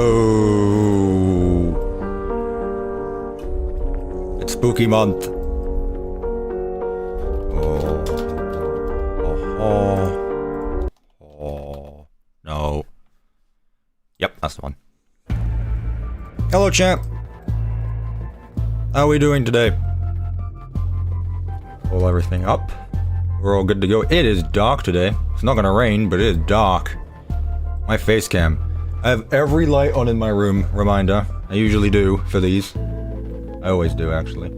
Oh. It's spooky month. Oh. Oh. Oh. No. Yep, that's the one. Hello, champ. How are we doing today? Pull everything up. We're all good to go. It is dark today. It's not gonna rain, but it is dark. My face cam. I have every light on in my room. Reminder. I usually do for these. I always do, actually.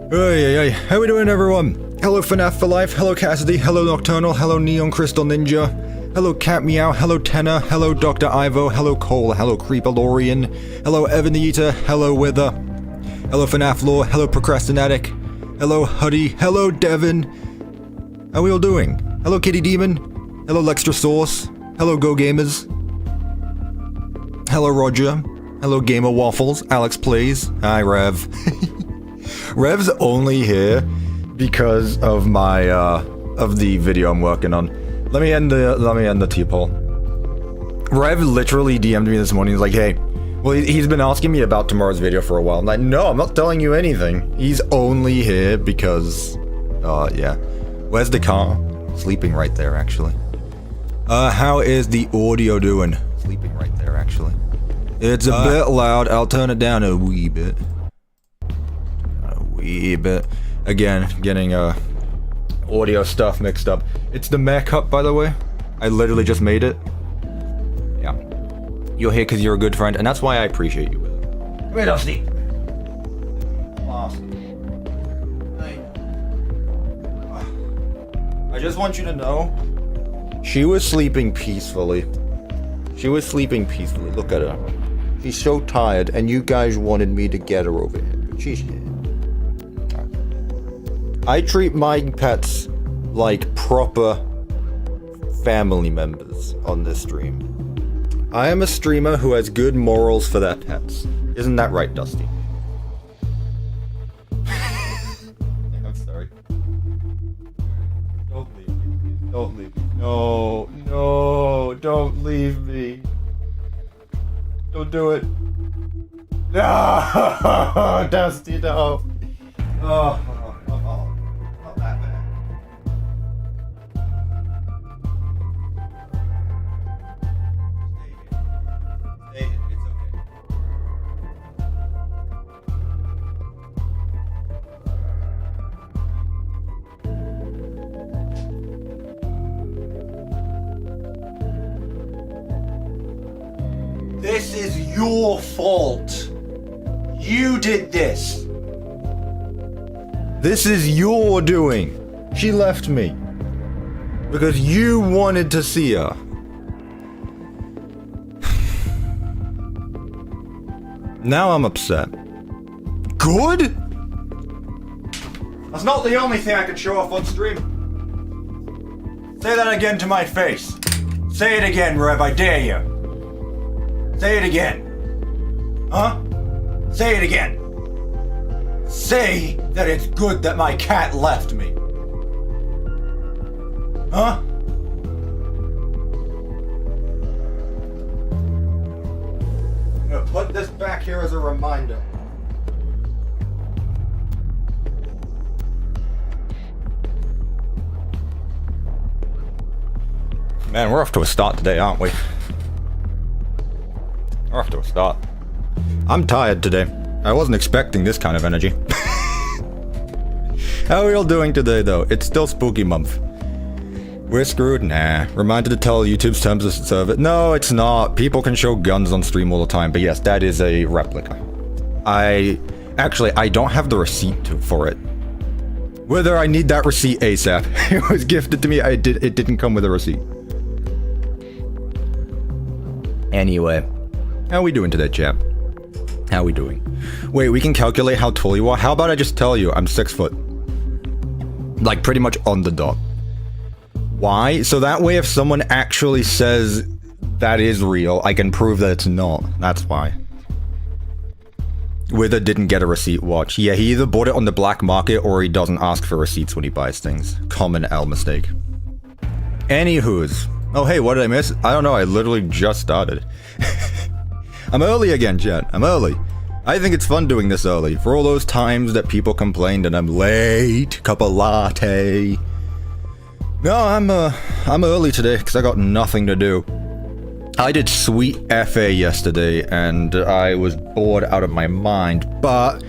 Hey, how we doing, everyone? Hello, FNAF for Life. Hello, Cassidy. Hello, Nocturnal. Hello, Neon Crystal Ninja. Hello, Cat Meow. Hello, Tenor. Hello, Dr. Ivo. Hello, Cole. Hello, Creepalorian. Hello, Evan the Eater. Hello, Wither. Hello, FNAF Lore. Hello, Procrastinatic. Hello, Huddy. Hello, Devin. How we all doing? Hello, Kitty Demon. Hello, Lextra Sauce. Hello, Go Gamers. Hello, Roger. Hello, Gamer Waffles. Alex Plays. Hi, Rev. Rev's only here because of my, of the video I'm working on. Let me end the T-poll. Rev literally DM'd me this morning. He's like, hey, well, he's been asking me about tomorrow's video for a while. I'm like, no, I'm not telling you anything. He's only here because, yeah. Where's the car? Sleeping right there, actually. How is the audio doing? Sleeping right there, actually. It's a bit loud. I'll turn it down a wee bit. A wee bit. Again, getting, audio stuff mixed up. It's the Mech Cup, by the way. I literally just made it. Yeah. You're here because you're a good friend, and that's why I appreciate you. Come here, Dusty. I just want you to know, she was sleeping peacefully. She was sleeping peacefully. Look at her. She's so tired, and you guys wanted me to get her over here. But she's here. I treat my pets like proper family members on this stream. I am a streamer who has good morals for their pets. Isn't that right, Dusty? I'm sorry. Don't leave me, please. Don't leave me. No, no, don't leave me. Don't do it. No, Dusty, no. Oh, not that bad. Stay here. It's okay. This is your fault. You did this. This is your doing. She left me. Because you wanted to see her. Now I'm upset. Good? That's not the only thing I could show off on stream. Say that again to my face. Say it again, Rev, I dare you. Say it again. Huh? Say it again. Say that it's good that my cat left me. Huh? I'm gonna put this back here as a reminder. Man, we're off to a start today, aren't we? We're off to a start. I'm tired today. I wasn't expecting this kind of energy. How are we all doing today, though? It's still spooky month. We're screwed? Nah. Reminded to tell YouTube's terms of service. No, it's not. People can show guns on stream all the time, but yes, that is a replica. I don't have the receipt for it. Whether I need that receipt ASAP. It was gifted to me. It didn't come with a receipt. Anyway. How we doing today, chap? How we doing? Wait, we can calculate how tall you are? How about I just tell you I'm 6 foot? Like, pretty much on the dot. Why? So that way if someone actually says that is real, I can prove that it's not. That's why. Wither didn't get a receipt watch. Yeah, he either bought it on the black market or he doesn't ask for receipts when he buys things. Common L mistake. Anywho's. Oh, hey, what did I miss? I don't know, I literally just started. I'm early again, chat. I'm early. I think it's fun doing this early. For all those times that people complained and I'm late, cup of latte. No, I'm early today because I got nothing to do. I did sweet FA yesterday and I was bored out of my mind, but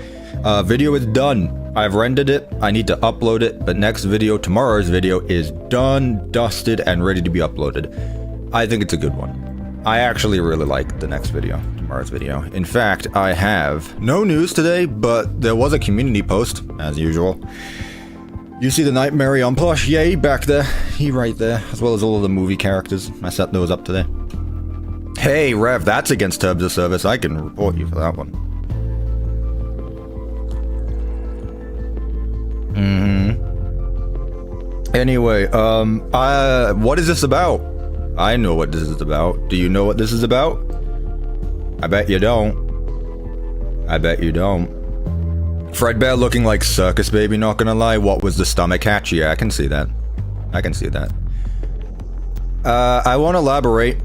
video is done. I've rendered it, I need to upload it, but next video, tomorrow's video, is done, dusted, and ready to be uploaded. I think it's a good one. I actually really like the next video, tomorrow's video. In fact, I have no news today, but there was a community post, as usual. You see the Nightmare on plush, yay, back there. He right there, as well as all of the movie characters. I set those up today. Hey, Rev, that's against terms of service. I can report you for that one. Anyway, what is this about? I know what this is about. Do you know what this is about? I bet you don't. I bet you don't. Fredbear looking like Circus Baby, not gonna lie. What was the stomach hatch? Yeah, I can see that. I can see that. I won't elaborate,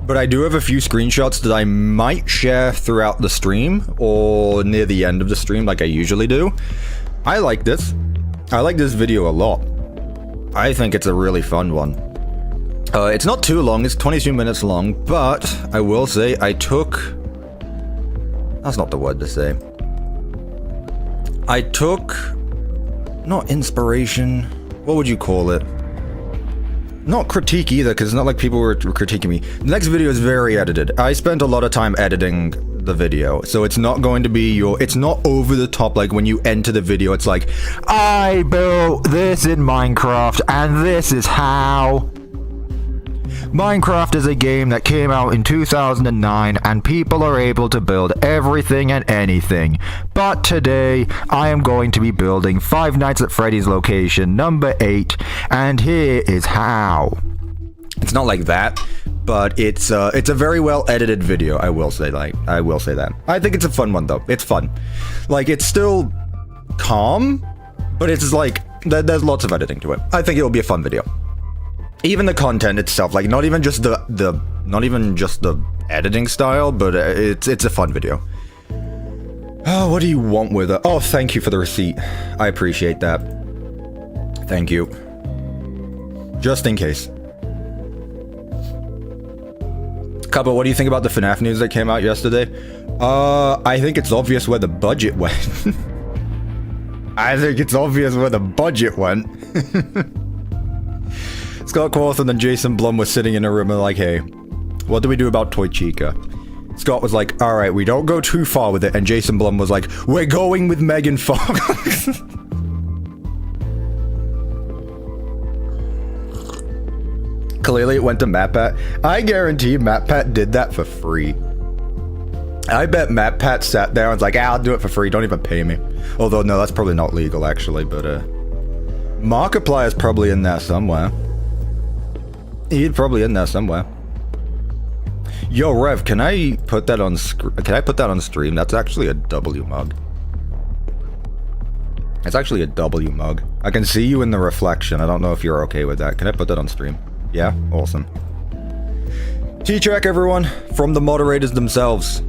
but I do have a few screenshots that I might share throughout the stream or near the end of the stream like I usually do. I like this. I like this video a lot. I think it's a really fun one. It's not too long, it's 22 minutes long, but I will say I took... That's not the word to say. I took... Not inspiration. What would you call it? Not critique either, because it's not like people were critiquing me. The next video is very edited. I spent a lot of time editing the video, so it's not going to be it's not over the top like when you enter the video it's like, I built this in Minecraft and this is how. Minecraft is a game that came out in 2009 and people are able to build everything and anything. But today, I am going to be building Five Nights at Freddy's location number 8, and here is how. It's not like that, but it's a very well edited video, I will say that. I think it's a fun one though. It's fun. Like, it's still calm, but it's like, there's lots of editing to it. I think it'll be a fun video. Even the content itself, like not even just the editing style, but it's a fun video. Oh, what do you want with it? Oh, thank you for the receipt. I appreciate that. Thank you. Just in case. Cuppa, what do you think about the FNAF news that came out yesterday? I think it's obvious where the budget went. I think it's obvious where the budget went. Scott Cawthon and Jason Blum were sitting in a room and like, hey, what do we do about Toy Chica? Scott was like, alright, we don't go too far with it, and Jason Blum was like, we're going with Megan Fox. Clearly it went to MatPat. I guarantee MatPat did that for free. I bet MatPat sat there and was like, I'll do it for free, don't even pay me. Although, no, that's probably not legal, actually, but, Markiplier's probably in there somewhere. He's probably in there somewhere. Yo, Rev, can I put that on stream? That's actually a W mug. It's actually a W mug. I can see you in the reflection. I don't know if you're okay with that. Can I put that on stream? Yeah? Awesome. T-Check, everyone, from the moderators themselves.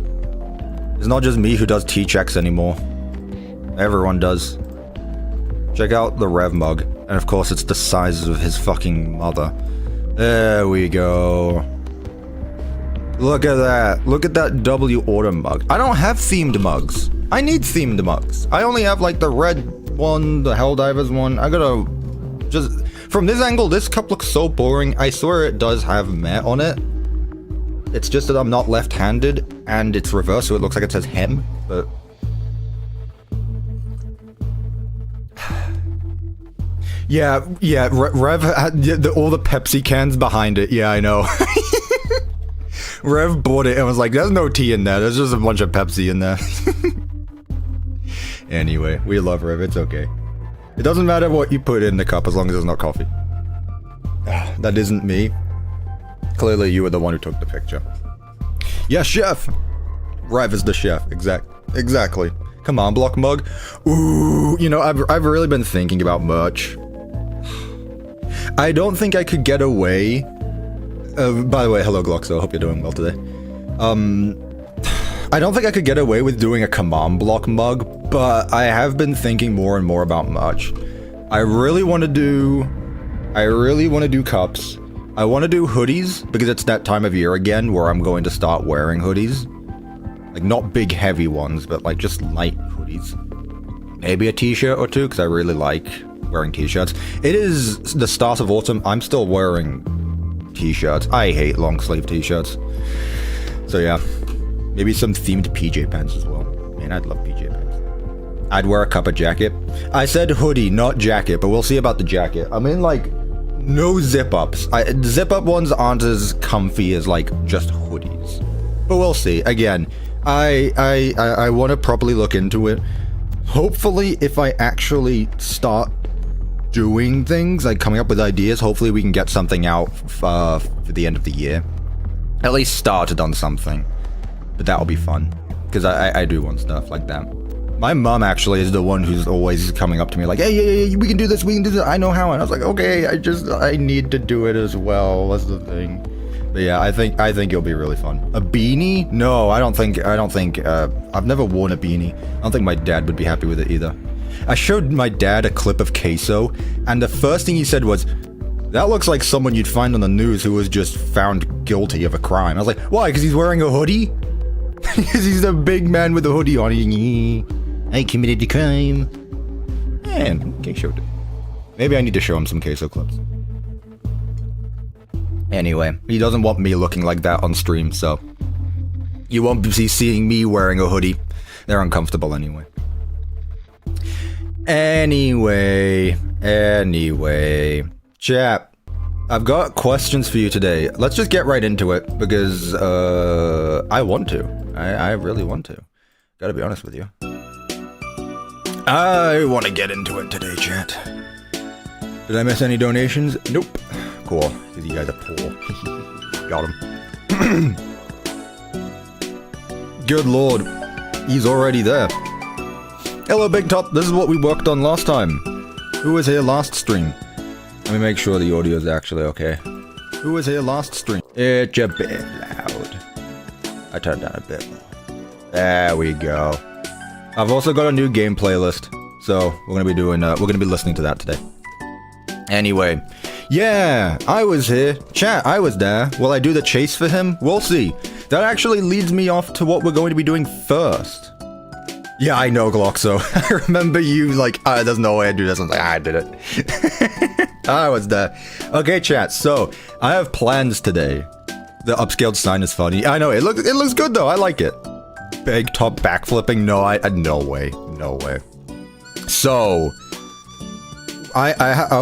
It's not just me who does T-Checks anymore. Everyone does. Check out the Rev mug. And of course, it's the size of his fucking mother. There we go. Look at that. Look at that W order mug. I don't have themed mugs. I need themed mugs. I only have like the red one, the Helldivers one. I gotta just... From this angle, this cup looks so boring. I swear it does have meh on it. It's just that I'm not left-handed and it's reversed, so it looks like it says hem, but... Yeah, Rev had all the Pepsi cans behind it. Yeah, I know. Rev bought it and was like, there's no tea in there. There's just a bunch of Pepsi in there. Anyway, we love Rev. It's okay. It doesn't matter what you put in the cup as long as it's not coffee. That isn't me. Clearly, you were the one who took the picture. Yeah, chef. Rev is the chef. Exactly. Come on, Block Mug. Ooh, you know, I've really been thinking about merch. I don't think I could get away By the way, hello Gloxo, hope you're doing well today. I don't think I could get away with doing a command block mug, but I have been thinking more and more about merch. I really want to do cups. I want to do hoodies, because it's that time of year again where I'm going to start wearing hoodies. Like, not big heavy ones, but like just light hoodies. Maybe a t-shirt or two, because I really like wearing t-shirts. It is the start of autumn. I'm still wearing t-shirts. I hate long sleeve t-shirts. So yeah, maybe some themed PJ pants as well. Man, I'd love PJ pants. I'd wear a Cuppa jacket. I said hoodie, not jacket, but we'll see about the jacket. I mean, like, no zip-ups. Zip-up ones aren't as comfy as, like, just hoodies. But we'll see. Again, I want to properly look into it. Hopefully, if I actually start doing things, like coming up with ideas, hopefully we can get something out for the end of the year. At least started on something. But that'll be fun. Because I do want stuff like that. My mom actually is the one who's always coming up to me like, hey, we can do this, I know how. And I was like, okay, I need to do it as well. That's the thing. But yeah, I think it'll be really fun. A beanie? No, I don't think, I've never worn a beanie. I don't think my dad would be happy with it either. I showed my dad a clip of Queso, and the first thing he said was, that looks like someone you'd find on the news who was just found guilty of a crime. I was like, why? Because he's wearing a hoodie? Because he's a big man with a hoodie on. I committed a crime. And Queso did. Maybe I need to show him some Queso clips. Anyway, he doesn't want me looking like that on stream, so you won't be seeing me wearing a hoodie. They're uncomfortable anyway. Anyway. Chat, I've got questions for you today. Let's just get right into it, because I want to. I really want to. Gotta be honest with you. I want to get into it today, chat. Did I miss any donations? Nope. Cool, because you guys are poor. Got him. Good lord. He's already there. Hello, BigTop. This is what we worked on last time. Who was here last stream? Let me make sure the audio is actually okay. Who was here last stream? It's a bit loud. I turned down a bit more. There we go. I've also got a new game playlist, so we're gonna be doing. We're gonna be listening to that today. Anyway, yeah, I was here. Chat, I was there. Will I do the chase for him? We'll see. That actually leads me off to what we're going to be doing first. Yeah, I know, Gloxo. I remember you like, there's no way I do this. I'm like, I did it. I was there. Okay, chat. So I have plans today. The upscaled sign is funny. I know it looks good though. I like it. Big top backflipping. No, no way. No way. So I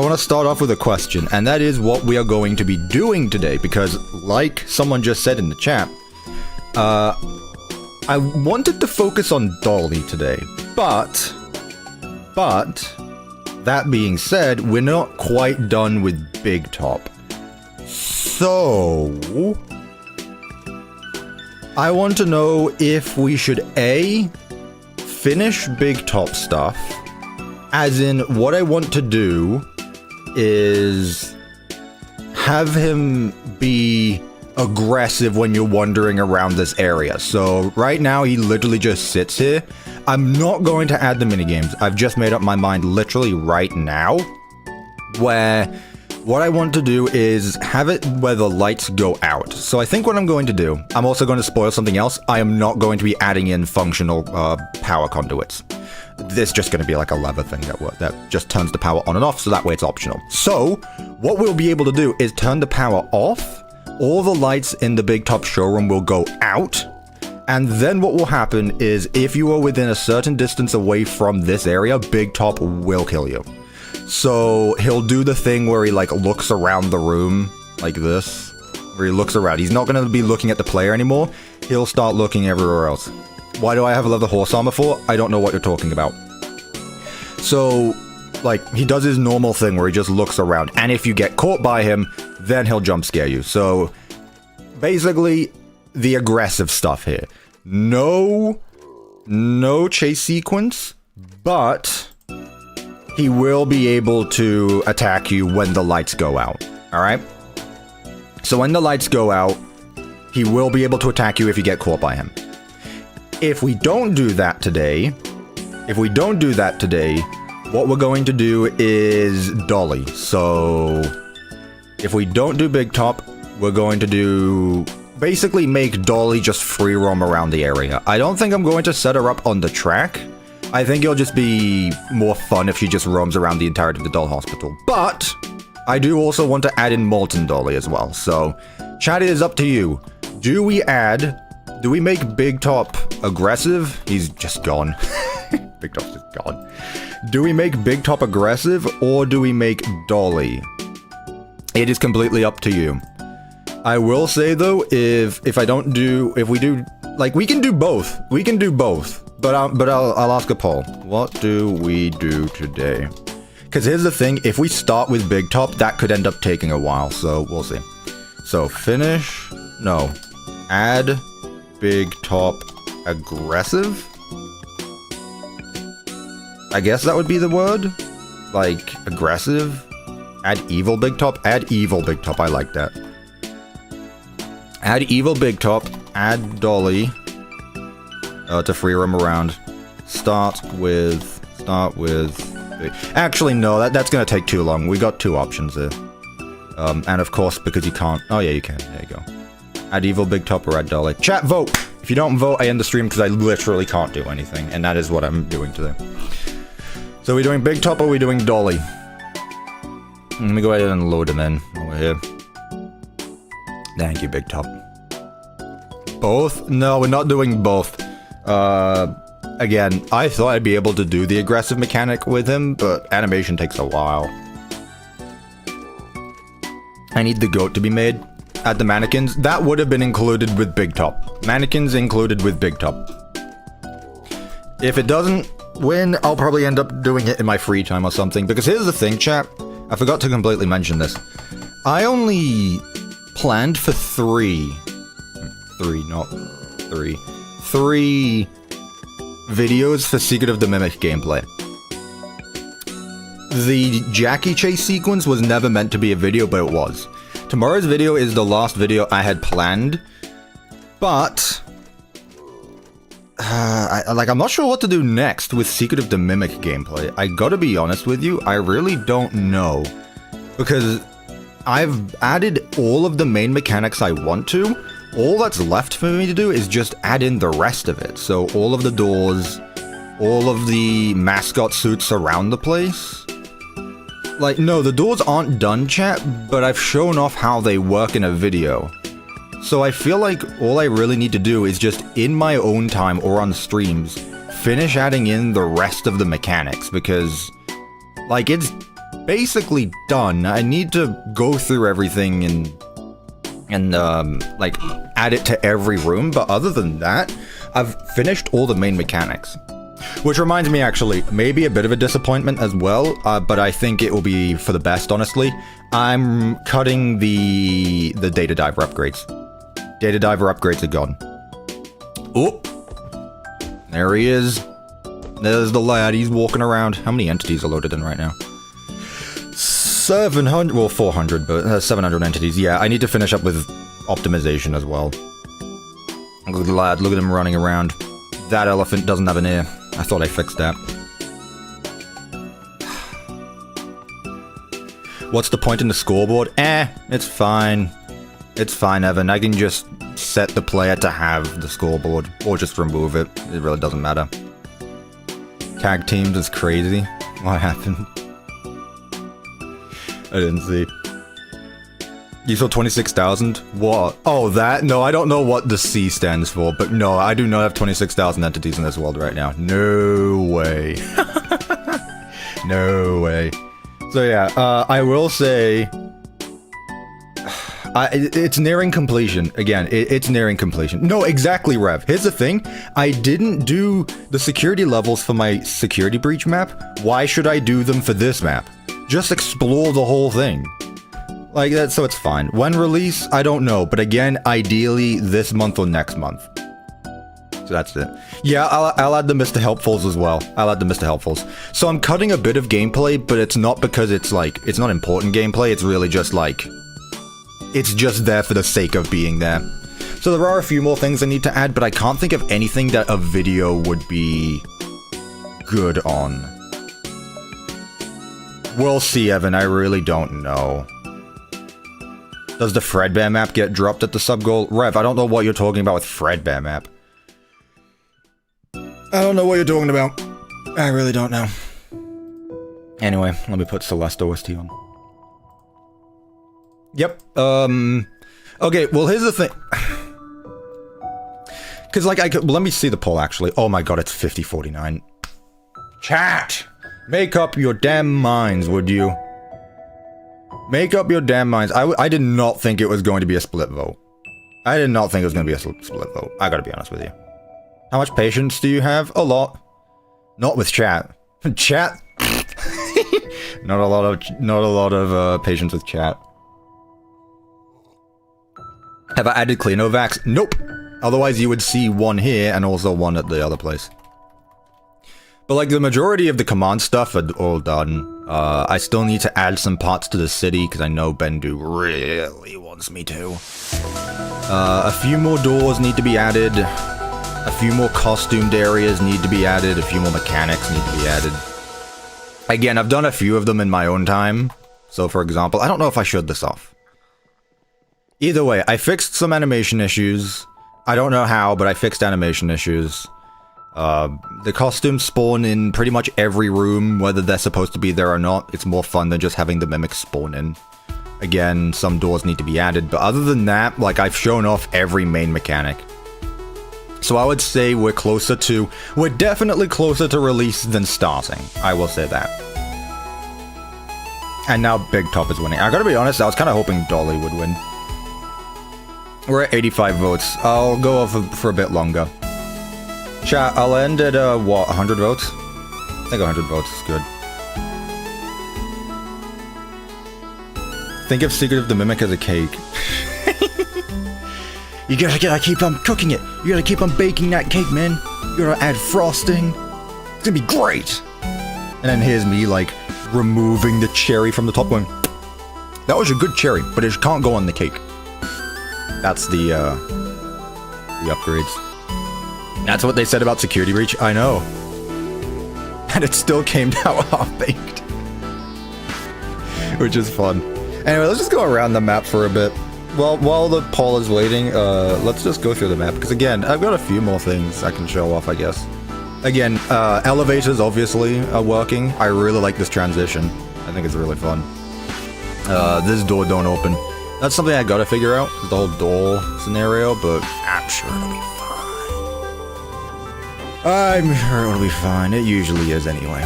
want to start off with a question, and that is what we are going to be doing today, because like someone just said in the chat, I wanted to focus on Dollie today, but that being said, we're not quite done with BigTop. So I want to know if we should A, finish BigTop stuff, as in what I want to do is have him be aggressive when you're wandering around this area. So right now he literally just sits here. I'm not going to add the minigames. I've just made up my mind literally right now, where what I want to do is have it where the lights go out. So I think what I'm going to do, I'm also going to spoil something else. I am not going to be adding in functional power conduits. This is just going to be like a lever thing that just turns the power on and off, so that way it's optional. So what we'll be able to do is turn the power off. All the lights in the BigTop showroom will go out, and then what will happen is if you are within a certain distance away from this area, BigTop will kill you. So he'll do the thing where he like looks around the room like this, where he looks around. He's not going to be looking at the player anymore. He'll start looking everywhere else. Why do I have a leather horse armor for? I don't know what you're talking about. So like he does his normal thing where he just looks around, and if you get caught by him, then he'll jump scare you. So basically the aggressive stuff here. No chase sequence, but he will be able to attack you when the lights go out. All right? So when the lights go out, he will be able to attack you if you get caught by him. If we don't do that today, what we're going to do is Dolly. So if we don't do BigTop, we're going to do basically make Dolly just free roam around the area. I don't think I'm going to set her up on the track. I think it'll just be more fun if she just roams around the entirety of the doll hospital. But I do also want to add in Molten Dolly as well. So chat, it is up to you. Do we make BigTop aggressive? He's just gone. BigTop's just gone. Do we make BigTop aggressive or do we make Dolly? It is completely up to you. I will say though, if we do, like, we can do both. We can do both. But I'll ask a poll. What do we do today? Because here's the thing, if we start with BigTop, that could end up taking a while, so we'll see. So add BigTop aggressive? I guess that would be the word? Like, aggressive? Add evil BigTop? Add evil BigTop, I like that. Add evil BigTop, add Dolly, to free roam around. Start with... Actually, no, that's gonna take too long. We got two options there. And of course, because you can't... Oh yeah, you can. There you go. Add evil BigTop or add Dolly. Chat, vote! If you don't vote, I end the stream because I literally can't do anything. And that is what I'm doing today. So are we doing BigTop or are we doing Dolly? Let me go ahead and load them in over here. Thank you, BigTop. Both? No, we're not doing both. Again, I thought I'd be able to do the aggressive mechanic with him, but animation takes a while. I need the goat to be made. Add the mannequins. That would have been included with BigTop. Mannequins included with BigTop. If it doesn't win, I'll probably end up doing it in my free time or something. Because here's the thing, chat. I forgot to completely mention this. I only planned for three videos for Secret of the Mimic gameplay. The Jackie Chase sequence was never meant to be a video, but it was. Tomorrow's video is the last video I had planned, but I'm not sure what to do next with Secret of the Mimic gameplay. I gotta be honest with you, I really don't know, because I've added all of the main mechanics I want to. All that's left for me to do is just add in the rest of it. So all of the doors, all of the mascot suits around the place. Like, no, the doors aren't done, chat, but I've shown off how they work in a video. So I feel like all I really need to do is just, in my own time or on streams, finish adding in the rest of the mechanics, because, like, it's basically done. I need to go through everything and like, add it to every room, but other than that, I've finished all the main mechanics. Which reminds me, actually, maybe a bit of a disappointment as well, but I think it will be for the best, honestly. I'm cutting the data diver upgrades. Data diver upgrades are gone. Oh! There he is. There's the lad, he's walking around. How many entities are loaded in right now? 700, well 400, but 700 entities. Yeah, I need to finish up with optimization as well. Look at the lad, look at him running around. That elephant doesn't have an ear. I thought I fixed that. What's the point in the scoreboard? It's fine. It's fine, Evan. I can just set the player to have the scoreboard, or just remove it. It really doesn't matter. Tag teams is crazy. What happened? I didn't see. You saw 26,000? What? Oh, that? No, I don't know what the C stands for, but no, I do not have 26,000 entities in this world right now. No way. No way. So yeah, I will say... it's nearing completion. Again, it's nearing completion. No, exactly, Rev. Here's the thing. I didn't do the security levels for my security breach map. Why should I do them for this map? Just explore the whole thing. Like that, so it's fine. When release, I don't know. But again, ideally this month or next month. So that's it. Yeah, I'll add the Mr. Helpfuls as well. I'll add the Mr. Helpfuls. So I'm cutting a bit of gameplay, but it's not because it's like, it's not important gameplay. It's really just like, It's just there for the sake of being there. So there are a few more things I need to add, but I can't think of anything that a video would be good on. We'll see, Evan. I really don't know. Does the Fredbear map get dropped at the sub-goal? Rev, I don't know what you're talking about with Fredbear map. I don't know what you're talking about. I really don't know. Anyway, let me put Celeste OST on. Yep, okay, well, here's the thing. Because, like, let me see the poll, actually. Oh my god, it's 50-49. Chat! Make up your damn minds, would you? Make up your damn minds. I did not think it was going to be a split vote. I did not think it was going to be a split vote. I gotta be honest with you. How much patience do you have? A lot. Not with chat. Chat? Not a lot of patience with chat. Have I added Cleanovacs? Nope. Otherwise you would see one here and also one at the other place. But like the majority of the command stuff are all done. I still need to add some parts to the city because I know Bendu really wants me to. A few more doors need to be added. A few more costumed areas need to be added. A few more mechanics need to be added. Again, I've done a few of them in my own time. So for example, I don't know if I showed this off. Either way, I fixed some animation issues. I don't know how, but I fixed animation issues. The costumes spawn in pretty much every room, whether they're supposed to be there or not. It's more fun than just having the mimics spawn in. Again, some doors need to be added, but other than that, like, I've shown off every main mechanic. So I would say we're definitely closer to release than starting. I will say that. And now BigTop is winning. I gotta be honest, I was kind of hoping Dollie would win. We're at 85 votes. I'll go off for a bit longer. Chat, I'll end at, what, 100 votes? I think 100 votes is good. Think of Secret of the Mimic as a cake. You gotta keep on cooking it. You gotta keep on baking that cake, man. You gotta add frosting. It's gonna be great. And then here's me, like, removing the cherry from the top going, that was a good cherry, but it can't go on the cake. That's the upgrades. That's what they said about Security Breach, I know. And it still came out half-baked. Which is fun. Anyway, let's just go around the map for a bit. Well, while the poll is waiting, let's just go through the map. Because again, I've got a few more things I can show off, I guess. Again, elevators obviously are working. I really like this transition. I think it's really fun. This door don't open. That's something I gotta figure out, the whole door scenario, but I'm sure it'll be fine. I'm sure it'll be fine. It usually is anyway.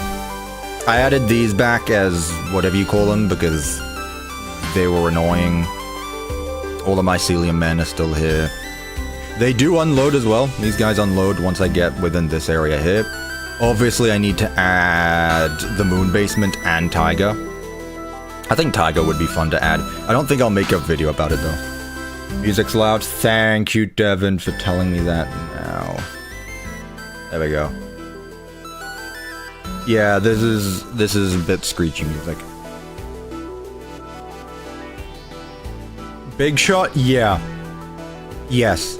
I added these back as whatever you call them because they were annoying. All the mycelium men are still here. They do unload as well. These guys unload once I get within this area here. Obviously, I need to add the moon basement and Tiger. I think Tiger would be fun to add. I don't think I'll make a video about it though. Music's loud. Thank you, Devin, for telling me that now. There we go. Yeah, this is a bit screechy music. Big shot? Yeah. Yes.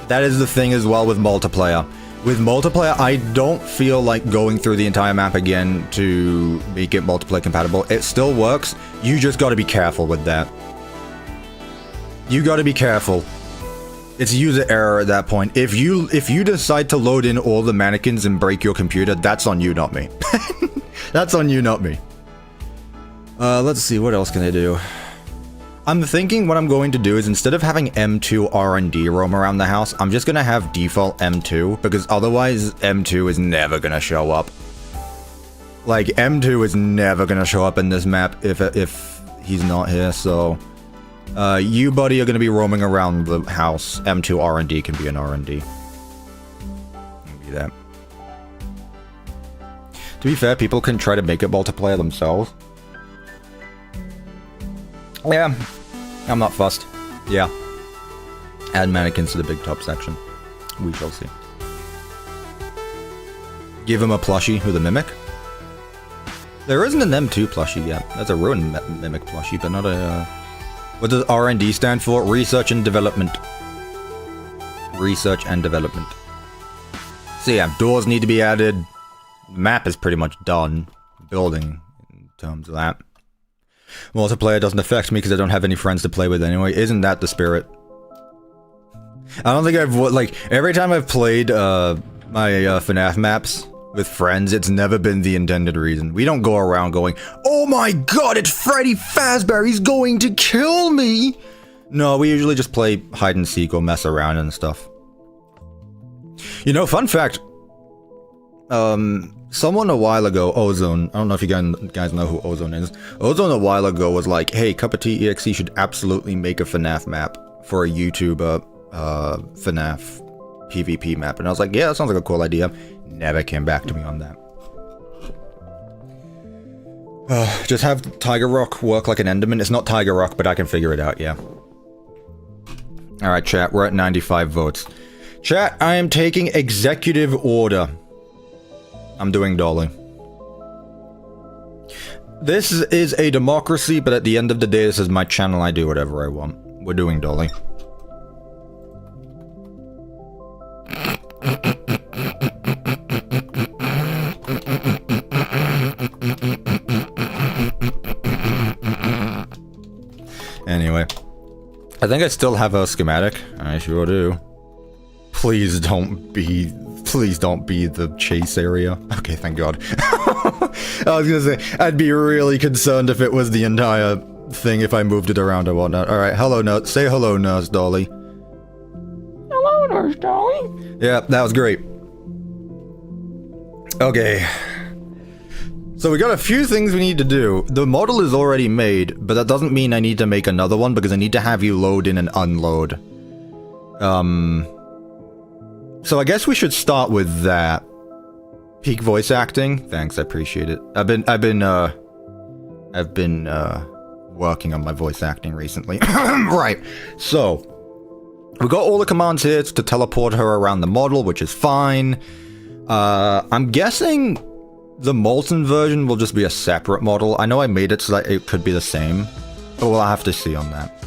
That is the thing as well with multiplayer. With multiplayer, I don't feel like going through the entire map again to make it multiplayer compatible. It still works. You just gotta be careful with that. You gotta be careful. It's user error at that point. If you decide to load in all the mannequins and break your computer, that's on you, not me. That's on you, not me. Let's see, what else can I do? I'm thinking what I'm going to do is instead of having M2 R&D roam around the house, I'm just going to have default M2, because otherwise M2 is never going to show up. Like, M2 is never going to show up in this map if he's not here, so... you, buddy, are going to be roaming around the house. M2 R&D can be an R&D. Be that. To be fair, people can try to make it multiplayer themselves. Yeah, I'm not fussed. Yeah. Add mannequins to the BigTop section. We shall see. Give him a plushie with a mimic. There isn't an M2 plushie yet. That's a ruined mimic plushie, but not a What does R&D stand for? Research and development. Research and development. So yeah, doors need to be added. Map is pretty much done. Building, in terms of that. Multiplayer doesn't affect me because I don't have any friends to play with anyway. Isn't that the spirit? I don't think I've, like, every time I've played, my, FNAF maps with friends, it's never been the intended reason. We don't go around going, oh my god, it's Freddy Fazbear, he's going to kill me! No, we usually just play hide and seek or mess around and stuff. You know, fun fact, someone a while ago, Ozone, I don't know if you guys know who Ozone is. Ozone a while ago was like, hey, CuppaTeaExe should absolutely make a FNAF map for a YouTuber, FNAF PvP map. And I was like, yeah, that sounds like a cool idea. Never came back to me on that. Just have Tiger Rock work like an Enderman. It's not Tiger Rock, but I can figure it out, yeah. Alright, chat, we're at 95 votes. Chat, I am taking executive order. I'm doing Dolly. This is a democracy, but at the end of the day, this is my channel. I do whatever I want. We're doing Dolly. Anyway. I think I still have a schematic. I sure do. Please don't be the chase area. Okay, thank God. I was gonna say, I'd be really concerned if it was the entire thing if I moved it around or whatnot. Alright, hello, Nurse. Say hello, Nurse Dolly. Hello, Nurse Dolly. Yeah, that was great. Okay. So we got a few things we need to do. The model is already made, but that doesn't mean I need to make another one because I need to have you load in and unload. So I guess we should start with that. Peak voice acting. Thanks, I appreciate it. I've been working on my voice acting recently. Right. So we got all the commands here to teleport her around the model, which is fine. I'm guessing the Molten version will just be a separate model. I know I made it so that it could be the same, but we'll have to see on that.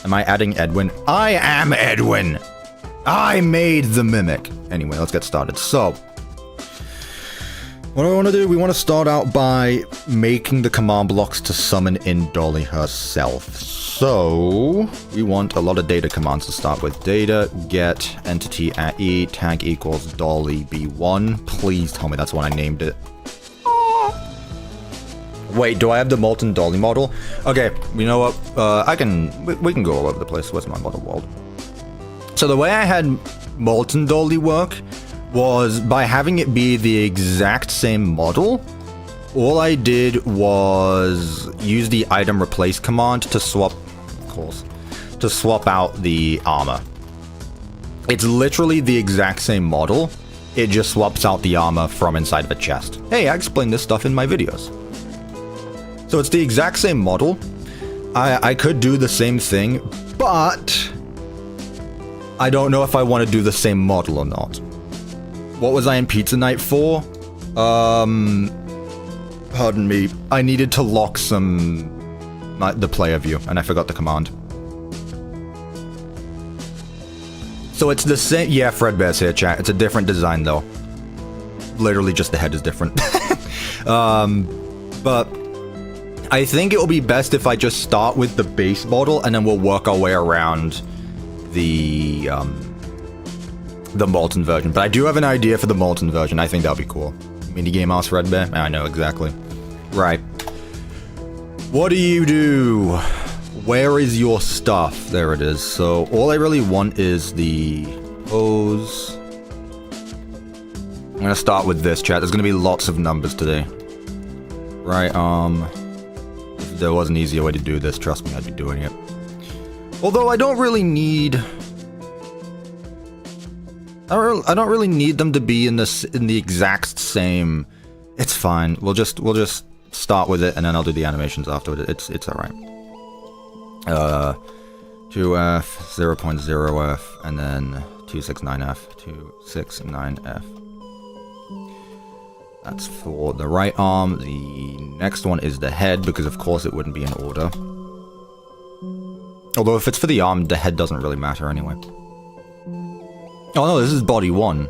Am I adding Edwin? I am Edwin! I made the mimic! Anyway, let's get started. So, what do we want to do? We want to start out by making the command blocks to summon in Dolly herself. So, we want a lot of data commands to start with. Data, get, entity at E, tag equals Dolly B1. Please tell me that's what I named it. Wait, do I have the Molten Dolly model? Okay, you know what? We can go all over the place. Where's my model world? So the way I had Molten Dolly work was by having it be the exact same model. All I did was use the item replace command to swap, of course, to swap out the armor. It's literally the exact same model. It just swaps out the armor from inside of a chest. Hey, I explained this stuff in my videos. So it's the exact same model. I could do the same thing, but I don't know if I want to do the same model or not. What was I in Pizza Night for? Pardon me. I needed to lock the player view, and I forgot the command. So it's the same. Yeah, Fredbear's here, chat. It's a different design, though. Literally, just the head is different. But I think it will be best if I just start with the base model, and then we'll work our way around the Molten version. But I do have an idea for the Molten version. I think that'll be cool. Minigame House Fredbear? I know, exactly. Right. What do you do? Where is your stuff? There it is. So all I really want is the hose. I'm gonna start with this, chat. There's gonna be lots of numbers today. Right, if there was an easier way to do this, trust me, I'd be doing it. Although I don't really need... I don't really need them to be in the exact same... It's fine. We'll just start with it, and then I'll do the animations afterward. It's alright. 2F, 0.0F, and then 269F, 269F. That's for the right arm. The next one is the head, because of course it wouldn't be in order. Although if it's for the arm, the head doesn't really matter anyway. Oh no, this is body 1.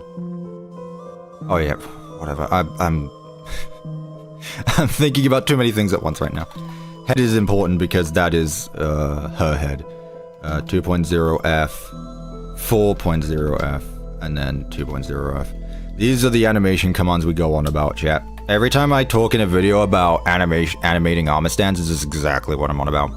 Oh yeah, whatever. I'm I'm thinking about too many things at once right now. Head is important because that is her head. 2.0F, 4.0F, and then 2.0F. These are the animation commands we go on about, chat. Every time I talk in a video about animating armor stands, this is exactly what I'm on about.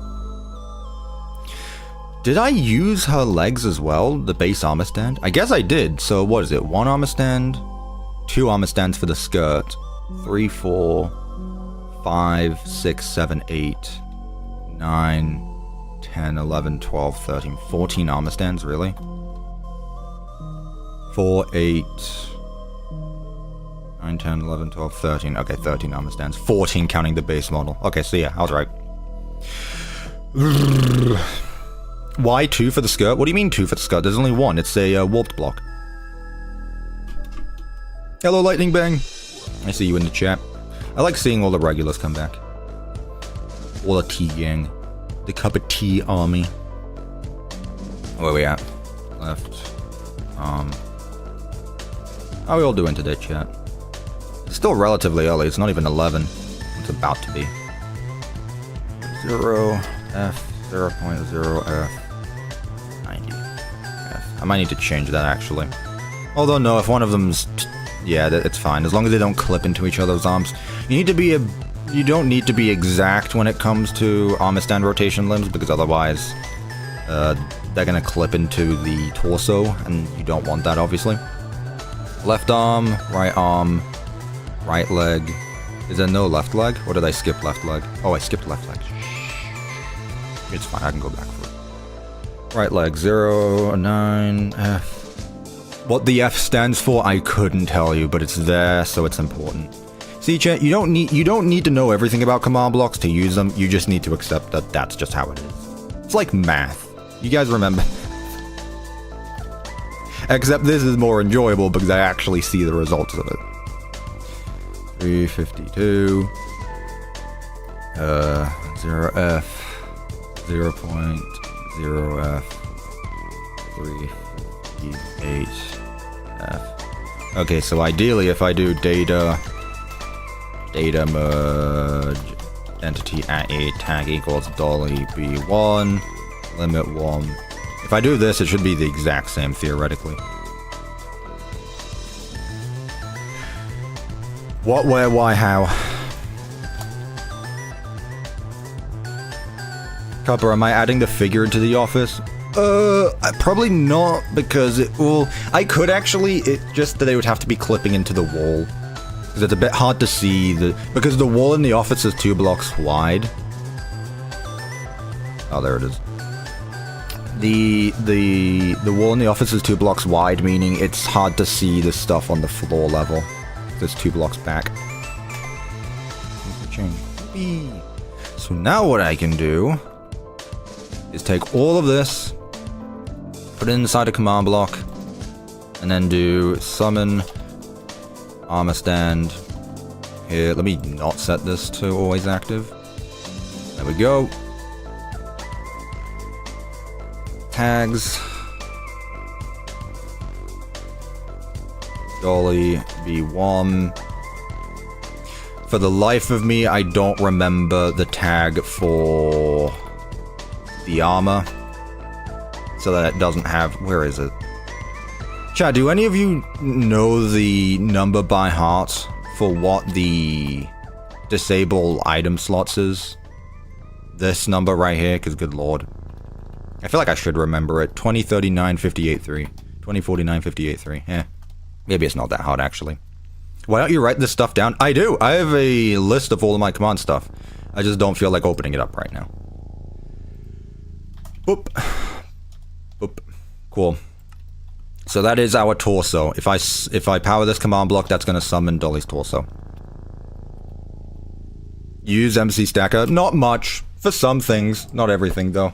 Did I use her legs as well, the base armor stand? I guess I did. So what is it? 1 armor stand, 2 armor stands for the skirt, 3, 4, 5, 6, 7, 8, 9, 10, 11, 12, 13, 14 armor stands, really? 4, 8, 9, 10, 11, 12, 13. Okay, 13 armor stands. 14 counting the base model. Okay, so yeah, I was right. Why 2 for the skirt? What do you mean 2 for the skirt? There's only 1. It's a warped block. Hello, Lightning Bang. I see you in the chat. I like seeing all the regulars come back. All the tea gang. The CuppaTeaExe army. Where are we at? Left. How are we all doing today, chat? It's still relatively early. It's not even 11. It's about to be. 0F, 0.0F, 90F. I might need to change that, actually. Although, no, if one of them's... yeah, it's fine. As long as they don't clip into each other's arms. You don't need to be exact when it comes to armor stand rotation limbs, because otherwise they're gonna clip into the torso, and you don't want that, obviously. Left arm, right leg. Is there no left leg? Or did I skip left leg? Oh, I skipped left leg. It's fine, I can go back for it. Right leg, 0, 9, F. What the F stands for, I couldn't tell you, but it's there, so it's important. See, chat, you don't need to know everything about command blocks to use them. You just need to accept that that's just how it is. It's like math. You guys remember? Except this is more enjoyable because I actually see the results of it. 352. 0F. 0.0F. 358F. Okay, so ideally if I do data merge entity at a tag equals Dollie B1 limit 1. If I do this, it should be the exact same theoretically. What, where, why, how? Cuppa, am I adding the figure into the office? Probably not, because it will... I could actually, it just that they would have to be clipping into the wall. Because it's a bit hard to see, because the wall in the office is 2 blocks wide. Oh, there it is. The wall in the office is 2 blocks wide, meaning it's hard to see the stuff on the floor level. There's 2 blocks back. Change. So now what I can do is take all of this, put it inside a command block, and then do summon armor stand. Here, let me not set this to always active. There we go. Tags. Dollie B1. For the life of me, I don't remember the tag for the armor. So that it doesn't have... Where is it? Chat, do any of you know the number by heart for what the disable item slots is? This number right here, because good lord. I feel like I should remember it. 2039-58-3. 2049-58-3. Yeah. Maybe it's not that hard, actually. Why don't you write this stuff down? I do! I have a list of all of my command stuff. I just don't feel like opening it up right now. Boop. Boop. Cool. So that is our torso. If I power this command block, that's gonna summon Dollie's torso. Use MC Stacker. Not much. For some things. Not everything, though.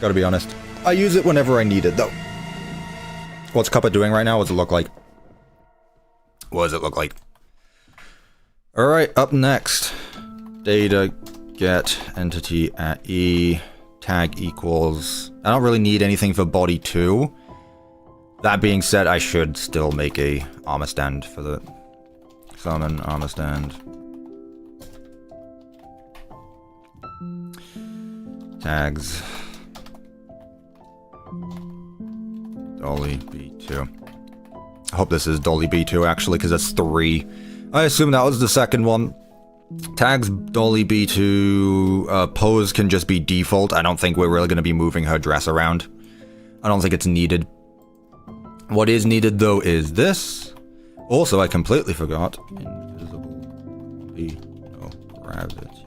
Gotta be honest. I use it whenever I need it, though. What's Cuppa doing right now? What does it look like? What does it look like? Alright, up next. Data get entity at E tag equals... I don't really need anything for body 2. That being said, I should still make a armor stand for the... Summon armor stand. Tags. Dollie B2. I hope this is Dollie B2 actually, because that's 3. I assume that was the second one. Tags Dollie B2, pose can just be default. I don't think we're really going to be moving her dress around. I don't think it's needed. What is needed though is this. Also, I completely forgot. Invisible B, no gravity.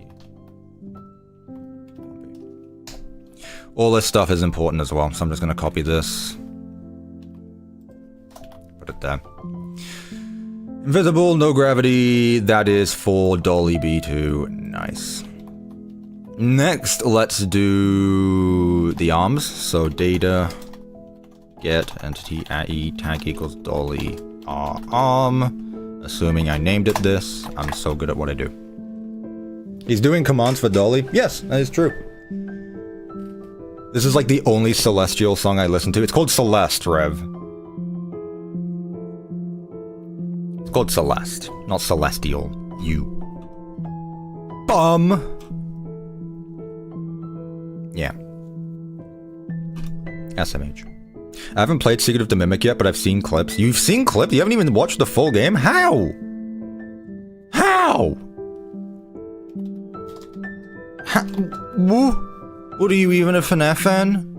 All this stuff is important as well, so I'm just going to copy this. Put it there. Invisible, no gravity, that is for Dollie B2, nice. Next, let's do the arms, so data, get, entity, AE, tag equals Dollie, arm, assuming I named it this, I'm so good at what I do. He's doing commands for Dollie? Yes, that is true. This is like the only Celestial song I listen to, it's called Celeste, Rev. Called Celeste, not Celestial. You. Bum! Yeah. SMH. I haven't played Secret of the Mimic yet, but I've seen clips. You've seen clips? You haven't even watched the full game? How? How? What are you, even a FNAF fan?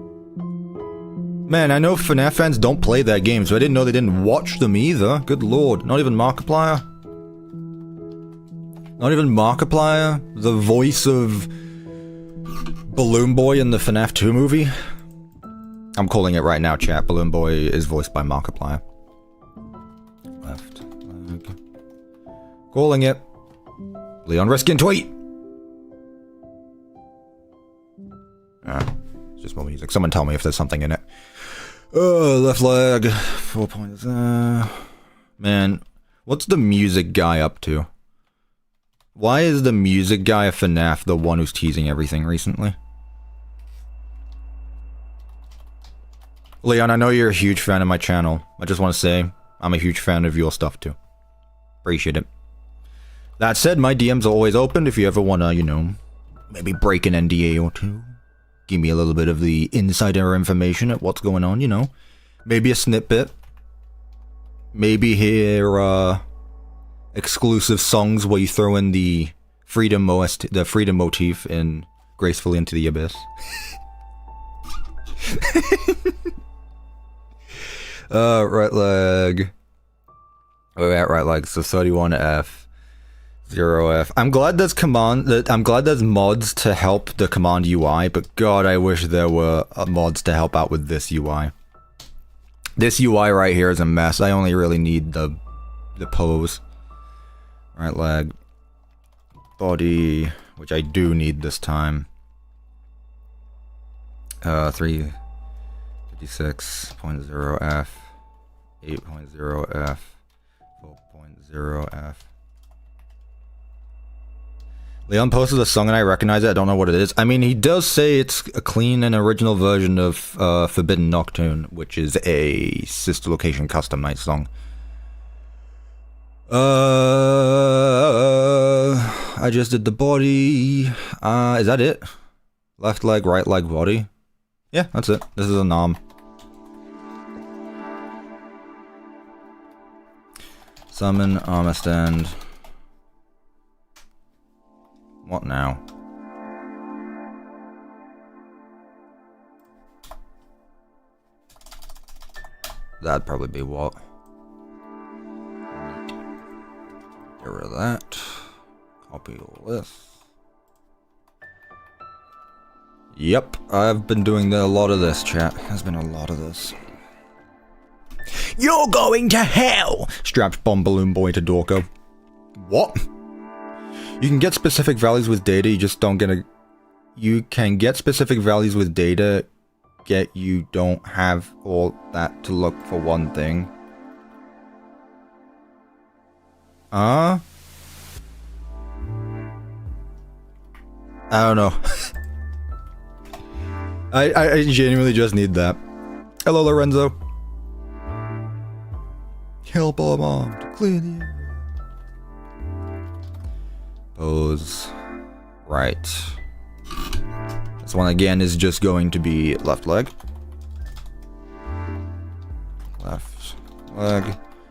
Man, I know FNAF fans don't play their games, so I didn't know they didn't watch them either. Good lord. Not even Markiplier? Not even Markiplier? The voice of Balloon Boy in the FNAF 2 movie? I'm calling it right now, chat. Balloon Boy is voiced by Markiplier. Left leg. Calling it. Leon Riskin tweet! It's just more music. Someone tell me if there's something in it. Left leg, 4 points. Man, what's the music guy up to? Why is the music guy of FNAF the one who's teasing everything recently? Leon, I know you're a huge fan of my channel. I just want to say, I'm a huge fan of your stuff too. Appreciate it. That said, my DMs are always open if you ever want to, you know, maybe break an NDA or two. Give me a little bit of the insider information at what's going on, you know. Maybe a snippet. Maybe hear exclusive songs where you throw in the freedom motif in Gracefully Into the Abyss. Right leg. We're at right leg, so 31F. 0F. I'm glad there's mods to help the command UI, but god, I wish there were mods to help out with this UI. This UI right here is a mess. I only really need the pose. Right leg. Body, which I do need this time. 356.0F. 8.0F. 4.0F. Leon posted a song and I recognize it. I don't know what it is. I mean, he does say it's a clean and original version of Forbidden Nocturne, which is a Sister Location Custom Night song. I just did the body. Is that it? Left leg, right leg, body? Yeah, that's it. This is an arm. Summon, armor stand. What now? That'd probably be what? Get rid of that. Copy all this. Yep, I've been doing a lot of this, chat. There's been a lot of this. You're going to hell! Strapped Bomb Balloon Boy to Dorko. What? You can get specific values with data, you just don't get a... You can get specific values with data, yet you don't have all that to look for one thing. I don't know. I genuinely just need that. Hello, Lorenzo. Help all mom to clear the area. Pose. Right. This one again is just going to be left leg. Left leg.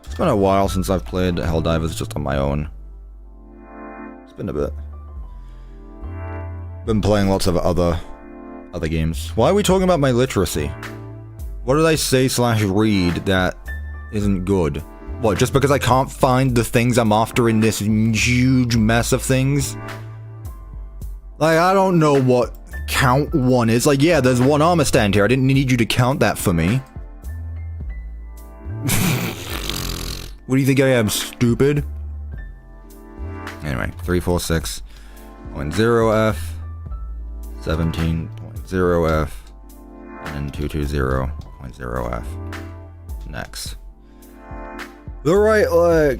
It's been a while since I've played Helldivers just on my own. It's been a bit. Been playing lots of other games. Why are we talking about my literacy? What did I say / read that isn't good? What, just because I can't find the things I'm after in this huge mess of things? Like, I don't know what count 1 is. Like, yeah, there's one armor stand here. I didn't need you to count that for me. What do you think I am, stupid? Anyway, 346.0F, 17.0F, and 220.0F. Next. The right leg.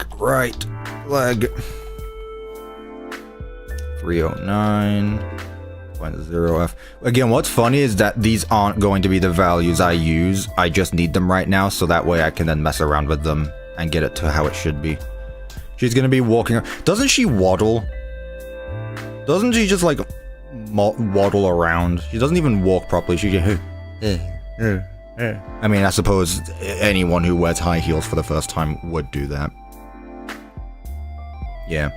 309.0F. Again, what's funny is that these aren't going to be the values I use. I just need them right now, so that way I can then mess around with them and get it to how it should be. She's gonna be walking. Doesn't she waddle? Doesn't she just like waddle around? She doesn't even walk properly. She just. I mean, I suppose anyone who wears high heels for the first time would do that. Yeah.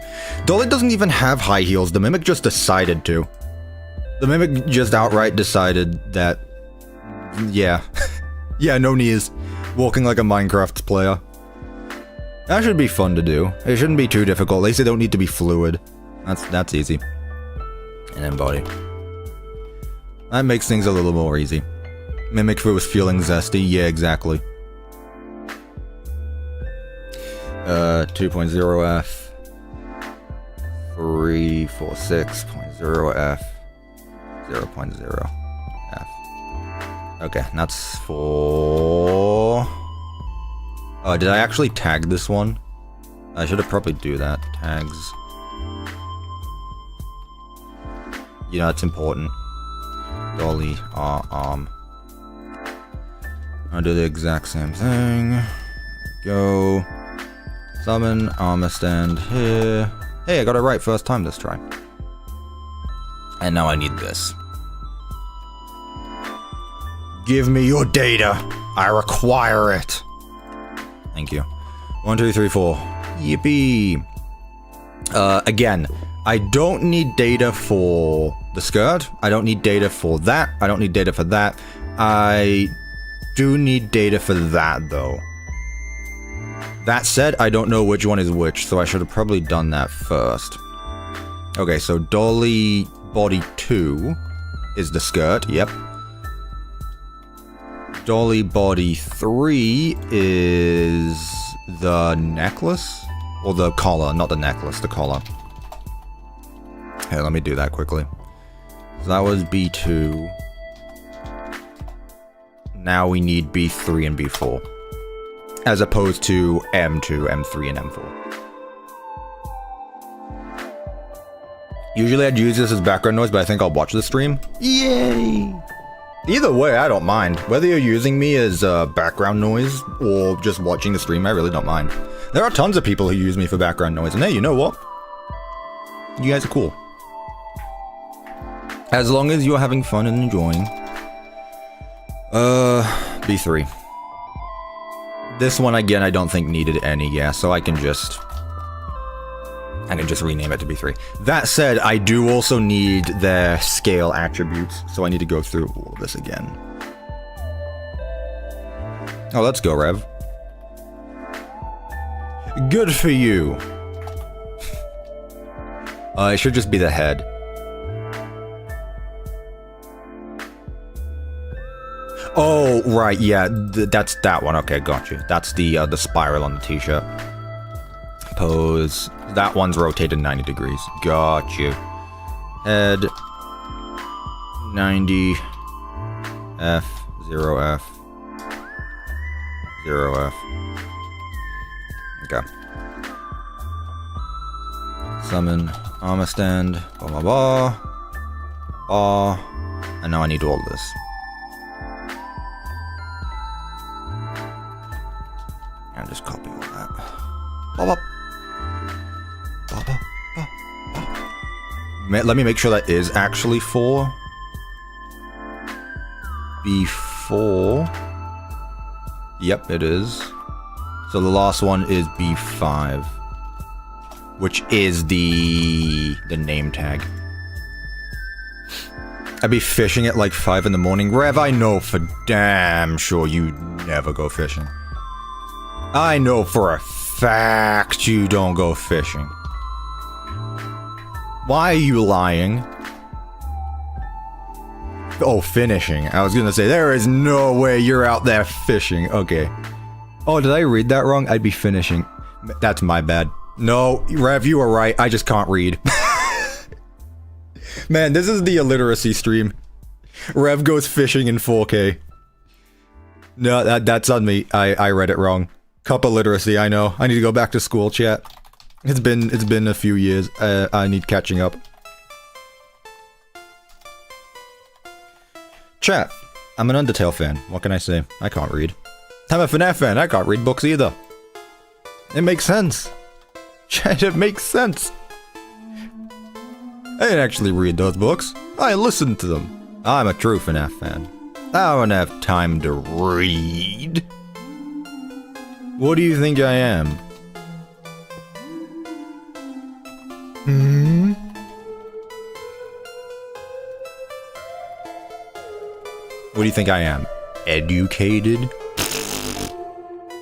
Dollie doesn't even have high heels. The Mimic just decided to. The Mimic just outright decided that. Yeah. Yeah, no knees. Walking like a Minecraft player. That should be fun to do. It shouldn't be too difficult. At least they don't need to be fluid. That's easy. And then body. That makes things a little more easy. Mimic was feeling zesty. Yeah, exactly. 2.0F. 346.0F. 0.0F. Okay, that's for... did I actually tag this one? I should have probably do that. Tags. You know, that's important. Dolly, arm. I'll do the exact same thing. Go. Summon, armor stand here. Hey, I got it right first time this try. And now I need this. Give me your data. I require it. Thank you. 1, 2, 3, 4. Yippee. Again, I don't need data for the skirt. I don't need data for that. I don't need data for that. I do need data for that, though. That said, I don't know which one is which, so I should have probably done that first. Okay, so Dolly Body 2 is the skirt. Yep. Dolly Body 3 is the necklace? Or the collar, not the necklace, the collar. Hey, let me do that quickly. So that was B2. Now we need B3 and B4. As opposed to M2, M3, and M4. Usually I'd use this as background noise, but I think I'll watch the stream. Yay! Either way, I don't mind. Whether you're using me as background noise or just watching the stream, I really don't mind. There are tons of people who use me for background noise, and hey, you know what? You guys are cool. As long as you're having fun and enjoying. B3. This one, again, I don't think needed any, yeah, so I can just rename it to B3. That said, I do also need their scale attributes, so I need to go through all of this again. Oh, let's go, Rev. Good for you. It should just be the head. Oh, right, yeah, that's that one. Okay, got you. That's the spiral on the t-shirt. Pose. That one's rotated 90 degrees. Got you. Head. 90. F. 0F. 0F. Okay. Summon. Armor stand. Blah, blah, blah. And now I need all this. Bop, bop. Bop, bop, bop, bop. Let me make sure that is actually 4. B4. Yep, it is. So the last one is B5. Which is the name tag. I'd be fishing at like 5 in the morning. Rev, I know for damn sure you never go fishing. I know for a fact you don't go fishing. Why are you lying? Oh, finishing. I was gonna say, there is no way you're out there fishing. Okay. Oh, did I read that wrong? I'd be finishing. That's my bad. No, Rev, you are right. I just can't read. Man, this is the illiteracy stream. Rev goes fishing in 4K. No, that's on me. I read it wrong. Cuppa literacy, I know. I need to go back to school, chat. It's been a few years. I need catching up. Chat, I'm an Undertale fan. What can I say? I can't read. I'm a FNAF fan. I can't read books either. It makes sense. Chat, it makes sense. I didn't actually read those books. I listened to them. I'm a true FNAF fan. I don't have time to read. What do you think I am? Hmm? What do you think I am? Educated?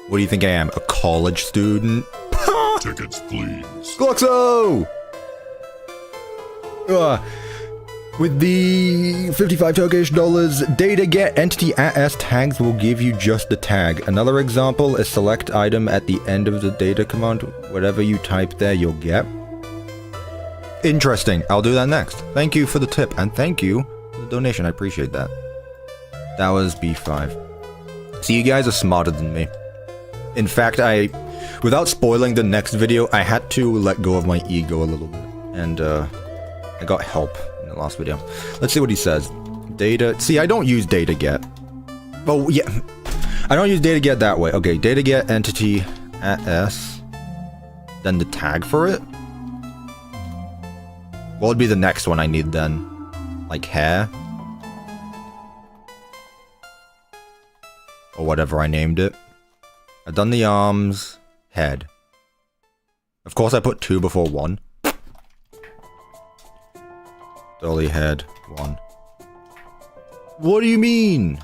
What do you think I am? A college student? Tickets, please. Gloxo! With the 55 Turkish dollars, data get entity as tags will give you just the tag. Another example is select item at the end of the data command. Whatever you type there, you'll get. Interesting. I'll do that next. Thank you for the tip, and thank you for the donation. I appreciate that. That was B5. See, you guys are smarter than me. In fact, without spoiling the next video, I had to let go of my ego a little bit. And, I got help in the last video. Let's see what he says. Data. See, I don't use data get. Oh, yeah. I don't use data get that way. Okay, data get entity at S. Then the tag for it. What would be the next one I need then? Like hair? Or whatever I named it. I've done the arms. Head. Of course I put 2 before 1. Dolly head 1. What do you mean?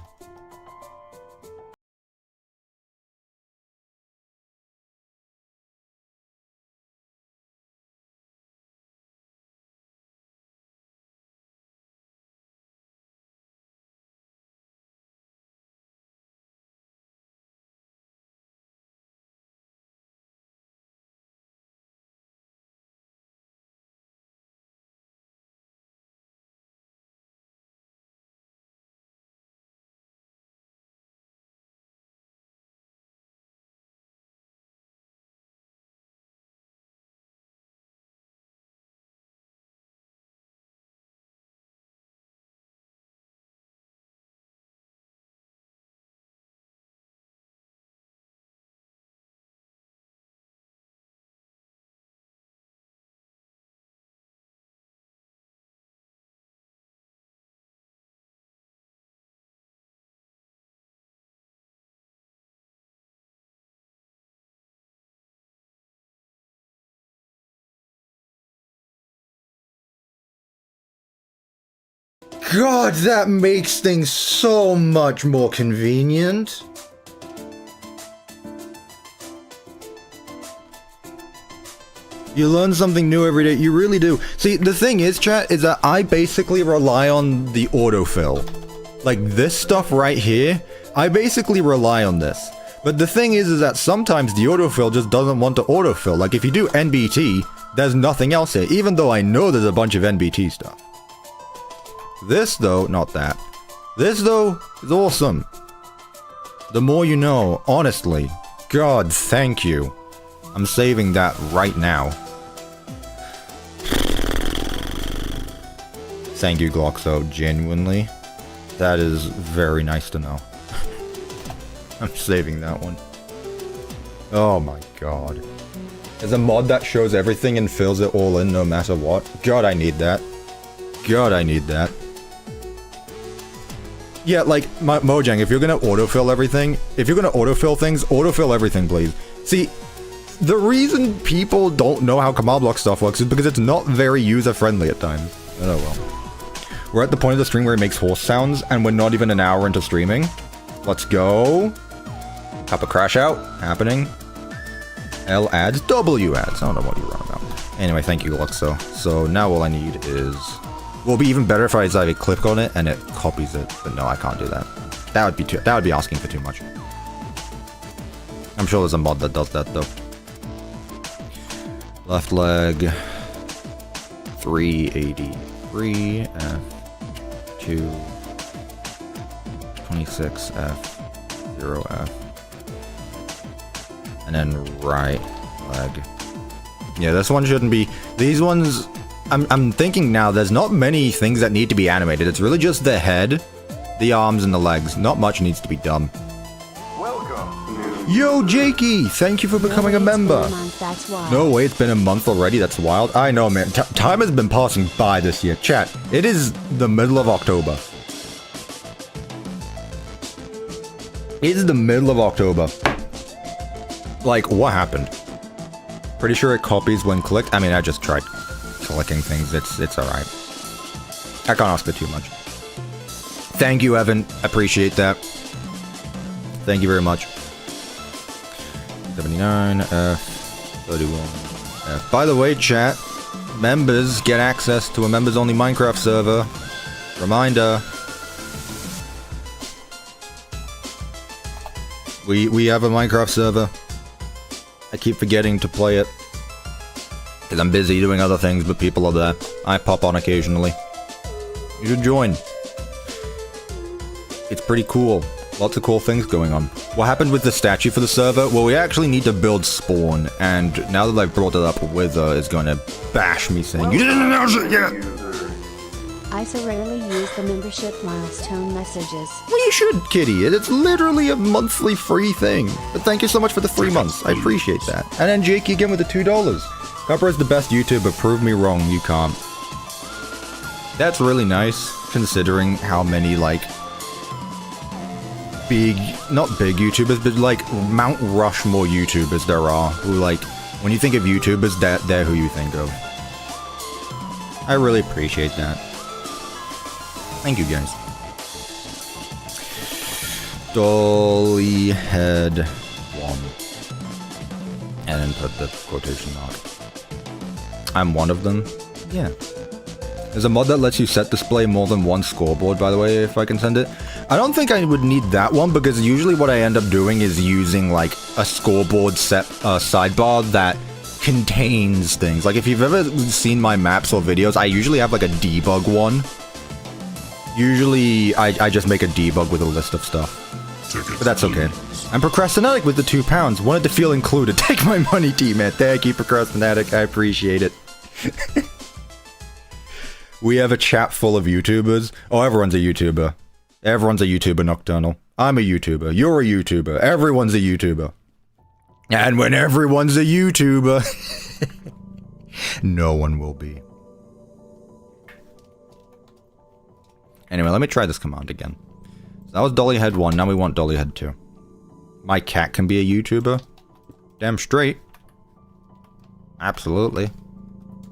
God, that makes things so much more convenient. You learn something new every day, you really do. See, the thing is, chat, is that I basically rely on the autofill. Like, this stuff right here, I basically rely on this. But the thing is that sometimes the autofill just doesn't want to autofill. Like, if you do NBT, there's nothing else here, even though I know there's a bunch of NBT stuff. This, though, not that. This, though, is awesome. The more you know, honestly. God, thank you. I'm saving that right now. Thank you, Gloxo, genuinely. That is very nice to know. I'm saving that one. Oh my god. There's a mod that shows everything and fills it all in no matter what. God, I need that. God, I need that. Yeah, like, Mojang, if you're gonna autofill everything, if you're gonna autofill things, autofill everything, please. See, the reason people don't know how command block stuff works is because it's not very user-friendly at times. Oh well. We're at the point of the stream where it makes horse sounds, and we're not even an hour into streaming. Let's go. Cuppa crash out. Happening. L adds, W adds. I don't know what you're on about. Anyway, thank you, Luxo. So now all I need is... Will be even better if I just click on it and it copies it. But no, I can't do that. That would be asking for too much. I'm sure there's a mod that does that though. Left leg 383 F 2 26 F 0 F and then right leg. Yeah, this one shouldn't be. These ones, I'm thinking now, there's not many things that need to be animated. It's really just the head, the arms, and the legs. Not much needs to be done. Welcome. Yo, Jakey! Thank you for becoming a member. No way, it's been a month already. That's wild. I know, man. Time has been passing by this year. Chat, it is the middle of October. It is the middle of October. Like, what happened? Pretty sure it copies when clicked. I mean, I just tried clicking things. It's alright. I can't ask for too much. Thank you, Evan. Appreciate that. Thank you very much. 79 F 31 F. By the way, chat, members get access to a members-only Minecraft server. Reminder. We have a Minecraft server. I keep forgetting to play it. Because I'm busy doing other things, but people are there. I pop on occasionally. You should join. It's pretty cool. Lots of cool things going on. What happened with the statue for the server? Well, we actually need to build spawn, and now that I've brought it up, Wither is going to bash me saying, "You didn't announce it yet!" I so rarely use the membership milestone messages. Well, you should, Kitty. It's literally a monthly free thing. But thank you so much for the 3 months. I appreciate that. And then Jakey again with the $2. Cuppa is the best YouTuber. Prove me wrong. You can't. That's really nice, considering how many, like, big, not big YouTubers, but, like, Mount Rushmore YouTubers there are. Who, like, when you think of YouTubers, they're who you think of. I really appreciate that. Thank you, guys. Dolly head 1. And then put the quotation mark. I'm one of them. Yeah. There's a mod that lets you set display more than one scoreboard, by the way, if I can send it. I don't think I would need that one, because usually what I end up doing is using, like, a scoreboard set sidebar that contains things. Like, if you've ever seen my maps or videos, I usually have, like, a debug one. Usually, I just make a debug with a list of stuff. But that's okay. I'm Procrastinatic with the £2. Wanted to feel included. Take my money, T-Man. Thank you, Procrastinatic. I appreciate it. We have a chat full of YouTubers. Oh, everyone's a YouTuber. Everyone's a YouTuber, Nocturnal. I'm a YouTuber. You're a YouTuber. Everyone's a YouTuber. And when everyone's a YouTuber, no one will be. Anyway, let me try this command again. So that was Dolly Head 1, now we want Dolly Head 2. My cat can be a YouTuber? Damn straight. Absolutely.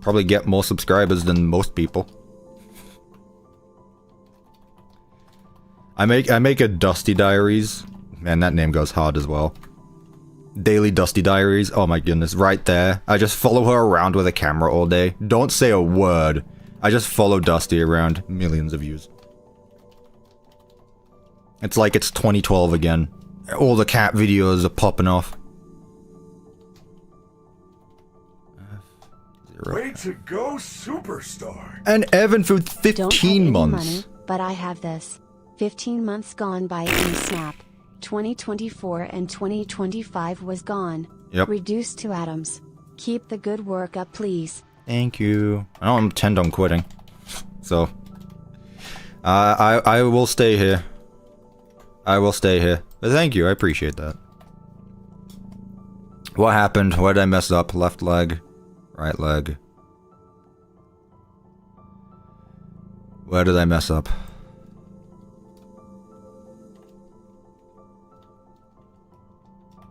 Probably get more subscribers than most people. I make a Dusty Diaries. Man, that name goes hard as well. Daily Dusty Diaries. Oh my goodness, right there. I just follow her around with a camera all day. Don't say a word. I just follow Dusty around. Millions of views. It's like it's 2012 again. All the cat videos are popping off. F0. Way to go, superstar! And Evan for 15 Don't have any months. Money, but I have this. 15 months gone by in snap. 2024 and 2025 was gone. Yep. Reduced to atoms. Keep the good work up, please. Thank you. I don't intend on quitting. So. I will stay here. I will stay here. But thank you, I appreciate that. What happened? Where did I mess up? Left leg. Right leg. Where did I mess up?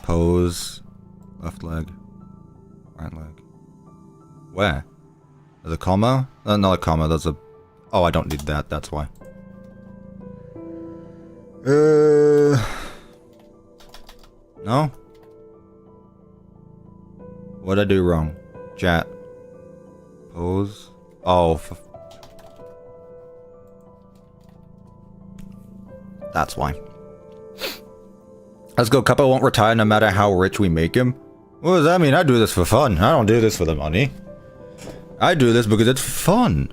Pose. Left leg. Right leg. Where? There's a comma? Not a comma, there's a... Oh, I don't need that, that's why. No? What'd I do wrong? Chat. Pose. Oh, that's why. Let's go. Cuppa won't retire no matter how rich we make him. What does that mean? I do this for fun. I don't do this for the money. I do this because it's fun.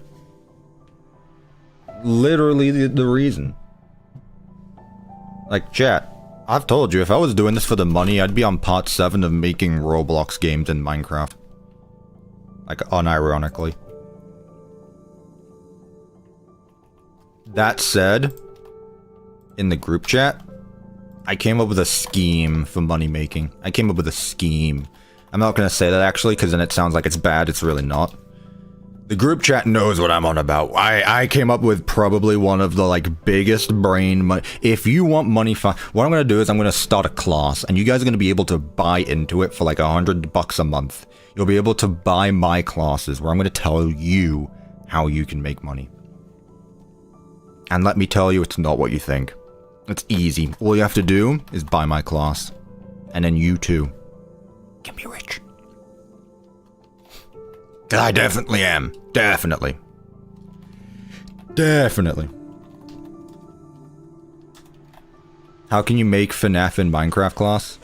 Literally the reason. Like, chat. I've told you, if I was doing this for the money, I'd be on part 7 of making Roblox games in Minecraft. Like, unironically. That said, in the group chat, I came up with a scheme for money making. I came up with a scheme. I'm not gonna say that actually, because then it sounds like it's bad. It's really not. The group chat knows what I'm on about. I came up with probably one of the, like, biggest brain money. If you want money, what I'm gonna do is I'm gonna start a class, and you guys are gonna be able to buy into it for like $100 a month. You'll be able to buy my classes, where I'm gonna tell you how you can make money. And let me tell you, it's not what you think. It's easy. All you have to do is buy my class. And then you too can be rich. I definitely am. Definitely. Definitely. How can you make FNAF in Minecraft class?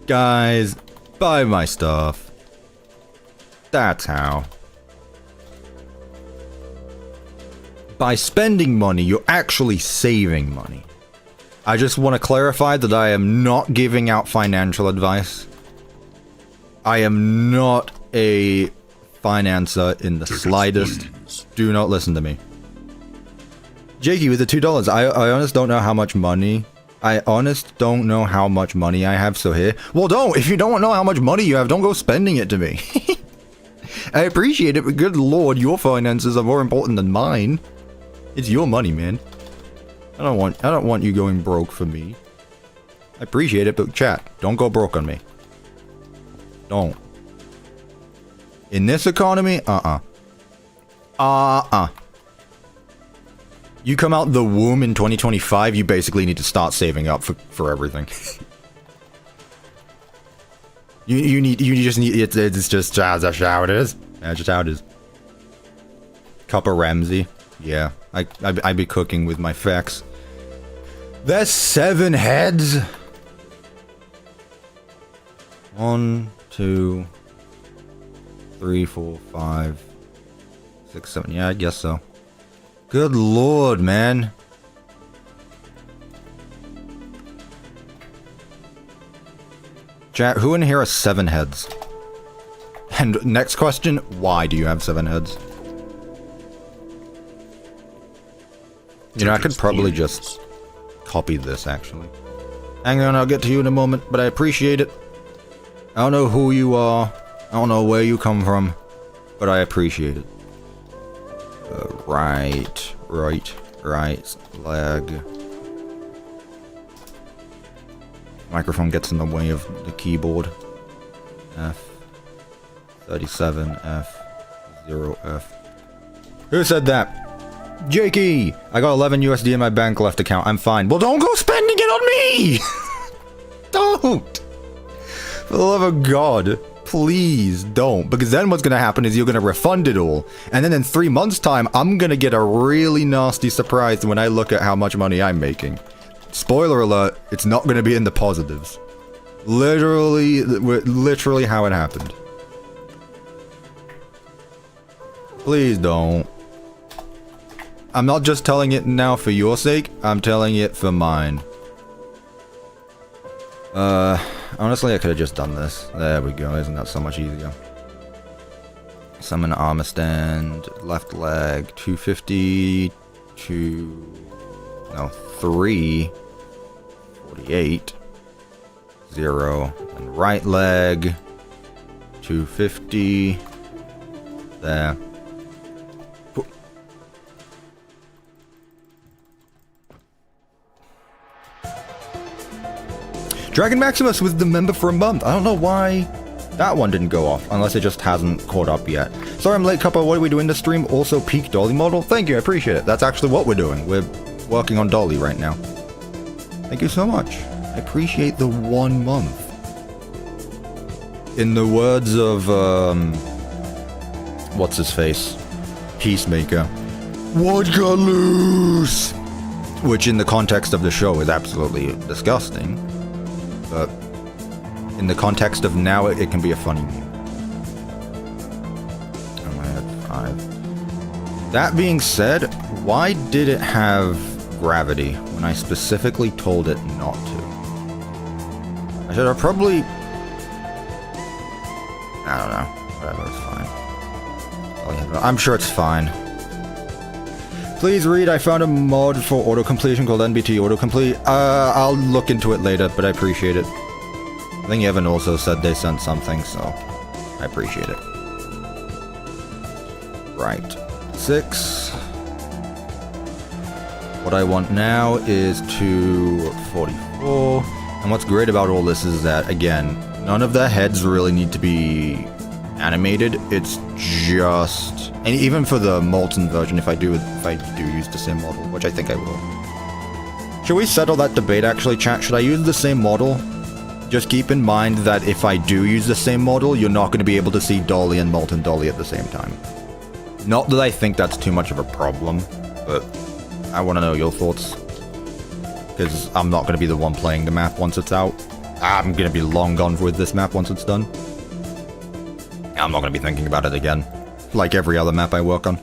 Guys, buy my stuff. That's how. By spending money, you're actually saving money. I just want to clarify that I am not giving out financial advice. I am not a financer in the slightest. Do not listen to me. Jakey with the $2. I honest don't know how much money. I honest don't know how much money I have, so here. Well, don't. If you don't know how much money you have, don't go spending it to me. I appreciate it, but good lord, your finances are more important than mine. It's your money, man. I don't want you going broke for me. I appreciate it, but chat, don't go broke on me. Don't. In this economy, You come out the womb in 2025, you basically need to start saving up for everything. you just need, it's just that's how it is. That's just how it is. Cuppa Ramsey. Yeah, I'd be cooking with my facts. There's 7 heads. 1, 2, 3, 4, 5, 6, 7. Yeah, I guess so. Good lord, man. Chat, who in here has 7 heads? And next question, why do you have 7 heads? You know, I could probably just copy this, actually. Hang on, I'll get to you in a moment, but I appreciate it. I don't know who you are. I don't know where you come from, but I appreciate it. Right leg. Microphone gets in the way of the keyboard. F. 37, F. 0, F. Who said that? Jakey! I got 11 USD in my bank left account. I'm fine. Well, don't go spending it on me! Don't! For the love of God. Please don't. Because then what's going to happen is you're going to refund it all. And then in 3 months' time, I'm going to get a really nasty surprise when I look at how much money I'm making. Spoiler alert, it's not going to be in the positives. Literally how it happened. Please don't. I'm not just telling it now for your sake, I'm telling it for mine. Honestly, I could have just done this. There we go, isn't that so much easier? Summon armor stand, left leg, 250, 3, 48, 0. And right leg. 250. There. Dragon Maximus was the member for a month. I don't know why that one didn't go off, unless it just hasn't caught up yet. Sorry I'm late, Cuppa. What are we doing this stream? Also, peak Dolly model? Thank you, I appreciate it. That's actually what we're doing. We're working on Dolly right now. Thank you so much. I appreciate the 1 month. In the words of, what's his face? Peacemaker. What got loose? Which in the context of the show is absolutely disgusting. But in the context of now, it can be a funny meme. Oh, I had 5. That being said, why did it have gravity when I specifically told it not to? I should have probably... I don't know. Whatever, it's fine. Oh, yeah, I'm sure it's fine. Please read, I found a mod for auto-completion called NBT Autocomplete. I'll look into it later, but I appreciate it. I think Evan also said they sent something, so I appreciate it. Right. 6. What I want now is 244. And what's great about all this is that, again, none of the heads really need to be animated. It's just, and even for the molten version, if I do use the same model, which I think I will. Should we settle that debate actually, chat? Should I use the same model? Just keep in mind that if I do use the same model, you're not going to be able to see Dolly and Molten Dolly at the same time. Not that I think that's too much of a problem, but I want to know your thoughts. Because I'm not going to be the one playing the map once it's out. I'm going to be long gone with this map once it's done. I'm not going to be thinking about it again. Like every other map I work on.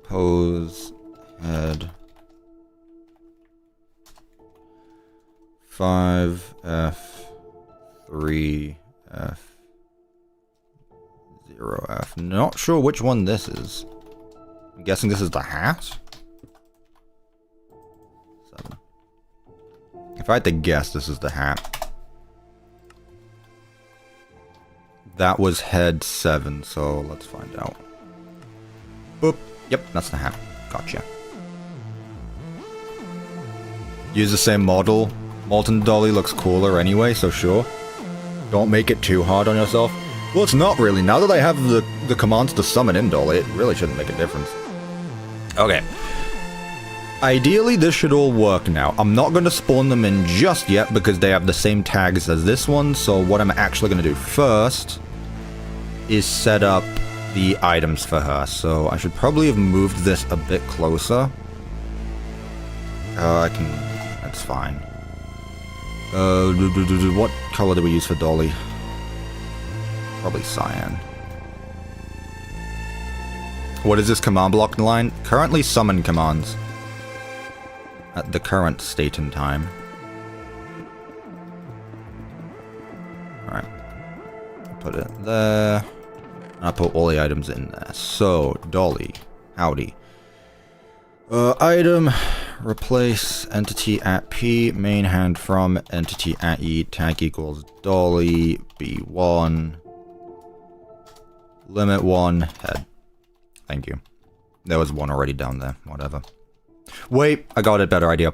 Pose. Head. 5F. 3F. 0F. Not sure which one this is. I'm guessing this is the hat? 7. If I had to guess, this is the hat. That was head 7, so let's find out. Boop. Yep, that's the hat. Gotcha. Use the same model. Molten Dolly looks cooler anyway, so sure. Don't make it too hard on yourself. Well, it's not really. Now that I have the commands to summon in Dolly, it really shouldn't make a difference. Okay. Ideally, this should all work now. I'm not going to spawn them in just yet because they have the same tags as this one, so what I'm actually going to do first is set up the items for her. So I should probably have moved this a bit closer. That's fine. What color do we use for Dolly? Probably cyan. What is this command block line? Currently summon commands. At the current state and time. Alright. Put it there. I'll put all the items in there. So, Dolly. Howdy. Item. Replace entity at P. Main hand from entity at E. Tag equals Dolly. B1. Limit 1. Head. Thank you. There was one already down there. Whatever. Wait, I got a better idea.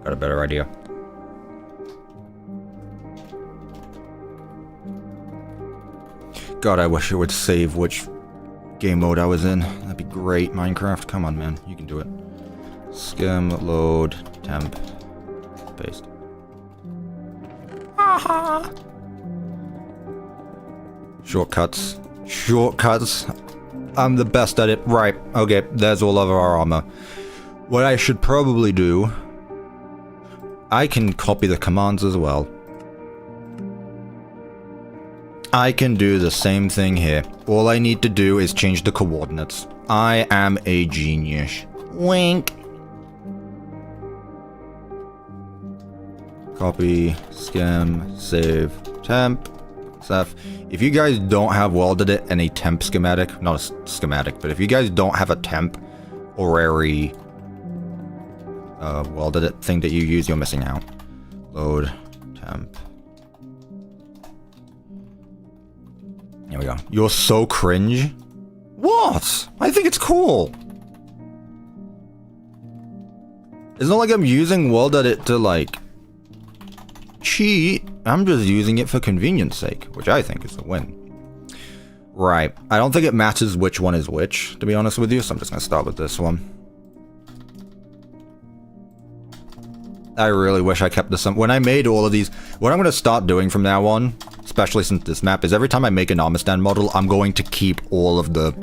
Got a better idea. God, I wish it would save which game mode I was in. That'd be great. Minecraft, come on, man. You can do it. Skim, load, temp, paste. Aha! Shortcuts. Shortcuts. I'm the best at it. Right. Okay, there's all of our armor. What I should probably do... I can copy the commands as well. I can do the same thing here. All I need to do is change the coordinates. I am a genius. Wink. Copy, skim, save, temp, stuff. If you guys don't have welded it in a temp schematic, not a schematic, but if you guys don't have a temp or a welded it thing that you use, you're missing out. Load, temp. Here we go. You're so cringe. What? I think it's cool. It's not like I'm using welded it to like cheat. I'm just using it for convenience sake, which I think is a win. Right. I don't think it matters which one is which, to be honest with you, so I'm just gonna start with this one. I really wish I kept this. When I made all of these, what I'm gonna start doing from now on, especially since this map, is every time I make an armor stand model, I'm going to keep all of the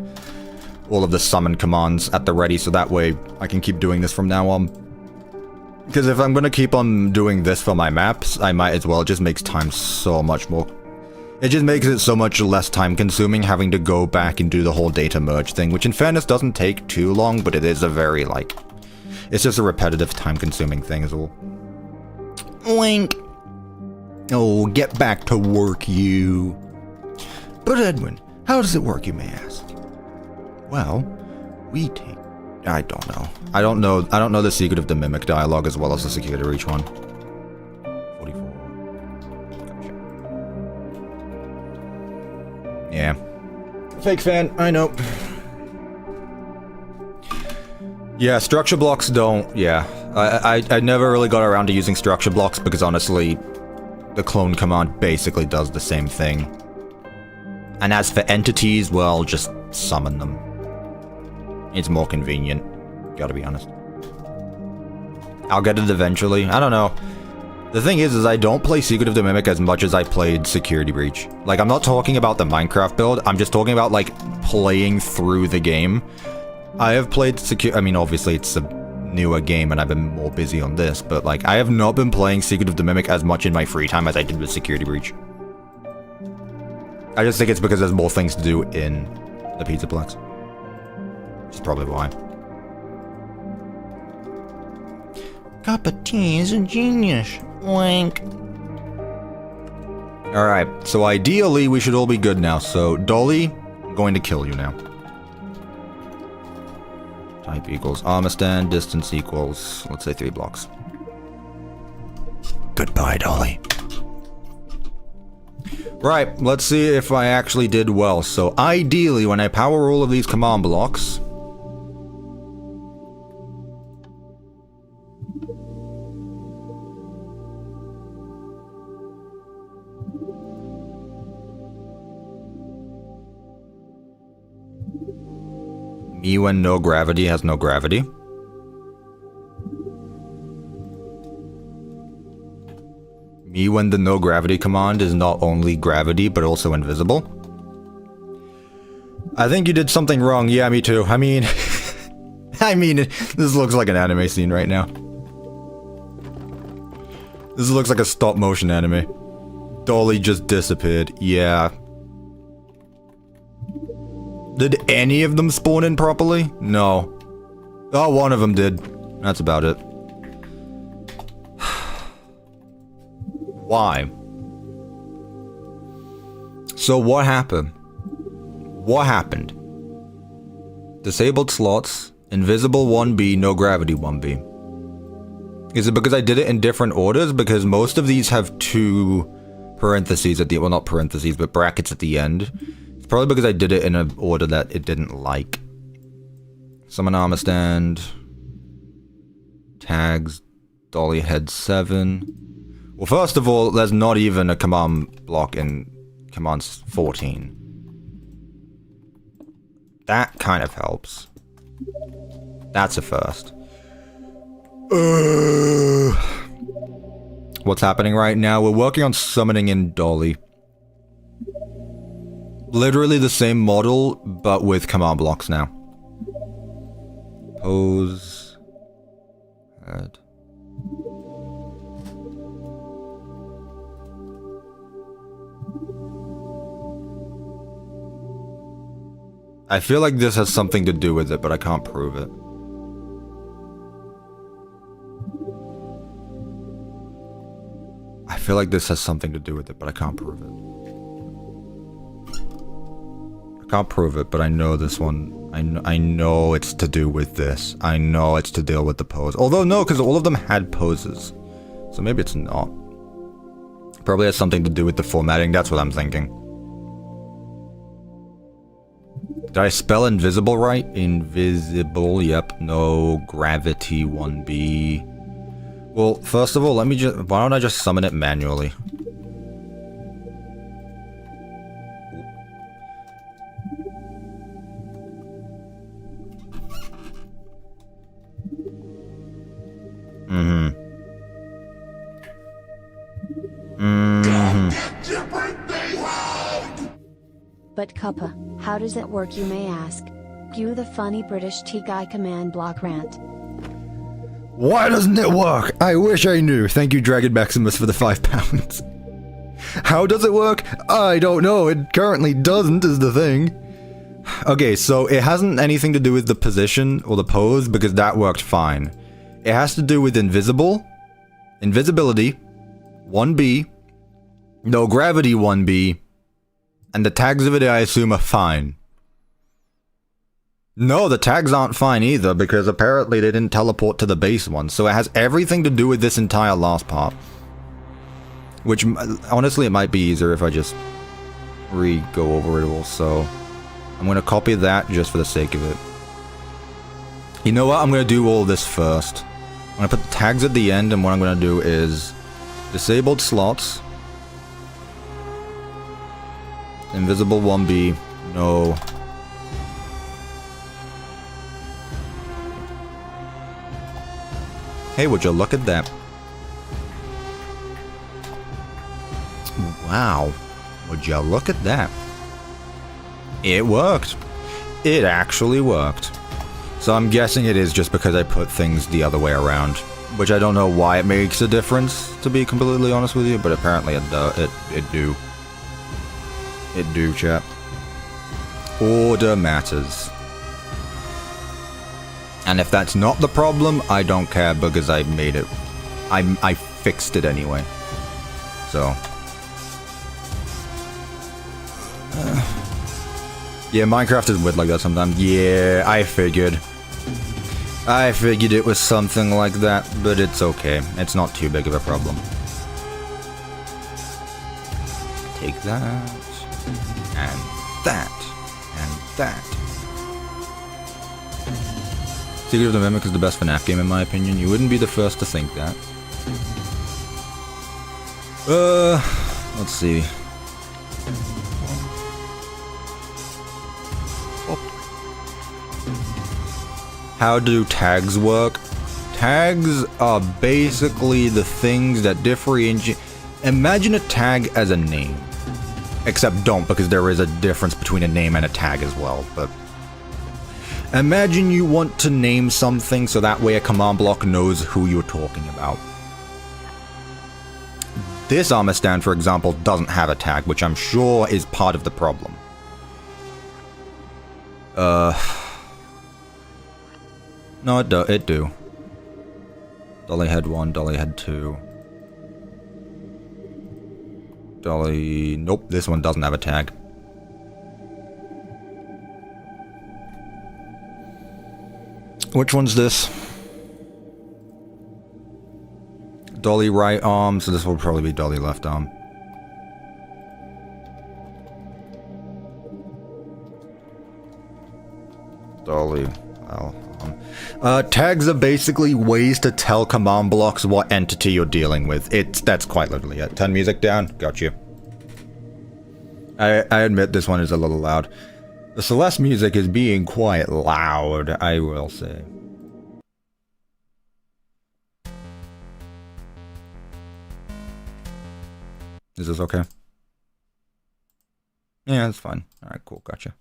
summon commands at the ready, so that way I can keep doing this from now on. Because if I'm gonna keep on doing this for my maps, I might as well. It just makes time so much more. It just makes it so much less time consuming having to go back and do the whole data merge thing, which in fairness doesn't take too long, but it is a very like, it's just a repetitive time consuming thing is all. Wink. Oh, get back to work, you. But Edwin, how does it work, you may ask? Well, we take... I don't know. I don't know the secret of the mimic dialogue as well as the security reach one. 44. Yeah. Fake fan, I know. Yeah, structure blocks don't... Yeah. I never really got around to using structure blocks because honestly, the clone command basically does the same thing. And as for entities, well, just summon them. It's more convenient, gotta be honest. I'll get it eventually. I don't know. The thing is I don't play Secret of the Mimic as much as I played Security Breach. Like, I'm not talking about the Minecraft build, I'm just talking about, like, playing through the game. I have played I mean, obviously it's a newer game and I've been more busy on this, but, like, I have not been playing Secret of the Mimic as much in my free time as I did with Security Breach. I just think it's because there's more things to do in the Pizzaplex. Which is probably why. CuppaTeaExe is a genius. Wink. Alright, so ideally we should all be good now. So, Dollie, I'm going to kill you now. Type equals armor stand, distance equals, let's say 3 blocks. Goodbye, Dollie. Right, let's see if I actually did well. So, ideally, when I power all of these command blocks... Me when no gravity has no gravity. Me when the no gravity command is not only gravity, but also invisible. I think you did something wrong. Yeah, me too. I mean... this looks like an anime scene right now. This looks like a stop motion anime. Dollie just disappeared. Yeah. Did any of them spawn in properly? No. Oh, one of them did. That's about it. Why? So what happened? What happened? Disabled slots, invisible 1B, no gravity 1B. Is it because I did it in different orders? Because most of these have 2 parentheses at the... Well, not parentheses, but brackets at the end. It's probably because I did it in an order that it didn't like. Summon armor stand. Tags. Dollie head 7. Well, first of all, there's not even a command block in commands 14. That kind of helps. That's a first. What's happening right now? We're working on summoning in Dollie. Literally the same model, but with command blocks now. Pose. Head. I feel like this has something to do with it, but I can't prove it. I feel like this has something to do with it, but I can't prove it. I can't prove it, but I know this one. I know it's to do with this. I know it's to deal with the pose. Although no, because all of them had poses. So maybe it's not. Probably has something to do with the formatting. That's what I'm thinking. Did I spell invisible right? Invisible, yep. No, gravity 1B. Well, first of all, let me just... Why don't I just summon it manually? But Cuppa, how does it work, you may ask? Cue the funny British T-guy command block rant. Why doesn't it work? I wish I knew. Thank you, Dragon Maximus, for the £5. How does it work? I don't know. It currently doesn't, is the thing. Okay, so it hasn't anything to do with the position or the pose, because that worked fine. It has to do with invisibility, 1B, no gravity 1B, and the tags of it, I assume, are fine. No, the tags aren't fine either, because apparently they didn't teleport to the base one, so it has everything to do with this entire last part. Which, honestly, it might be easier if I just go over it all, so... I'm gonna copy that just for the sake of it. You know what? I'm gonna do all this first. I'm gonna put the tags at the end, and what I'm gonna do is... disabled slots. Invisible 1B. No. Hey, would you look at that? Wow. Would you look at that? It worked. It actually worked. So I'm guessing it is just because I put things the other way around. Which I don't know why it makes a difference, to be completely honest with you, but apparently it do. It do, chat. Order matters. And if that's not the problem, I don't care because I made it. I fixed it anyway. So. Yeah, Minecraft is weird like that sometimes. Yeah, I figured. I figured it was something like that, but it's okay. It's not too big of a problem. Take that. And that. And that. Secret of the Mimic is the best FNAF game in my opinion. You wouldn't be the first to think that. Let's see. How do tags work? Tags are basically the things that differentiate. Imagine a tag as a name. Except don't, because there is a difference between a name and a tag as well, but... Imagine you want to name something so that way a command block knows who you're talking about. This armor stand, for example, doesn't have a tag, which I'm sure is part of the problem. No, it do. Dolly head 1, Dolly head 2. Dolly... Nope, this one doesn't have a tag. Which one's this? Dolly right arm, so this will probably be Dolly left arm. Dolly... well... tags are basically ways to tell command blocks what entity you're dealing with. That's quite literally it. Turn music down. Got you. I admit this one is a little loud. The Celeste music is being quite loud, I will say. Is this okay? Yeah, it's fine. Alright, cool. Gotcha.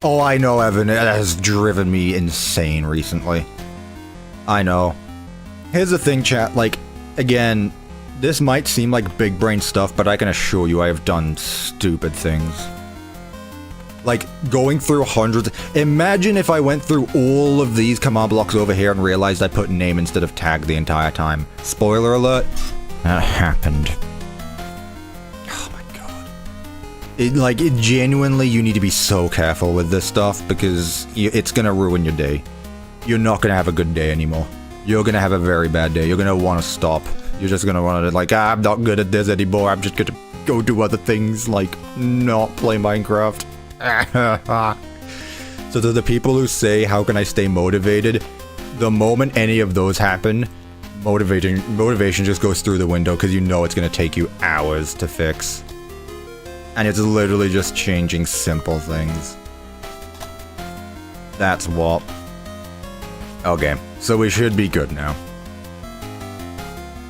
Oh, I know, Evan. It has driven me insane recently. I know. Here's the thing, chat. Like, again, This might seem like big brain stuff, but I can assure you I have done stupid things. Like, going through hundreds... Imagine if I went through all of these command blocks over here and realized I put name instead of tag the entire time. Spoiler alert, that happened. Oh my god. It genuinely, you need to be so careful with this stuff, because it's gonna ruin your day. You're not gonna have a good day anymore. You're gonna have a very bad day. You're gonna want to stop. You're just gonna want to, like, I'm not good at this anymore. I'm just gonna go do other things, like, not play Minecraft. So to the people who say, how can I stay motivated? The moment any of those happen, motivation just goes through the window, because you know it's gonna take you hours to fix. And it's literally just changing simple things. That's what. Okay, so we should be good now.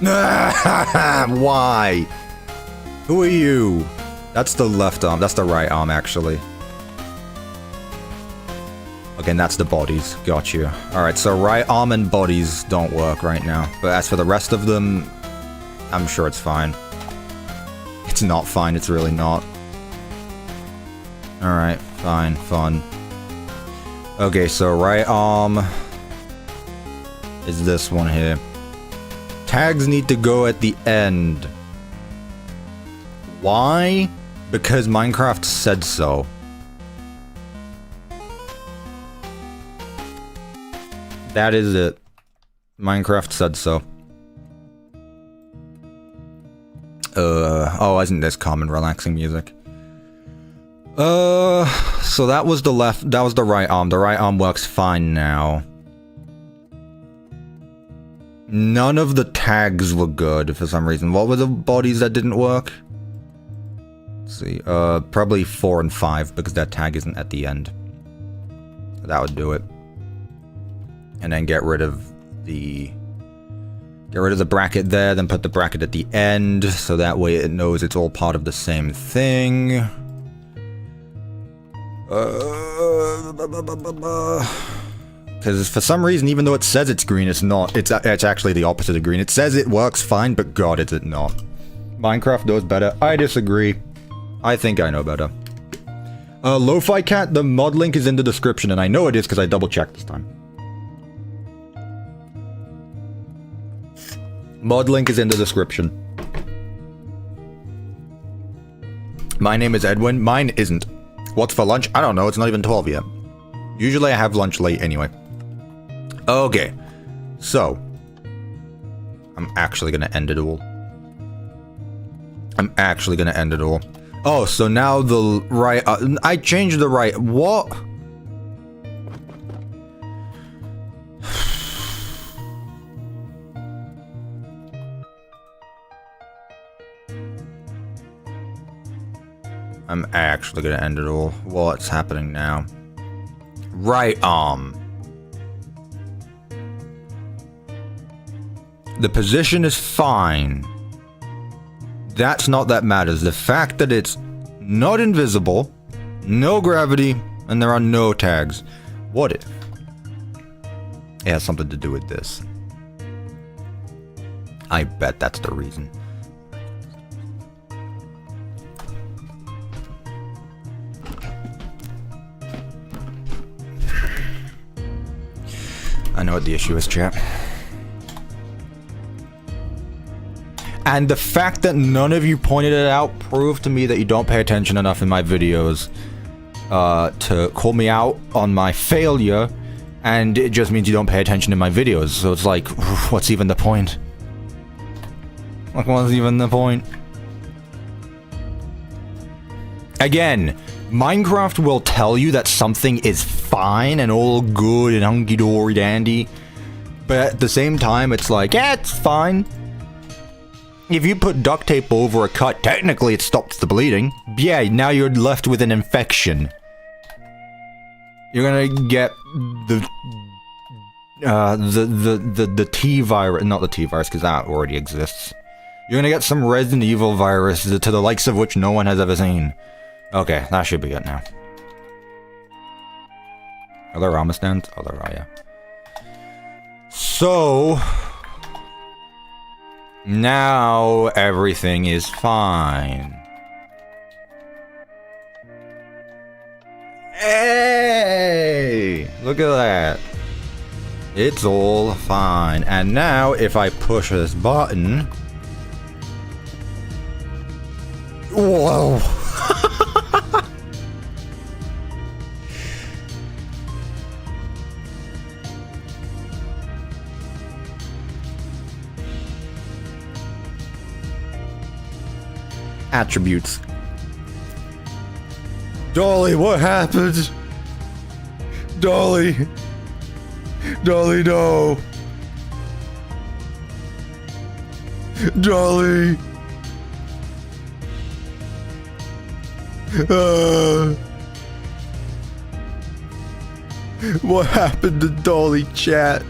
Why? Who are you? That's the left arm. That's the right arm, actually. Okay, and that's the bodies. Got you. Alright, so right arm and bodies don't work right now. But as for the rest of them, I'm sure it's fine. It's not fine. It's really not. Alright, fine. Fun. Okay, so right arm is this one here. Tags need to go at the end. Why? Because Minecraft said so. That is it. Minecraft said so. Oh, isn't this common relaxing music? So that was the left, that was the right arm. The right arm works fine now. None of the tags were good for some reason. What were the bodies that didn't work? Let's see, probably 4 and 5, because that tag isn't at the end. That would do it. And then get rid of the bracket there, then put the bracket at the end, so that way it knows it's all part of the same thing. Because for some reason, even though it says it's green, it's not. It's actually the opposite of green. It says it works fine, but god, is it not. Minecraft knows better. I disagree. I think I know better. Lo-Fi Cat, the mod link is in the description, and I know it is because I double-checked this time. Mod link is in the description. My name is Edwin. Mine isn't. What's for lunch? I don't know. It's not even 12 yet. Usually I have lunch late anyway. Okay. So. I'm actually gonna end it all. Oh, so now the right... I changed the right... What? I'm actually gonna end it all. What's happening now? Right arm. The position is fine. That's not that matters. The fact that it's not invisible, no gravity, and there are no tags. What if it has something to do with this? I bet that's the reason. I know what the issue is, chat. And the fact that none of you pointed it out proved to me that you don't pay attention enough in my videos to call me out on my failure, and it just means you don't pay attention in my videos. So it's like, what's even the point? Like, what's even the point? Again, Minecraft will tell you that something is fine and all good and hunky-dory dandy, but at the same time, it's like, yeah, it's fine. If you put duct tape over a cut, technically it stops the bleeding. Yeah, now you're left with an infection. You're gonna get the T virus, not the T virus, because that already exists. You're gonna get some Resident Evil virus to the likes of which no one has ever seen. Okay, that should be it now. Are there armor stands? Oh, there are, yeah. So... Now everything is fine. Hey! Look at that. It's all fine. And now if I push this button... Whoa! Attributes. Dollie, what happened? Dollie! Dollie, no! Dollie! What happened to Dollie, chat?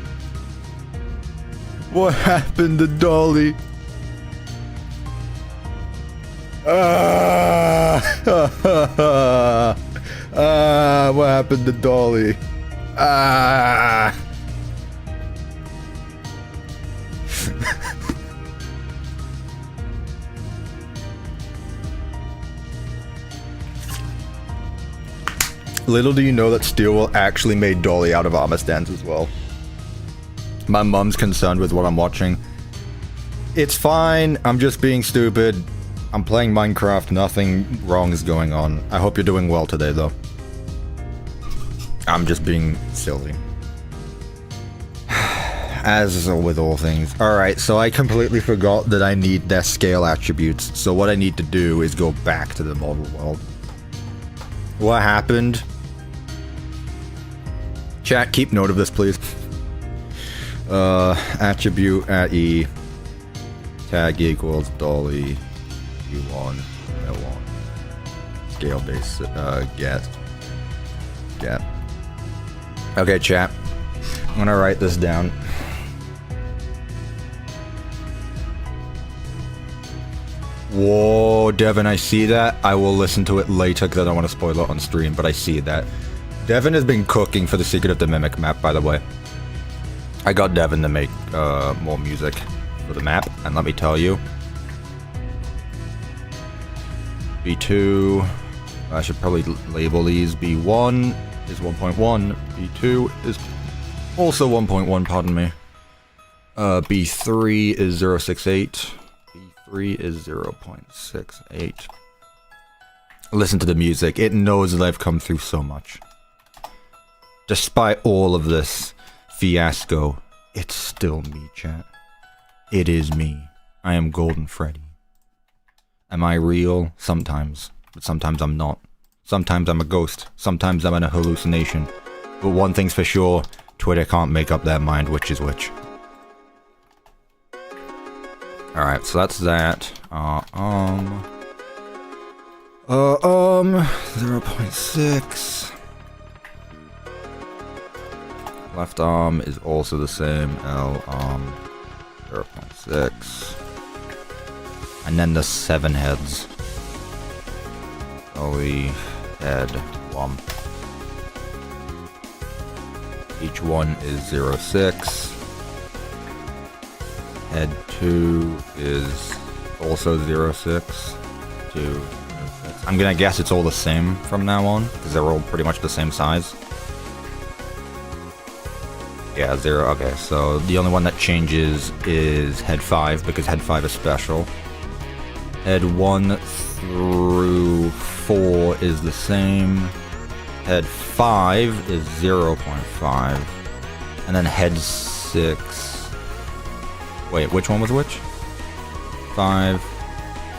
What happened to Dollie? What happened to Dollie? Little do you know that Steelwell actually made Dollie out of armor stands as well. My mom's concerned with what I'm watching. It's fine, I'm just being stupid. I'm playing Minecraft, nothing wrong is going on. I hope you're doing well today, though. I'm just being silly. As with all things. Alright, so I completely forgot that I need their scale attributes. So what I need to do is go back to the model world. What happened? Chat, keep note of this, please. Attribute at E. Tag equals Dollie. U1, L1. Scale base, get. Okay, chat. I'm gonna write this down. Whoa, Devin, I see that. I will listen to it later because I don't want to spoil it on stream, but I see that. Devin has been cooking for the Secret of the Mimic map, by the way. I got Devin to make more music for the map, and let me tell you, B2, I should probably label these. B1 is 1.1, B2 is also 1.1, pardon me. B3 is 0.68, B3 is 0.68. Listen to the music, it knows that I've come through so much. Despite all of this fiasco, it's still me, chat. It is me. I am Golden Freddy. Am I real? Sometimes. But sometimes I'm not. Sometimes I'm a ghost. Sometimes I'm in a hallucination. But one thing's for sure, Twitter can't make up their mind which is which. Alright, so that's that. 0.6. Left arm is also the same. L arm 0.6. And then the 7 heads. Dollie head 1. Each one is 0.6. Head 2 is also 0.6. 2, 0.6. I'm gonna guess it's all the same from now on, because they're all pretty much the same size. Yeah, 0. Okay, so the only one that changes is head 5, because head 5 is special. Head 1 through 4 is the same. Head 5 is 0.5. And then head 6... Wait, which one was which? 5...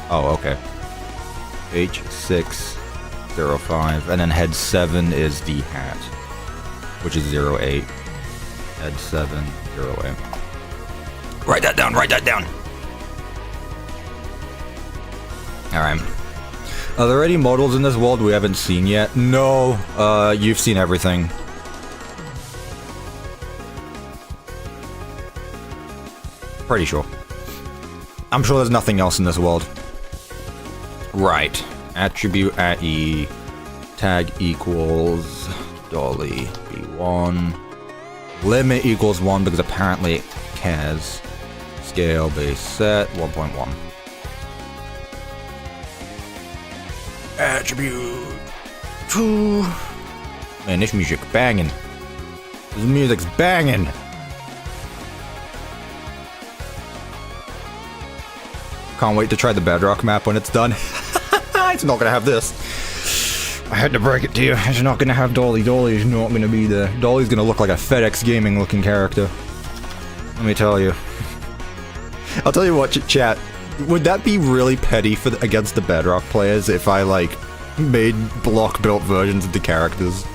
Oh, okay. H605. And then head 7 is the hat, which is 08. Head 7, 08. Write that down, write that down! Alright. Are there any models in this world we haven't seen yet? No, you've seen everything. Pretty sure. I'm sure there's nothing else in this world. Right. Attribute at E. Tag equals Dollie B1. Limit equals 1 because apparently it cares. Scale base set 1.1. Attribute 2. Man, this music banging. This music's banging. Can't wait to try the Bedrock map when it's done. It's not gonna have this. I had to break it to you. It's not gonna have Dolly. Dolly is not gonna be there. Dolly's gonna look like a FedEx Gaming looking character. Let me tell you. I'll tell you what, chat. Would that be really petty for against the Bedrock players if I, like, made block-built versions of the characters?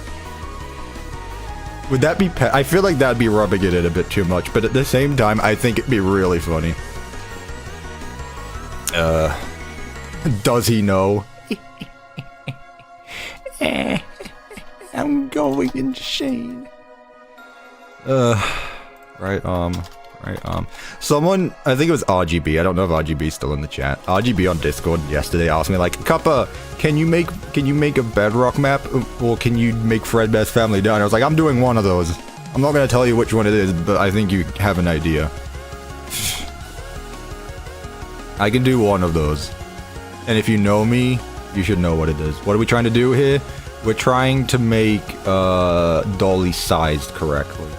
Would that be I feel like that'd be rubbing it in a bit too much, but at the same time, I think it'd be really funny. Does he know? I'm going insane. Right arm. Someone, I think it was RGB, I don't know if RGB's still in the chat. RGB on Discord yesterday asked me like, Cuppa, can you make a Bedrock map, or can you make Fredbear's Family Down? I was like, I'm doing one of those. I'm not gonna tell you which one it is, but I think you have an idea. I can do one of those. And if you know me, you should know what it is. What are we trying to do here? We're trying to make Dolly sized correctly.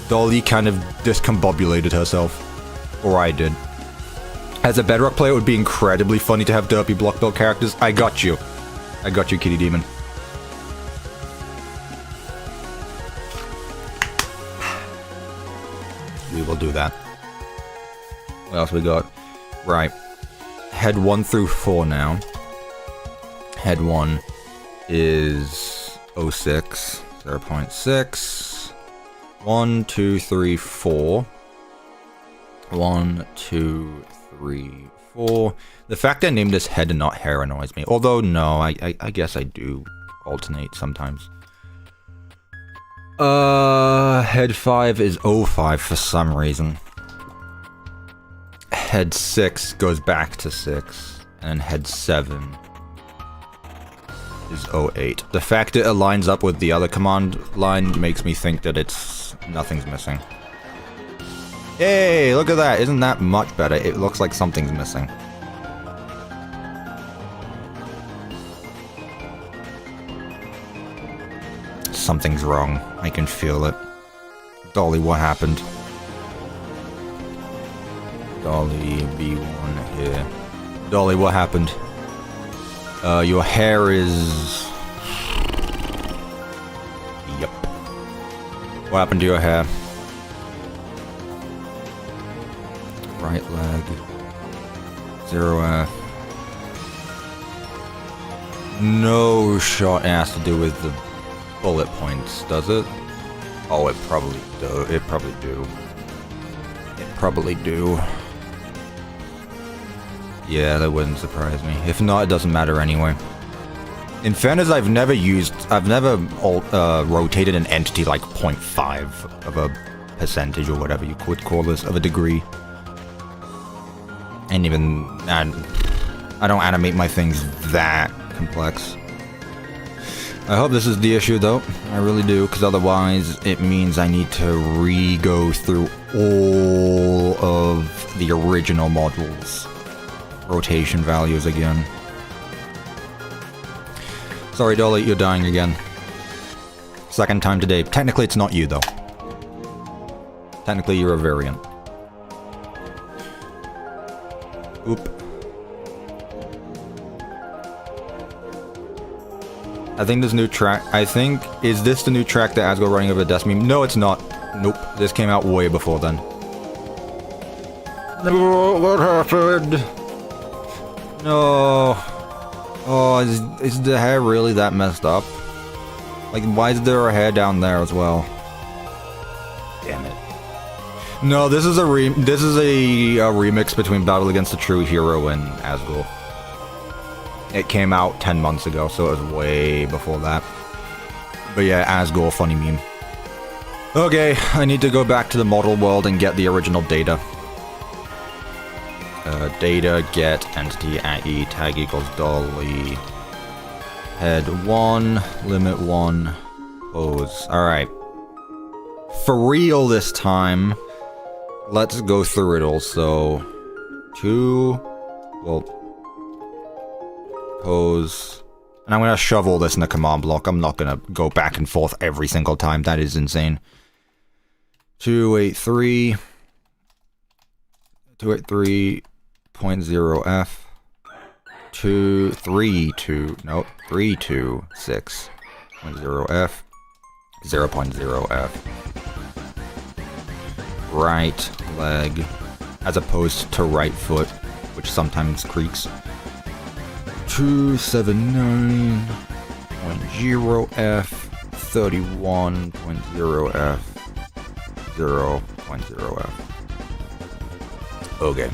Dolly kind of discombobulated herself. Or I did. As a Bedrock player, it would be incredibly funny to have derpy block build characters. I got you. I got you, Kitty Demon. We will do that. What else we got? Right. Head 1 through 4 now. Head 1 is 06, 0.6. 1, 2, 3, 4. 1, 2, 3, 4. The fact I named this head and not hair annoys me. Although, no, I guess I do alternate sometimes. Head 5 is 05 for some reason. Head 6 goes back to 6. And head 7 is 08. The fact it aligns up with the other command line makes me think that nothing's missing. Hey, look at that. Isn't that much better? It looks like something's missing. Something's wrong. I can feel it. Dolly, what happened? Dolly, B1 here. Dolly, what happened? Your hair is... Yep. What happened to your hair? Right leg. 0F. No shot has to do with the bullet points, does it? Oh, it probably do. It probably do. It probably do. Yeah, that wouldn't surprise me. If not, it doesn't matter anyway. In fairness, I've never rotated an entity like 0.5 of a percentage or whatever you could call this, of a degree. And even, I don't animate my things that complex. I hope this is the issue though, I really do, because otherwise it means I need to re-go through all of the original models' rotation values again. Sorry Dolly, you're dying again. Second time today. Technically it's not you though. Technically you're a variant. Oop. I think this new track, is this the new track that Asgo running over Destiny? No, it's not. Nope, this came out way before then. No, what happened? No. Oh, is the hair really that messed up? Like, why is there a hair down there as well? Damn it. No, this is a remix between Battle Against the True Hero and Asgore. It came out 10 months ago, so it was way before that. But yeah, Asgore, funny meme. Okay, I need to go back to the model world and get the original data. Data, get, entity, @e, tag equals Dolly. Head 1, limit 1, pose. Alright. For real this time. let's go through it also. 2, well, pose, and I'm gonna shove all this in the command block. I'm not gonna go back and forth every single time. That is insane. 283, 283.0f, 326.0f, 0.0f, right leg, as opposed to right foot, which sometimes creaks. 279.0f, 31.0f, 0.0f. Okay.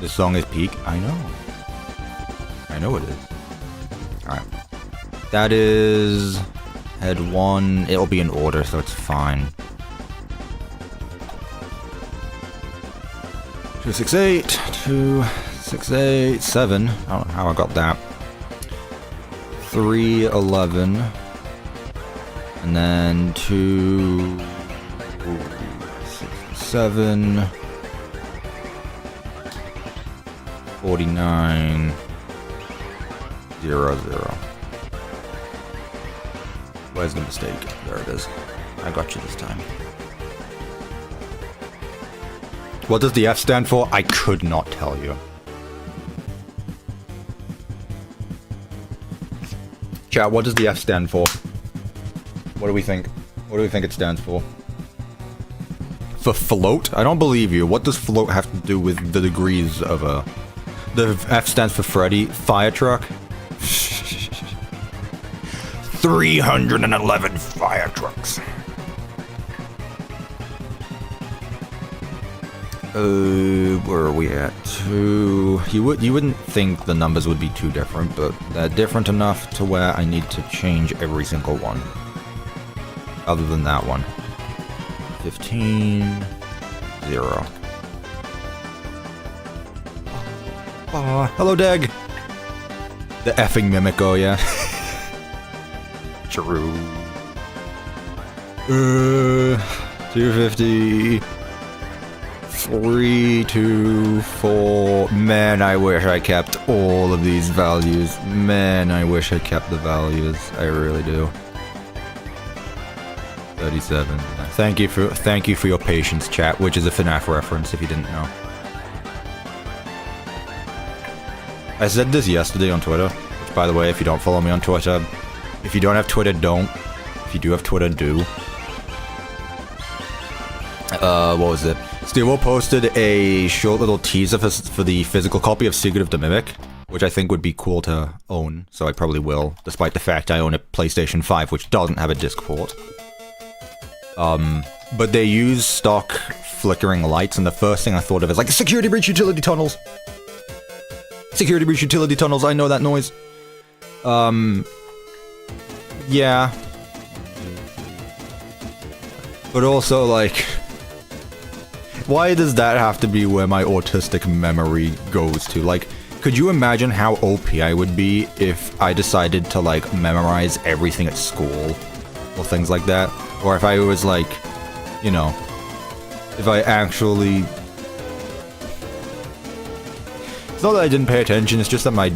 This song is peak. I know. I know it is. Alright. That is head 1. It'll be in order, so it's fine. 268, 2687. I don't know how I got that. 311. And then 267. 49. 00. Where's the mistake? There it is. I got you this time. What does the F stand for? I could not tell you. Chat, what does the F stand for? What do we think? What do we think it stands for? For float? I don't believe you. What does float have to do with the degrees of a... The F stands for Freddy. Fire truck? 311 fire trucks. Where are we at? 2. You wouldn't think the numbers would be too different, but they're different enough to where I need to change every single one. Other than that one. 15. 0. Hello, Deg! The effing Mimico, yeah. True. 250. 324. Man, I wish I kept all of these values. Man, I wish I kept the values. I really do. 37. Thank you for your patience, chat, which is a FNAF reference if you didn't know. I said this yesterday on Twitter, which, by the way, if you don't follow me on Twitter, if you don't have Twitter, don't. If you do have Twitter, do. What was it? Steve posted a short little teaser for the physical copy of Secret of the Mimic, which I think would be cool to own, so I probably will, despite the fact I own a PlayStation 5, which doesn't have a disc port. But they use stock flickering lights, and the first thing I thought of is like, security breach utility tunnels! Security breach utility tunnels, I know that noise. Yeah. But also, like, why does that have to be where my autistic memory goes to? Like, could you imagine how OP I would be if I decided to, like, memorize everything at school? Or things like that? Or if I was, like, you know, if I actually... It's not that I didn't pay attention, it's just that my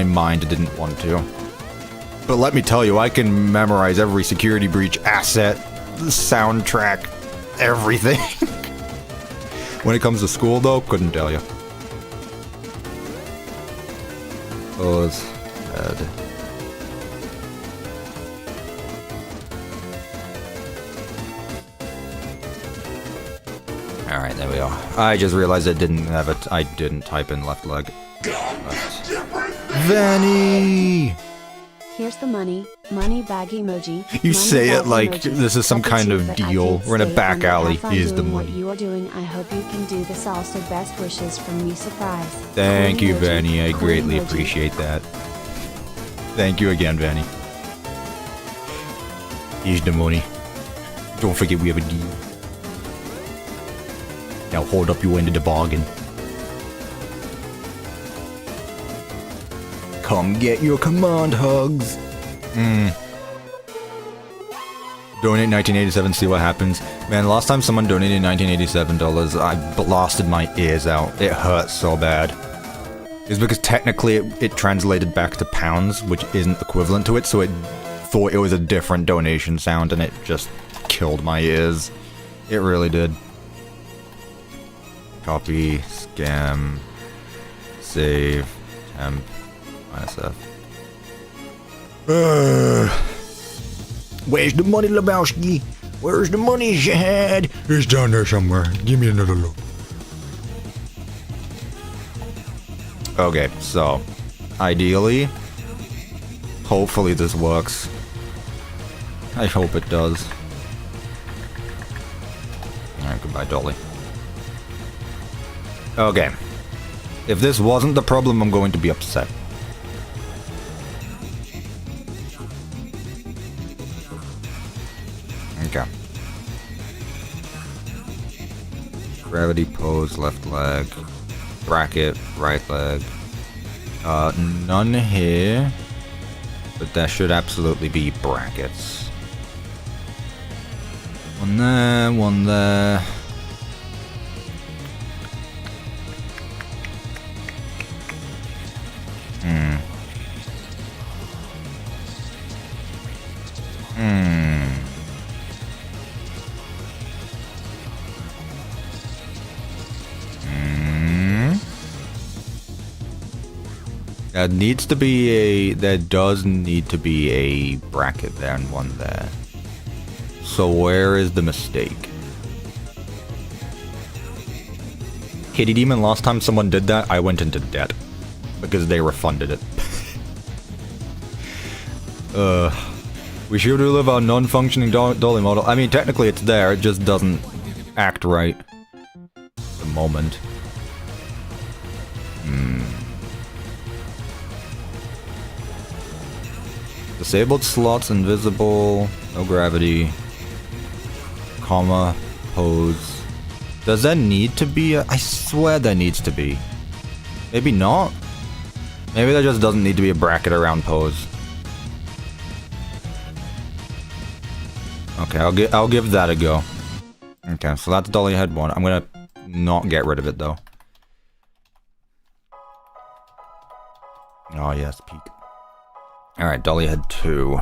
mind didn't want to. But let me tell you, I can memorize every security breach asset, the soundtrack, everything. When it comes to school, though, couldn't tell you. Pose. Head. Alright, there we are. I just realized I didn't have it. I didn't type in left leg. Vanny! Here's the money bag emoji. You say it like this is some kind of deal. We're in a back alley. Here's the money. What you are doing, I hope you can do this. Also, best wishes from me. Surprise. Thank you, Vanny. I greatly appreciate that. Thank you again, Vanny. Here's the money. Don't forget we have a deal. Now hold up your end of the bargain. Come get your command hugs. Donate 1987, see what happens. Man, last time someone donated $1987, I blasted my ears out. It hurt so bad. It's because technically it translated back to pounds, which isn't equivalent to it, so it thought it was a different donation sound, and it just killed my ears. It really did. Copy, scam, save, temp, -F. Where's the money, Lebowski? Where's the money, Shad? It's down there somewhere. Give me another look. Okay, so, ideally, hopefully this works. I hope it does. Alright, goodbye, Dolly. Okay. If this wasn't the problem, I'm going to be upset. Okay. Gravity pose, left leg. Bracket, right leg. None here. But there should absolutely be brackets. One there, one there. There does need to be a bracket there and one there. So where is the mistake? Kitty Demon, last time someone did that, I went into debt. Because they refunded it. We should relive our non-functioning dolly model. I mean, technically it's there, it just doesn't act right. At the moment. Disabled slots, invisible, no gravity, comma, pose. Does there need to be a... I swear there needs to be. Maybe not? Maybe there just doesn't need to be a bracket around pose. Okay, I'll give that a go. Okay, so that's Dolly Head 1. I'm gonna not get rid of it though. Oh yes, peak. Alright, Dolly Head 2.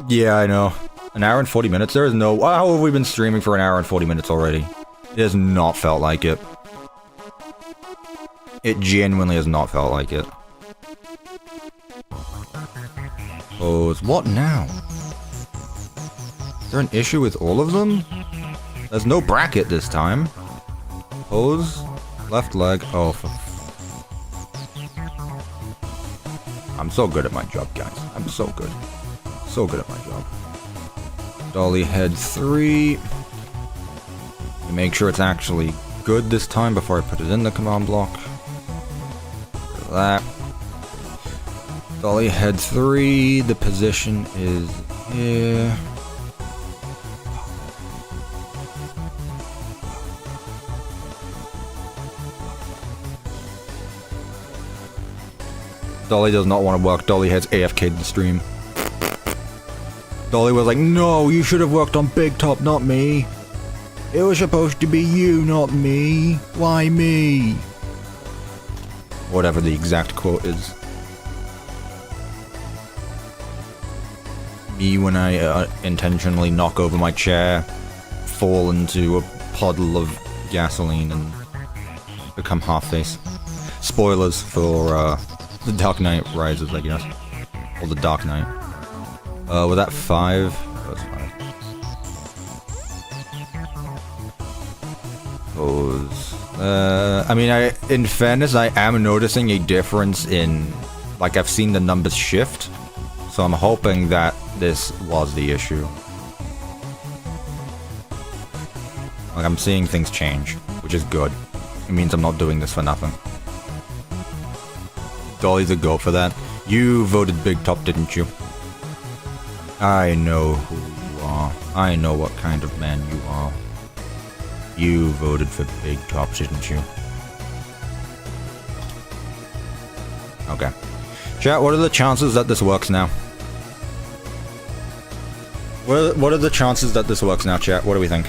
Yeah, I know. An hour and 40 minutes? There is no... How have we been streaming for an hour and 40 minutes already? It has not felt like it. It genuinely has not felt like it. Pose. What now? Is there an issue with all of them? There's no bracket this time. Pose. Left leg. Oh, for... I'm so good at my job, guys. I'm so good. So good at my job. Dolly Head 3. Make sure it's actually good this time before I put it in the command block. That. Dolly Head 3. The position is here. Dolly does not want to work. Dolly has AFK'd the stream. Dolly was like, no, you should have worked on BigTop, not me. It was supposed to be you, not me. Why me? Whatever the exact quote is. Me when I intentionally knock over my chair, fall into a puddle of gasoline, and become half-face. Spoilers for The Dark Knight Rises, I guess. Or The Dark Knight. Was that 5? That was 5. Pose. I mean, in fairness, I am noticing a difference in... Like, I've seen the numbers shift. So I'm hoping that this was the issue. Like, I'm seeing things change, which is good. It means I'm not doing this for nothing. Dolly's a go for that. You voted BigTop, didn't you? I know who you are. I know what kind of man you are. You voted for BigTop, didn't you? Okay. Chat, what are the chances that this works now? What are the chances that this works now, chat? What do we think?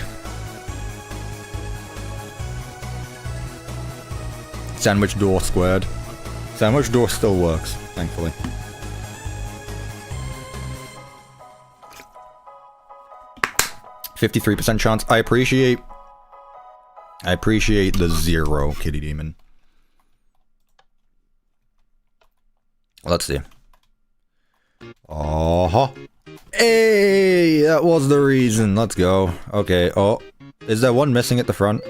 Sandwich door squared. Sandwich door still works, thankfully. %53% chance. I appreciate the 0, Kitty Demon. Let's see. Oh, hey, that was the reason. Let's go. Okay. Oh, is there one missing at the front?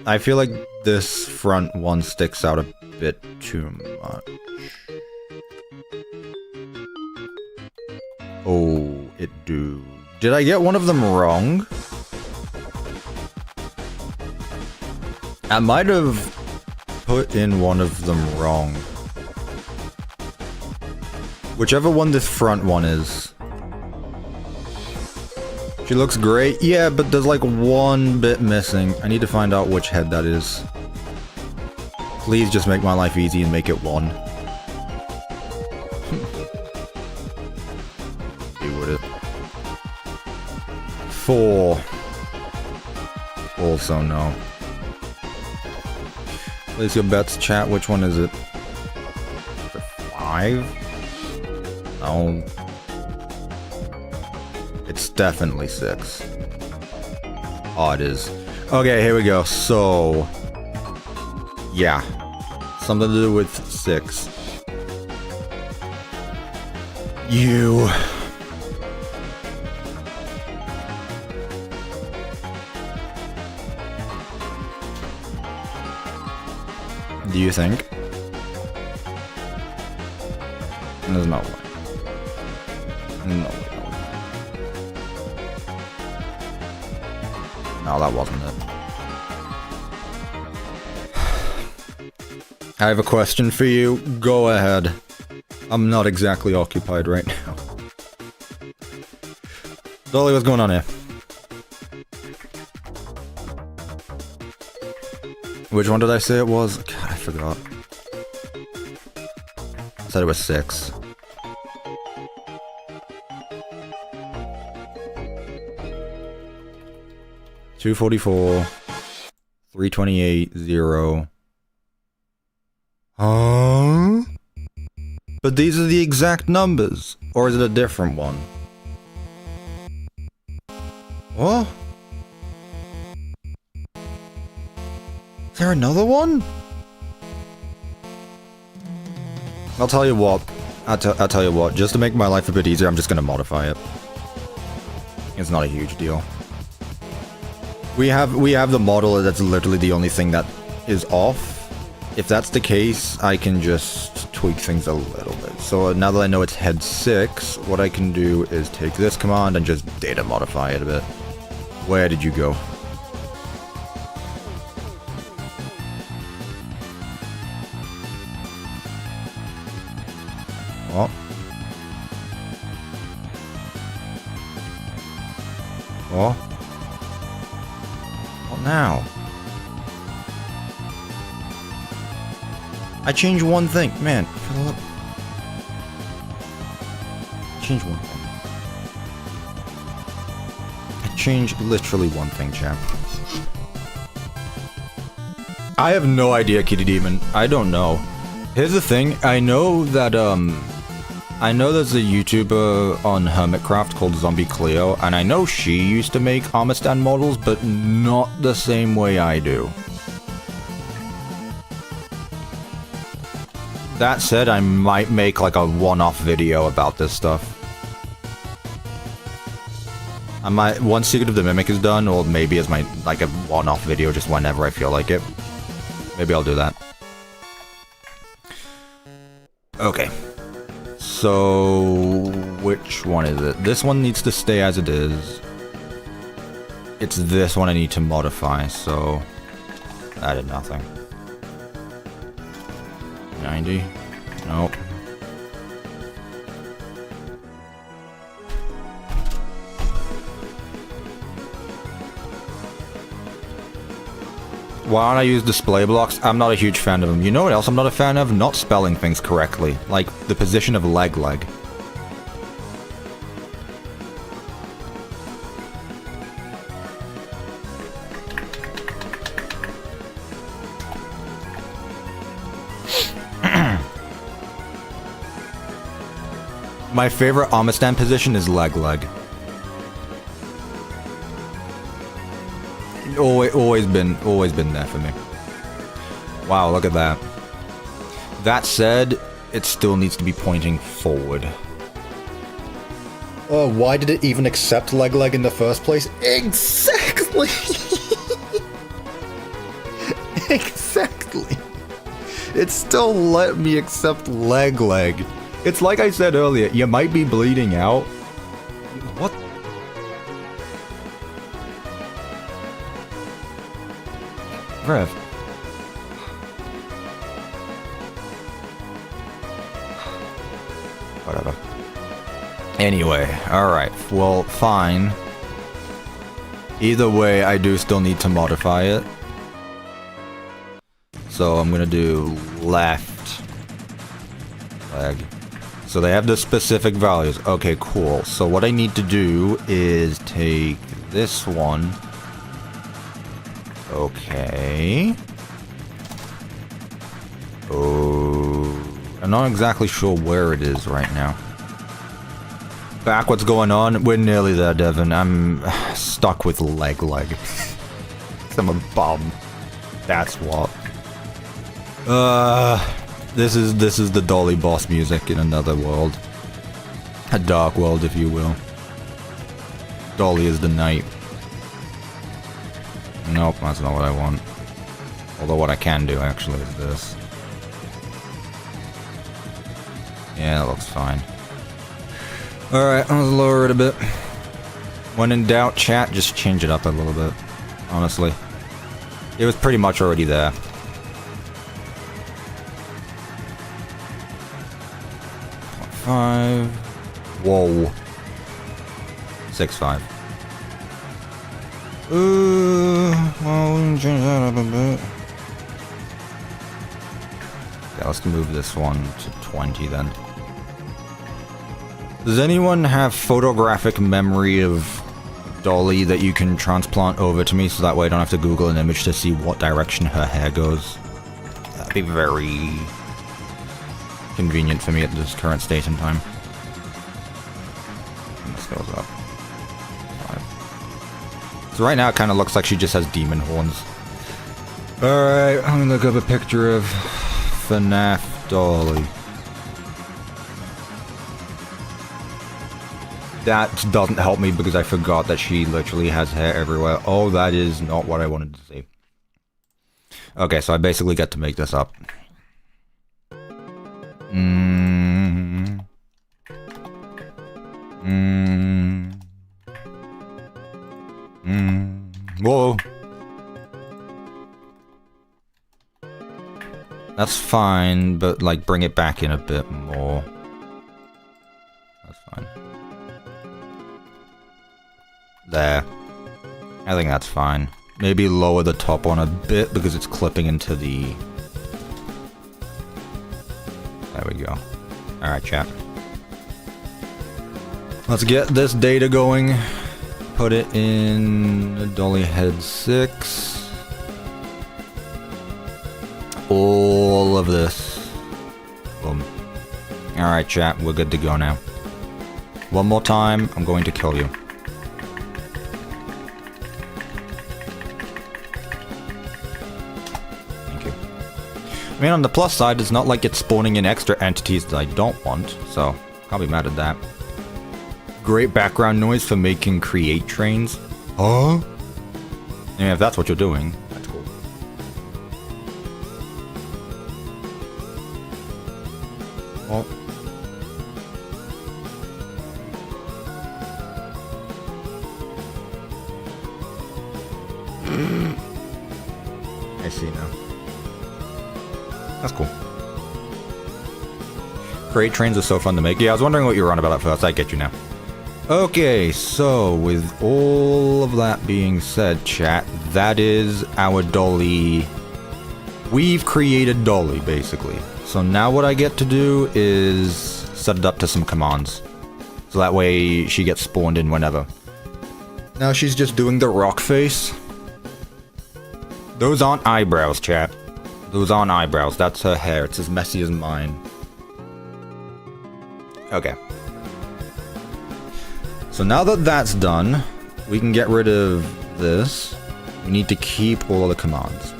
I feel like this front one sticks out a bit too much. Oh, it do. Did I get one of them wrong? I might have put in one of them wrong. Whichever one this front one is. She looks great. Yeah, but there's like one bit missing. I need to find out which head that is. Please just make my life easy and make it 1. Deal with it. 4. Also no. Place your bets, chat. Which one is it? 5? No. It's definitely 6. Oh, it is. Okay, here we go. So, yeah. Something to do with 6. You. Do you think? There's no way. No way. No, that wasn't it. I have a question for you. Go ahead. I'm not exactly occupied right now. Dollie, what's going on here? Which one did I say it was? God, I forgot. I said it was 6. $244, $328, 0. Huh? But these are the exact numbers, or is it a different one? What? Is there another one? I'll tell you what. I'll tell you what. Just to make my life a bit easier, I'm just gonna modify it. It's not a huge deal. We have the model that's literally the only thing that is off. If that's the case, I can just tweak things a little bit. So now that I know it's head 6, what I can do is take this command and just data modify it a bit. Where did you go? Oh. Oh. What now? I changed one thing. Man, fill up. Change one thing. I changed literally one thing, champ. I have no idea, Kitty Demon. I don't know. Here's the thing. I know that, I know there's a YouTuber on Hermitcraft called Zombie Cleo, and I know she used to make armor stand models, but not the same way I do. That said, I might make like a one-off video about this stuff. I might, once Secret of the Mimic is done, or maybe as my, like a one-off video just whenever I feel like it. Maybe I'll do that. Okay. So, which one is it? This one needs to stay as it is. It's this one I need to modify, so I did nothing. 90? Nope. Why don't I use display blocks? I'm not a huge fan of them. You know what else I'm not a fan of? Not spelling things correctly. Like the position of leg. My favorite armor stand position is leg. Always been there for me. Wow, look at that. That said, it still needs to be pointing forward. Why did it even accept leg in the first place? Exactly! Exactly! It still let me accept leg. It's like I said earlier, you might be bleeding out. What? Rev. Whatever. Anyway, alright, well, fine. Either way, I do still need to modify it. So I'm gonna do left leg. So they have the specific values. Okay, cool. So what I need to do is take this one. Okay. Oh, I'm not exactly sure where it is right now. Back, what's going on? We're nearly there, Devin. I'm stuck with leg. I'm a bum. That's what. This is the Dolly boss music in another world. A dark world, if you will. Dolly is the knight. Nope, that's not what I want. Although what I can do, actually, is this. Yeah, that looks fine. Alright, let's lower it a bit. When in doubt, chat, just change it up a little bit. Honestly. It was pretty much already there. .5. Whoa. 6.5. Well, we can change that up a bit. Okay, let's move this one to 20 then. Does anyone have photographic memory of Dolly that you can transplant over to me so that way I don't have to Google an image to see what direction her hair goes? That'd be very convenient for me at this current state in time. And this goes up. 5. So right now it kind of looks like she just has demon horns. Alright, I'm gonna look up a picture of FNAF Dolly. That doesn't help me because I forgot that she literally has hair everywhere. Oh, that is not what I wanted to see. Okay, so I basically get to make this up. Whoa. That's fine, but like bring it back in a bit more. That's fine. There. I think that's fine. Maybe lower the top one a bit because it's clipping into the... There we go. Alright, chat. Let's get this data going. Put it in Dolly Head 6. All of this. Boom. Alright, chat. We're good to go now. One more time. I'm going to kill you. I mean, on the plus side, it's not like it's spawning in extra entities that I don't want, so can't be mad at that. Great background noise for making create trains. Huh? Yeah, if that's what you're doing, that's cool. Oh. I see now. That's cool. Create trains are so fun to make. Yeah, I was wondering what you were on about at first. I get you now. Okay, so with all of that being said, chat, that is our Dolly. We've created Dolly, basically. So now what I get to do is set it up to some commands. So that way she gets spawned in whenever. Now she's just doing the rock face. Those aren't eyebrows, chat. Those aren't eyebrows, that's her hair. It's as messy as mine. Okay. So now that that's done, we can get rid of this. We need to keep all of the commands.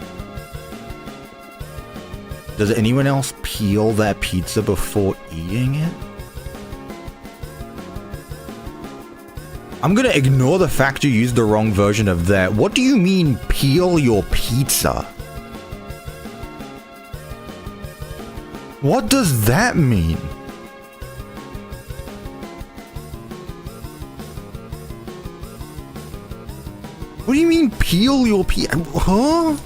Does anyone else peel their pizza before eating it? I'm gonna ignore the fact you used the wrong version of that. What do you mean, peel your pizza? What does that mean? What do you mean, peel your pizza? Huh?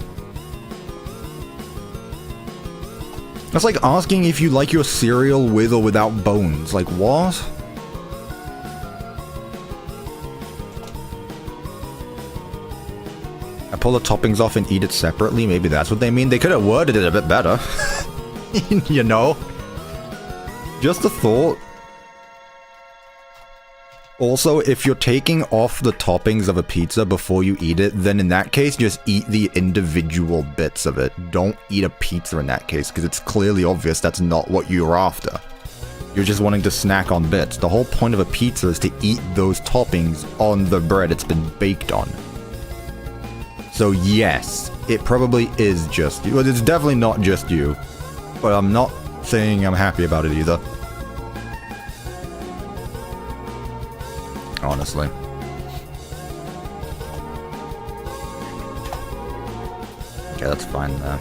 That's like asking if you like your cereal with or without bones. Like, what? I pull the toppings off and eat it separately. Maybe that's what they mean. They could have worded it a bit better. You know? Just a thought. Also, if you're taking off the toppings of a pizza before you eat it, then in that case, just eat the individual bits of it. Don't eat a pizza in that case, because it's clearly obvious that's not what you're after. You're just wanting to snack on bits. The whole point of a pizza is to eat those toppings on the bread it's been baked on. So yes, it probably is just you. Well, it's definitely not just you. But I'm not saying I'm happy about it either. Honestly. Okay, that's fine there.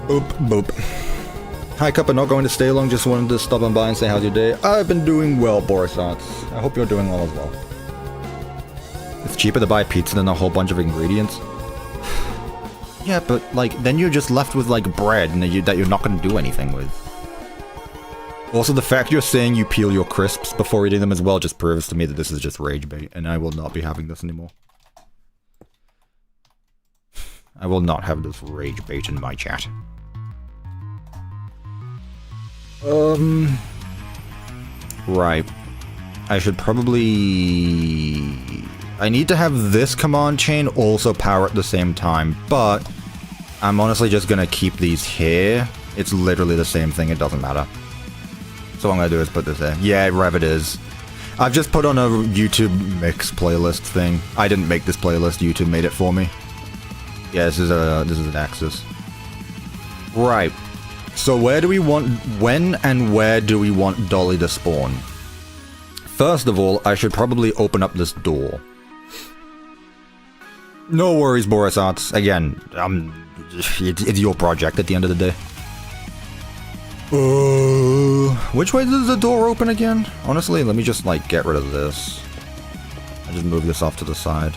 Boop, boop. Hi, Cuppa, not going to stay long, just wanted to stop on by and say how's your day. I've been doing well, Boris Arts. I hope you're doing well as well. It's cheaper to buy pizza than a whole bunch of ingredients. Yeah, but, like, then you're just left with, like, bread and that you're not going to do anything with. Also, the fact you're saying you peel your crisps before eating them as well just proves to me that this is just rage bait, and I will not be having this anymore. I will not have this rage bait in my chat. Right. I should probably... I need to have this command chain also power at the same time, but I'm honestly just gonna keep these here. It's literally the same thing, it doesn't matter. So what I'm gonna do is put this there. Yeah, Rev it is. I've just put on a YouTube mix playlist thing. I didn't make this playlist, YouTube made it for me. Yeah, this is an axis. Right. So where do we want, when and where do we want Dolly to spawn? First of all, I should probably open up this door. No worries, Boris Arts. Again, it's your project at the end of the day. Which way does the door open again? Honestly, let me just, like, get rid of this. I just move this off to the side.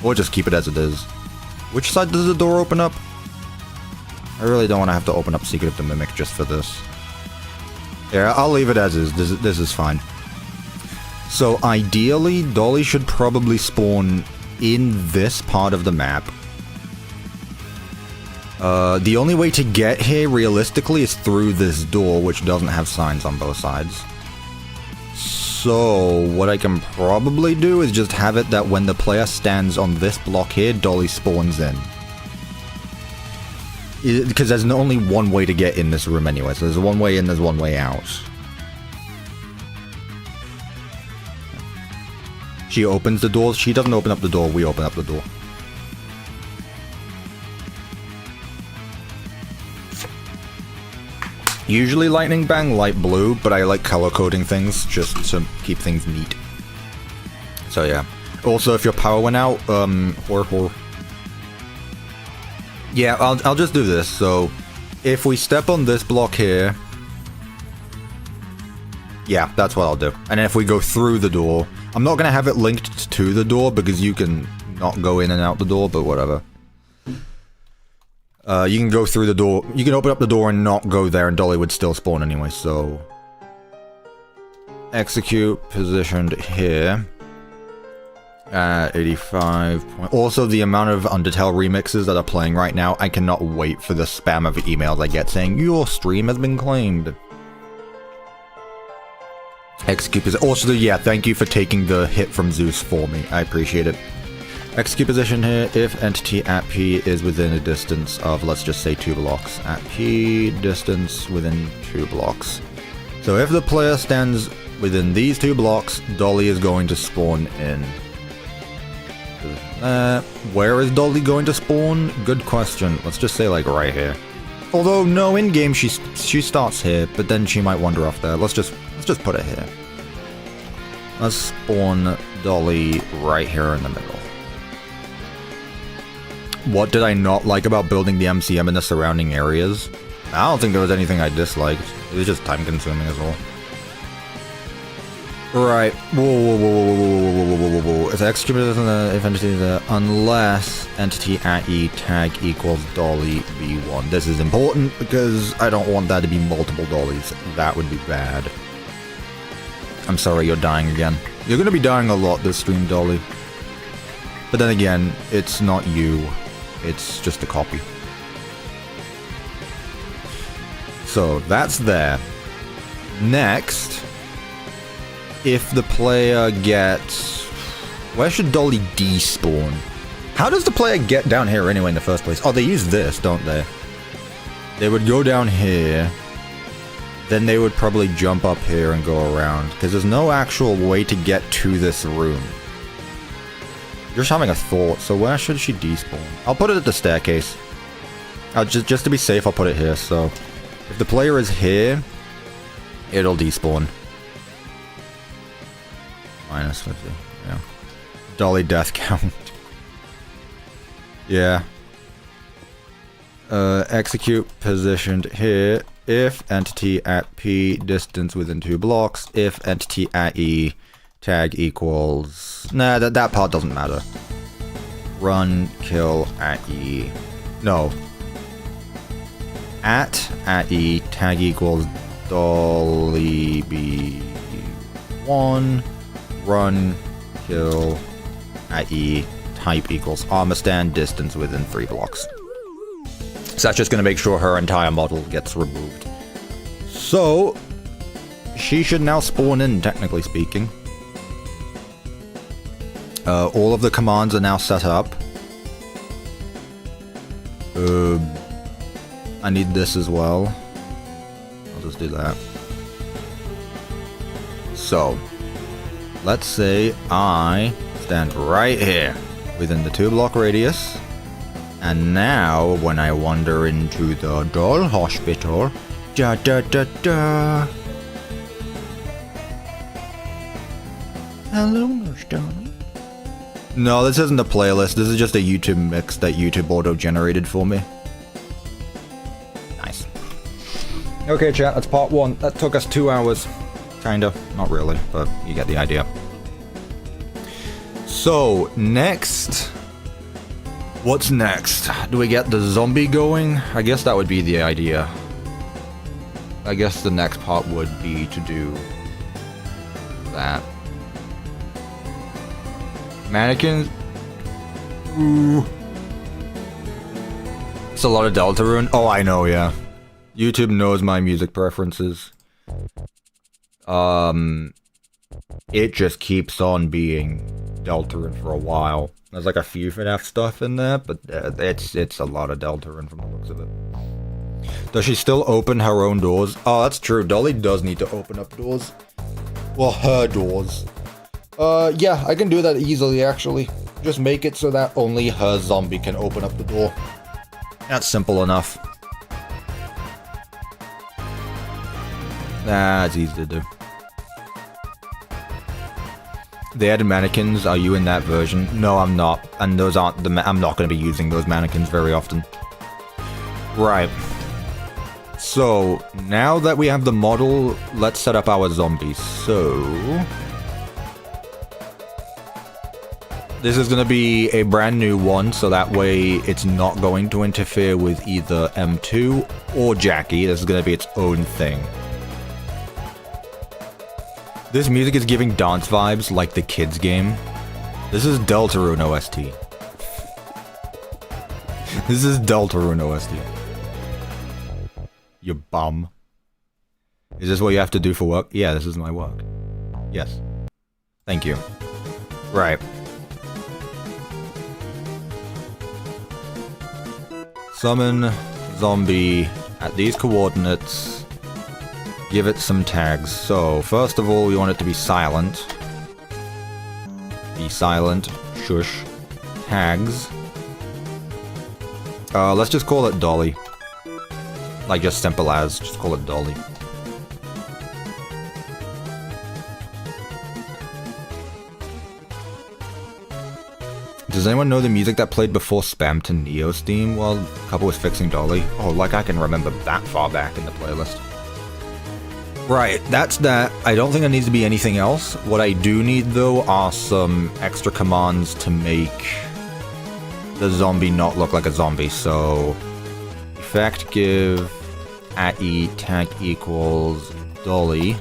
Or just keep it as it is. Which side does the door open up? I really don't want to have to open up Secret of the Mimic just for this. Yeah, I'll leave it as is. This is fine. So, ideally, Dolly should probably spawn in this part of the map. The only way to get here, realistically, is through this door, which doesn't have signs on both sides. So, what I can probably do is just have it that when the player stands on this block here, Dolly spawns in. Because there's only one way to get in this room anyway, so there's one way in, there's one way out. She opens the door. She doesn't open up the door, we open up the door. Usually lightning bang, light blue, but I like color coding things just to keep things neat. So yeah. Also, if your power went out, yeah, I'll just do this. So, if we step on this block here, yeah, that's what I'll do. And if we go through the door, I'm not gonna have it linked to the door because you can not go in and out the door, but whatever. You can go through the door. You can open up the door and not go there, and Dolly would still spawn anyway. So, execute positioned here. 85. Also, the amount of Undertale remixes that are playing right now, I cannot wait for the spam of emails I get saying, your stream has been claimed. Execute position. Also, yeah, thank you for taking the hit from Zeus for me. I appreciate it. Execute position here if entity at P is within a distance of, let's just say 2 blocks. At P, distance within 2 blocks. So if the player stands within these 2 blocks, Dollie is going to spawn in. Where is Dollie going to spawn? Good question. Let's just say like right here. Although no, in game she starts here, but then she might wander off there. Let's just put it here. Let's spawn Dollie right here in the middle. What did I not like about building the MCM in the surrounding areas? I don't think there was anything I disliked. It was just time consuming as well. Right. Whoa. It's executed if entity is there, unless entity at E tag equals Dollie V1. This is important because I don't want that to be multiple Dollies. That would be bad. I'm sorry you're dying again. You're gonna be dying a lot this stream, Dollie. But then again, it's not you. It's just a copy. So that's there. Next, if the player gets... Where should Dollie despawn? How does the player get down here anyway in the first place? Oh, they use this, don't they? They would go down here. Then they would probably jump up here and go around. Because there's no actual way to get to this room. Just having a thought, so where should she despawn? I'll put it at the staircase. Just to be safe, I'll put it here, so... If the player is here, it'll despawn. Minus 50, yeah. Dollie death count. Yeah. Execute positioned here. If entity at P, distance within 2 blocks. If entity at E, tag equals... Nah, that part doesn't matter. Run, kill, at E. No. At E, tag equals Dollie B1. Run, kill, at E, type equals armor stand, distance within 3 blocks. So that's just going to make sure her entire model gets removed. So, she should now spawn in, technically speaking. All of the commands are now set up. I need this as well. I'll just do that. So, let's say I stand right here within the 2-block radius. And now, when I wander into the doll hospital, da da da da. Hello, Nurse Donnie. No, this isn't a playlist. This is just a YouTube mix that YouTube auto-generated for me. Nice. Okay, chat, that's part 1. That took us 2 hours. Kinda. Not really, but you get the idea. So, next... What's next? Do we get the zombie going? I guess that would be the idea. I guess the next part would be to do... that. Mannequins? Ooh. It's a lot of Deltarune. Oh, I know, yeah. YouTube knows my music preferences. It just keeps on being Deltarune for a while. There's like a few FNAF stuff in there, but it's a lot of Deltarune from the looks of it. Does she still open her own doors? Oh, that's true. Dollie does need to open up doors. Well, her doors. Yeah, I can do that easily, actually. Just make it so that only her zombie can open up the door. That's simple enough. That's easy to do. They added mannequins. Are you in that version? No, I'm not. And those aren't the I'm not going to be using those mannequins very often. Right. So, now that we have the model, let's set up our zombies. So... this is going to be a brand new one, so that way it's not going to interfere with either M2 or Jackie. This is going to be its own thing. This music is giving dance vibes like the kids game. This is Deltarune OST. This is Deltarune OST. You bum. Is this what you have to do for work? Yeah, this is my work. Yes. Thank you. Right. Summon zombie at these coordinates. Give it some tags. So, first of all, we want it to be silent. Be silent. Shush. Tags. Let's just call it Dolly. Like, just simple as. Just call it Dolly. Does anyone know the music that played before Spam to Neo's theme while Cuppa was fixing Dolly? Oh, like I can remember that far back in the playlist. Right, that's that. I don't think there needs to be anything else. What I do need, though, are some extra commands to make the zombie not look like a zombie. So, effect give @e tag equals Dolly.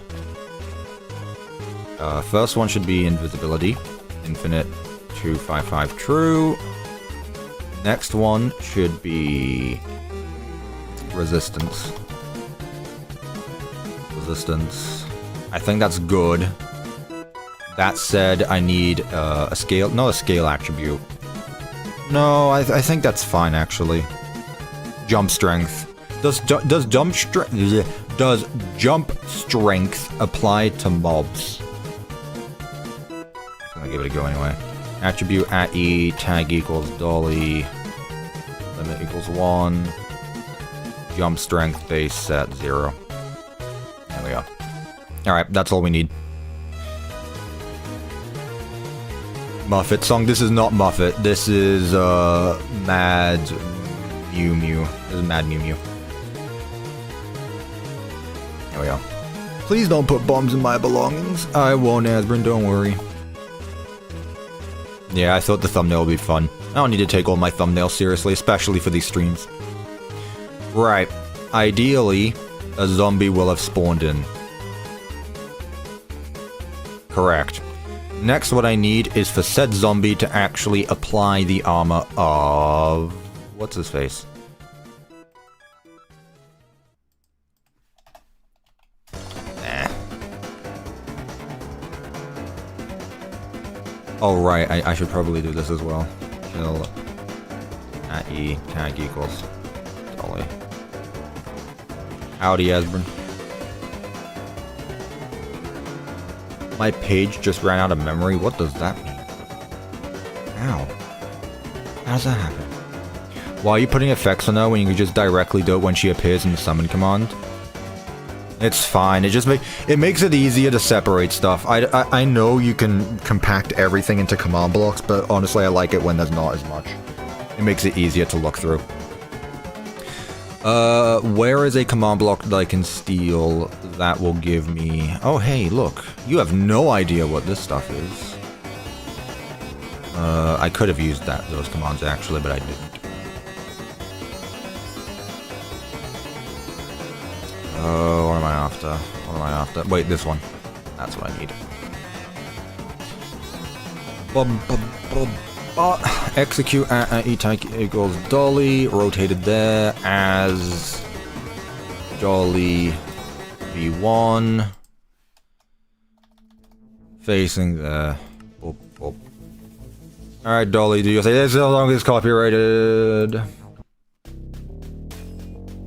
First one should be invisibility. Infinite 255 true. Next one should be resistance. Resistance. I think that's good. That said, I need a scale, not a scale attribute. No, I think that's fine actually. Jump strength. Does jump strength apply to mobs? I'm gonna give it a go anyway. Attribute @e tag equals Dolly. Limit equals 1. Jump strength base set 0. There we go. Alright, that's all we need. Muffet song. This is not Muffet. This is Mad Mew Mew. This is Mad Mew Mew. There we go. Please don't put bombs in my belongings. I won't, Asbrin, don't worry. Yeah, I thought the thumbnail would be fun. I don't need to take all my thumbnails seriously, especially for these streams. Right. Ideally, a zombie will have spawned in. Correct. Next, what I need is for said zombie to actually apply the armor of... What's his face? Oh, right, I should probably do this as well. Kill @e tag equals Dolly. Howdy, Asbrin. My page just ran out of memory. What does that mean? How? How does that happen? Why are you putting effects on her when you can just directly do it when she appears in the summon command? It's fine. It makes it easier to separate stuff. I know you can compact everything into command blocks, but honestly, I like it when there's not as much. It makes it easier to look through. Where is a command block that I can steal that will give me... Oh, hey, look. You have no idea what this stuff is. I could have used those commands actually, but I didn't. What am I after? What am I after? Wait, this one. That's what I need. Execute @e tag equals Dolly. Rotated there as Dolly V1. Facing there. Alright, Dolly, do you say this no longer is copyrighted?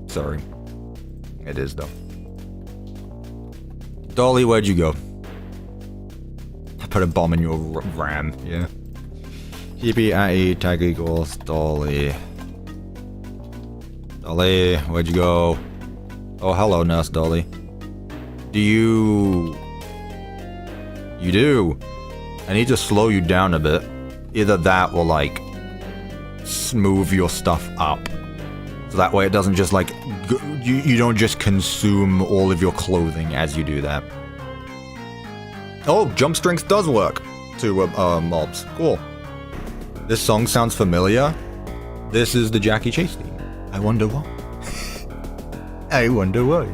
Sorry. It is, though. Dolly, where'd you go? I put a bomb in your RAM, yeah. TP @e tag equals Dolly. Dolly, where'd you go? Oh, hello, Nurse Dolly. You do. I need to slow you down a bit. Either that or, like, smooth your stuff up. So that way it doesn't just, like, you don't just consume all of your clothing as you do that. Oh, jump strength does work to mobs. Cool. This song sounds familiar. This is the Jackie Chase theme. I wonder why. I wonder why.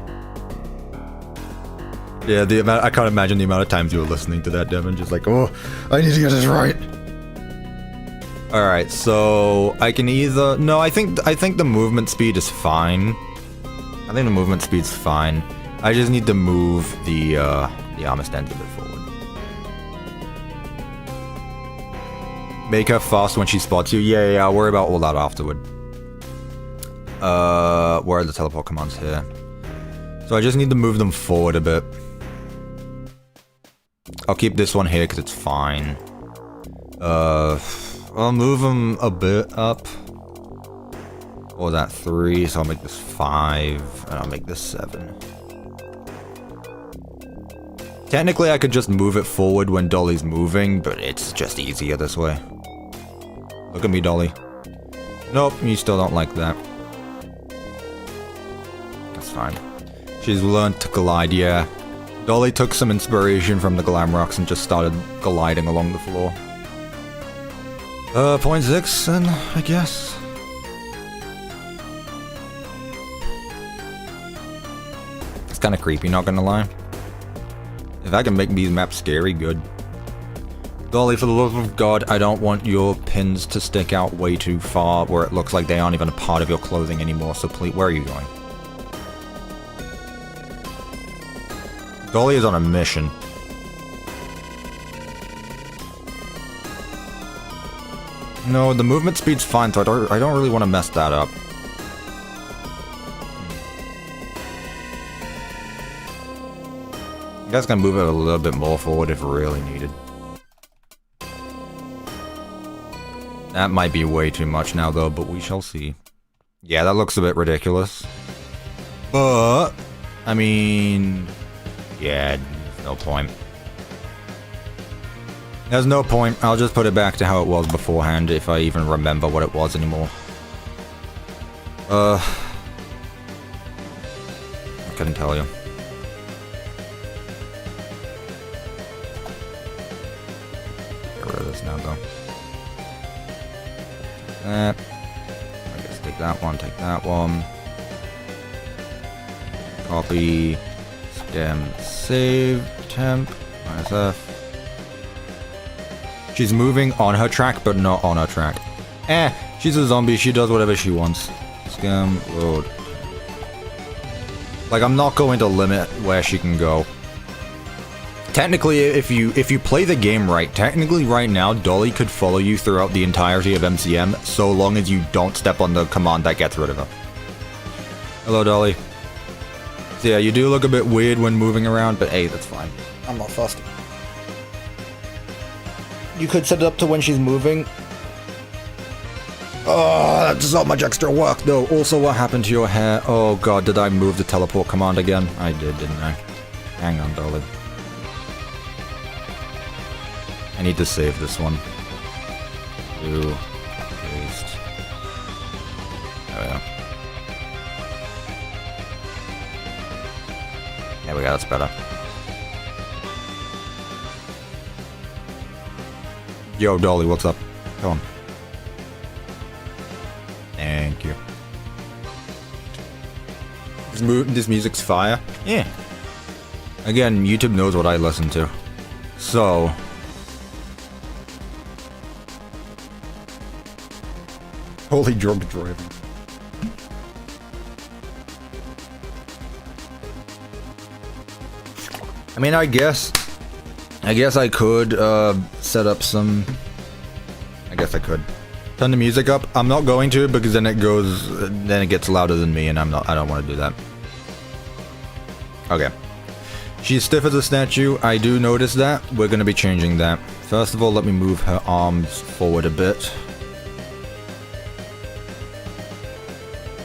Yeah, I can't imagine the amount of times you were listening to that, Devin. Just like, oh, I need to get this right. Alright, so I can either... No, I think the movement speed is fine. I think the movement speed's fine. I just need to move the armor stance a bit forward. Make her fast when she spots you. Yeah, I'll worry about all that afterward. Where are the teleport commands here? So I just need to move them forward a bit. I'll keep this one here because it's fine. I'll move them a bit up. What was that, 3? So I'll make this 5, and I'll make this 7. Technically, I could just move it forward when Dollie's moving, but it's just easier this way. Look at me, Dollie. Nope, you still don't like that. That's fine. She's learned to glide, yeah. Dollie took some inspiration from the glam rocks and just started gliding along the floor. 0.6 then, I guess. It's kinda creepy, not gonna lie. If I can make these maps scary, good. Dollie, for the love of God, I don't want your pins to stick out way too far where it looks like they aren't even a part of your clothing anymore, so please, where are you going? Dollie is on a mission. No, the movement speed's fine, so I don't really want to mess that up. I guess I can move it a little bit more forward if really needed. That might be way too much now though, but we shall see. Yeah, that looks a bit ridiculous. But, I mean... yeah, there's no point. There's no point. I'll just put it back to how it was beforehand if I even remember what it was anymore. I couldn't tell you. Get rid of this now though. I guess take that one. Copy, stem, save, temp, -F. She's moving on her track, but not on her track. She's a zombie, she does whatever she wants. Scam, load. Like, I'm not going to limit where she can go. Technically, if you play the game right, technically right now, Dollie could follow you throughout the entirety of MCM, so long as you don't step on the command that gets rid of her. Hello, Dollie. So yeah, you do look a bit weird when moving around, but hey, that's fine. I'm not fussed. You could set it up to when she's moving. Oh, that's so much extra work, though. Also, what happened to your hair? Oh god, did I move the teleport command again? I did, didn't I? Hang on, Dollie. I need to save this one. Paste. There we go. There we go, that's better. Yo, Dollie, what's up? Come on. Thank you. This music's fire. Yeah. Again, YouTube knows what I listen to. So... holy drunk driving. I mean, I guess I could set up some. I guess I could turn the music up. I'm not going to because then it gets louder than me, and I don't want to do that. Okay. She's stiff as a statue. I do notice that. We're gonna be changing that. First of all, let me move her arms forward a bit.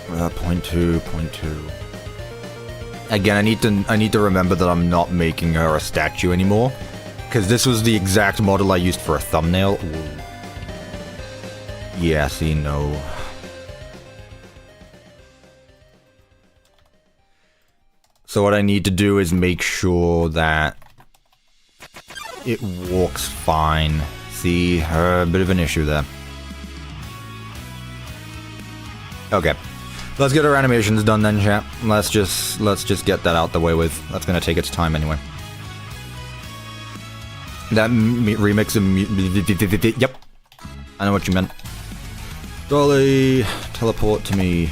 0.2. Again, I need to remember that I'm not making her a statue anymore, because this was the exact model I used for a thumbnail. Ooh. Yeah, see, no. So what I need to do is make sure that it walks fine. See, a bit of an issue there. Okay. Let's get our animations done then, chat. Let's just get that out the way with. That's gonna take its time anyway. That remix of yep. I know what you meant. Dollie, teleport to me.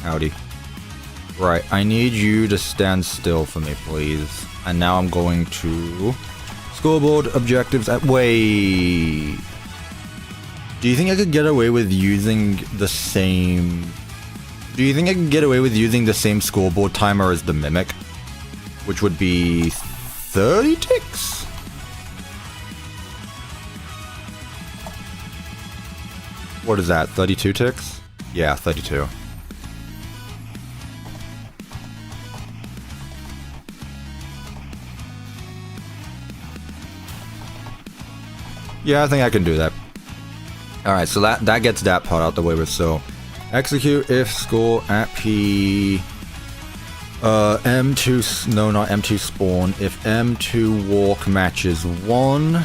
Howdy. Right, I need you to stand still for me, please. And now I'm going to... scoreboard objectives at... wait... Do you think I could get away with using the same... Do you think I could get away with using the same scoreboard timer as the Mimic? Which would be 30 ticks? What is that, 32 ticks? Yeah, 32. Yeah, I think I can do that. Alright, so that gets that part out the way with. So execute if score at P M2, no, not M2 spawn, if M2 walk matches 1,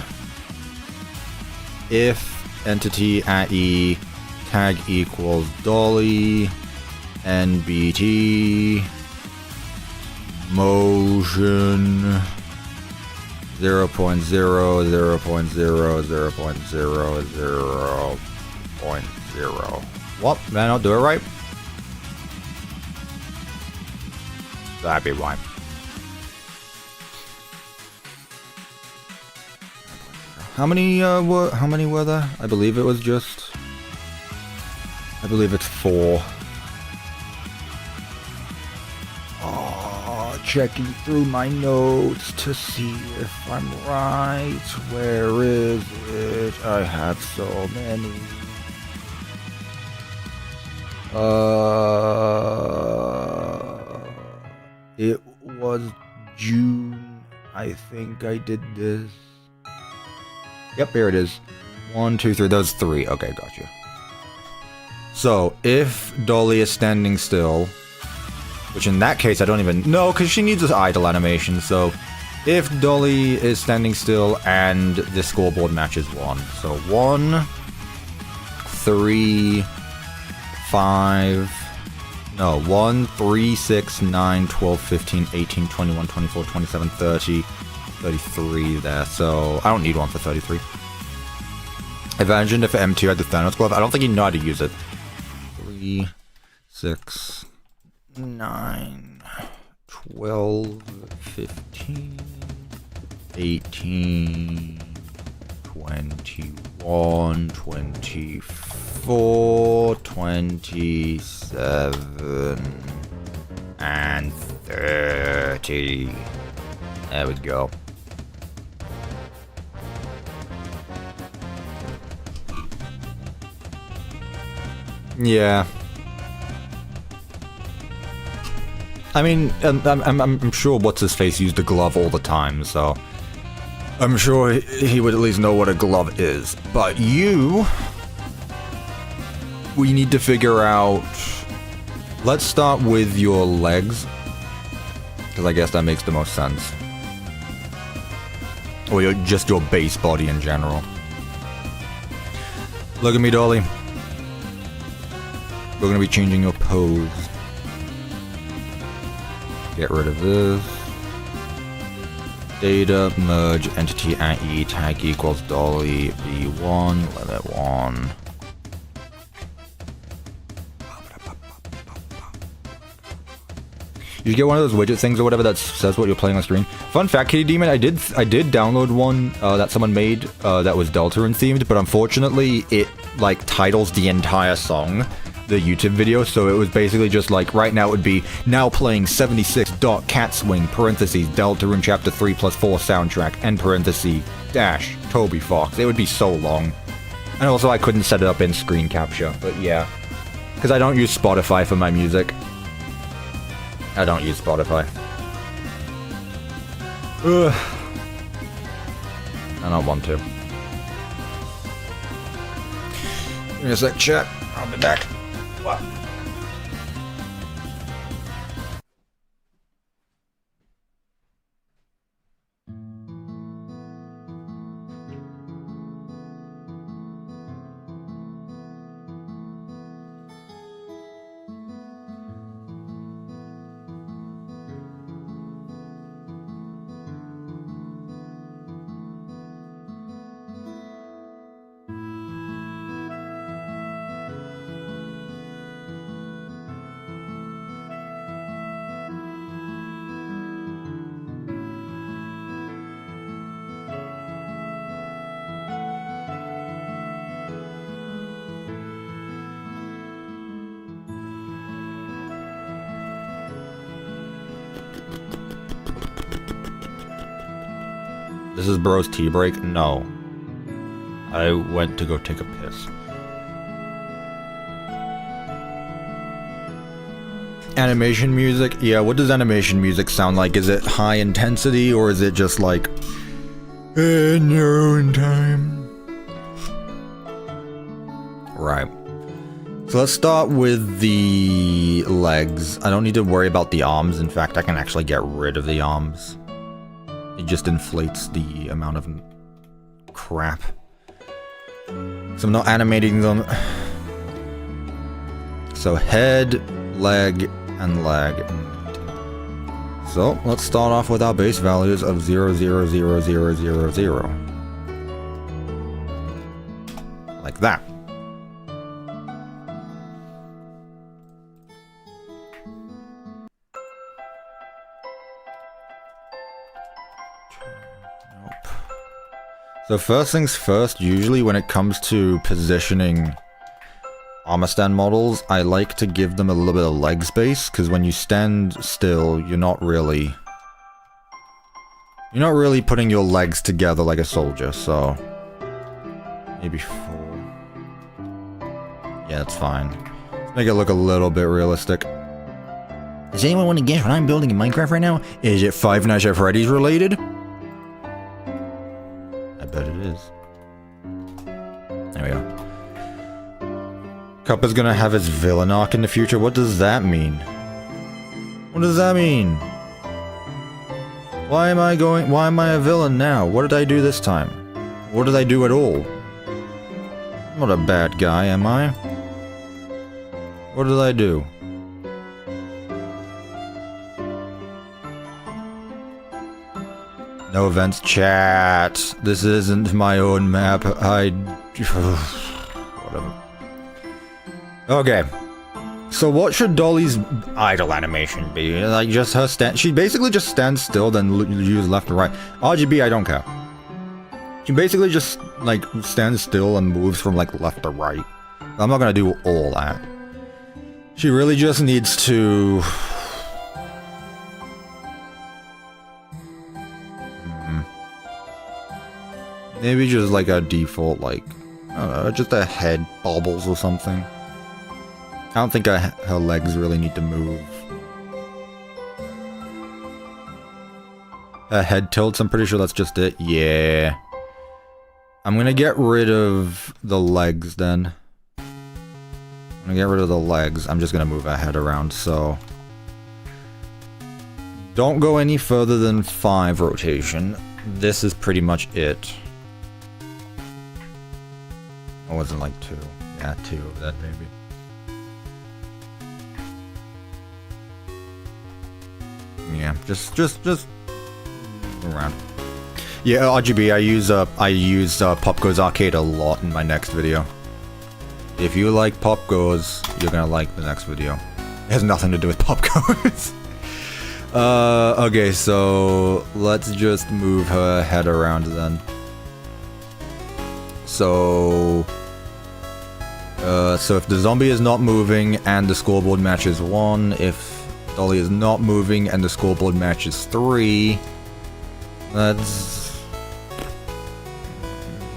if entity at E tag equals Dollie NBT motion 0.0, 0.0, 0.0, 0.0. What? Man, I'll do it right. That'd be right. How many were there? I believe it was just... I believe it's 4. Oh, checking through my notes to see if I'm right. Where is it? I have so many. It was June. I think I did this. Yep, here it is. 1, 2, 3. Those 3. Okay, gotcha. So, if Dollie is standing still, which in that case I don't even know, because she needs this idle animation, so if Dollie is standing still and the scoreboard matches 1. So 1, 3, 5, no, 1, 3, 6, 9, 12, 15, 18, 21, 24, 27, 30, 33 there, so I don't need one for 33. Imagine if M2 had the Thanos glove, I don't think he'd know how to use it. 3, 6, 9, 12, 15, 18, 21, 24, 27, and 30. There we go. Yeah. I mean, I'm sure what's-his-face used a glove all the time, so... I'm sure he would at least know what a glove is. But you... We need to figure out... Let's start with your legs. Because I guess that makes the most sense. Or just your base body in general. Look at me, Dollie. We're going to be changing your pose. Get rid of this. Data, merge, entity at E, tag equals Dollie, V1, limit 1. You get one of those widget things or whatever that says what you're playing on screen. Fun fact, Kitty Demon, I did download one that someone made that was Deltarune themed, but unfortunately it like titles the entire song, the YouTube video, so it was basically just like, right now it would be, now playing 76.cat swing, parentheses, Deltarune chapter 3+4 soundtrack, end parentheses, dash, Toby Fox. It would be so long. And also I couldn't set it up in screen capture, but yeah. Because I don't use Spotify for my music. I don't use Spotify. Ugh. I don't want to. Give me a sec, chat. I'll be back. What? This is bro's tea break? No. I went to go take a piss. Animation music? Yeah, what does animation music sound like? Is it high intensity or is it just like... In your own time. Right. So let's start with the legs. I don't need to worry about the arms. In fact, I can actually get rid of the arms. It just inflates the amount of crap. So I'm not animating them. So head, leg, and leg. So let's start off with our base values of 0, 0, 0, 0, 0, 0. Like that. So first things first, usually when it comes to positioning armor stand models, I like to give them a little bit of leg space, because when you stand still, you're not really putting your legs together like a soldier, so maybe 4. Yeah, that's fine. Let's make it look a little bit realistic. Does anyone want to guess what I'm building in Minecraft right now? Is it Five Nights at Freddy's related? I bet it is. There we go. Cuppa's gonna have his villain arc in the future. What does that mean? What does that mean? Why am I a villain now? What did I do this time? What did I do at all? I'm not a bad guy, am I? What did I do? No events, chat. This isn't my own map. Whatever. Okay. So what should Dollie's idle animation be? Like just her she basically just stands still, then use left and right. RGB, I don't care. She basically just like stands still and moves from like left to right. I'm not gonna do all that. She really just needs to... Maybe just like a default, like, I don't know, just a head bobbles or something. I don't think her legs really need to move. Her head tilts, I'm pretty sure that's just it. Yeah. I'm gonna get rid of the legs then. I'm gonna get rid of the legs. I'm just gonna move her head around, so... Don't go any further than 5 rotation. This is pretty much it. It wasn't like 2. Yeah, 2 of that maybe. Yeah, just around. Yeah, RGB. I use Pop Goes Arcade a lot in my next video. If you like Pop Goes, you're gonna like the next video. It has nothing to do with Pop Goes. Okay, so let's just move her head around then. So if the zombie is not moving and the scoreboard matches 1, if Dollie is not moving and the scoreboard matches 3, let's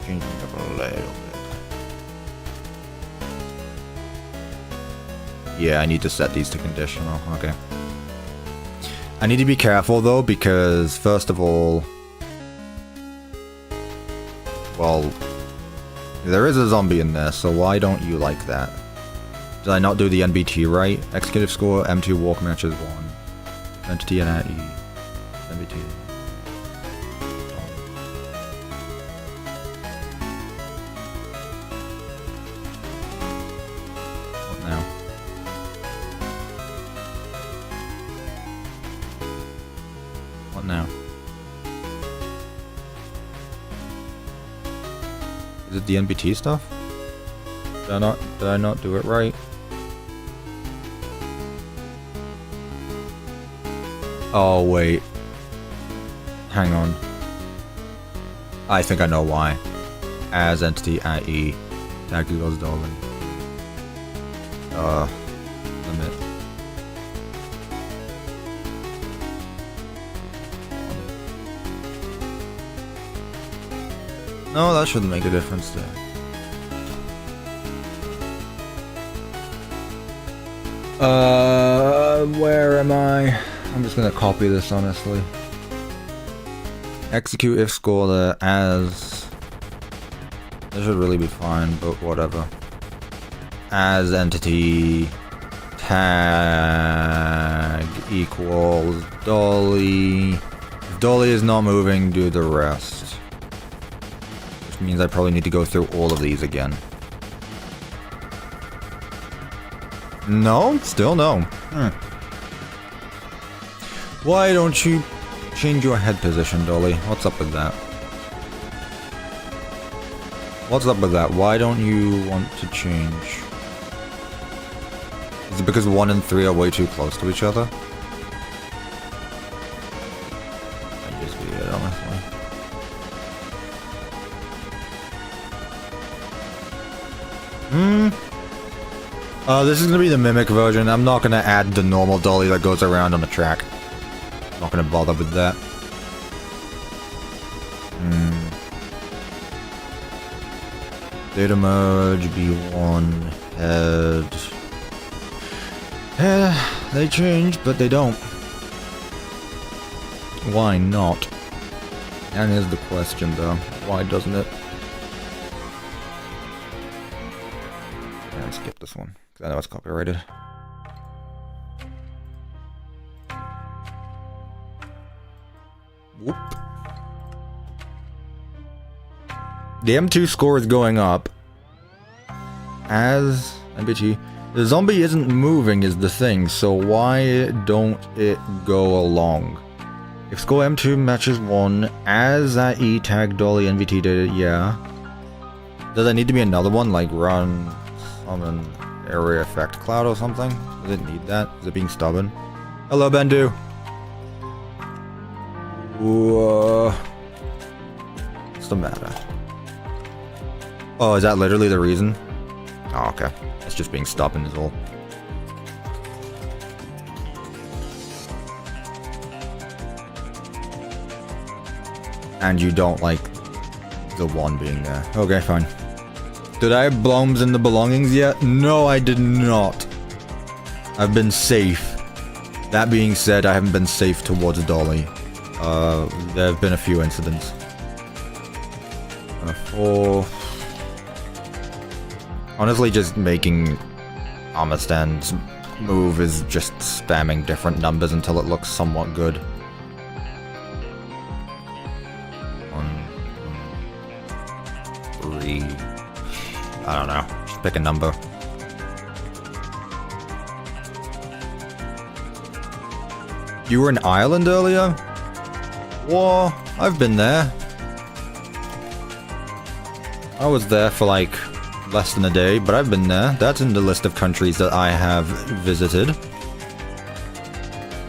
change it up a little bit. Yeah, I need to set these to conditional. Okay. I need to be careful though, because first of all, well, there is a zombie in there, so why don't you like that? Did I not do the NBT right? Executive score, M2 walk matches 1. Entity and AE. NBT. What now? What now? Is it the NBT stuff? Did I not do it right? Oh wait. Hang on. I think I know why. As entity at E. Tag goes Dollie. Limit. No, that shouldn't make a difference there. Where am I? I'm just gonna copy this, honestly. Execute if score there as... This should really be fine, but whatever. As entity tag equals Dollie. If Dollie is not moving, do the rest. Which means I probably need to go through all of these again. No? Still no. Why don't you change your head position, Dollie? What's up with that? What's up with that? Why don't you want to change? Is it because 1 and 3 are way too close to each other? Might just be it, honestly. This is gonna be the Mimic version. I'm not gonna add the normal Dollie that goes around on the track. I'm not gonna bother with that. Data merge, B1, head. Yeah, they change, but they don't. Why not? And here's the question though. Why doesn't it? Yeah, skip this one, because I know it's copyrighted. Whoop. The M2 score is going up. As MBT. The zombie isn't moving is the thing, so why don't it go along? If score M2 matches 1, as at E tag Dollie NVT data, yeah. Does there need to be another one, like run summon area effect cloud or something? Does it need that? Is it being stubborn? Hello, Bendu! What's the matter? Oh, is that literally the reason? Oh, okay. It's just being stubborn is all. And you don't like the one being there. Okay, fine. Did I have bloms in the belongings yet? No, I did not. I've been safe. That being said, I haven't been safe towards Dollie. There have been a few incidents. 4... Honestly, just making armor stands move is just spamming different numbers until it looks somewhat good. 1, 3... I don't know. Just pick a number. You were in Ireland earlier? Whoa, I've been there. I was there for like less than a day, but I've been there. That's in the list of countries that I have visited.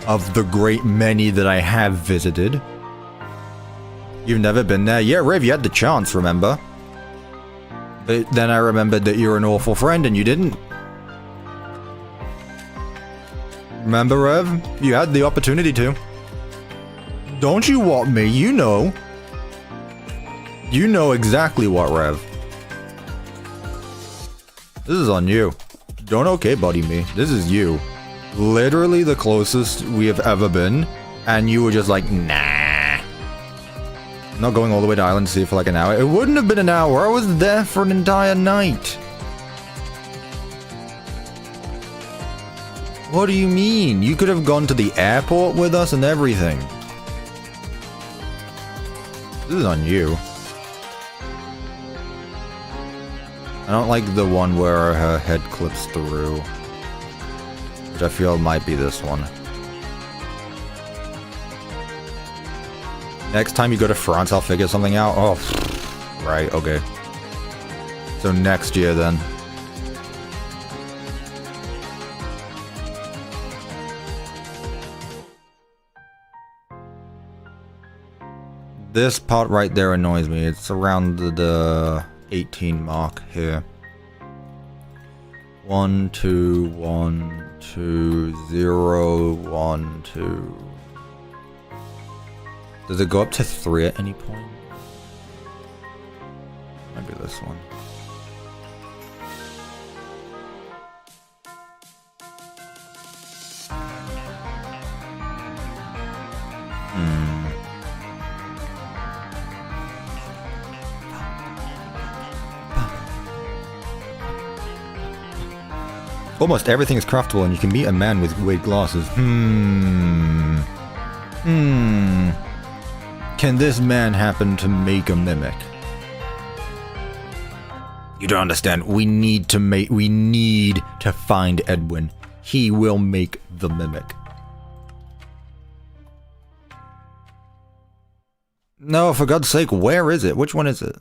Of the great many that I have visited. You've never been there? Yeah, Riv, you had the chance, remember? But then I remembered that you're an awful friend and you didn't. Remember, Rev? You had the opportunity to. Don't you want me? You know. You know exactly what, Rev. This is on you. Don't okay buddy me. This is you. Literally the closest we have ever been. And you were just like, nah. I'm not going all the way to Ireland to see it for like an hour. It wouldn't have been an hour. I was there for an entire night. What do you mean? You could have gone to the airport with us and everything. This is on you. I don't like the one where her head clips through. Which I feel might be this one. Next time you go to France, I'll figure something out. Oh, right, okay. So next year then. This part right there annoys me. It's around the 18 mark here. 1, 2, 1, 2, 0, 1, 2. Does it go up to 3 at any point? this one. Almost everything is craftable and you can meet a man with weird glasses. Can this man happen to make a mimic? You don't understand. We need to find Edwin. He will make the mimic. No, for God's sake, where is it? Which one is it?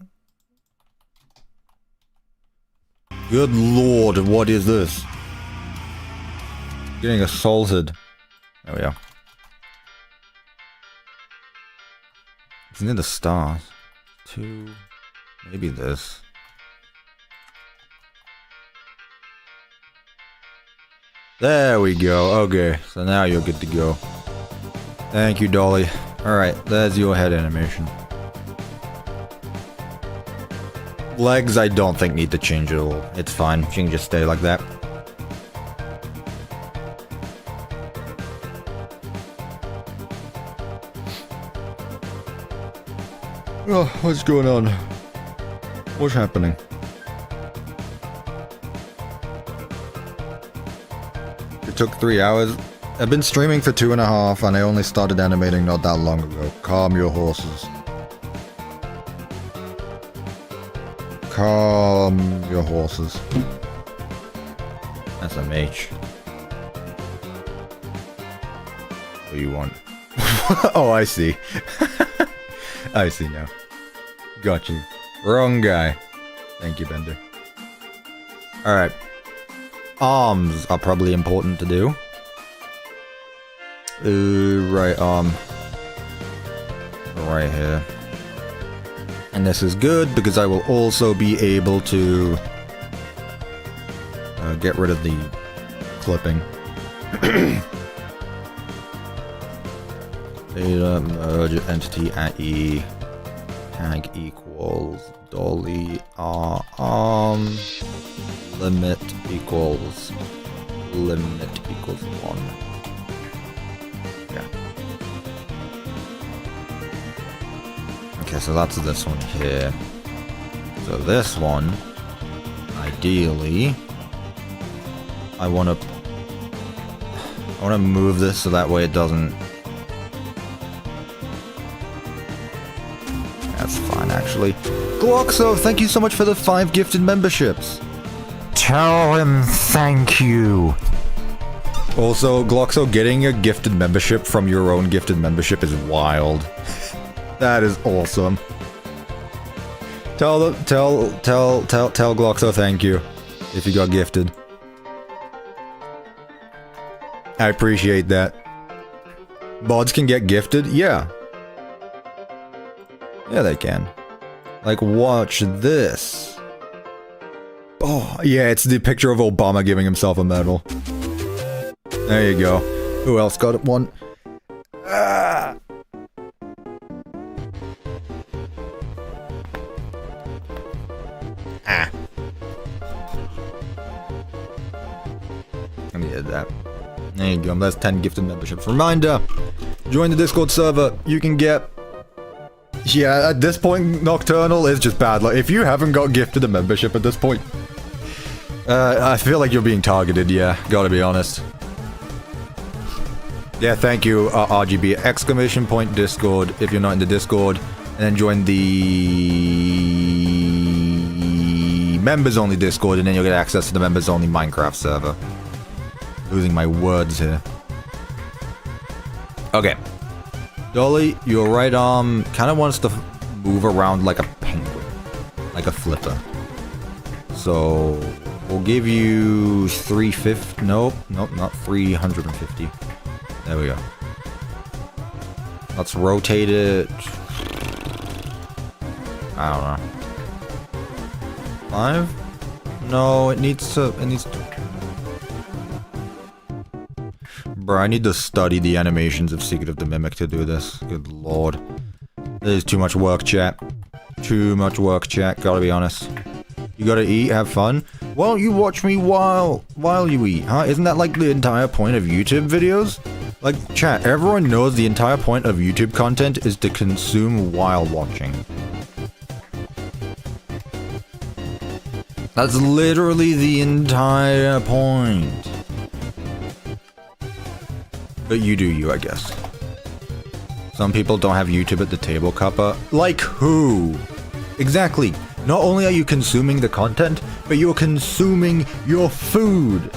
Good lord, what is this? Getting assaulted. There we go. It's near the stars. 2. Maybe this. There we go. Okay, so now you're good to go. Thank you, Dolly. Alright, there's your head animation. Legs I don't think need to change at all. It's fine. She can just stay like that. Oh, what's going on? What's happening? It took 3 hours. I've been streaming for 2.5 and I only started animating not that long ago. Calm your horses. Calm your horses. That's a mage. What do you want? Oh, I see. I see now. Got you. Wrong guy. Thank you, Bender. Alright. Arms are probably important to do. Right arm. Right here. And this is good because I will also be able to get rid of the clipping. Data merge entity at E. Tag equals Dolly arm. Limit equals 1. Yeah. Okay, so that's this one here. So this one, ideally, I want to move this so that way it doesn't. That's fine, actually. Gloxo, thank you so much for the 5 gifted memberships. Tell him thank you. Also, Gloxo, getting a gifted membership from your own gifted membership is wild. That is awesome. Tell Gloxo thank you if you got gifted. I appreciate that. Mods can get gifted? Yeah. Yeah, they can. Like, watch this. Oh, yeah, it's the picture of Obama giving himself a medal. There you go. Who else got one? Ah. Ah. I needed that. There you go, that's 10 gifted memberships. Reminder, join the Discord server. You can get... Yeah, at this point, Nocturnal is just bad. Like, if you haven't got gifted a membership at this point... I feel like you're being targeted, yeah. Gotta be honest. Yeah, thank you, RGB. Exclamation point Discord if you're not in the Discord. And then join the... members-only Discord, and then you'll get access to the members-only Minecraft server. Losing my words here. Okay. Dolly, your right arm kind of wants to move around like a penguin. Like a flipper. So... we'll give you 350. Nope, not 350. There we go. Let's rotate it. I don't know. 5? No, it needs to. Bro, I need to study the animations of Secret of the Mimic to do this. Good lord. This is too much work, chat. Too much work, chat, gotta be honest. You gotta eat, have fun. Why don't you watch me while you eat, huh? Isn't that like the entire point of YouTube videos? Like, chat, everyone knows the entire point of YouTube content is to consume while watching. That's literally the entire point. But you do you, I guess. Some people don't have YouTube at the table, Cuppa. Like who? Exactly. Not only are you consuming the content, but you're consuming your food.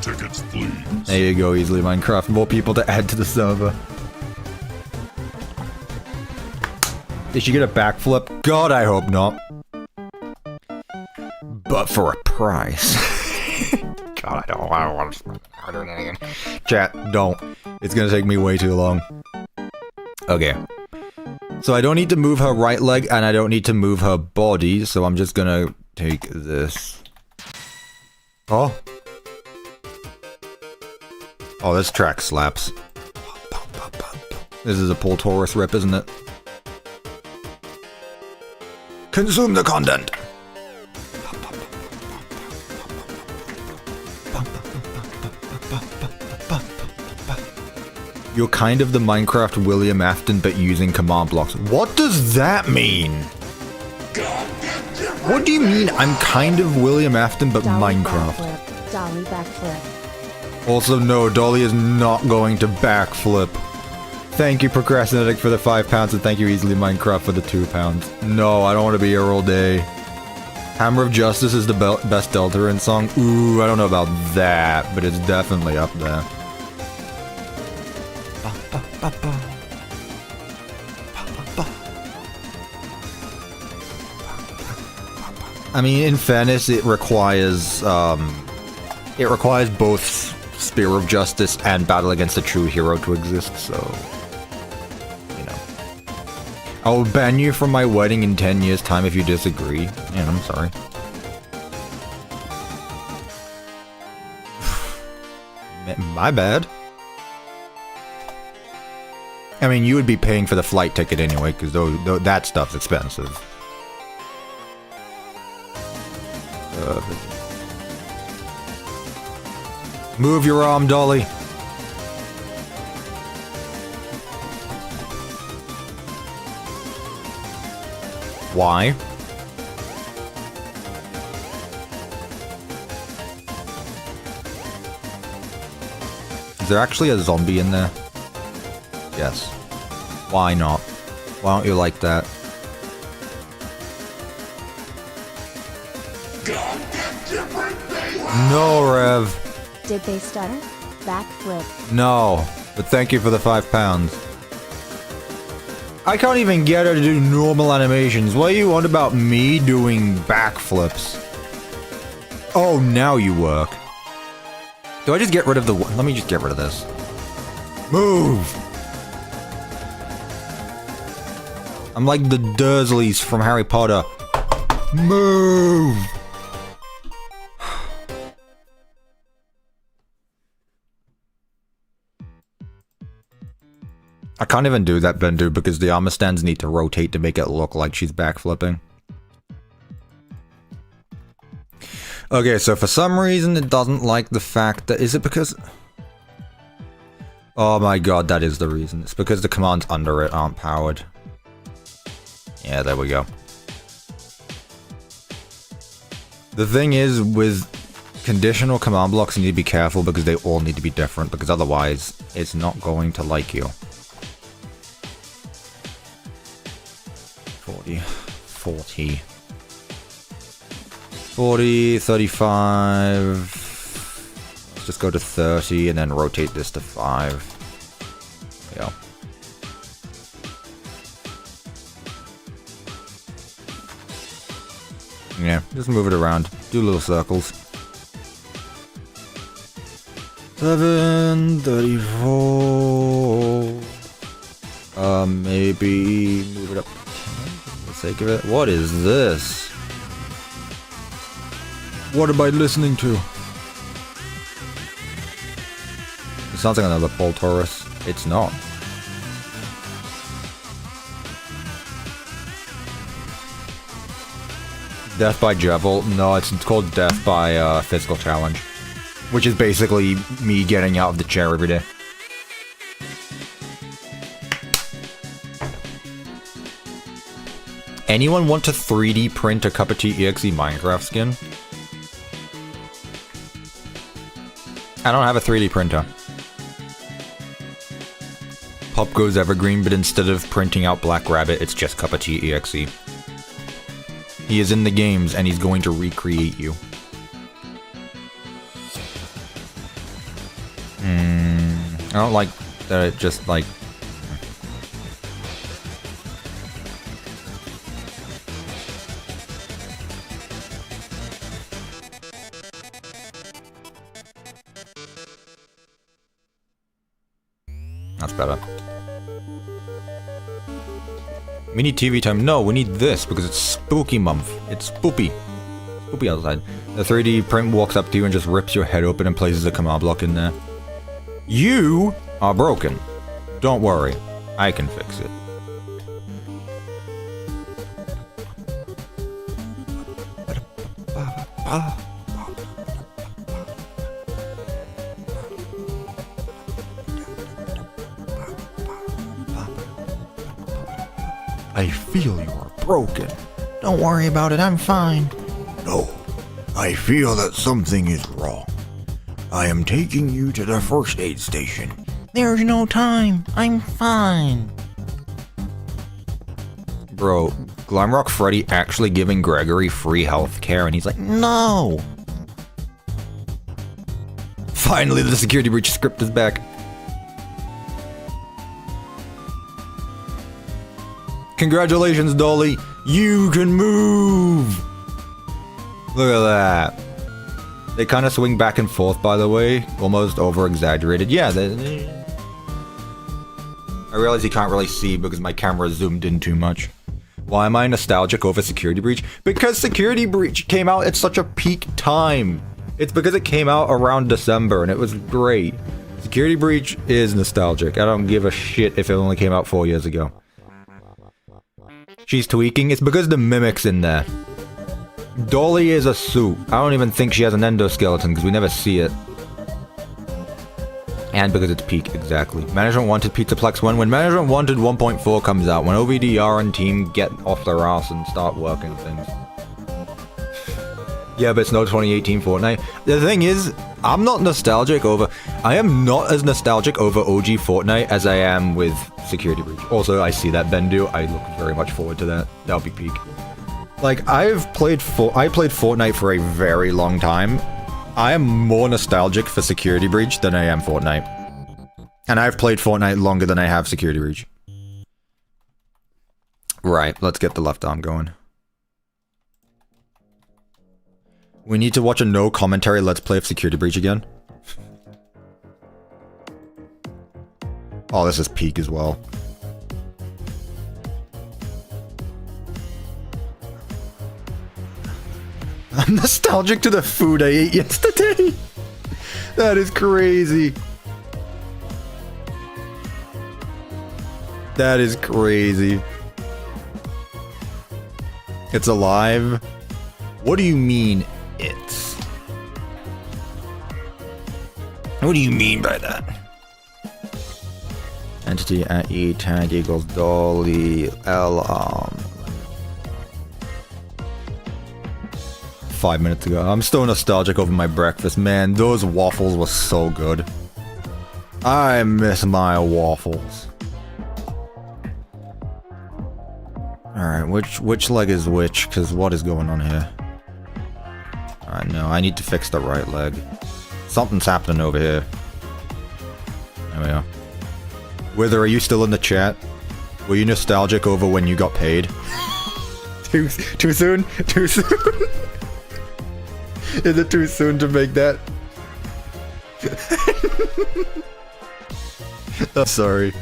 Tickets, please. There you go, easily Minecraft. More people to add to the server. Did she get a backflip? God, I hope not. But for a price. God, I don't want to spend $100 again. Chat, don't. It's gonna take me way too long. Okay. So I don't need to move her right leg, and I don't need to move her body, so I'm just gonna take this. Oh. Oh, this track slaps. This is a Pull Taurus rip, isn't it? Consume the content! You're kind of the Minecraft William Afton, but using command blocks. What does that mean? What do you mean I'm kind of William Afton, but Dollie Minecraft? Backflip. Dollie backflip. Also, no, Dolly is not going to backflip. Thank you, Procrastinatic, for the £5, and thank you, Easily Minecraft, for the £2. No, I don't want to be here all day. Hammer of Justice is the best Deltarune song. Ooh, I don't know about that, but it's definitely up there. I mean, in fairness, it requires both Spear of Justice and Battle Against a True Hero to exist, so, you know. I'll ban you from my wedding in 10 years' time if you disagree. Yeah, I'm sorry. My bad. I mean, you would be paying for the flight ticket anyway, because that stuff's expensive. Move your arm, Dolly. Why? Is there actually a zombie in there? Yes. Why not? Why don't you like that? No, Rev. Did they stutter? Backflip. No. But thank you for the £5. I can't even get her to do normal animations. What do you want about me doing backflips? Oh, now you work. Do I just get rid of the... Let me just get rid of this. Move! I'm like the Dursleys from Harry Potter. Move! I can't even do that, Bendu, because the armor stands need to rotate to make it look like she's backflipping. Okay, so for some reason it doesn't like the fact that... Is it because... Oh my god, that is the reason. It's because the commands under it aren't powered. Yeah, there we go. The thing is, with conditional command blocks, you need to be careful because they all need to be different, because otherwise it's not going to like you. 40, 35. Let's just go to 30 and then rotate this to 5. There we go. Yeah, just move it around. Do little circles. 7, 34. Maybe move it up. For the sake of it. What is this? What am I listening to? It sounds like another Pull Taurus. It's not. Death by Javel? No, it's called Death by Physical Challenge. Which is basically me getting out of the chair every day. Anyone want to 3D print a CuppaTeaExe Minecraft skin? I don't have a 3D printer. Pop goes evergreen, but instead of printing out Black Rabbit, it's just CuppaTeaExe. He is in the games, and he's going to recreate you. I don't like that it just, like... That's better. We need TV time. No, we need this because it's spooky month. It's spoopy. Spoopy outside. The 3D print walks up to you and just rips your head open and places a command block in there. You are broken. Don't worry. I can fix it. I feel you are broken. Don't worry about it, I'm fine. No, I feel that something is wrong. I am taking you to the first aid station. There's no time, I'm fine. Bro, Glamrock Freddy actually giving Gregory free health care and he's like, no! Finally, the security breach script is back. Congratulations, Dolly! You can move! Look at that. They kind of swing back and forth, by the way. Almost over-exaggerated. Yeah, I realize you can't really see because my camera zoomed in too much. Why am I nostalgic over Security Breach? Because Security Breach came out at such a peak time. It's because it came out around December and it was great. Security Breach is nostalgic. I don't give a shit if it only came out 4 years ago. She's tweaking. It's because the Mimic's in there. Dolly is a suit. I don't even think she has an endoskeleton because we never see it. And because it's peak, exactly. Management wanted Pizzaplex when Management wanted 1.4 comes out, when OVDR and team get off their ass and start working things. Yeah, but it's no 2018 Fortnite. The thing is, I'm not nostalgic over... I am not as nostalgic over OG Fortnite as I am with Security Breach. Also, I see that Bendu. I look very much forward to that. That'll be peak. Like, I played Fortnite for a very long time. I am more nostalgic for Security Breach than I am Fortnite. And I've played Fortnite longer than I have Security Breach. Right, let's get the left arm going. We need to watch a no commentary Let's Play of Security Breach again. Oh, this is peak as well. I'm nostalgic to the food I ate yesterday. That is crazy. That is crazy. It's alive? What do you mean, it's? What do you mean by that? Entity at E tag equals Dolly L 5 minutes ago. I'm still nostalgic over my breakfast. Man, those waffles were so good. I miss my waffles. Alright, which leg is which? Because what is going on here? Alright, no, I need to fix the right leg. Something's happening over here. There we go. Wither, are you still in the chat? Were you nostalgic over when you got paid? Too soon? Too soon? Is it too soon to make that? I'm sorry.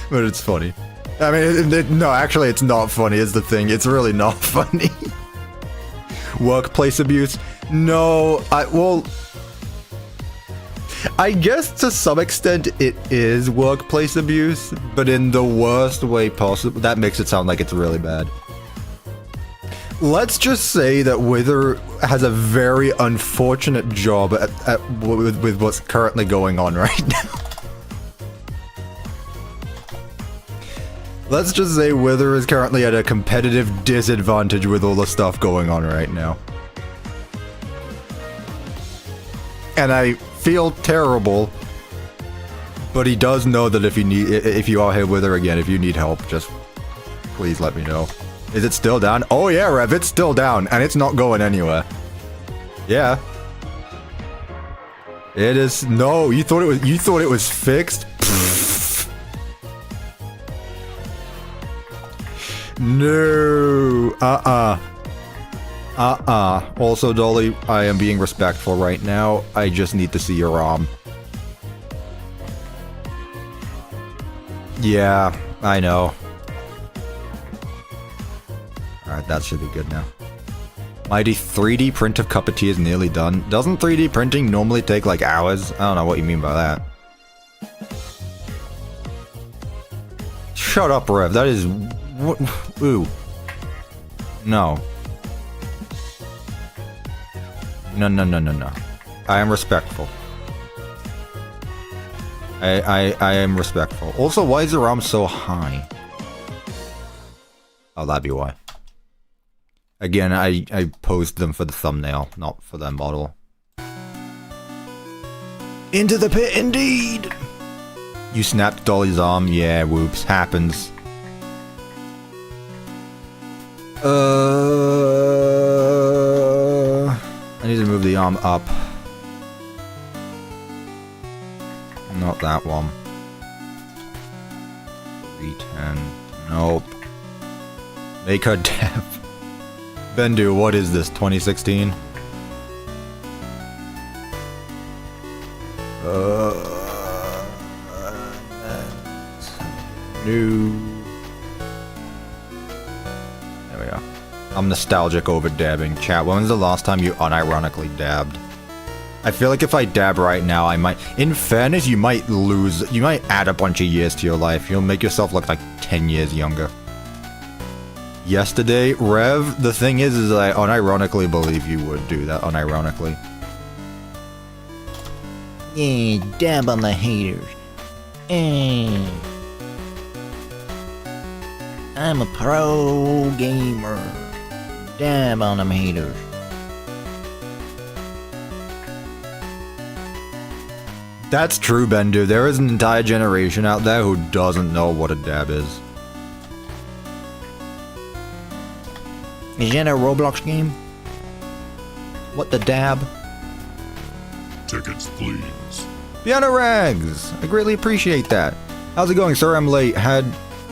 But it's funny. I mean, no, actually it's not funny is the thing. It's really not funny. Workplace abuse? No, well... I guess to some extent it is workplace abuse, but in the worst way possible. That makes it sound like it's really bad. Let's just say that Wither has a very unfortunate job with what's currently going on right now. Let's just say Wither is currently at a competitive disadvantage with all the stuff going on right now. And I feel terrible, but he does know that if you are here with her again, if you need help, just please let me know. Is it still down? Oh yeah, Rev, it's still down, and it's not going anywhere. Yeah. It is. No, you thought it was fixed? No. Also, Dolly, I am being respectful right now. I just need to see your arm. Yeah, I know. Alright, that should be good now. Mighty 3D print of CuppaTeaExe is nearly done. Doesn't 3D printing normally take like hours? I don't know what you mean by that. Shut up, Rev. That is... Ooh. No. No. I am respectful. I am respectful. Also, why is your arm so high? Oh, that'd be why. Again, I posed them for the thumbnail, not for their model. Into the pit, indeed! You snapped Dolly's arm? Yeah, whoops. Happens. I need to move the arm up. Not that one. 310. Nope. Make her dab. Bendu, what is this? 2016? New. There we go. I'm nostalgic over dabbing. Chat, when was the last time you unironically dabbed? I feel like if I dab right now, I might... In fairness, you might add a bunch of years to your life. You'll make yourself look like 10 years younger. Yesterday, Rev, the thing is I unironically believe you would do that, unironically. Yeah, dab on the haters. I'm a pro gamer. Dab on them haters. That's true, Bendu. There is an entire generation out there who doesn't know what a dab is. Is that a Roblox game? What the dab? Tickets, please. Piano Rags! I greatly appreciate that. How's it going, sir? I'm late. Had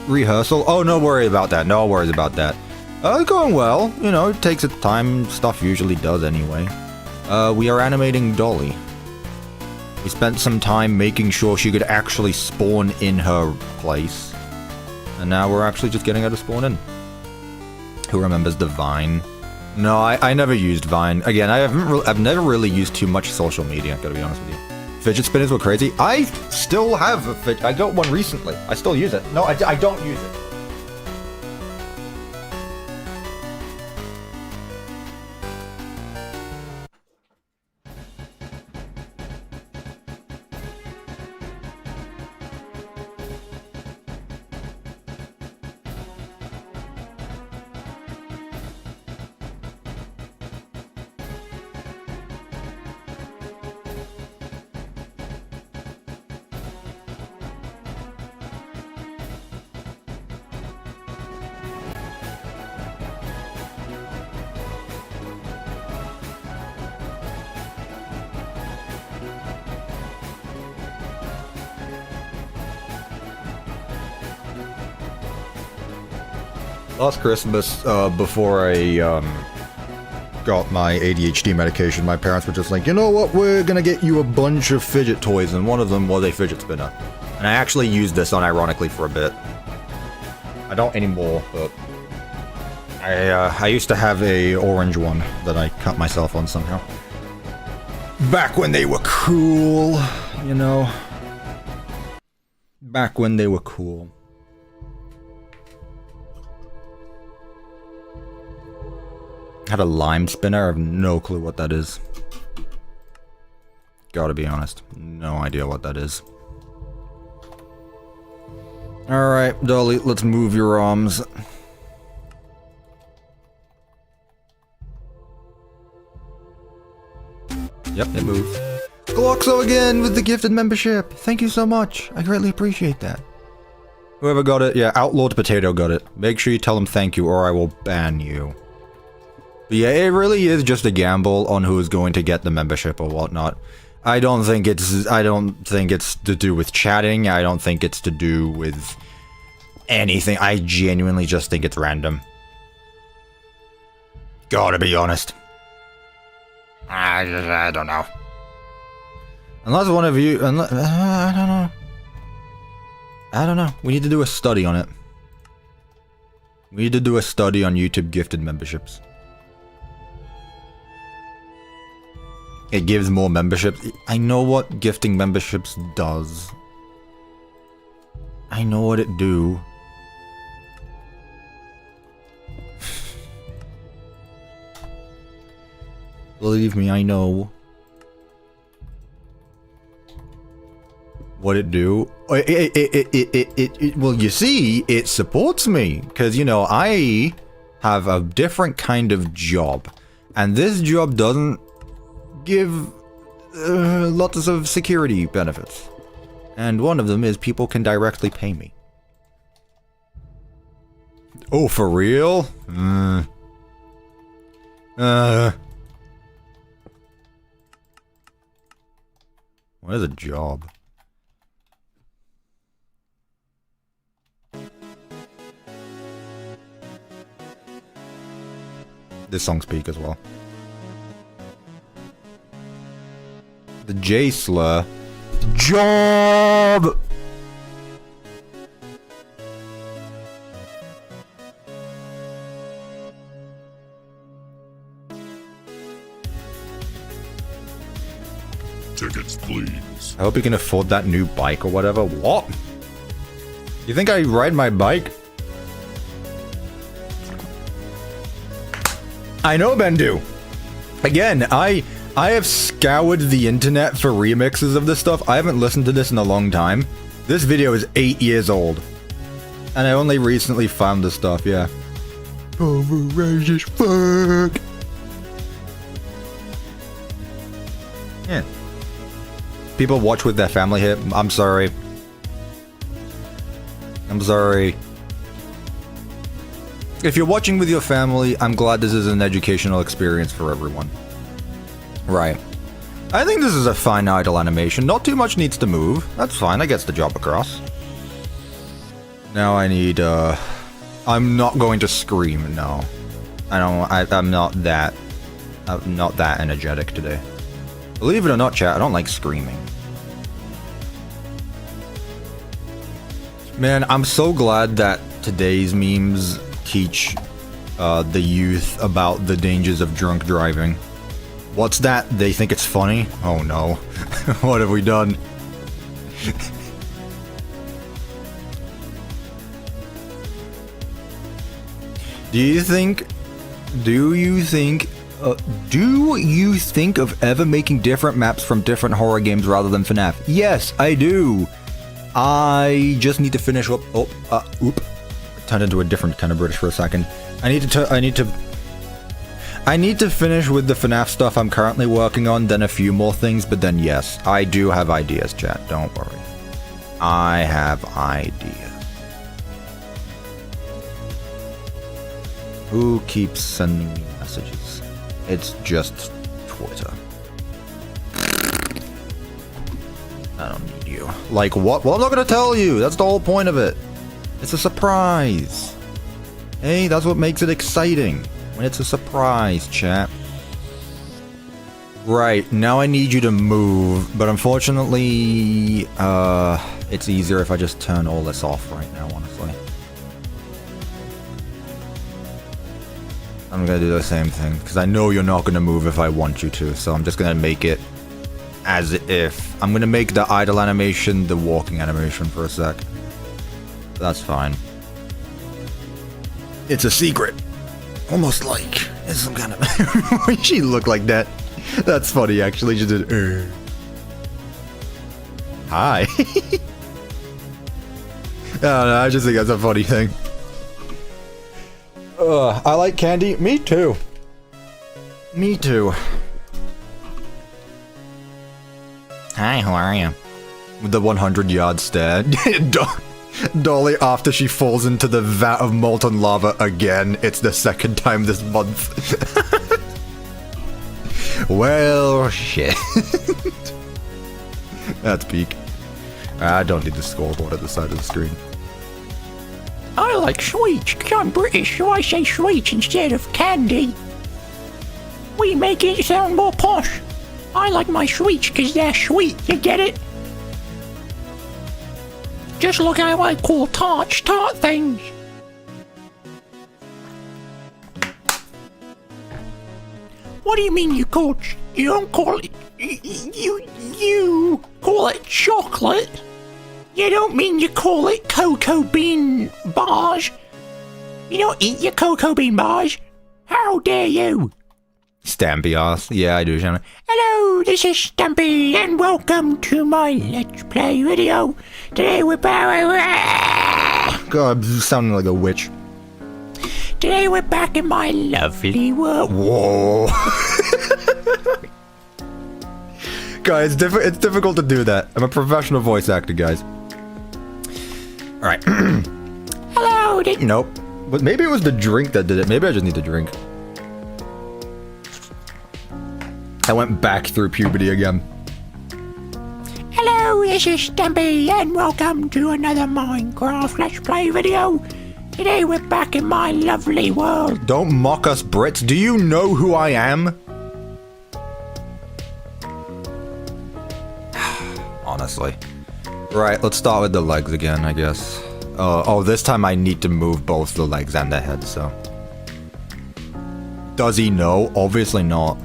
rehearsal? Oh, no worry about that. No worries about that. Going well. You know, it takes its time. Stuff usually does anyway. We are animating Dolly. We spent some time making sure she could actually spawn in her place. And now we're actually just getting her to spawn in. Who remembers the Vine? No, I never used Vine. Again, I've never really used too much social media, gotta be honest with you. Fidget spinners were crazy. I still have a fidget. I got one recently. I still use it. No, I don't use it. Last Christmas, before I got my ADHD medication, my parents were just like, you know what, we're gonna get you a bunch of fidget toys, and one of them was a fidget spinner. And I actually used this unironically for a bit. I don't anymore, but I used to have a orange one that I cut myself on somehow. Back when they were cool, you know. Back when they were cool. Had a lime spinner. I have no clue what that is. Gotta be honest. No idea what that is. Alright, Dolly, let's move your arms. Yep, it moved. Gloxo again with the gifted membership. Thank you so much. I greatly appreciate that. Whoever got it, yeah, Outlawed Potato got it. Make sure you tell him thank you or I will ban you. But yeah, it really is just a gamble on who is going to get the membership or whatnot. I don't think it's to do with chatting. I don't think it's to do with anything. I genuinely just think it's random. Gotta be honest. I don't know. Unless one of you... I don't know. I don't know. We need to do a study on it. We need to do a study on YouTube gifted memberships. It gives more memberships. I know what gifting memberships does. I know what it do. Believe me, I know. What it do? Well, you see, it supports me. Because, you know, I have a different kind of job. And this job doesn't give lots of security benefits. And one of them is people can directly pay me. Oh, for real? What is a job? This song's peak as well. The J slur. Job! Tickets, please. I hope you can afford that new bike or whatever. What? You think I ride my bike? I know, Bendu. Again, I have scoured the internet for remixes of this stuff. I haven't listened to this in a long time. This video is 8 years old. And I only recently found this stuff, yeah. Overage as fuck. Yeah. People watch with their family here. I'm sorry. I'm sorry. If you're watching with your family, I'm glad this is an educational experience for everyone. Right. I think this is a fine idle animation. Not too much needs to move. That's fine. That gets the job across. Now I need, I'm not going to scream, no. I'm not that energetic today. Believe it or not, chat, I don't like screaming. Man, I'm so glad that today's memes teach the youth about the dangers of drunk driving. What's that? They think it's funny? Oh no. What have we done? Do you think of ever making different maps from different horror games rather than FNAF? Yes, I do. I just need to finish up. Oop. Turned into a different kind of British for a second. I need to finish with the FNAF stuff I'm currently working on, then a few more things, but then yes, I do have ideas, chat. Don't worry. I have ideas. Who keeps sending me messages? It's just Twitter. I don't need you. Like what? Well, I'm not gonna tell you. That's the whole point of it. It's a surprise. Hey, that's what makes it exciting. When it's a surprise, chat. Right, now I need you to move, but unfortunately, it's easier if I just turn all this off right now, honestly. I'm gonna do the same thing, because I know you're not gonna move if I want you to, so I'm just gonna make it as if. I'm gonna make the idle animation the walking animation for a sec. That's fine. It's a secret. Almost like It's some kind of... When she looked like that. That's funny, actually. She did, Hi. I don't know, I just think that's a funny thing. I like candy. Me too. Me too. Hi, how are you? With the 100-yard stare. Dolly, after she falls into the vat of molten lava again. It's the second time this month. Well, shit. That's peak. I don't need the scoreboard at the side of the screen. I like sweets, 'cause I'm British, so I say sweets instead of candy. We make it sound more posh. I like my sweets 'cause they're sweet, you get it? Just look how I call tart things. What do you mean you don't call it, you call it chocolate? You don't mean you call it cocoa bean bars? You don't eat your cocoa bean bars? How dare you? Stampy ass. Yeah, I do, Shannon. Hello, this is Stampy, and welcome to my Let's Play video. Today we're back. God, I'm sounding like a witch. Today we're back in my lovely world. Whoa. Guys, it's difficult to do that. I'm a professional voice actor, guys. Alright. Hello, Nope. But maybe it was the drink that did it. Maybe I just need to drink. I went back through puberty again. Hello, this is Stampy, and welcome to another Minecraft Let's Play video. Today we're back in my lovely world. Don't mock us, Brits. Do you know who I am? Honestly. Right, let's start with the legs again, I guess. Oh, this time I need to move both the legs and the head, so. Does he know? Obviously not.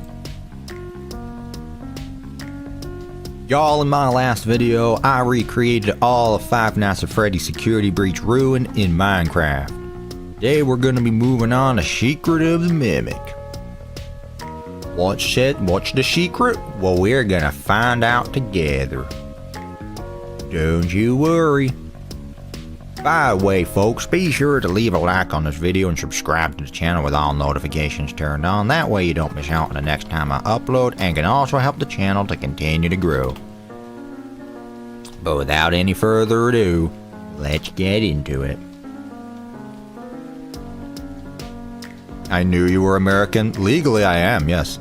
Y'all, in my last video, I recreated all of Five Nights at Freddy's Security Breach Ruin in Minecraft. Today we're gonna be moving on to Secret of the Mimic. What's the secret? Well, we're gonna find out together. Don't you worry. By the way, folks, be sure to leave a like on this video and subscribe to the channel with all notifications turned on. That way you don't miss out on the next time I upload, and can also help the channel to continue to grow. But without any further ado, let's get into it. I knew you were American. Legally, I am, yes.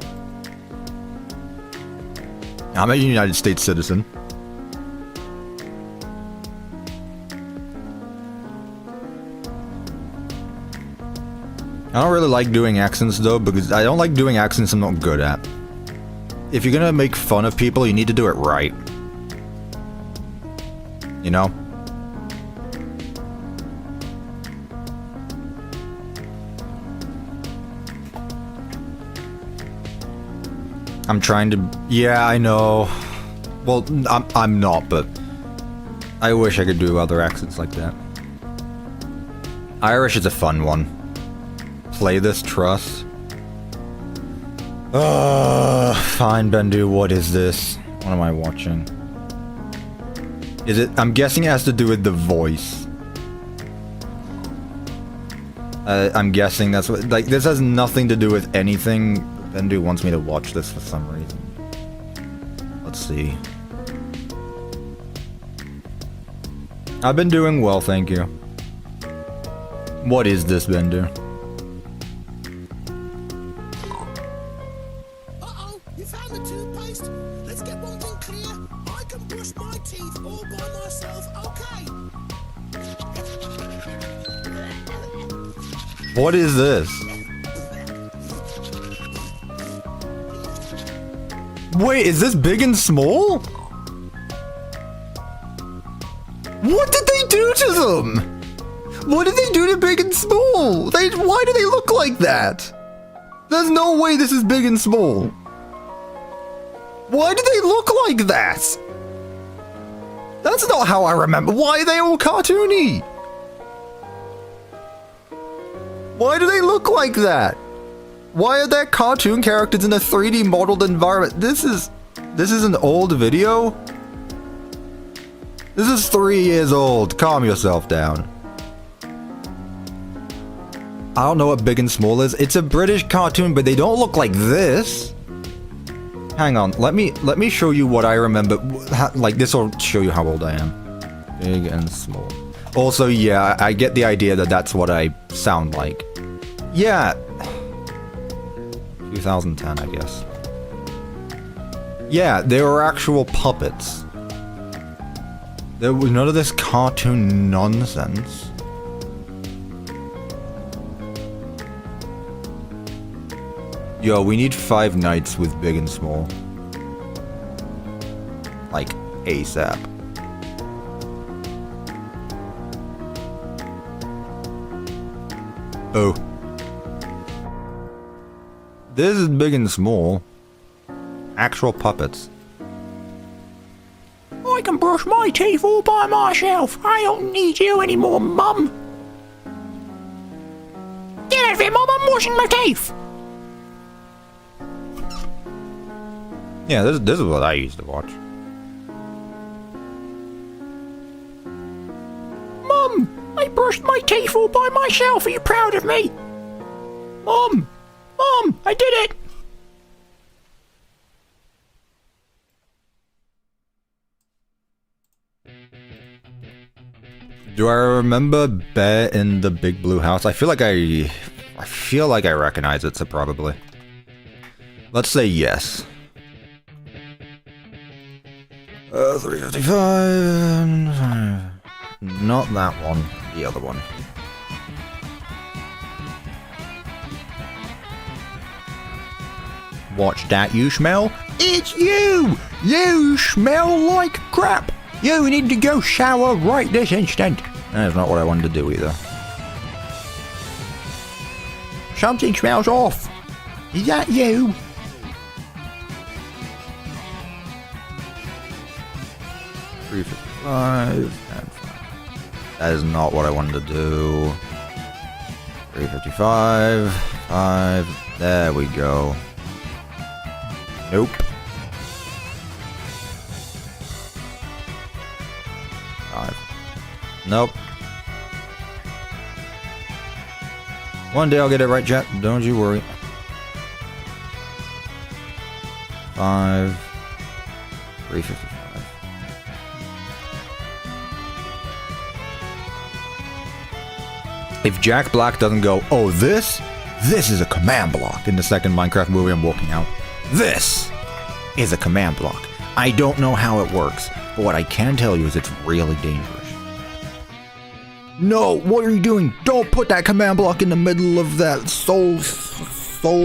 I'm a United States citizen. I don't really like doing accents though, because I don't like doing accents I'm not good at. If you're gonna make fun of people, you need to do it right. You know? I'm trying to... Yeah, I know. Well, I'm not, but... I wish I could do other accents like that. Irish is a fun one. Play this, trust. Fine, Bendu, what is this? What am I watching? Is it... I'm guessing it has to do with the voice. I'm guessing that's what... Like, this has nothing to do with anything. Bendu wants me to watch this for some reason. Let's see. I've been doing well, thank you. What is this, Bendu? Uh-oh, you found the toothpaste? Let's get one thing clear. I can brush my teeth all by myself, okay? What is this? Wait, is this big and small? What did they do to them? What did they do to big and small? Why do they look like that? There's no way this is big and small. Why do they look like that? That's not how I remember. Why are they all cartoony? Why do they look like that? Why are there cartoon characters in a 3D modeled environment? This is an old video? This is 3 years old. Calm yourself down. I don't know what Big and Small is. It's a British cartoon, but they don't look like this. Hang on, let me show you what I remember. Like, this will show you how old I am. Big and Small. Also, yeah, I get the idea that that's what I sound like. Yeah. 2010, I guess. Yeah, they were actual puppets. There was none of this cartoon nonsense. Yo, we need 5 nights with Big and Small. Like, ASAP. Oh. This is Big and Small. Actual puppets. I can brush my teeth all by myself. I don't need you anymore, Mum. Get out of here, Mum. I'm washing my teeth. Yeah, this is what I used to watch. Mum, I brushed my teeth all by myself. Are you proud of me? Mum, I did it. Do I remember Bear in the Big Blue House? I feel like I recognize it, so probably. Let's say yes. 355. Not that one. The other one. Watch that, you smell? It's you! You smell like crap! You need to go shower right this instant! That's not what I wanted to do either. Something smells off! Is that you? $3.55 and 5. That is not what I wanted to do. $3.55, 5. There we go. Nope. 5. Nope. One day I'll get it right, chat. Don't you worry. 5. $3.55. If Jack Black doesn't go, oh, this is a command block in the second Minecraft movie I'm walking out. This is a command block. I don't know how it works, but what I can tell you is it's really dangerous. No, what are you doing? Don't put that command block in the middle of that soul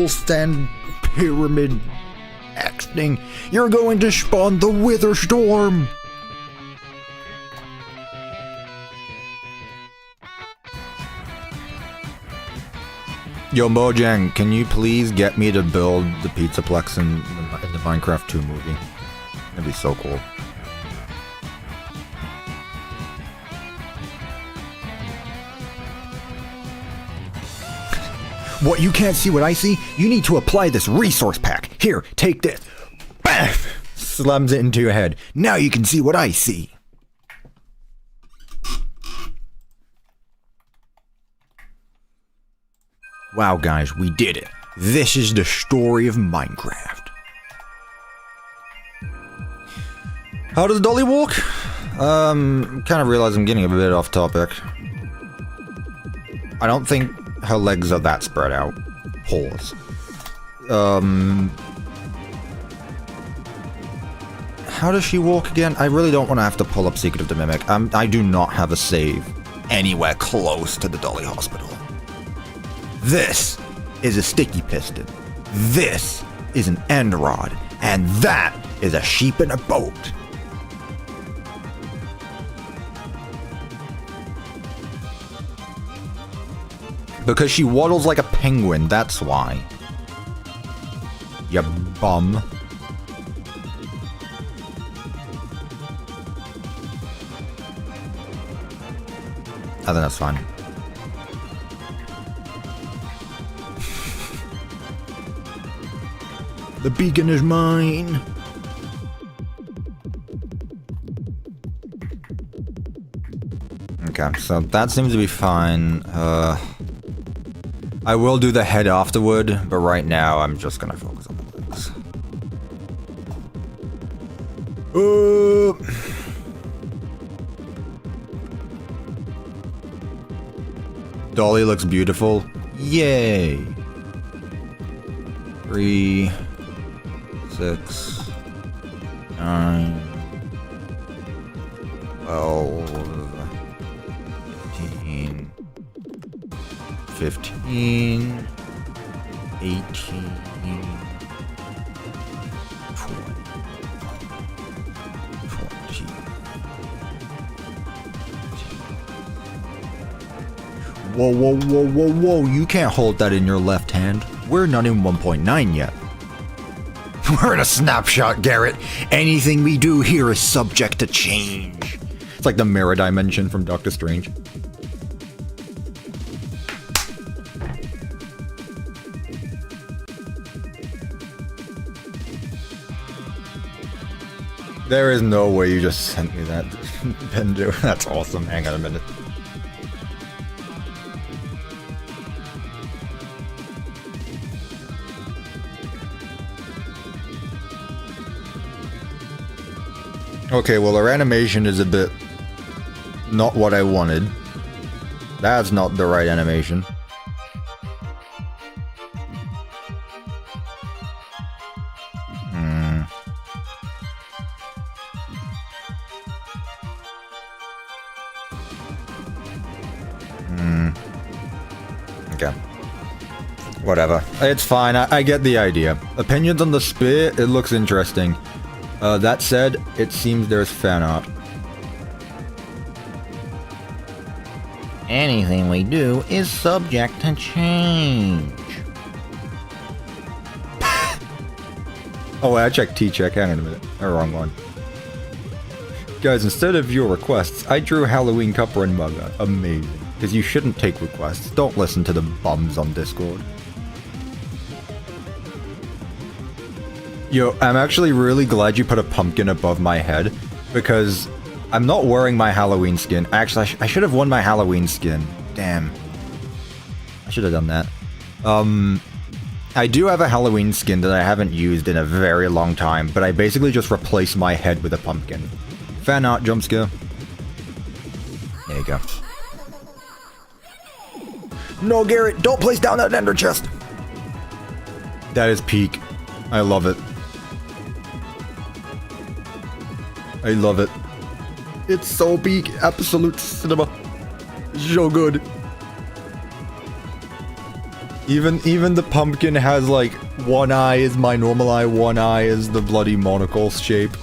stand pyramid X thing. You're going to spawn the Wither Storm. Yo, Mojang, can you please get me to build the Pizzaplex in the Minecraft 2 movie? That'd be so cool. What, you can't see what I see? You need to apply this resource pack. Here, take this. Bam! Slams it into your head. Now you can see what I see. Wow, guys, we did it. This is the story of Minecraft. How does Dolly walk? Kind of realize I'm getting a bit off topic. I don't think her legs are that spread out. Pause. How does she walk again? I really don't want to have to pull up Secret of the Mimic. I do not have a save anywhere close to the Dolly Hospital. This is a sticky piston. This is an end rod. And that is a sheep in a boat. Because she waddles like a penguin, that's why. You bum. I think that's fine. The beacon is mine. Okay, so that seems to be fine. I will do the head afterward, but right now I'm just gonna focus on the legs. Dolly looks beautiful. Yay! 3, 6, 9, 12, 13, 15, 18, 20. Whoa, whoa, whoa, whoa, whoa, you can't hold that in your left hand. We're not in 1.9 yet. We're in a snapshot, Garrett. Anything we do here is subject to change. It's like the mirror dimension from Doctor Strange. There is no way you just sent me that, Bendu. That's awesome. Hang on a minute. Okay, well, our animation is a bit not what I wanted. That's not the right animation. Okay. Whatever. It's fine. I get the idea. Opinions on the spear, it looks interesting. That said, it seems there's fan art. Anything we do is subject to change. Oh, wait, I checked T-check. Hang on a minute. The wrong one. Guys, instead of your requests, I drew Halloween Cuppa and Mugga. Amazing. Because you shouldn't take requests. Don't listen to the bums on Discord. Yo, I'm actually really glad you put a pumpkin above my head, because I'm not wearing my Halloween skin. Actually, I should have worn my Halloween skin. Damn. I should have done that. I do have a Halloween skin that I haven't used in a very long time, but I basically just replaced my head with a pumpkin. Fan art jump scare. There you go. No, Garrett, don't place down that ender chest. That is peak. I love it. I love it. It's so peak. Absolute cinema. So good. Even the pumpkin has like one eye is my normal eye, one eye is the bloody monocle shape.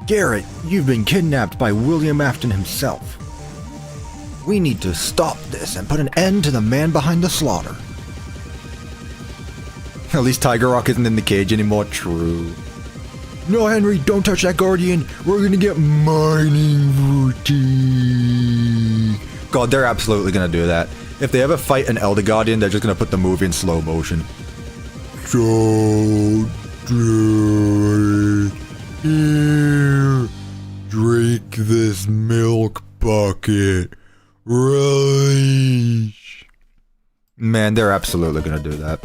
Garrett, you've been kidnapped by William Afton himself. We need to stop this and put an end to the man behind the slaughter. At least Tiger Rock isn't in the cage anymore. True. No, Henry, don't touch that guardian. We're gonna get mining booty. God, they're absolutely gonna do that. If they ever fight an Elder Guardian, they're just gonna put the movie in slow motion. Don't do it. Here, drink this milk bucket. Release. Man, they're absolutely gonna do that.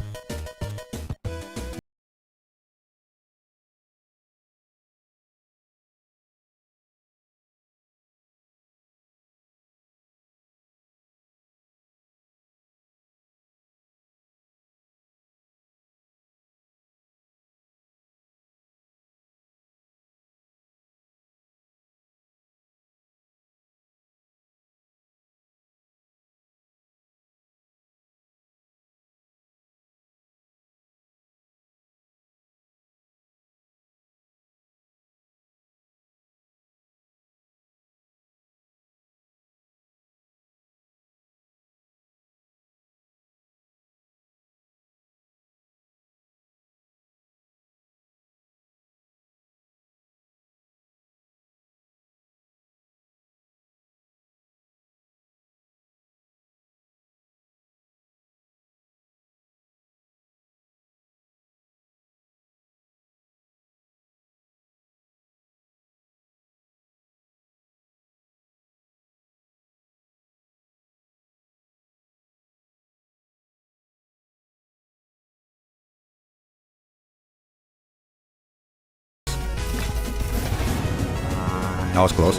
That was close.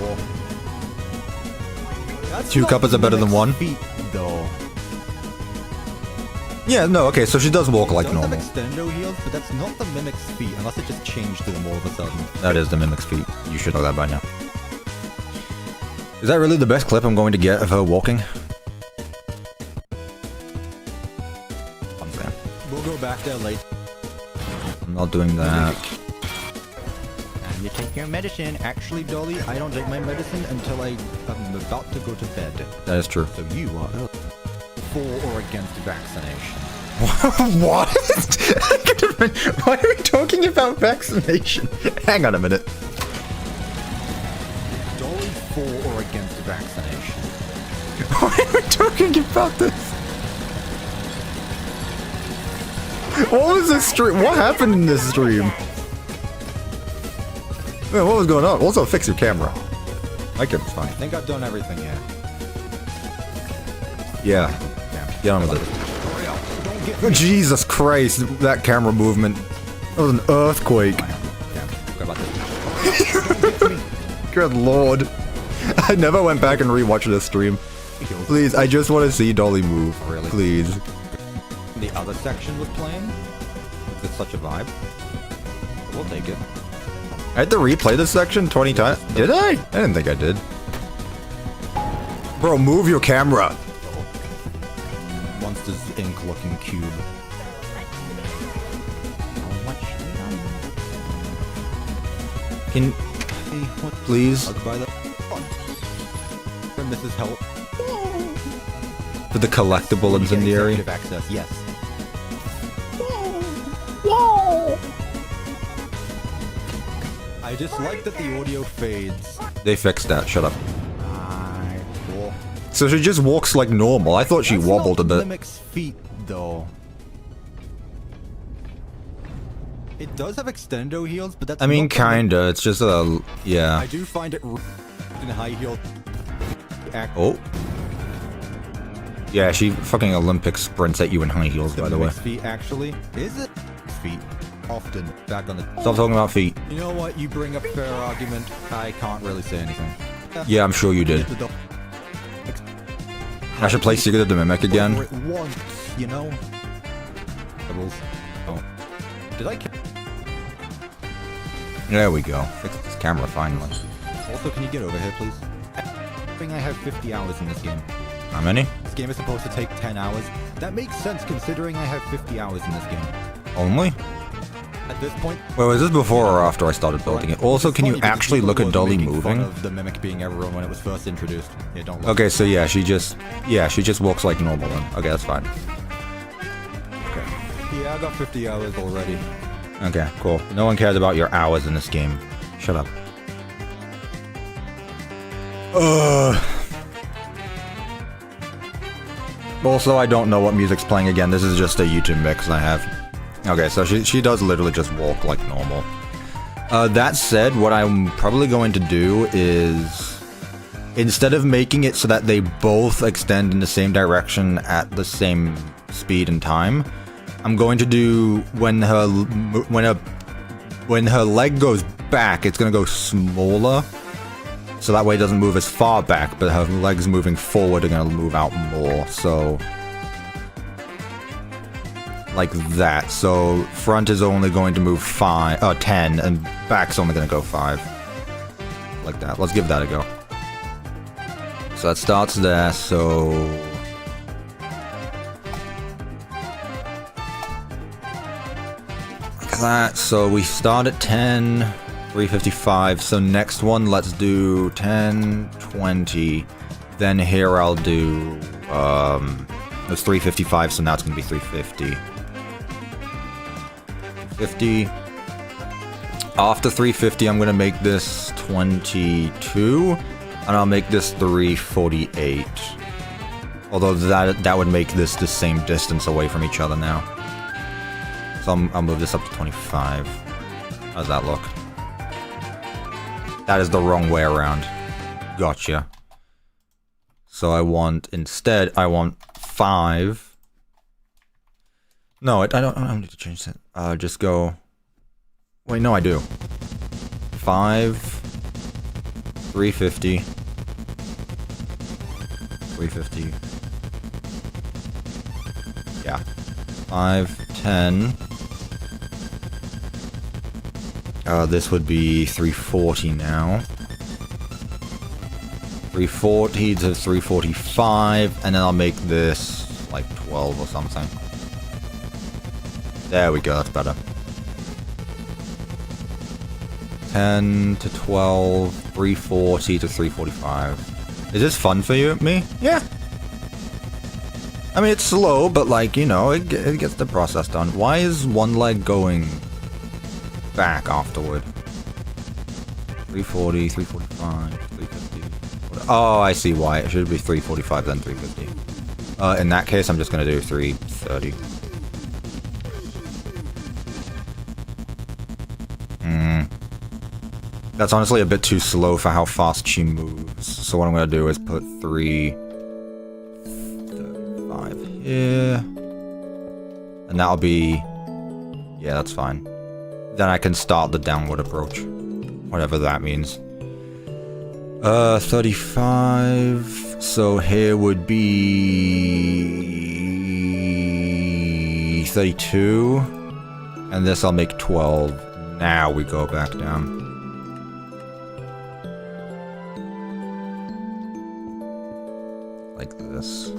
That's Two not Cuppas are better than Mimic's one? feet, though. Yeah, no, okay, so she does walk like Does normal. have extendo heels, but that's not the Mimic's feet, unless it just changed to them all of a sudden. That is the Mimic's feet. You should know that by now. Is that really the best clip I'm going to get of her walking? I'm saying. We'll go back there later. I'm not doing that. And you take your medicine. Actually, Dolly, I don't take my medicine until I'm about to go to bed. That is true. So you are for or against vaccination. What? Why are we talking about vaccination? Hang on a minute. Dolly for or against vaccination. Why are we talking about this? What was this stream? What happened in this stream? Man, what was going on? Also, fix your camera. My camera's fine. I think I've done everything here. Yeah. Get on with it. Jesus Christ, that camera movement. That was an earthquake. Good lord. I never went back and rewatched this stream. Please, I just want to see Dolly move. Really? Please. The other section was playing. It's such a vibe. We'll take it. I had to replay this section 20 times. Did I? I didn't think I did. Bro, move your camera. Monsters Inc. looking cube. Can... Please? Hug by the... And this is help. For the collectible incendiary? Executive access, yes. I just like that the audio fades. They fixed that, shut up. Cool. So she just walks like normal. I thought she That's wobbled a not bit. Mimic's feet, though. It does have extendo heels, but that's I mean, not the Mimic- kinda. It's just a... Yeah. I do find it in high heel. Oh. Yeah, she fucking Olympic sprints at you in high heels, by the way. Mimic's feet, actually. Is it? Feet. Often. Back on the... Stop talking about feet. You know what? You bring up fair argument. I can't really say anything. Yeah, I'm sure you did. I should play Secret of the Mimic again. Over it once, you know? Pebbles. Oh. Did I kill? There we go. Fix this camera finally. Also, can you get over here, please? I think I have 50 hours in this game. How many? This game is supposed to take 10 hours. That makes sense considering I have 50 hours in this game. Only? At this point... Wait, was this before or after I started building it? Also, can you Funny because actually look people at Dolly were making fun moving? of the Mimic being everyone when it was first introduced. Yeah, don't look. Okay, so yeah, she just walks like normal then. Okay, that's fine. Okay. Yeah, I got 50 hours already. Okay, cool. No one cares about your hours in this game. Shut up. Also, I don't know what music's playing again. This is just a YouTube mix I have. Okay, so she does literally just walk like normal. That said, what I'm probably going to do is, instead of making it so that they both extend in the same direction at the same speed and time, I'm going to do when her leg goes back, it's gonna go smaller, so that way it doesn't move as far back, but her legs moving forward are gonna move out more. So like that. So front is only going to move 10, and back's only going to go 5. Like that. Let's give that a go. So that starts there, so... Like that. So we start at 10, 355. So next one, let's do 10, 20. Then here I'll do... it was 355, so now it's going to be 350. 50. After 350, I'm gonna make this 22, and I'll make this 348. Although that would make this the same distance away from each other now. So I'll move this up to 25. How's that look? That is the wrong way around. Gotcha. So I want 5. No, I don't need to change that. Just go... Wait, no, I do. 5... 350. 350. Yeah. 510. This would be 340 now. 340 to 345, and then I'll make this like 12 or something. There we go, that's better. 10 to 12, 340 to 345. Is this fun for you? Me? Yeah. I mean, it's slow, but like, you know, it gets the process done. Why is one leg going back afterward? 340, 345, 350. Oh, I see why. It should be 345, then 350. In that case, I'm just gonna do 330. That's honestly a bit too slow for how fast she moves. So what I'm gonna do is put 335 here. And that'll be... yeah, that's fine. Then I can start the downward approach. Whatever that means. 35... so here would be... 32. And this I'll make 12. Now we go back down. Like this.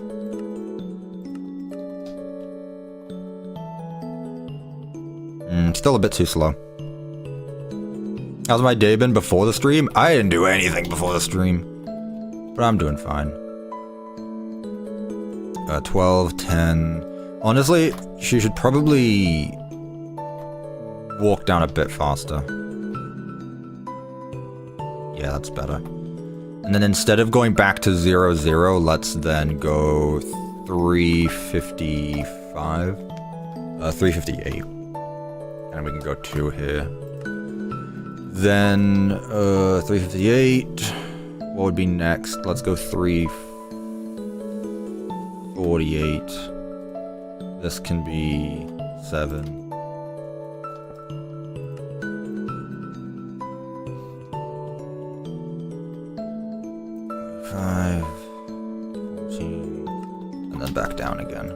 Still a bit too slow. How's my day been before the stream? I didn't do anything before the stream. But I'm doing fine. 12, 10. Honestly, she should probably walk down a bit faster. Yeah, that's better. And then instead of going back to 0, 0, let's then go 355. 358. And we can go 2 here. Then, 358. What would be next? Let's go 348. This can be 7. 5, 14, and then back down again.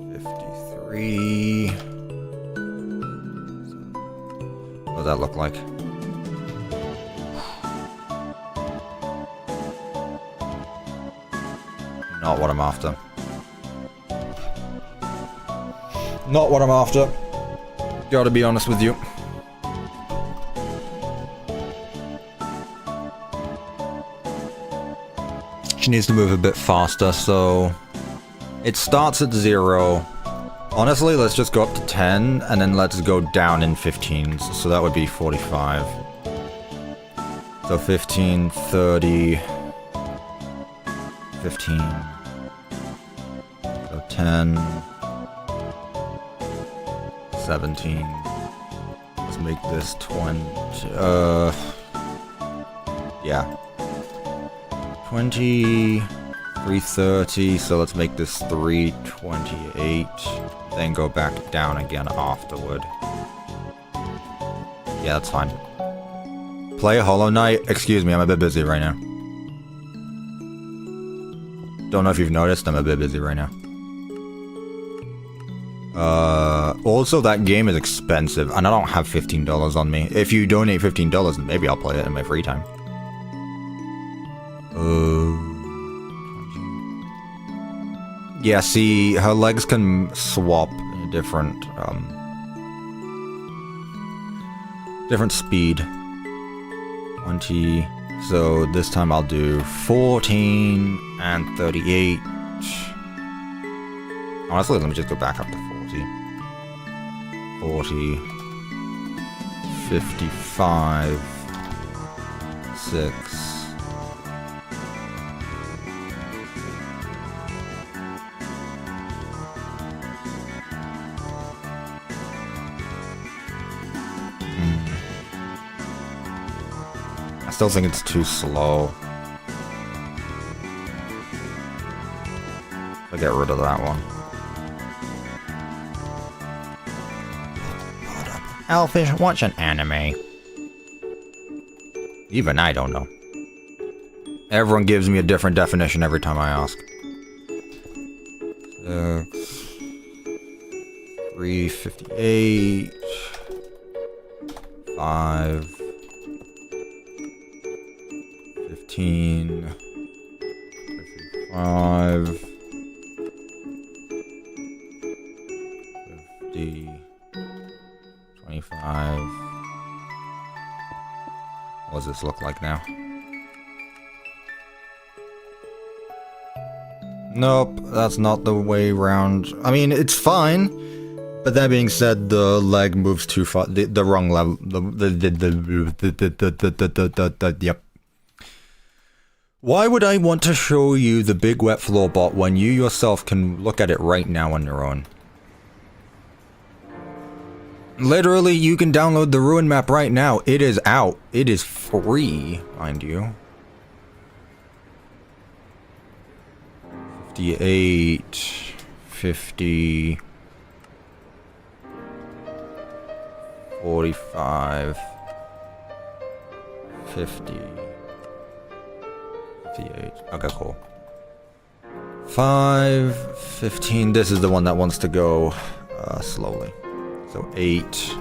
353. What does that look like? Not what I'm after. Not what I'm after. Gotta be honest with you. She needs to move a bit faster, so it starts at 0. Honestly, let's just go up to 10, and then let's go down in 15s, so that would be 45. So 15, 30, 15, so 10, 17, let's make this 20, yeah. 20, 330, so let's make this 328, then go back down again afterward. Yeah, that's fine. Play Hollow Knight? Excuse me, I'm a bit busy right now. Don't know if you've noticed, I'm a bit busy right now. Also, that game is expensive, and I don't have $15 on me. If you donate $15, maybe I'll play it in my free time. Yeah, see, her legs can swap in a different speed. 20, so this time I'll do 14 and 38. Honestly, let me just go back up to 40. 40, 55, 6. I still think it's too slow. I'll get rid of that one. Elfish, watch an anime. Even I don't know. Everyone gives me a different definition every time I ask. 358. 5. 15. 55. 50. 25. What does this look like now? Nope, that's not the way round. I mean, it's fine. But that being said, the leg moves too far. The wrong level. Yep. Why would I want to show you the big wet floor bot when you yourself can look at it right now on your own? Literally, you can download the ruin map right now. It is out. It is free, mind you. 58, 50, 45, 50, 58. Okay, cool. 5, 15. This is the one that wants to go slowly. So 8,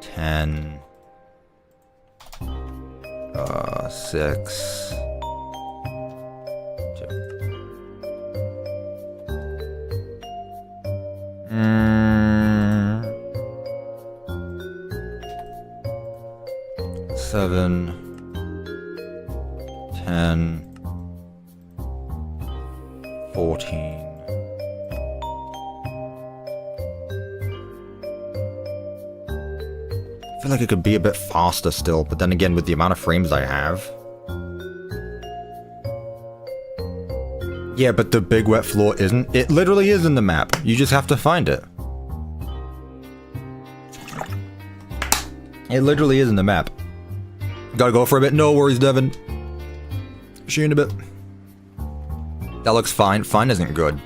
10, 6, 2. Seven, 10, 14. I feel like it could be a bit faster still, but then again, with the amount of frames I have. Yeah, but the big wet floor isn't. It literally is in the map. You just have to find it. It literally is in the map. Gotta go for a bit. No worries, Devin. See you in a bit. That looks fine. Fine isn't good.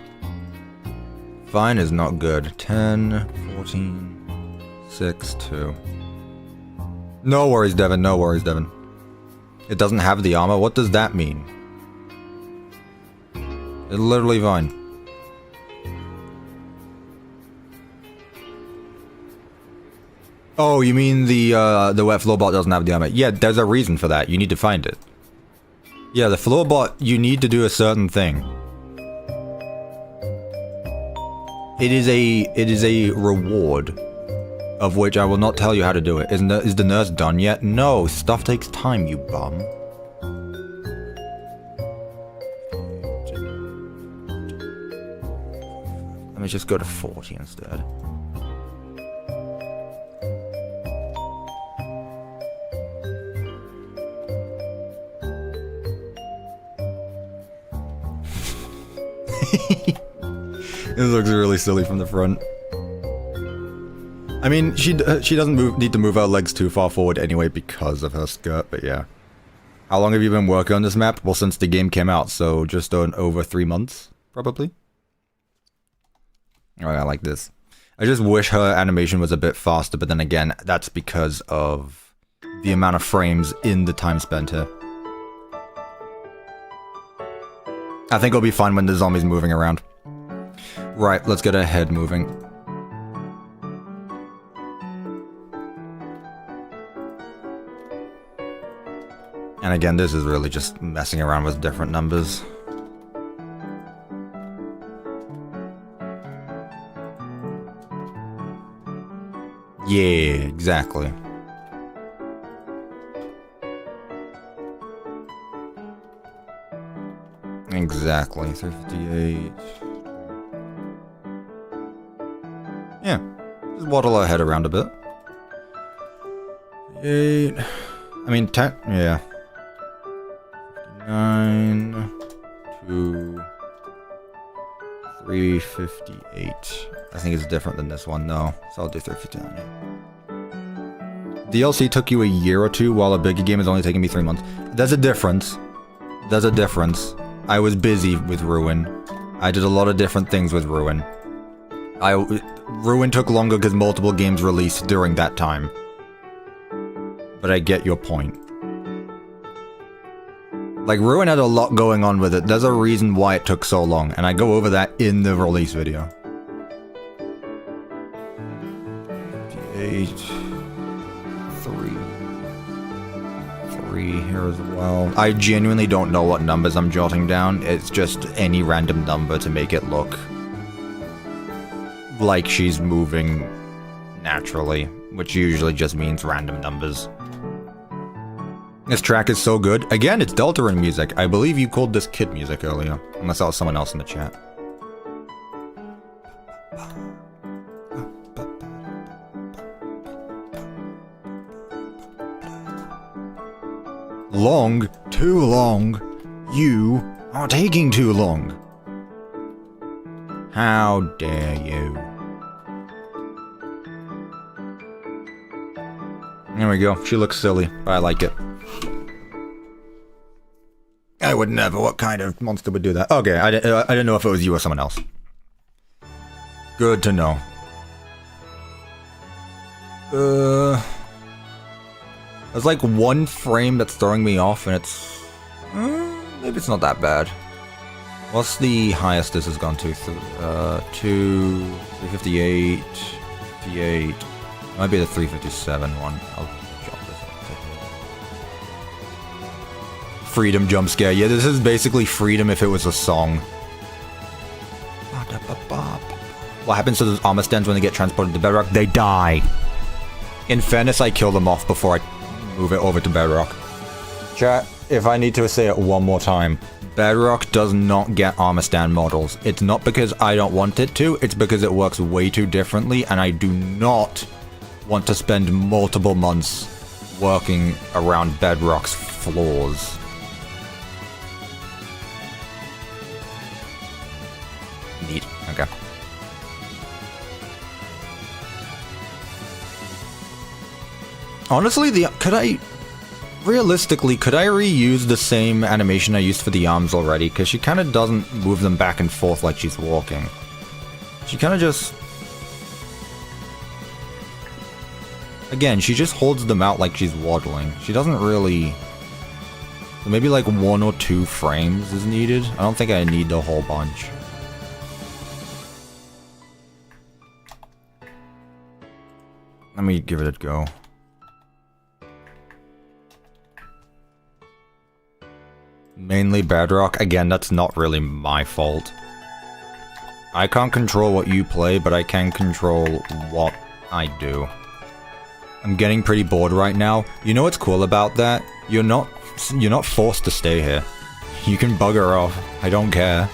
Fine is not good. 10, 14, 6, 2. No worries, Devin. No worries, Devin. It doesn't have the armor. What does that mean? It's literally fine. Oh, you mean the wet floor bot doesn't have the armor? Yeah, there's a reason for that. You need to find it. Yeah, the floor bot, you need to do a certain thing. It is a reward, of which I will not tell you how to do it. Is the nurse done yet? No, stuff takes time, you bum. Let me just go to 40 instead. This looks really silly from the front. I mean, she doesn't need to move her legs too far forward anyway because of her skirt, but yeah. How long have you been working on this map? Well, since the game came out, so just over 3 months, probably. Oh, I like this. I just wish her animation was a bit faster, but then again, that's because of the amount of frames in the time spent here. I think it'll be fine when the zombie's moving around. Right, let's get her head moving. And again, this is really just messing around with different numbers. Yeah, exactly. Exactly, 358. Yeah, just waddle our head around a bit. 8. I mean, 10. Yeah. 9. 2. 358. I think it's different than this one, though. So I'll do 359. DLC took you a year or two, while a bigger game is only taking me 3 months. There's a difference. There's a difference. I was busy with Ruin. I did a lot of different things with Ruin. Ruin took longer because multiple games released during that time. But I get your point. Like, Ruin had a lot going on with it. There's a reason why it took so long, and I go over that in the release video. 58. 3 here as well. I genuinely don't know what numbers I'm jotting down. It's just any random number to make it look like she's moving naturally, which usually just means random numbers. This track is so good. Again, it's Deltarune music. I believe you called this kid music earlier, unless that was someone else in the chat. Long, too long. You are taking too long. How dare you? There we go. She looks silly, but I like it. I would never. What kind of monster would do that? Okay, I didn't know if it was you or someone else. Good to know. There's like one frame that's throwing me off, and it's... maybe it's not that bad. What's the highest this has gone to? 358, 58. Might be the 357 one. I'll jump this up. Freedom jump scare. Yeah, this is basically Freedom if it was a song. What happens to those armor stands when they get transported to Bedrock? They die. In fairness, I kill them off before I move it over to Bedrock. Chat, if I need to say it one more time, Bedrock does not get armor stand models. It's not because I don't want it to, it's because it works way too differently, and I do not want to spend multiple months working around Bedrock's flaws. Neat. Okay. Honestly, realistically, could I reuse the same animation I used for the arms already? Because she kind of doesn't move them back and forth like she's walking. She kind of just... Again, she just holds them out like she's waddling. She doesn't really... So maybe like 1 or 2 frames is needed. I don't think I need the whole bunch. Let me give it a go. Mainly Bedrock. Again, that's not really my fault. I can't control what you play, but I can control what I do. I'm getting pretty bored right now. You know what's cool about that? You're not forced to stay here. You can bugger off. I don't care.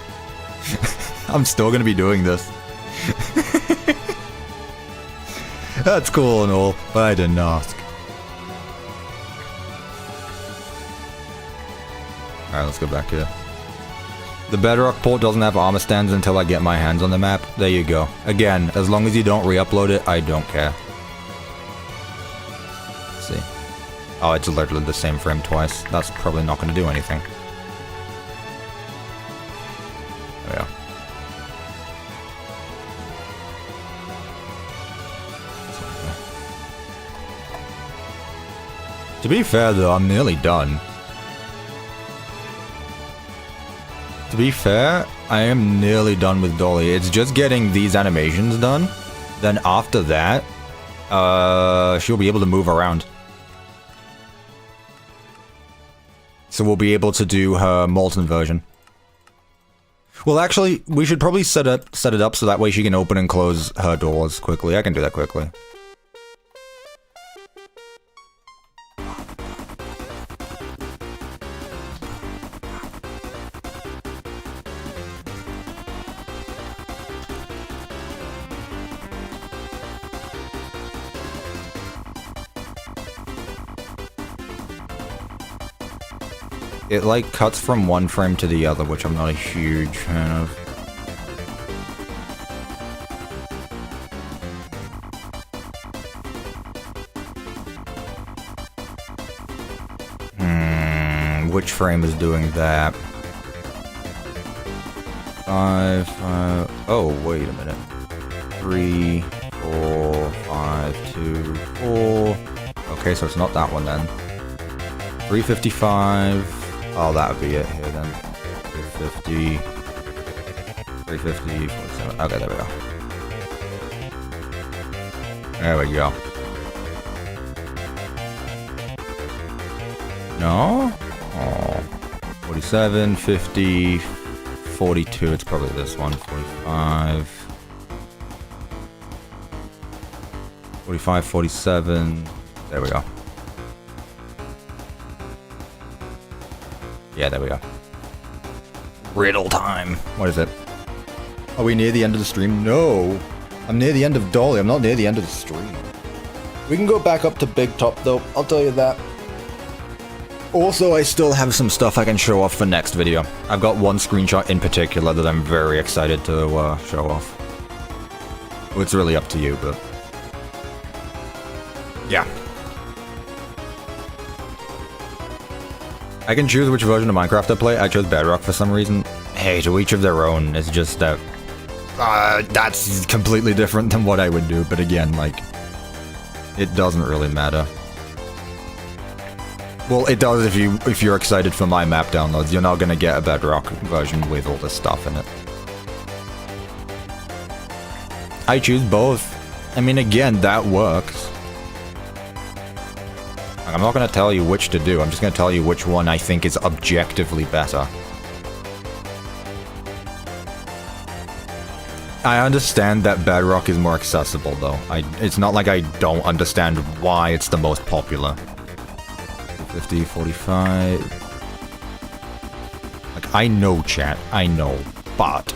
I'm still gonna be doing this. That's cool and all, but I didn't ask. Alright, let's go back here. The Bedrock port doesn't have armor stands until I get my hands on the map. There you go. Again, as long as you don't re-upload it, I don't care. Let's see. Oh, it's literally the same frame twice. That's probably not going to do anything. There we go. To be fair though, I'm nearly done. To be fair, I am nearly done with Dolly. It's just getting these animations done. Then after that, she'll be able to move around. So we'll be able to do her Molten version. Well, actually, we should probably set it up so that way she can open and close her doors quickly. I can do that quickly. It like cuts from one frame to the other, which I'm not a huge fan of. Which frame is doing that? 5, oh, wait a minute. 3, 4, 5, 2, 4. Okay, so it's not that one then. 355. Oh, that would be it here then. 350... 350, 47. Okay, there we go. There we go. No? Oh. 47, 50, 42. It's probably this one. 45. 45, 47. There we go. Yeah, there we go. Riddle time. What is it? Are we near the end of the stream? No. I'm near the end of Dolly. I'm not near the end of the stream. We can go back up to BigTop though. I'll tell you that. Also, I still have some stuff I can show off for next video. I've got one screenshot in particular that I'm very excited to show off. Well, it's really up to you, but... yeah. I can choose which version of Minecraft I play. I chose Bedrock for some reason. Hey, to each of their own. It's just that... that's completely different than what I would do, but again, like... it doesn't really matter. Well, it does if you're excited for my map downloads. You're not gonna get a Bedrock version with all this stuff in it. I choose both. I mean, again, that works. I'm not gonna tell you which to do. I'm just gonna tell you which one I think is objectively better. I understand that Bedrock is more accessible, though. It's not like I don't understand why it's the most popular. 50, 45... like, I know, chat. I know. But...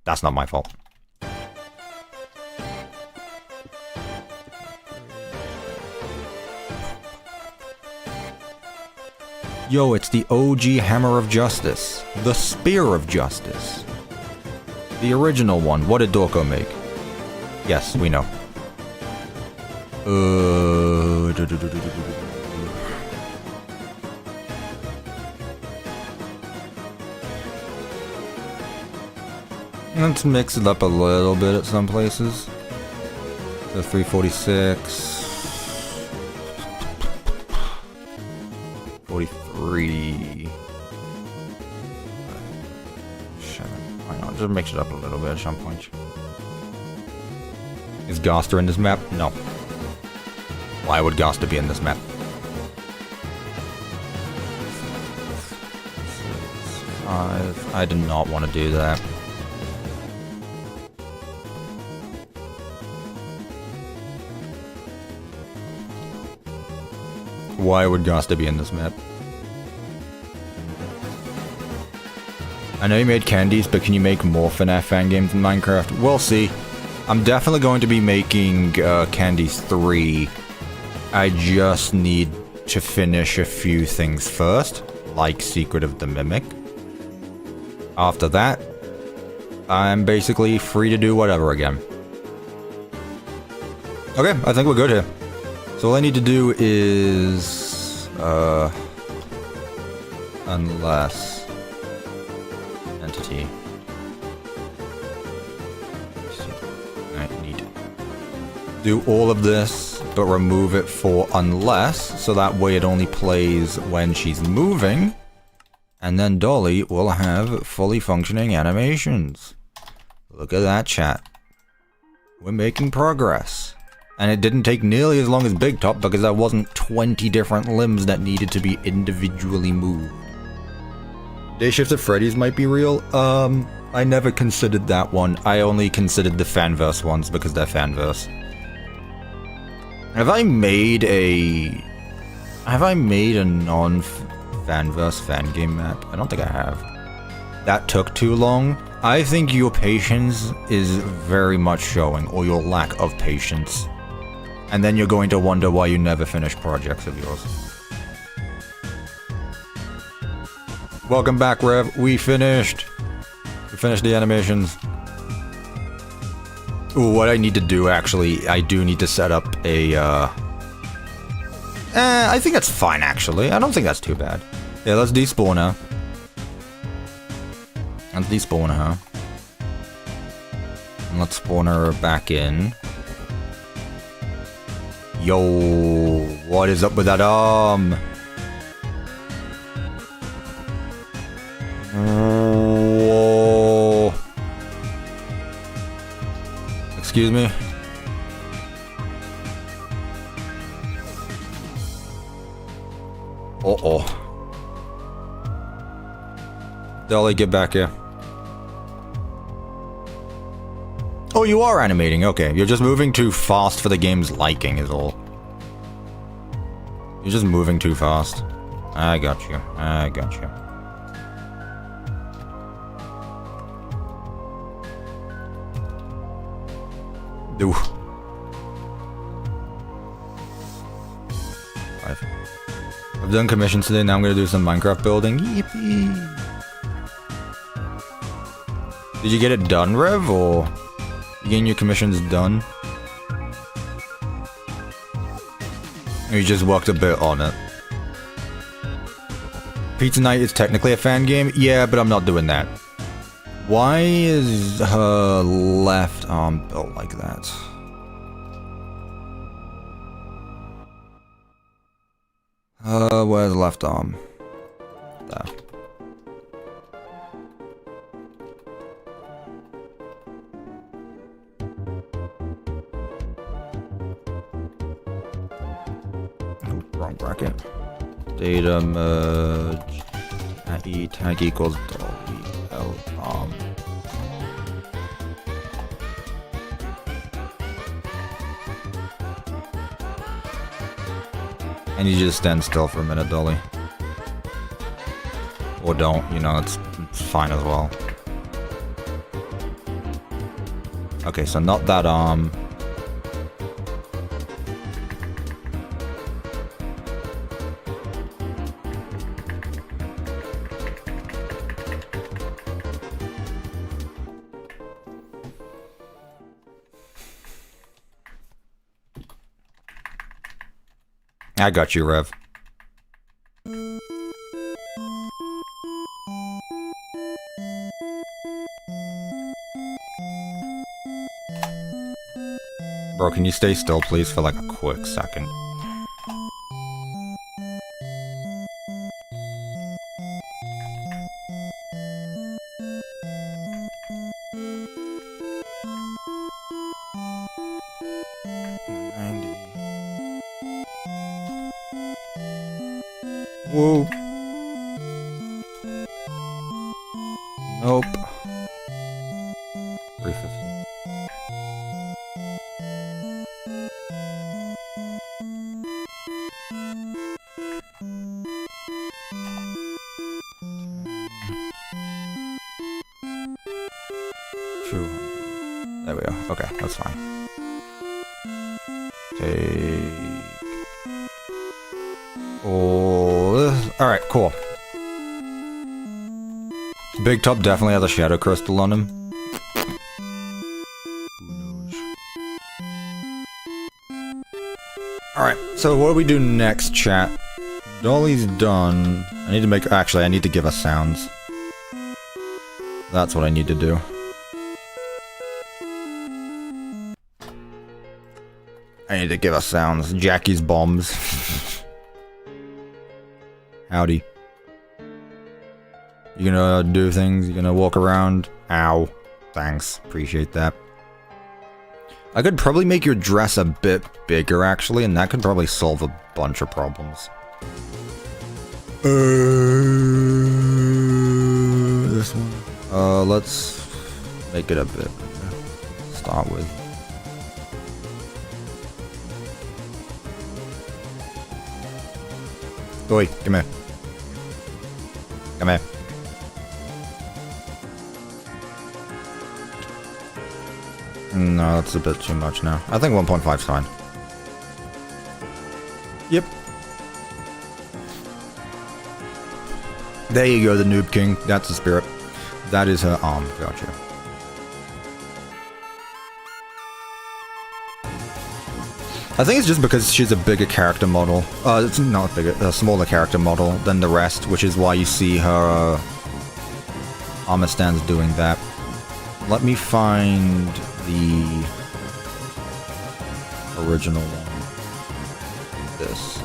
that's not my fault. Yo, it's the OG Hammer of Justice. The Spear of Justice. The original one. What did Dorko make? Yes, we know. Let's mix it up a little bit at some places. So 346. 43. Why not? Just mix it up a little bit at some point. Is Goster in this map? No. Why would Goster be in this map? 5. I did not want to do that. Why would Goster be in this map? I know you made candies, but can you make more FNAF fan games in Minecraft? We'll see. I'm definitely going to be making Candies 3. I just need to finish a few things first, like Secret of the Mimic. After that, I'm basically free to do whatever again. Okay, I think we're good here. So all I need to do is... unless... entity. I need to do all of this, but remove it for unless, so that way it only plays when she's moving. And then Dolly will have fully functioning animations. Look at that, chat. We're making progress. And it didn't take nearly as long as BigTop because there wasn't 20 different limbs that needed to be individually moved. Day Shift at Freddy's might be real. I never considered that one. I only considered the fanverse ones because they're fanverse. Have I made a non-fanverse fan game map? I don't think I have. That took too long. I think your patience is very much showing, or your lack of patience. And then you're going to wonder why you never finish projects of yours. Welcome back, Rev. We finished. We finished the animations. Ooh, what I need to do, actually, I do need to set up a, I think that's fine, actually. I don't think that's too bad. Yeah, let's despawn her. Let's despawn her. And let's spawn her back in. Yo, what is up with that arm? excuse me. Uh-oh. Dolly, get back here. Oh, you are animating. Okay, you're just moving too fast for the game's liking is all. You're just moving too fast. I got you. I got you. Ooh. 5. I've done commissions today, now I'm gonna do some Minecraft building. Yippee! Did you get it done, Rev, or you getting your commissions done? Or you just worked a bit on it? Pizza Night is technically a fan game? Yeah, but I'm not doing that. Why is her left arm built like that? Where's the left arm? There. Oh, wrong bracket. Data merge. Tag equals Dolly L arm. And you just stand still for a minute, Dolly. Or don't, you know, it's fine as well. Okay, so not that arm. I got you, Rev. Bro, can you stay still, please, for like a quick second? Whoa. Nope. 350. There we go. Okay, that's fine. Take all this. Alright, cool. BigTop definitely has a shadow crystal on him. Who knows? Alright, so what do we do next, chat? Dolly's done. I need to make. Actually, I need to give us sounds. That's what I need to do. I need to give us sounds. Jackie's bombs. Howdy. You gonna do things? You gonna walk around? Ow. Thanks. Appreciate that. I could probably make your dress a bit bigger, actually, and that could probably solve a bunch of problems. This one? Let's make it a bit bigger. Start with. Oi, come here. Come here. No, that's a bit too much now. I think 1.5's fine. Yep. There you go, the Noob King. That's the spirit. That is her arm. Gotcha. I think it's just because she's a bigger character model. It's not bigger, a smaller character model than the rest, which is why you see her armor stands doing that. Let me find the original one. This.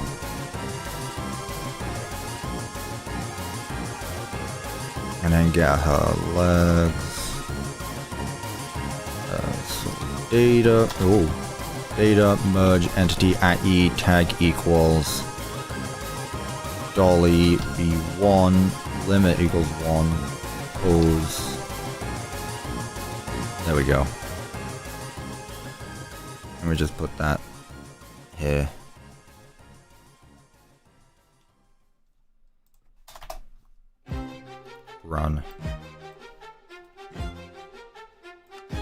And then get her legs. Data, data merge entity at E tag equals Dolly v1 limit equals 1 pose. There we go. Let me just put that here. Run.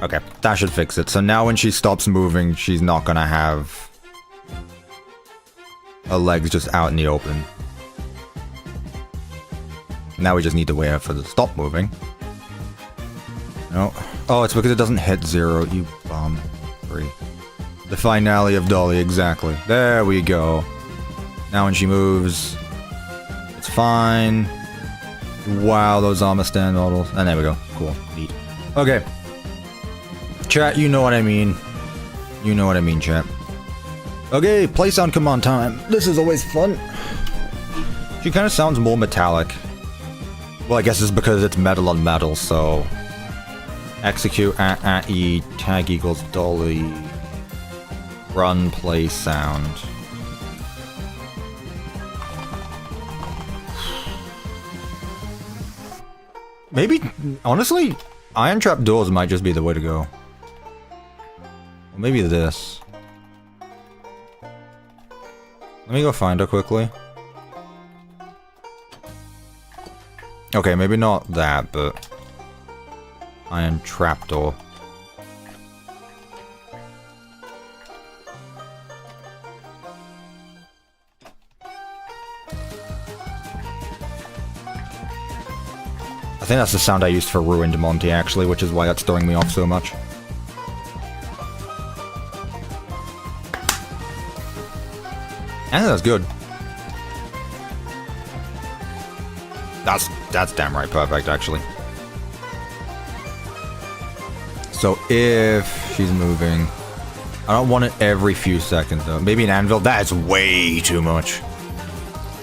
Okay, that should fix it. So now when she stops moving, she's not gonna have her legs just out in the open. Now we just need to wait for the stop moving. No. Oh, it's because it doesn't hit 0, you bum. 3. The finale of Dolly, exactly. There we go. Now when she moves, it's fine. Wow, those armor stand models. And there we go. Cool. Neat. Okay. Chat, you know what I mean. You know what I mean, chat. Okay, play sound command time. This is always fun. She kind of sounds more metallic. Well, I guess it's because it's metal on metal, so... Execute at E, tag equals Dolly. Run, play sound. Maybe, honestly, iron trap doors might just be the way to go. Or maybe this. Let me go find her quickly. Okay, maybe not that, but... Iron trapdoor. I think that's the sound I used for Ruined Monty, actually, which is why that's throwing me off so much. I think that's good. That's damn right perfect, actually. So if she's moving, I don't want it every few seconds though. Maybe an anvil. That's way too much.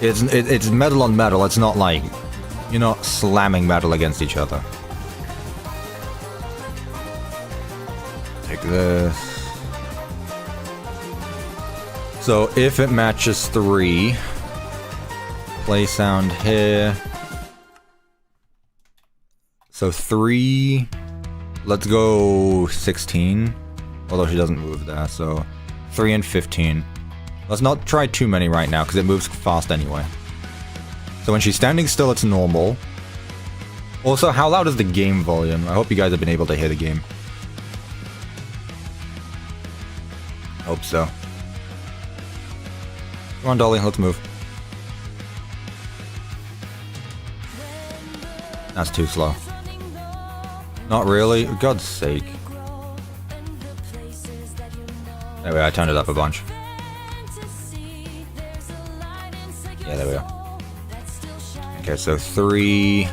It's metal on metal. It's not like you're not slamming metal against each other. Take this. So if it matches 3, play sound here. So 3, let's go 16, although she doesn't move there, so 3 and 15. Let's not try too many right now, because it moves fast anyway. So when she's standing still, it's normal. Also, how loud is the game volume? I hope you guys have been able to hear the game. Hope so. Come on, Dolly, let's move. That's too slow. Not really? For God's sake. Anyway, I turned it up a bunch. Yeah, there we go. Okay, so 3...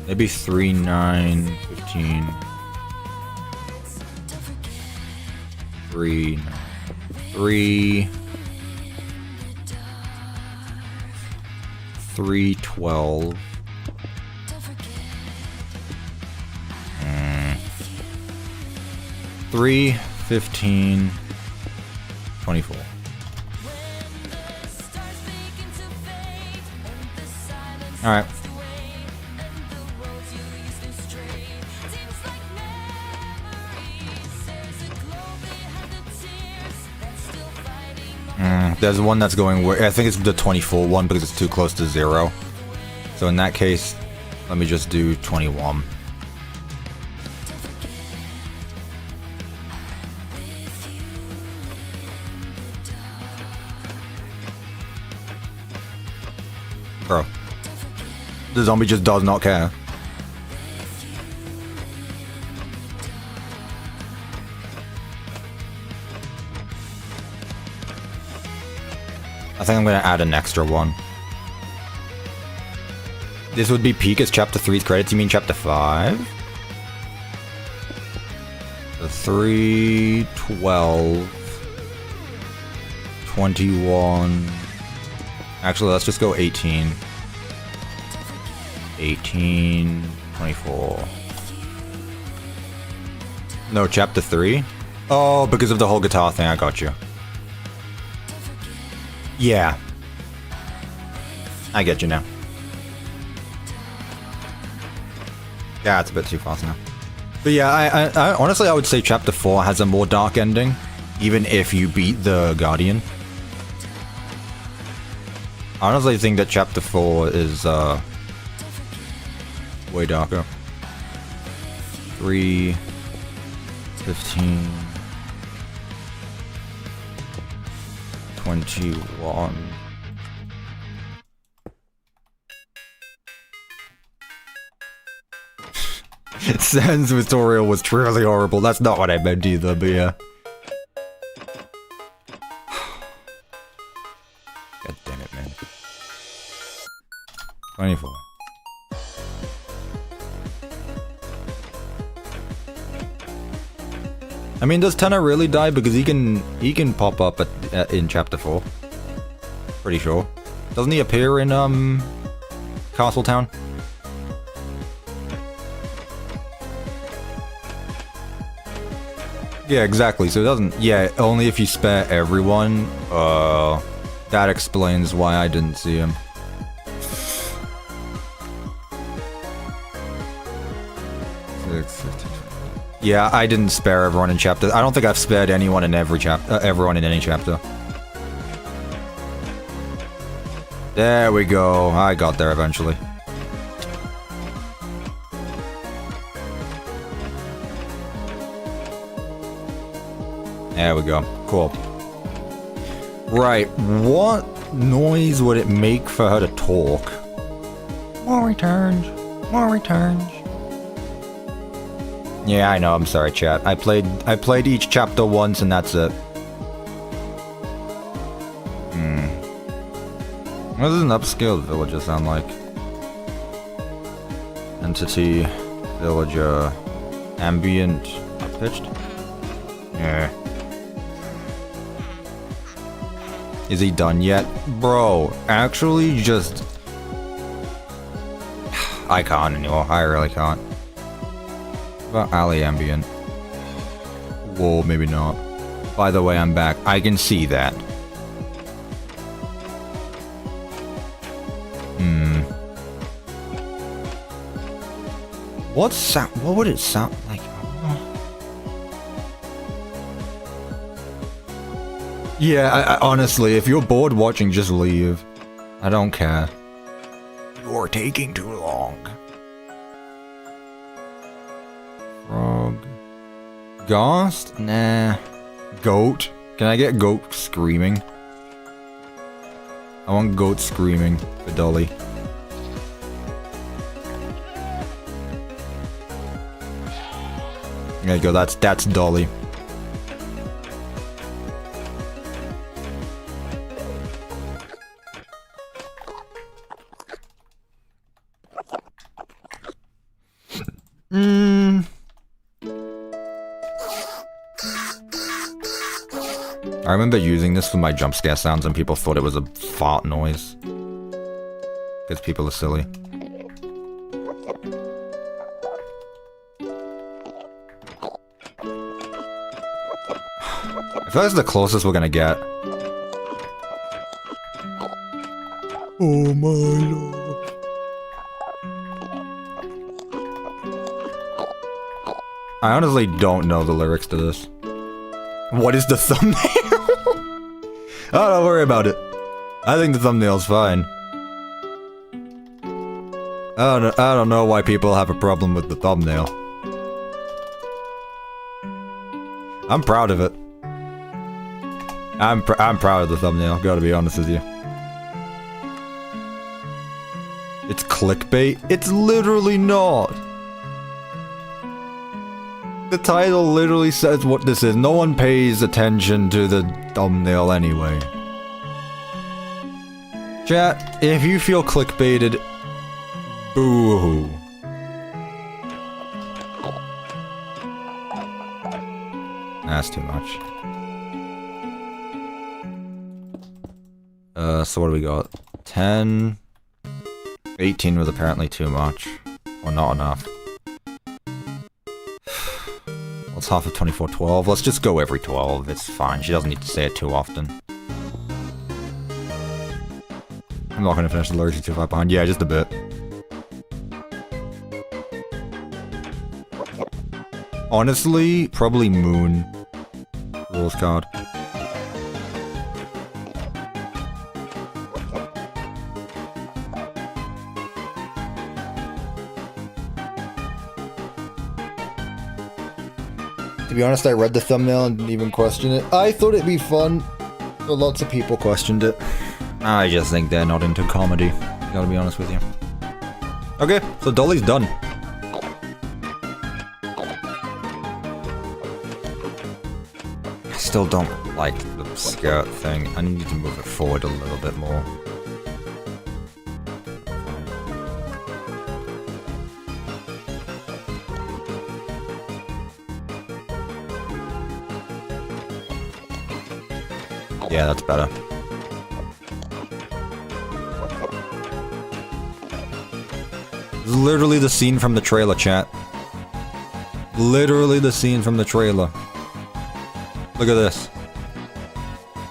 Maybe 3, 9, 15... 3... 3... 3, 12... 3, 15, 24. Alright. There's one that's going I think it's the 24 one because it's too close to 0. So in that case, let me just do 21. Bro. The zombie just does not care. I think I'm gonna add an extra one. This would be peak as chapter 3's credits, you mean chapter 5? The 3, 12, 21... Actually, let's just go 18. 18, 24. No, chapter 3? Oh, because of the whole guitar thing, I got you. Yeah. I get you now. Yeah, it's a bit too fast now. But yeah, I honestly, I would say chapter 4 has a more dark ending, even if you beat the Guardian. I honestly think that chapter 4 is, way darker. 3... 15... 21... Sans tutorial was truly horrible. That's not what I meant either, but yeah. God damn it, man. 24. I mean, does Tenor really die? Because he can pop up in chapter 4. Pretty sure. Doesn't he appear in Castletown? Yeah, exactly. So it doesn't. Yeah, only if you spare everyone. That explains why I didn't see him. Yeah, I didn't spare everyone in chapter. I don't think I've spared anyone in every chapter. Everyone in any chapter. There we go. I got there eventually. There we go. Cool. Right, what noise would it make for her to talk? More returns. More returns. Yeah, I know. I'm sorry, chat. I played each chapter once, and that's it. What does an upscaled villager sound like? Entity, villager, ambient, pitched. Yeah. Is he done yet? Bro, actually just... I can't anymore. I really can't. What about alley ambient? Whoa, maybe not. By the way, I'm back. I can see that. What would it sound like? Yeah, I honestly, if you're bored watching, just leave. I don't care. You're taking too long. Frog. Ghost? Nah. Goat? Can I get goat screaming? I want goat screaming for Dolly. There you go, that's Dolly. I remember using this for my jump scare sounds and people thought it was a fart noise. Because people are silly. I feel like that's the closest we're gonna get. Oh my lord. I honestly don't know the lyrics to this. What is the thumbnail? Oh, don't worry about it. I think the thumbnail's fine. I don't know why people have a problem with the thumbnail. I'm proud of it. I'm proud of the thumbnail, gotta be honest with you. It's clickbait? It's literally not! The title literally says what this is. No one pays attention to the thumbnail anyway. Chat, if you feel clickbaited, boo-hoo. That's too much. So what do we got? 10... 18 was apparently too much. Or not enough. What's half of 24? 12? Let's just go every 12. It's fine. She doesn't need to say it too often. I'm not gonna finish the lyrics too far behind. Yeah, just a bit. Honestly, probably Moon. Rules card. To be honest, I read the thumbnail and didn't even question it. I thought it'd be fun, but lots of people questioned it. I just think they're not into comedy. Gotta be honest with you. Okay, so Dollie's done. I still don't like the skirt thing. I need to move it forward a little bit more. Yeah, that's better. This is literally the scene from the trailer, chat. Literally the scene from the trailer. Look at this.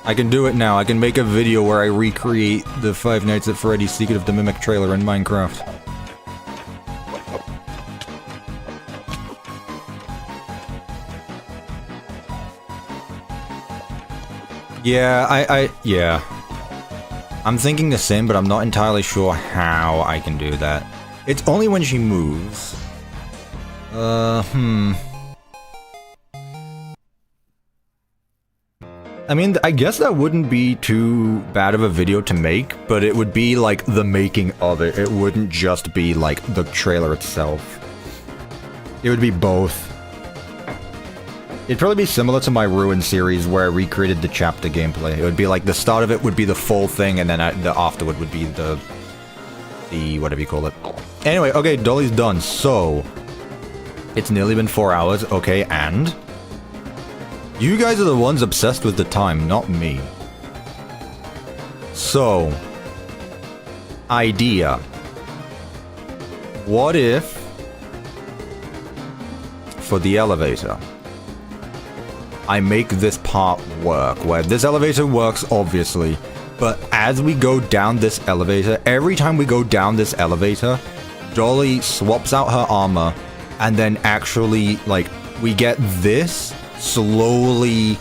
I can do it now. I can make a video where I recreate the Five Nights at Freddy's Secret of the Mimic trailer in Minecraft. Yeah, yeah. I'm thinking the same, but I'm not entirely sure how I can do that. It's only when she moves. I mean, I guess that wouldn't be too bad of a video to make, but it would be like the making of it. It wouldn't just be like the trailer itself. It would be both. It'd probably be similar to my Ruin series where I recreated the chapter gameplay. It would be like the start of it would be the full thing, and then the afterward would be the whatever you call it. Anyway, okay, Dollie's done. So it's nearly been 4 hours. Okay, and you guys are the ones obsessed with the time, not me. So, idea. What if for the elevator, I make this part work, where this elevator works, obviously, but as we go down this elevator, every time we go down this elevator, Dollie swaps out her armor, and then actually, like, we get this slowly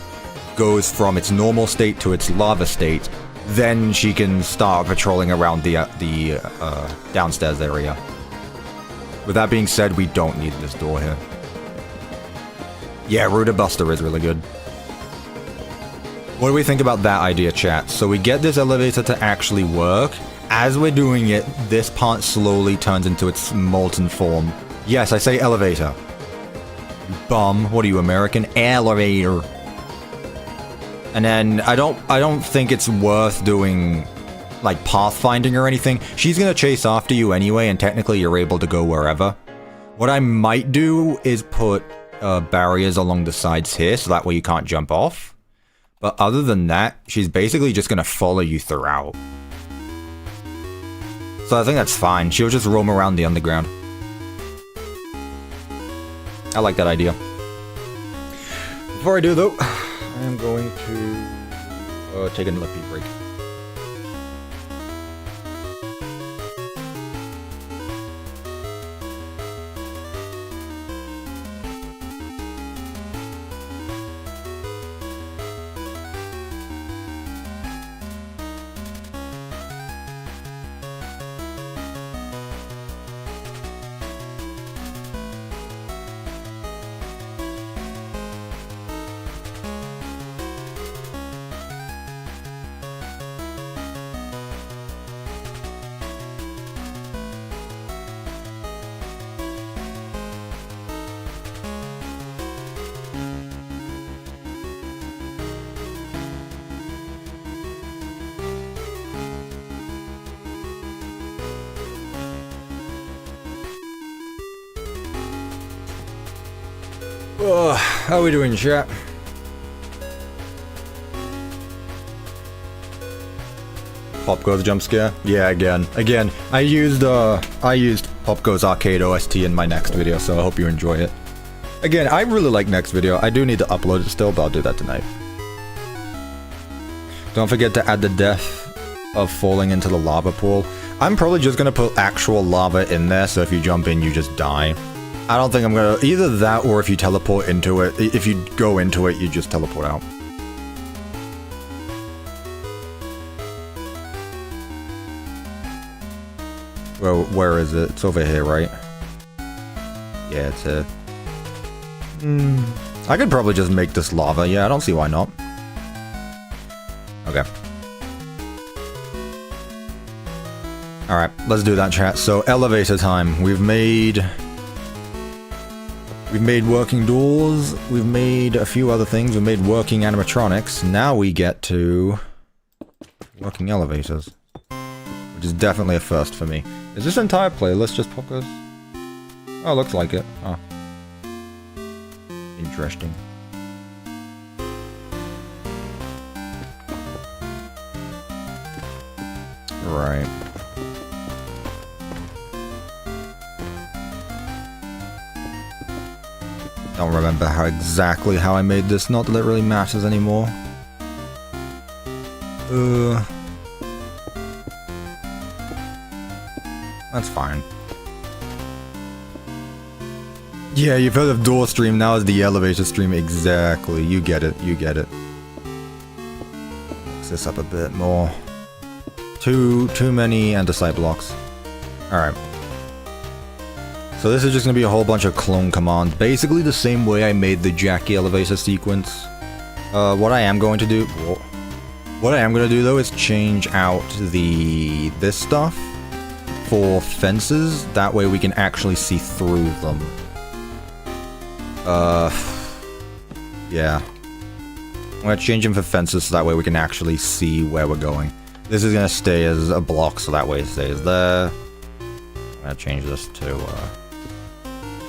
goes from its normal state to its lava state, then she can start patrolling around the downstairs area. With that being said, we don't need this door here. Yeah, Rooter Buster is really good. What do we think about that idea, chat? So we get this elevator to actually work. As we're doing it, this part slowly turns into its molten form. Yes, I say elevator. You bum. What are you, American? Elevator. And then I don't think it's worth doing like pathfinding or anything. She's gonna chase after you anyway, and technically you're able to go wherever. What I might do is put barriers along the sides here, so that way you can't jump off. But other than that, she's basically just gonna follow you throughout. So I think that's fine. She'll just roam around the underground. I like that idea. Before I do though, I am going to take another pee break. How are we doing, chat? Pop Go's jump scare? Yeah, again. I used Pop Go's arcade OST in my next video, so I hope you enjoy it. Again, I really like next video. I do need to upload it still, but I'll do that tonight. Don't forget to add the death of falling into the lava pool. I'm probably just gonna put actual lava in there, so if you jump in, you just die. I don't think I'm gonna... Either that, or if you teleport into it. If you go into it, you just teleport out. Well, where is it? It's over here, right? Yeah, it's here. I could probably just make this lava. Yeah, I don't see why not. Okay. Alright, let's do that, chat. So, elevator time. We've made working doors. We've made a few other things. We've made working animatronics. Now we get to working elevators. Which is definitely a first for me. Is this entire playlist just pockers? Oh, looks like it. Oh. Interesting. Right. Don't remember exactly how I made this, not that it really matters anymore. That's fine. Yeah, you've heard of door stream, now is the elevator stream. Exactly, you get it, you get it. Mix this up a bit more. Too many andesite blocks. Alright. So this is just gonna be a whole bunch of clone commands. Basically the same way I made the Jackie elevator sequence. What I am going to do though is change out this stuff for fences. That way we can actually see through them. Yeah. I'm gonna change them for fences so that way we can actually see where we're going. This is gonna stay as a block so that way it stays there. I'm gonna change this to,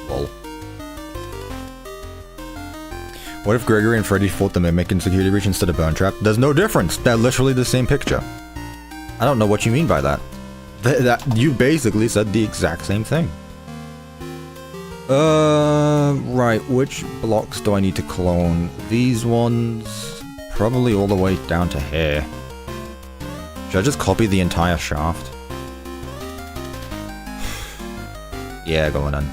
lol. What if Gregory and Freddy fought the Mimic in Security Breach instead of Burn Trap? There's no difference. They're literally the same picture. I don't know what you mean by that. You basically said the exact same thing. Right, which blocks do I need to clone? These ones, probably all the way down to here. Should I just copy the entire shaft? Yeah, going on.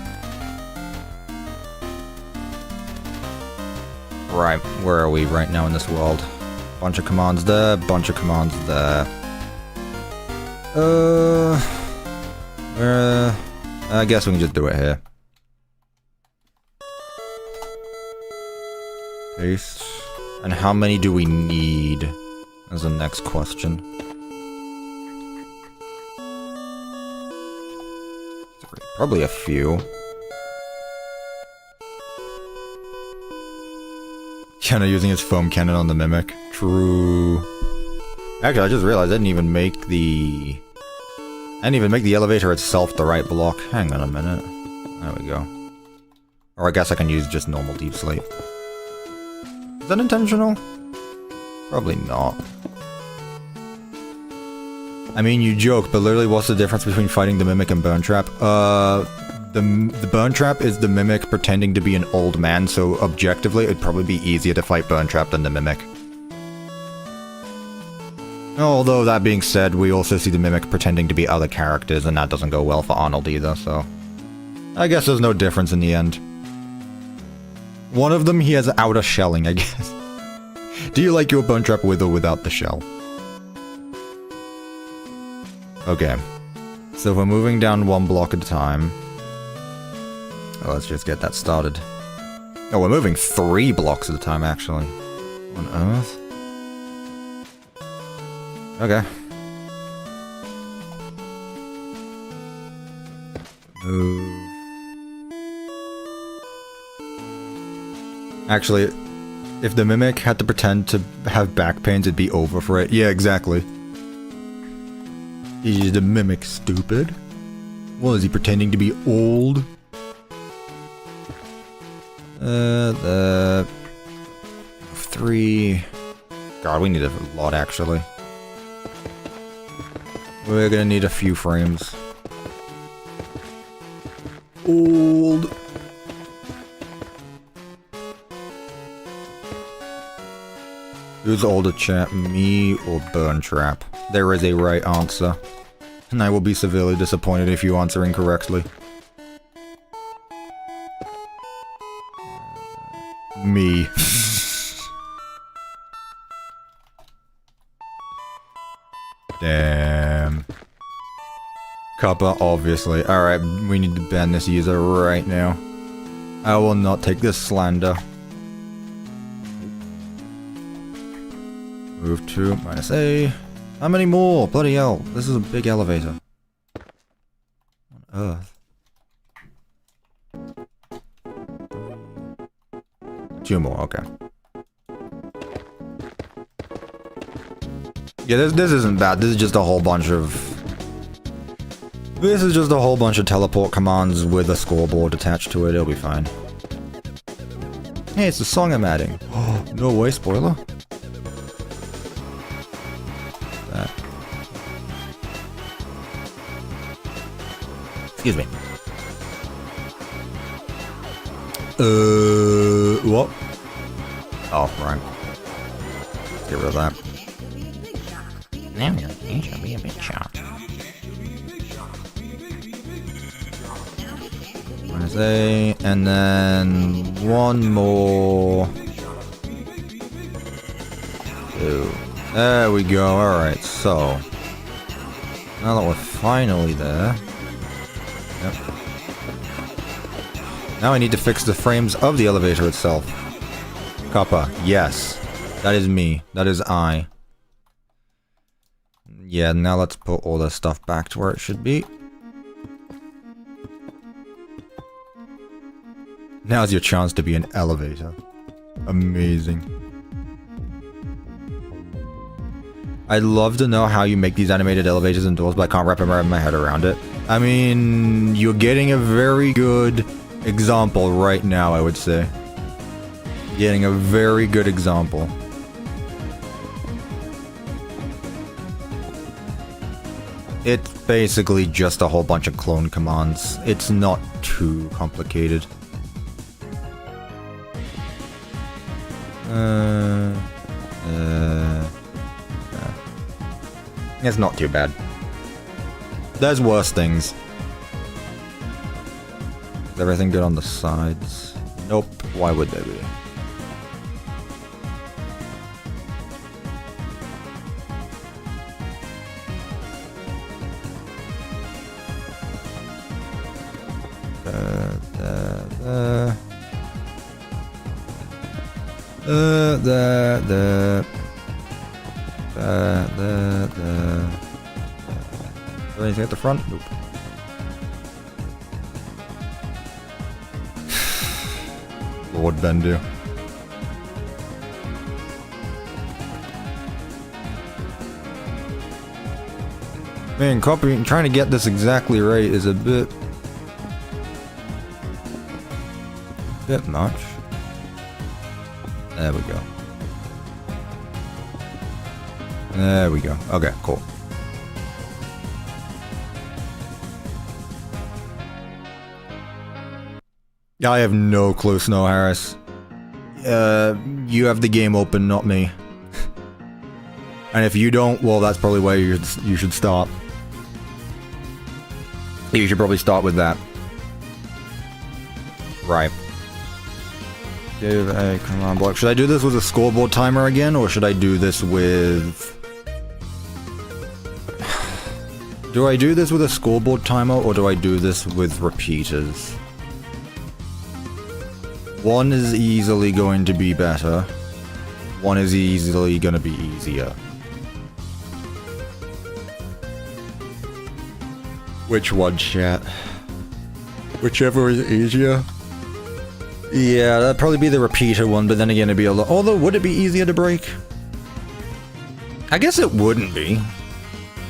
Right, where are we right now in this world? Bunch of commands there, bunch of commands there. I guess we can just do it here. Paste. And how many do we need? That's the next question. Probably a few. Kenna using his foam cannon on the Mimic. True. Actually, I just realized I didn't even make the elevator itself the right block. Hang on a minute. There we go. Or I guess I can use just normal deep slate. Is that intentional? Probably not. I mean, you joke, but literally what's the difference between fighting the Mimic and Burn Trap? The Burn Trap is the Mimic pretending to be an old man, so objectively it'd probably be easier to fight Burn Trap than the Mimic. Although, that being said, we also see the Mimic pretending to be other characters, and that doesn't go well for Arnold either, so... I guess there's no difference in the end. One of them, he has outer shelling, I guess. Do you like your Burn Trap with or without the shell? Okay. So we're moving down one block at a time. Oh, let's just get that started. Oh, we're moving 3 blocks at a time, actually. On Earth? Okay. Move. Actually, if the Mimic had to pretend to have back pains, it'd be over for it. Yeah, exactly. Is the Mimic stupid? Well, is he pretending to be old? The 3. God, we need a lot actually. We're gonna need a few frames. Old. Who's older, chat? Me or Burn Trap? There is a right answer. And I will be severely disappointed if you answer incorrectly. Me. Damn. Cuppa, obviously. Alright, we need to ban this user right now. I will not take this slander. Move to -A. How many more? Bloody hell. This is a big elevator. On Earth. 2 more, okay. Yeah, this isn't bad. This is just a whole bunch of... This is just a whole bunch of teleport commands with a scoreboard attached to it. It'll be fine. Hey, it's the song I'm adding. Oh, no way, spoiler. That. Excuse me. What? Oh, right. Let's get rid of that. Now you should be a bit sharp. -A, and then one more. 2. There we go. Alright, so now that we're finally there. Yep. Now I need to fix the frames of the elevator itself. Cuppa, yes. That is me. That is I. Yeah, now let's put all this stuff back to where it should be. Now's your chance to be an elevator. Amazing. I'd love to know how you make these animated elevators and doors, but I can't wrap my head around it. I mean, you're getting a very good example right now, I would say. Getting a very good example. It's basically just a whole bunch of clone commands. It's not too complicated. It's not too bad. There's worse things. Is everything good on the sides? Nope. Why would they be? Anything at the front? Nope. Lord Bendu. Man, copying, trying to get this exactly right is a bit much. There we go. There we go. Okay, cool. I have no clue, Snow Harris. You have the game open, not me. And if you don't, well, that's probably where you should start. You should probably start with that. Right. Give a command block. Should I do this with a scoreboard timer again, or should I do this with... Do I do this with a scoreboard timer, or do I do this with repeaters? One is easily going to be better. One is easily going to be easier. Which one, chat? Whichever is easier. Yeah, that'd probably be the repeater one, but then again it'd be a lot... Although, would it be easier to break? I guess it wouldn't be.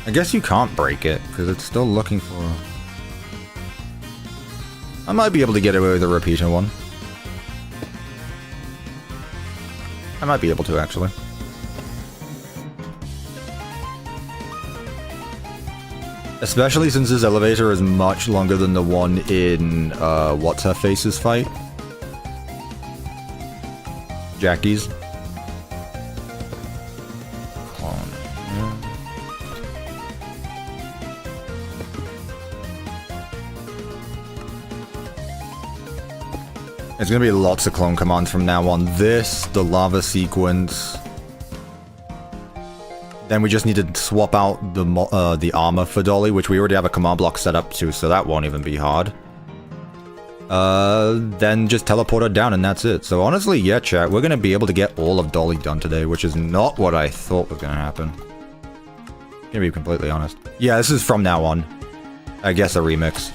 I guess you can't break it, because it's still looking for... I might be able to get away with the repeater one. I might be able to, actually. Especially since this elevator is much longer than the one in, What's-Her-Face's fight. Jackie's. It's gonna be lots of clone commands from now on. This, the lava sequence. Then we just need to swap out the armor for Dolly, which we already have a command block set up to, so that won't even be hard. Then just teleport her down and that's it. So honestly, yeah, chat, we're gonna be able to get all of Dolly done today, which is not what I thought was gonna happen. Gonna be completely honest. Yeah, this is from now on. I guess a remix.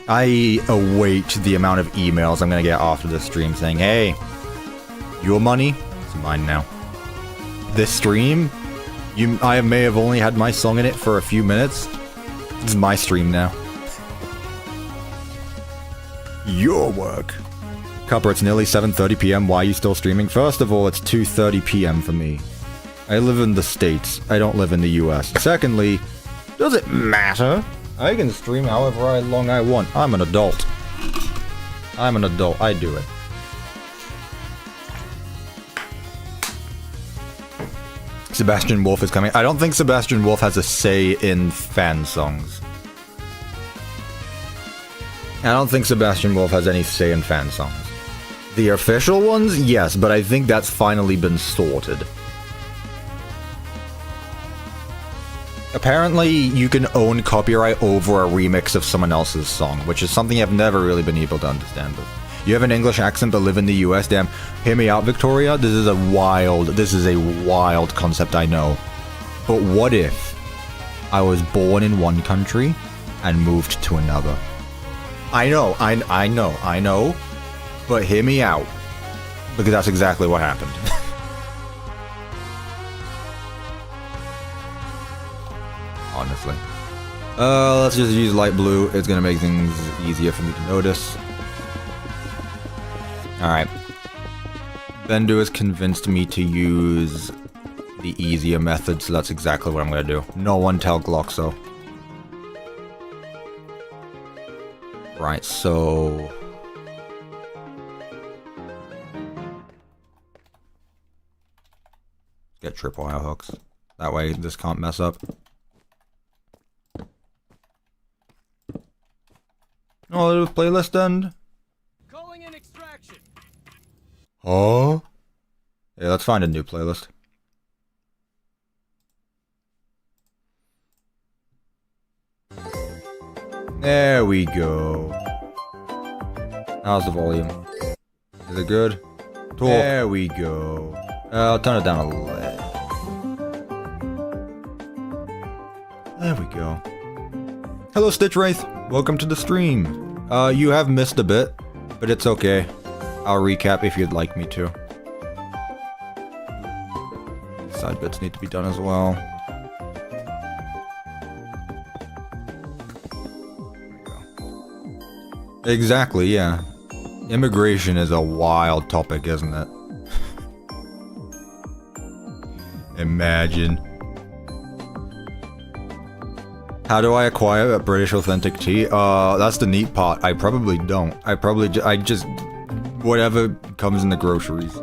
I await the amount of emails I'm gonna get after this stream saying, hey, your money is mine now. This stream, I may have only had my song in it for a few minutes. This is my stream now. Your work. Cuppa, it's nearly 7:30 p.m. Why are you still streaming? First of all, it's 2:30 p.m. for me. I live in the States. I don't live in the US. Secondly, does it matter? I can stream however long I want. I'm an adult. I'm an adult. I do it. Sebastian Wolf is coming. I don't think Sebastian Wolf has a say in fan songs. I don't think Sebastian Wolf has any say in fan songs. The official ones, yes, but I think that's finally been sorted. Apparently, you can own copyright over a remix of someone else's song, which is something I've never really been able to understand. But you have an English accent but live in the US, damn. Hear me out, Victoria. This is a wild concept, I know. But what if I was born in one country and moved to another? I know. But hear me out. Because that's exactly what happened. Honestly. Let's just use light blue. It's gonna make things easier for me to notice. Alright. Bendu has convinced me to use the easier method, so that's exactly what I'm gonna do. No one tell Gloxo. Right, so... get tripwire hooks. That way this can't mess up. Oh, the playlist end. Calling in extraction. Oh? Yeah, let's find a new playlist. There we go. How's the volume? Is it good? Talk. There we go. I'll turn it down a little. There we go. Hello, Stitch Wraith. Welcome to the stream. You have missed a bit, but it's okay. I'll recap if you'd like me to. Side bits need to be done as well. Exactly, yeah. Immigration is a wild topic, isn't it? Imagine. How do I acquire a British authentic tea? That's the neat part. I probably don't. I just... whatever comes in the groceries.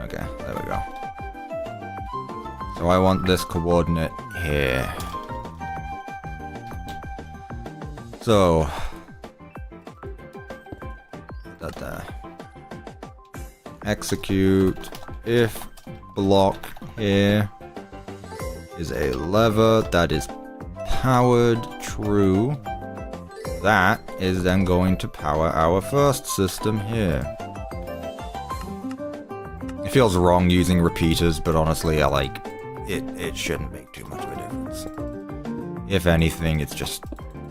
Okay, there we go. So I want this coordinate here. So... that there. Execute if block here is a lever that is powered true. That is then going to power our first system here. It feels wrong using repeaters, but honestly, I like it. It shouldn't make too much of a difference. If anything, it's just...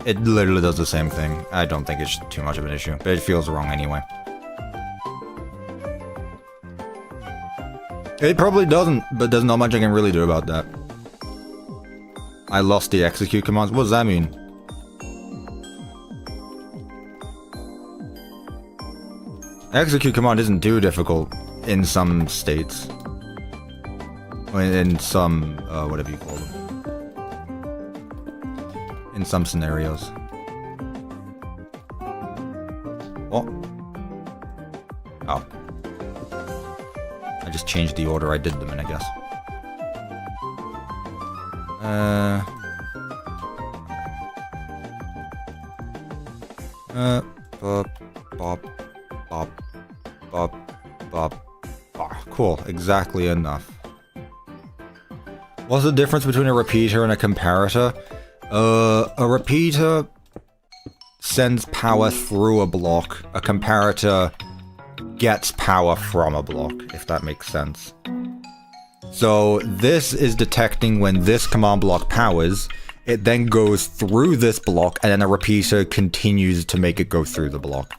it literally does the same thing. I don't think it's too much of an issue, but it feels wrong anyway. It probably doesn't, but there's not much I can really do about that. I lost the execute commands. What does that mean? Execute command isn't too difficult in some states. In some, whatever you call them. In some scenarios. What? Oh. I just changed the order I did them in, I guess. Bop, bop, bop, bop, bop. Ah, cool, exactly enough. What's the difference between a repeater and a comparator? A repeater sends power through a block. A comparator gets power from a block, if that makes sense. So this is detecting when this command block powers, it then goes through this block, and then a repeater continues to make it go through the block.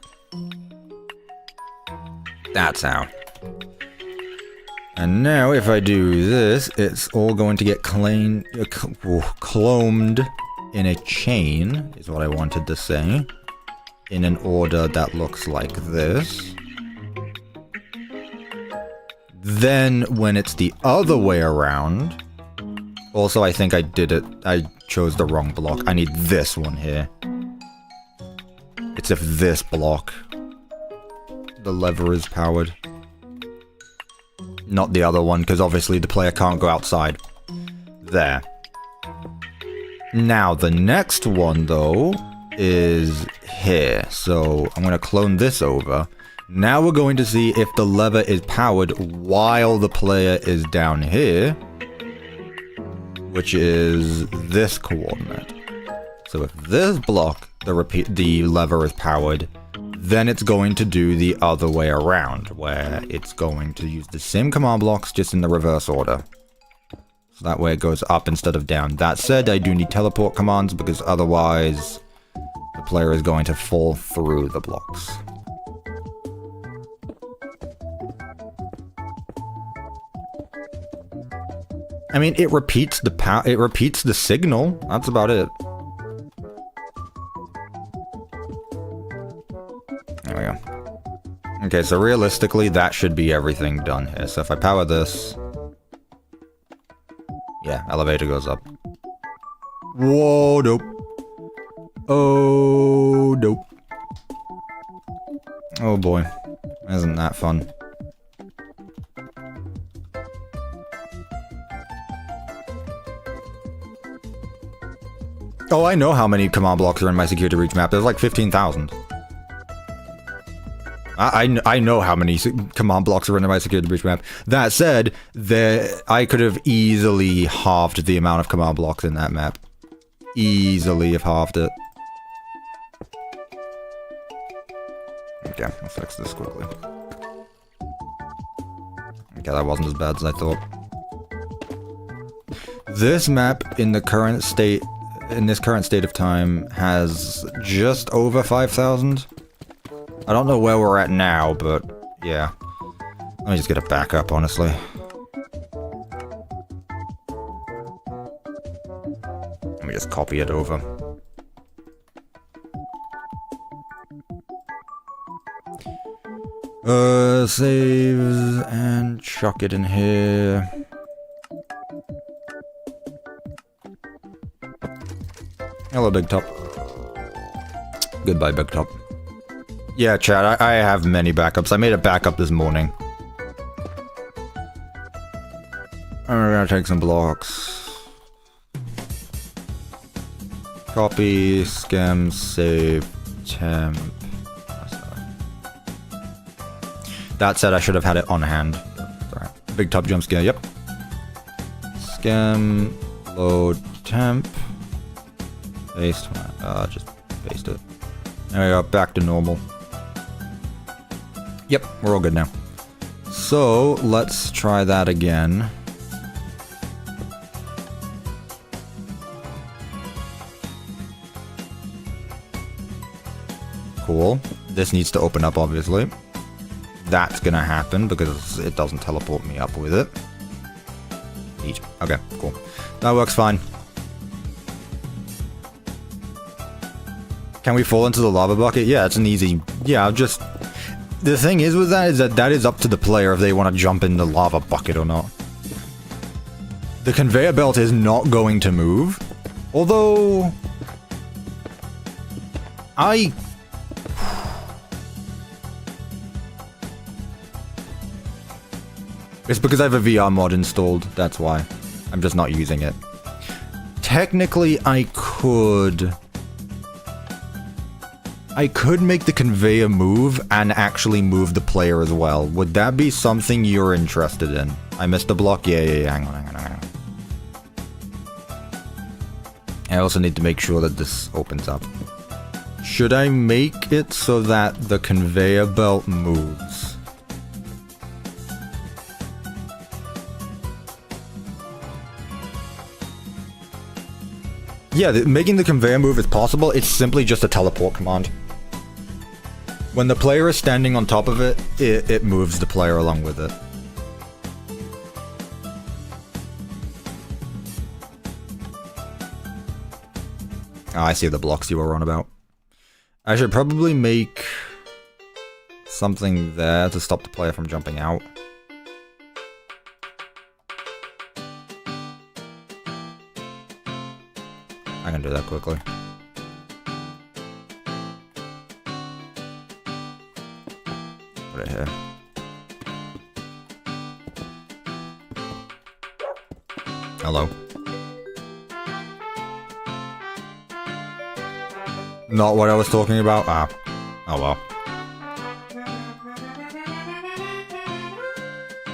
That's how. And now if I do this, it's all going to get cloned in a chain, is what I wanted to say. In an order that looks like this. Then when it's the other way around... Also, I think I did it. I chose the wrong block. I need this one here. It's if this block, the lever is powered. Not the other one, because obviously the player can't go outside. There. Now, the next one, though, is here. So, I'm going to clone this over. Now we're going to see if the lever is powered while the player is down here. Which is this coordinate. So if this block, the lever is powered, then it's going to do the other way around, where it's going to use the same command blocks, just in the reverse order. So that way it goes up instead of down. That said, I do need teleport commands, because otherwise the player is going to fall through the blocks. I mean, it repeats the signal. That's about it. There we go. Okay, so realistically, that should be everything done here. So if I power this... Yeah, elevator goes up. Whoa, dope. Oh, dope. Oh boy. Isn't that fun? Oh, I know how many command blocks are in my security breach map. There's like 15,000. I know how many command blocks are in my security breach map. That said, I could have easily halved the amount of command blocks in that map. Easily have halved it. Okay, I'll fix this quickly. Okay, that wasn't as bad as I thought. This map in the current state... In this current state of time, has just over 5,000. I don't know where we're at now, but yeah. Let me just get it back up, honestly. Let me just copy it over. Saves and chuck it in here. Hello, BigTop. Goodbye, BigTop. Yeah, chat, I have many backups. I made a backup this morning. I'm gonna take some blocks. Copy, skim, save, temp. That said, I should have had it on hand. Alright. BigTop jump scare, yep. Skim, load, temp. Paste. Just paste it. There we go, back to normal. Yep, we're all good now. So, let's try that again. Cool. This needs to open up, obviously. That's gonna happen because it doesn't teleport me up with it. Neat. Okay, cool. That works fine. Can we fall into the lava bucket? Yeah, it's an easy... Yeah, just... The thing is with that is that is up to the player if they want to jump in the lava bucket or not. The conveyor belt is not going to move. Although... It's because I have a VR mod installed, that's why. I'm just not using it. Technically, I could I could make the conveyor move and actually move the player as well. Would that be something you're interested in? I missed a block? Yeah. Hang on. I also need to make sure that this opens up. Should I make it so that the conveyor belt moves? Yeah, making the conveyor move is possible. It's simply just a teleport command. When the player is standing on top of it, it moves the player along with it. Oh, I see the blocks you were on about. I should probably make something there to stop the player from jumping out. I can do that quickly. Put it here. Hello. Not what I was talking about? Ah. Oh well.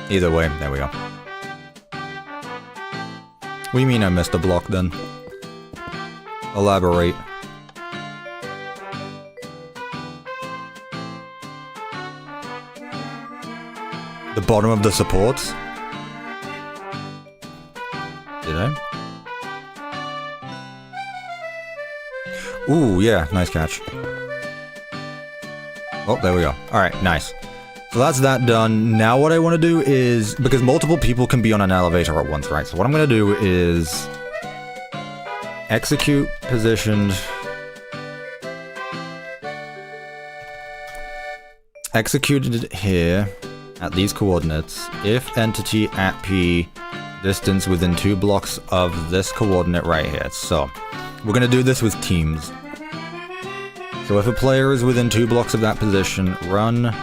Either way, there we go. What do you mean I missed a block then? Elaborate. The bottom of the supports? Did I? Ooh, yeah, nice catch. Oh, there we go. Alright, nice. So that's that done. Now what I want to do is, because multiple people can be on an elevator at once, right? So what I'm going to do is execute positioned. Executed here at these coordinates. If entity at P, distance within 2 blocks of this coordinate right here. So we're going to do this with teams. So if a player is within 2 blocks of that position, run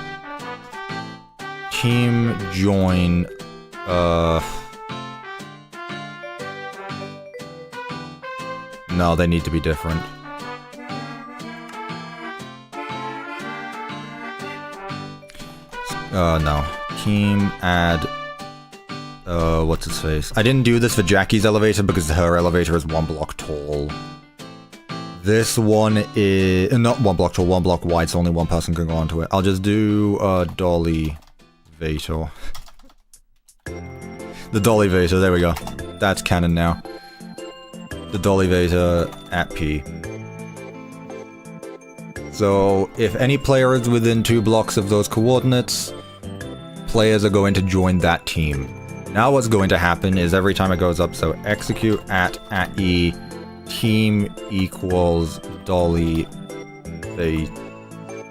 team join no, they need to be different. No. Team add what's his face? I didn't do this for Jackie's elevator because her elevator is 1 block tall. This one is not 1 block tall, 1 block wide, so only 1 person can go onto it. I'll just do Dollie Vator. The Dollie Vator, there we go. That's canon now. The Dollie Vator at P. So if any player is within 2 blocks of those coordinates, players are going to join that team. Now what's going to happen is every time it goes up, so execute at E, team equals Dollie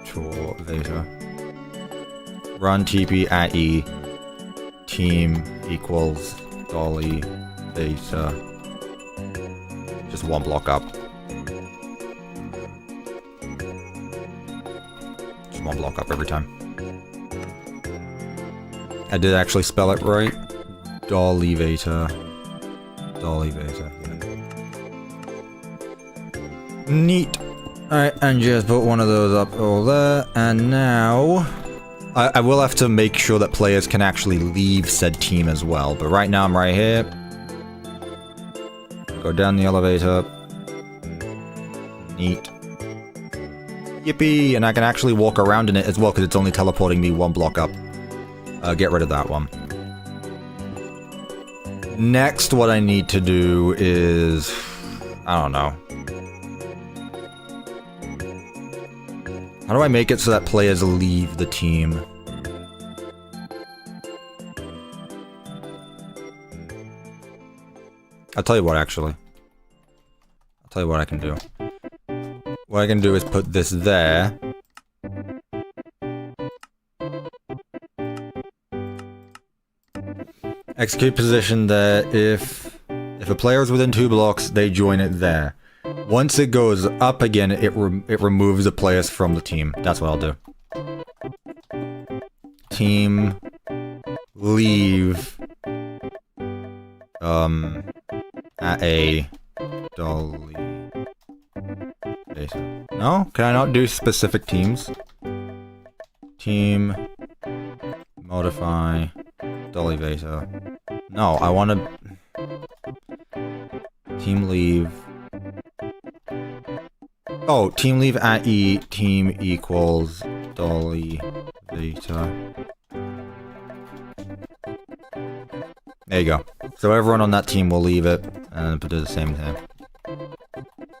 Vator. Run TP at E, team equals Dollie Vator. Just 1 block up. Just 1 block up every time. I did actually spell it right. Dollie Vator. Dollie Vator. Yeah. Neat. Alright, and just put one of those up all there. And now I will have to make sure that players can actually leave said team as well. But right now I'm right here. Go down the elevator. Neat. Yippee! And I can actually walk around in it as well because it's only teleporting me 1 block up. Get rid of that one. Next, what I need to do is... I don't know. How do I make it so that players leave the team? I'll tell you what, actually. I'll tell you what I can do. What I can do is put this there. Execute position there. If a player is within 2 blocks, they join it there. Once it goes up again, it removes the players from the team. That's what I'll do. Team leave at a Dollie Beta. No? Can I not do specific teams? Team. Modify. Dollie Beta. No, I want to... Team leave. Oh, team leave at E, team equals Dollie Beta. There you go. So everyone on that team will leave it, and put it the same thing.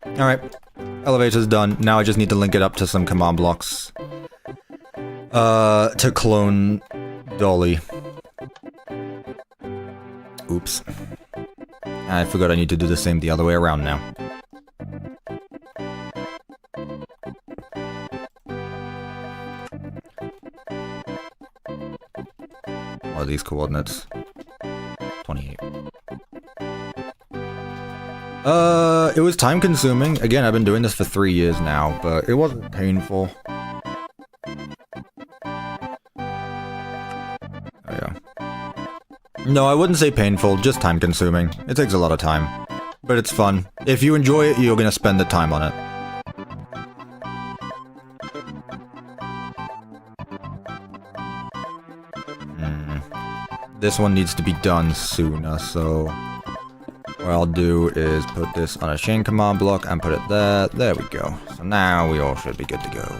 Alright. Elevator's done. Now I just need to link it up to some command blocks. To clone Dollie. Oops. I forgot I need to do the same the other way around now. What are these coordinates? 28. It was time consuming. Again, I've been doing this for 3 years now, but it wasn't painful. Oh yeah. No, I wouldn't say painful, just time consuming. It takes a lot of time. But it's fun. If you enjoy it, you're gonna spend the time on it. This one needs to be done sooner, so what I'll do is put this on a chain command block and put it there. There we go. So now we all should be good to go.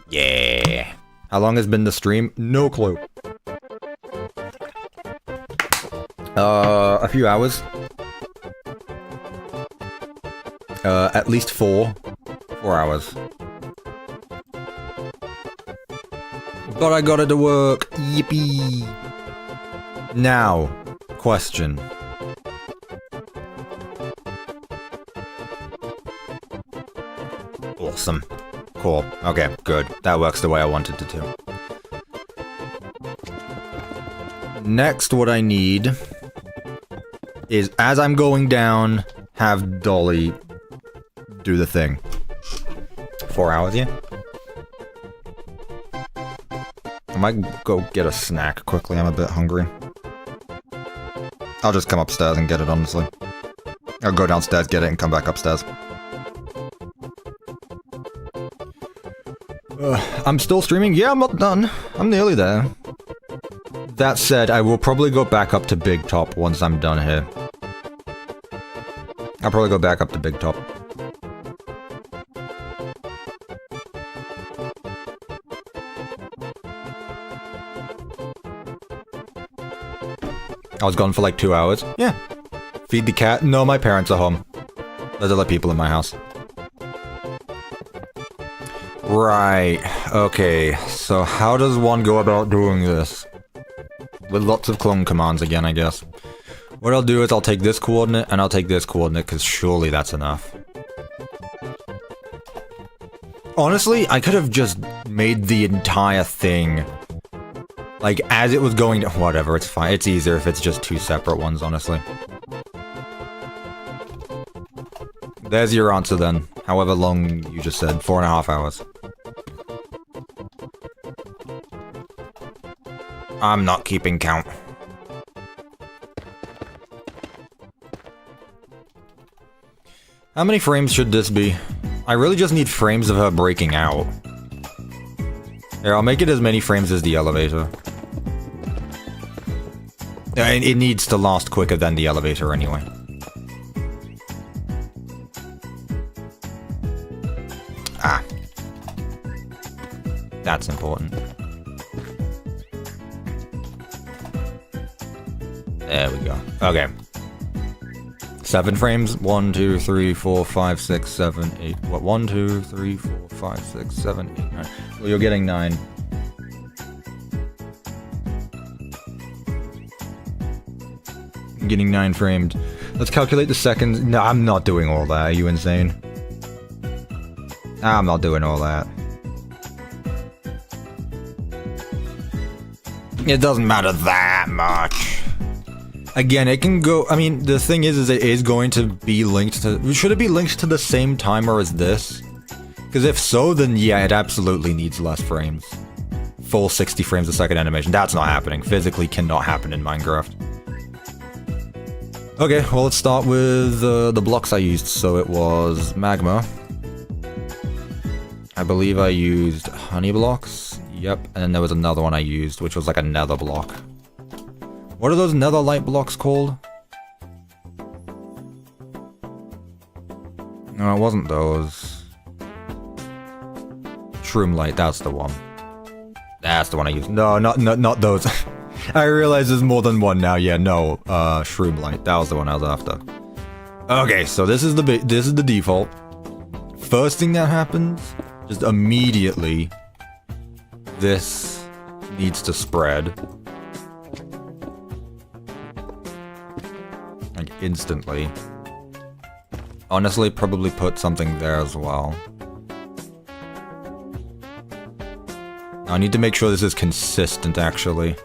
Yeah. How long has been the stream? No clue. A few hours. At least 4 hours. But I got it to work. Yippee. Now, question. Awesome. Cool. Okay, good. That works the way I wanted it to. Next, what I need is, as I'm going down, have Dollie do the thing. 4 hours, yeah? I might go get a snack quickly, I'm a bit hungry. I'll just come upstairs and get it, honestly. I'll go downstairs, get it, and come back upstairs. I'm still streaming? Yeah, I'm not done. I'm nearly there. That said, I will probably go back up to BigTop once I'm done here. I'll probably go back up to BigTop. I was gone for like 2 hours. Yeah. Feed the cat? No, my parents are home. There's other people in my house. Right. Okay. So how does one go about doing this? With lots of clone commands again, I guess. What I'll do is I'll take this coordinate and I'll take this coordinate, because surely that's enough. Honestly, I could have just made the entire thing like, as it was going to... Whatever, it's fine. It's easier if it's just 2 separate ones, honestly. There's your answer, then. However long you just said. 4.5 hours. I'm not keeping count. How many frames should this be? I really just need frames of her breaking out. Here, I'll make it as many frames as the elevator. It needs to last quicker than the elevator anyway. Ah. That's important. There we go. Okay. 7 frames. 1, 2, 3, 4, 5, 6, 7, 8. What? 1, 2, 3, 4, 5, 6, 7, 8, 9. Well, you're getting 9. I'm getting 9 framed. Let's calculate the seconds. No, I'm not doing all that. Are you insane? I'm not doing all that. It doesn't matter that much. Again, it can go... I mean, the thing is it is going to be linked to... Should it be linked to the same timer as this? Because if so, then yeah, it absolutely needs less frames. Full 60 frames a second animation. That's not happening. Physically cannot happen in Minecraft. Okay, well let's start with the blocks I used. So it was magma. I believe I used honey blocks. Yep, and then there was another one I used, which was like a nether block. What are those netherlight blocks called? No, it wasn't those. Shroom light, that's the one. That's the one I used. No, not those. I realize there's more than one now. Yeah, no. Shroom light. That was the one I was after. Okay, so this is the default. First thing that happens, just immediately, this needs to spread. Like instantly. Honestly, probably put something there as well. I need to make sure this is consistent, actually.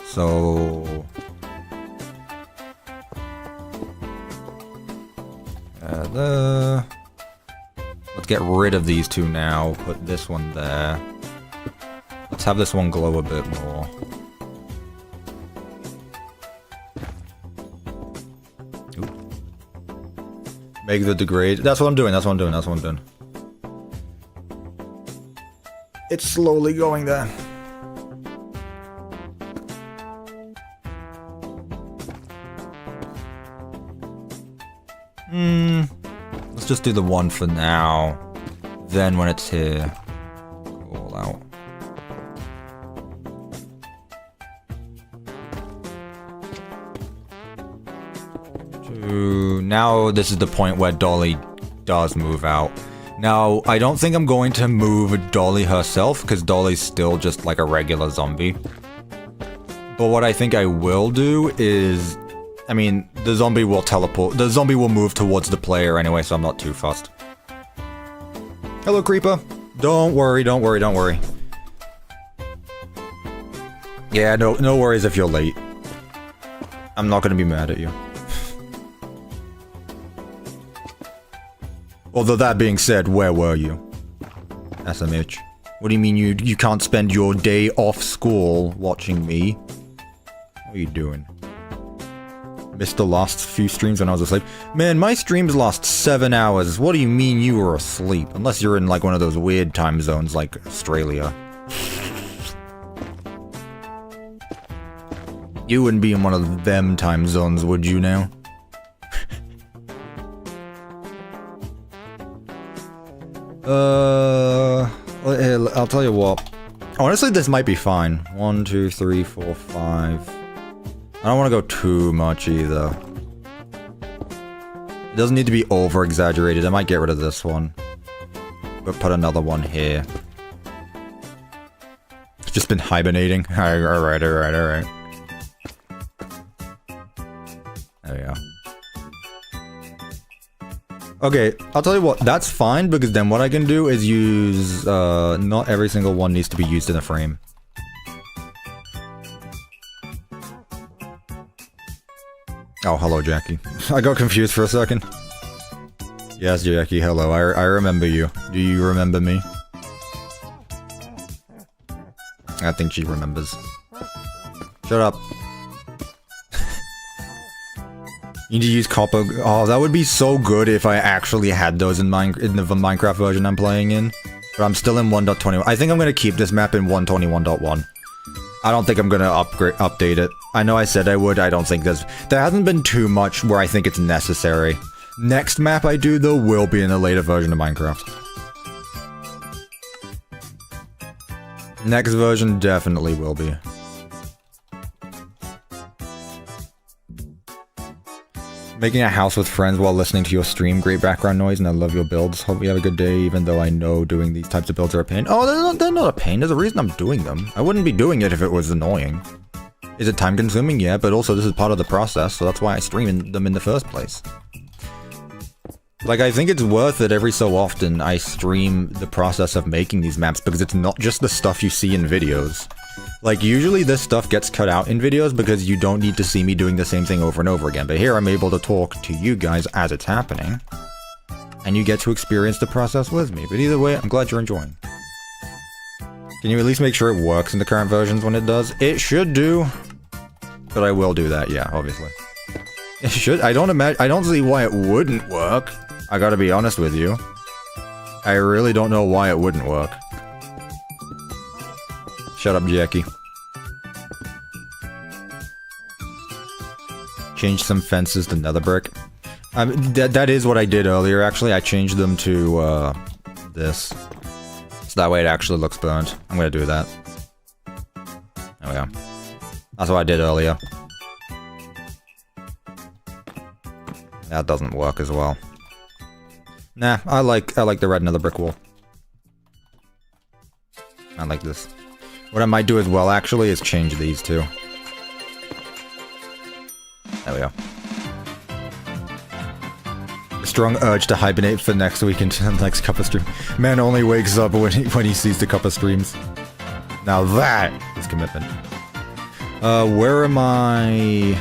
So... let's get rid of these two now. Put this one there. Let's have this one glow a bit more. Oop. Make the degrade. That's what I'm doing. That's what I'm doing. That's what I'm doing. It's slowly going there. Let's just do the one for now. Then when it's here, go all out. Now this is the point where Dollie does move out. Now, I don't think I'm going to move Dollie herself, because Dollie's still just like a regular zombie. But what I think I will do is... I mean, the zombie will teleport. The zombie will move towards the player anyway, so I'm not too fussed. Hello, Creeper. Don't worry, don't worry, don't worry. Yeah, no worries if you're late. I'm not gonna be mad at you. Although that being said, where were you? SMH. What do you mean you can't spend your day off school watching me? What are you doing? Missed the last few streams when I was asleep. Man, my streams last 7 hours. What do you mean you were asleep? Unless you're in like one of those weird time zones like Australia. You wouldn't be in one of them time zones, would you now? I'll tell you what. Honestly, this might be fine. 1, 2, 3, 4, 5. I don't want to go too much either. It doesn't need to be over exaggerated. I might get rid of this one. But put another one here. It's just been hibernating. Alright. There we go. Okay, I'll tell you what, that's fine, because then what I can do is use, not every single one needs to be used in a frame. Oh, hello, Jackie. I got confused for a second. Yes, Jackie, hello, I remember you. Do you remember me? I think she remembers. Shut up. You need to use copper. Oh, that would be so good if I actually had those in the Minecraft version I'm playing in. But I'm still in 1.21. I think I'm going to keep this map in 121.1. I don't think I'm going to update it. I know I said I would. I don't think there hasn't been too much where I think it's necessary. Next map I do, though, will be in a later version of Minecraft. Next version definitely will be. Making a house with friends while listening to your stream, great background noise, and I love your builds. Hope you have a good day, even though I know doing these types of builds are a pain. Oh, they're not a pain. There's a reason I'm doing them. I wouldn't be doing it if it was annoying. Is it time consuming? Yeah, but also this is part of the process, so that's why I stream them in the first place. Like, I think it's worth it every so often I stream the process of making these maps, because it's not just the stuff you see in videos. Like, usually this stuff gets cut out in videos because you don't need to see me doing the same thing over and over again, but here I'm able to talk to you guys as it's happening, and you get to experience the process with me. But either way, I'm glad you're enjoying. Can you at least make sure it works in the current versions when it does? It should do. But I will do that, yeah, obviously. It should. I don't see why it wouldn't work. I gotta be honest with you. I really don't know why it wouldn't work. Shut up, Jackie. Change some fences to nether brick. That is what I did earlier, actually. I changed them to, this. So that way it actually looks burnt. I'm gonna do that. There we go. That's what I did earlier. That doesn't work as well. Nah, I like the red nether brick wall. I like this. What I might do as well, actually, is change these two. There we go. A strong urge to hibernate for next week until the next Cuppa stream. Man only wakes up when he sees the Cuppa streams. Now that is commitment. Where am I?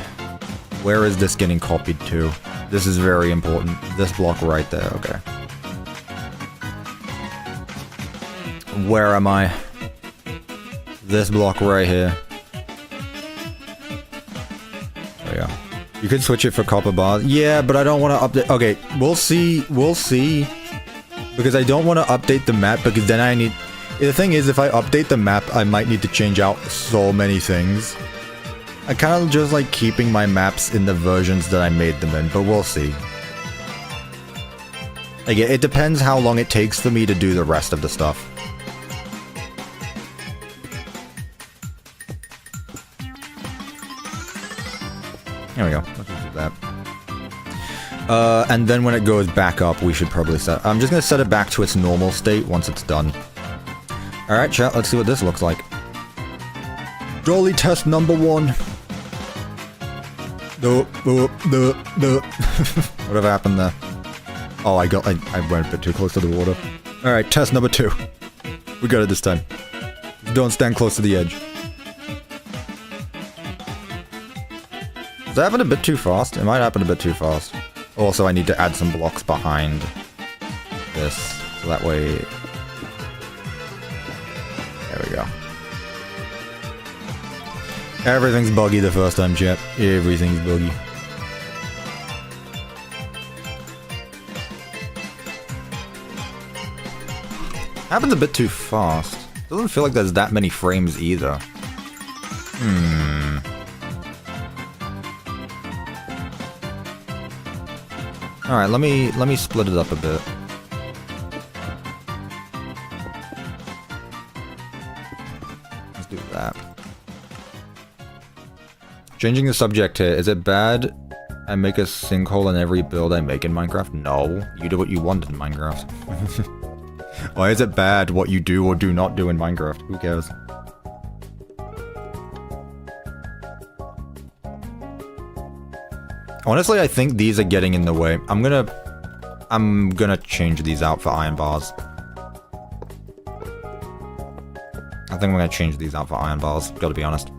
Where is this getting copied to? This is very important. This block right there, okay. Where am I? This block right here. There we go. You could switch it for copper bars. Yeah, but I don't want to update. Okay, we'll see. We'll see. Because I don't want to update the map, because then I need... The thing is, if I update the map, I might need to change out so many things. I kind of just like keeping my maps in the versions that I made them in, but we'll see. Again, it depends how long it takes for me to do the rest of the stuff. There we go. Let's just do that. And then when it goes back up, we should probably set... I'm just going to set it back to its normal state once it's done. Alright, chat, let's see what this looks like. Dolly test number 1. No. Whatever happened there? Oh, I went a bit too close to the water. Alright, test number 2. We got it this time. Don't stand close to the edge. Does that happen a bit too fast? It might happen a bit too fast. Also, I need to add some blocks behind this, so that way... There we go. Everything's buggy the first time, chat. Everything's buggy. Happens a bit too fast. Doesn't feel like there's that many frames either. Alright, let me split it up a bit. Let's do that. Changing the subject here. Is it bad I make a sinkhole in every build I make in Minecraft? No. You do what you want in Minecraft. Why is it bad what you do or do not do in Minecraft? Who cares? Honestly, I think these are getting in the way. I'm gonna change these out for iron bars. I think I'm gonna change these out for iron bars, gotta be honest.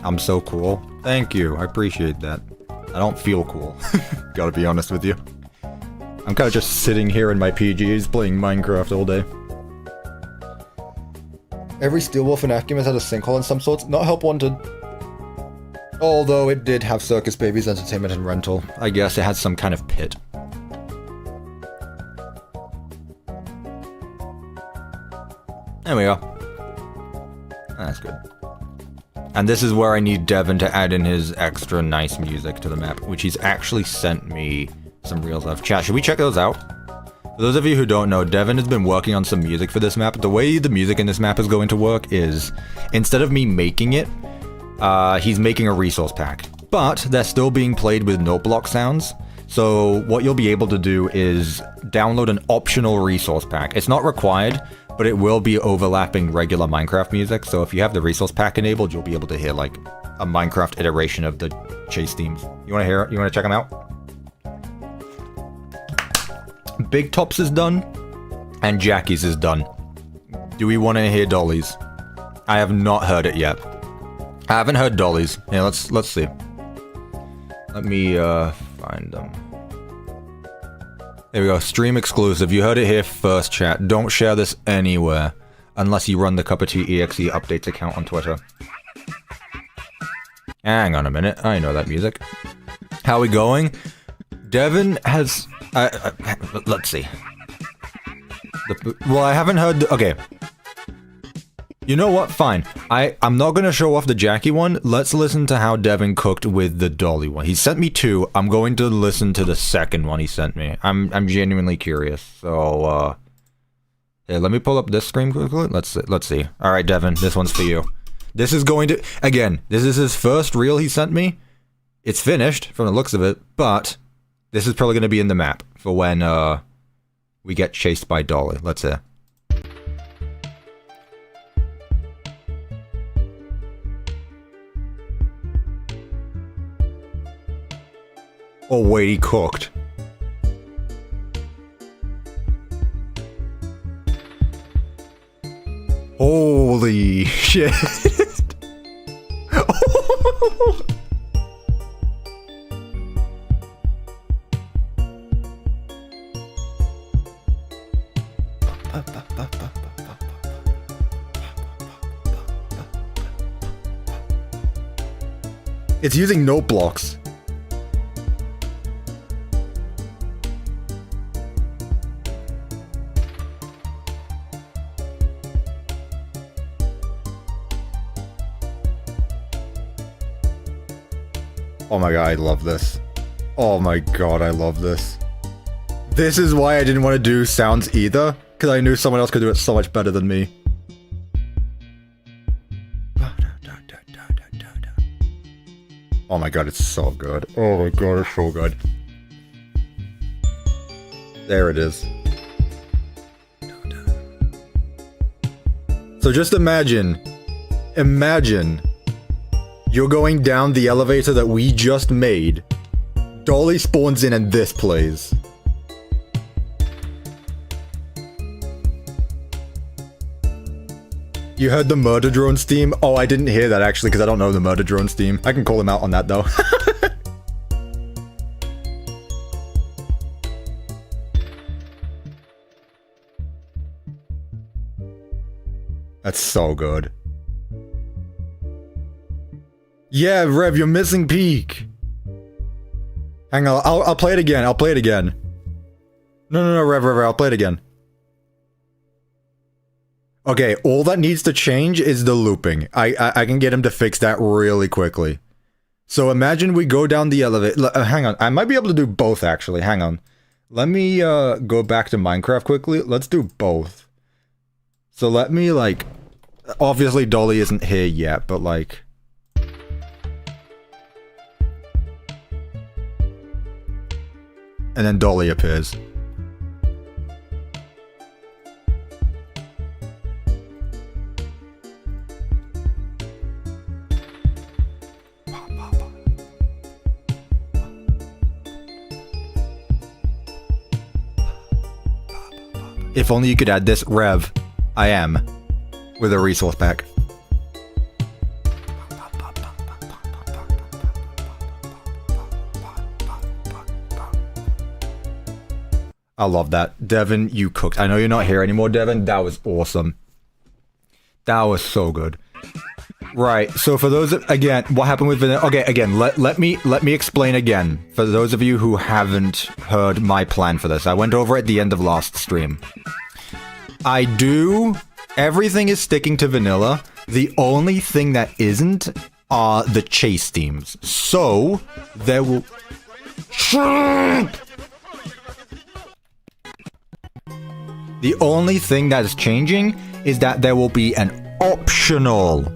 I'm so cool. Thank you, I appreciate that. I don't feel cool. Gotta be honest with you. I'm kinda just sitting here in my PGs playing Minecraft all day. Every Steel Wolf FNAF game has had a sinkhole in some sorts. Not help wanted. Although it did have Circus Babies Entertainment and Rental. I guess it had some kind of pit. There we go. That's good. And this is where I need Devin to add in his extra nice music to the map, which he's actually sent me some reels of. Chat, should we check those out? For those of you who don't know, Devin has been working on some music for this map. The way the music in this map is going to work is, instead of me making it, he's making a resource pack. But they're still being played with note block sounds. So what you'll be able to do is download an optional resource pack. It's not required, but it will be overlapping regular Minecraft music, so if you have the resource pack enabled, you'll be able to hear, like, a Minecraft iteration of the Chase themes. You wanna hear it? You wanna check them out? BigTop's is done, and Jackie's is done. Do we wanna hear Dollie's? I have not heard it yet. I haven't heard Dolly's. Yeah, let's see. Let me find them. There we go. Stream exclusive. You heard it here first, chat. Don't share this anywhere unless you run the CuppaTeaExe updates account on Twitter. Hang on a minute. I know that music. How we going? Devin has... let's see. Well, I haven't heard... Okay. You know what? Fine. I'm not gonna show off the Jackie one. Let's listen to how Devin cooked with the Dolly one. He sent me 2. I'm going to listen to the second one he sent me. I'm genuinely curious. So, yeah, let me pull up this screen quickly. Let's see. All right, Devin, this one's for you. This is going to... Again, this is his first reel he sent me. It's finished, from the looks of it, but this is probably going to be in the map for when, we get chased by Dolly. Let's hear. Oh wait, he cooked. Holy shit. It's using note blocks. Oh my god, I love this. Oh my god, I love this. This is why I didn't want to do sounds either, because I knew someone else could do it so much better than me. Oh my god, it's so good. Oh my god, it's so good. There it is. So just imagine you're going down the elevator that we just made. Dolly spawns in and this plays. You heard the murder drone's theme? Oh, I didn't hear that actually because I don't know the murder drone's theme. I can call him out on that though. That's so good. Yeah, Rev, you're missing peak. Hang on, I'll play it again. I'll play it again. No, Rev, I'll play it again. Okay, all that needs to change is the looping. I can get him to fix that really quickly. So imagine we go down the elevator. Hang on, I might be able to do both actually. Hang on. Let me go back to Minecraft quickly. Let's do both. So let me like... Obviously Dolly isn't here yet, but like... And then Dolly appears. If only you could add this, Rev. I am. With a resource pack. I love that. Devin, you cooked. I know you're not here anymore, Devin. That was awesome. That was so good. Right, so for those of, again, what happened with Vanilla? Okay, again, let me explain again. For those of you who haven't heard my plan for this, I went over at the end of last stream. Everything is sticking to vanilla. The only thing that isn't are the chase themes. So, there will... The only thing that is changing is that there will be an optional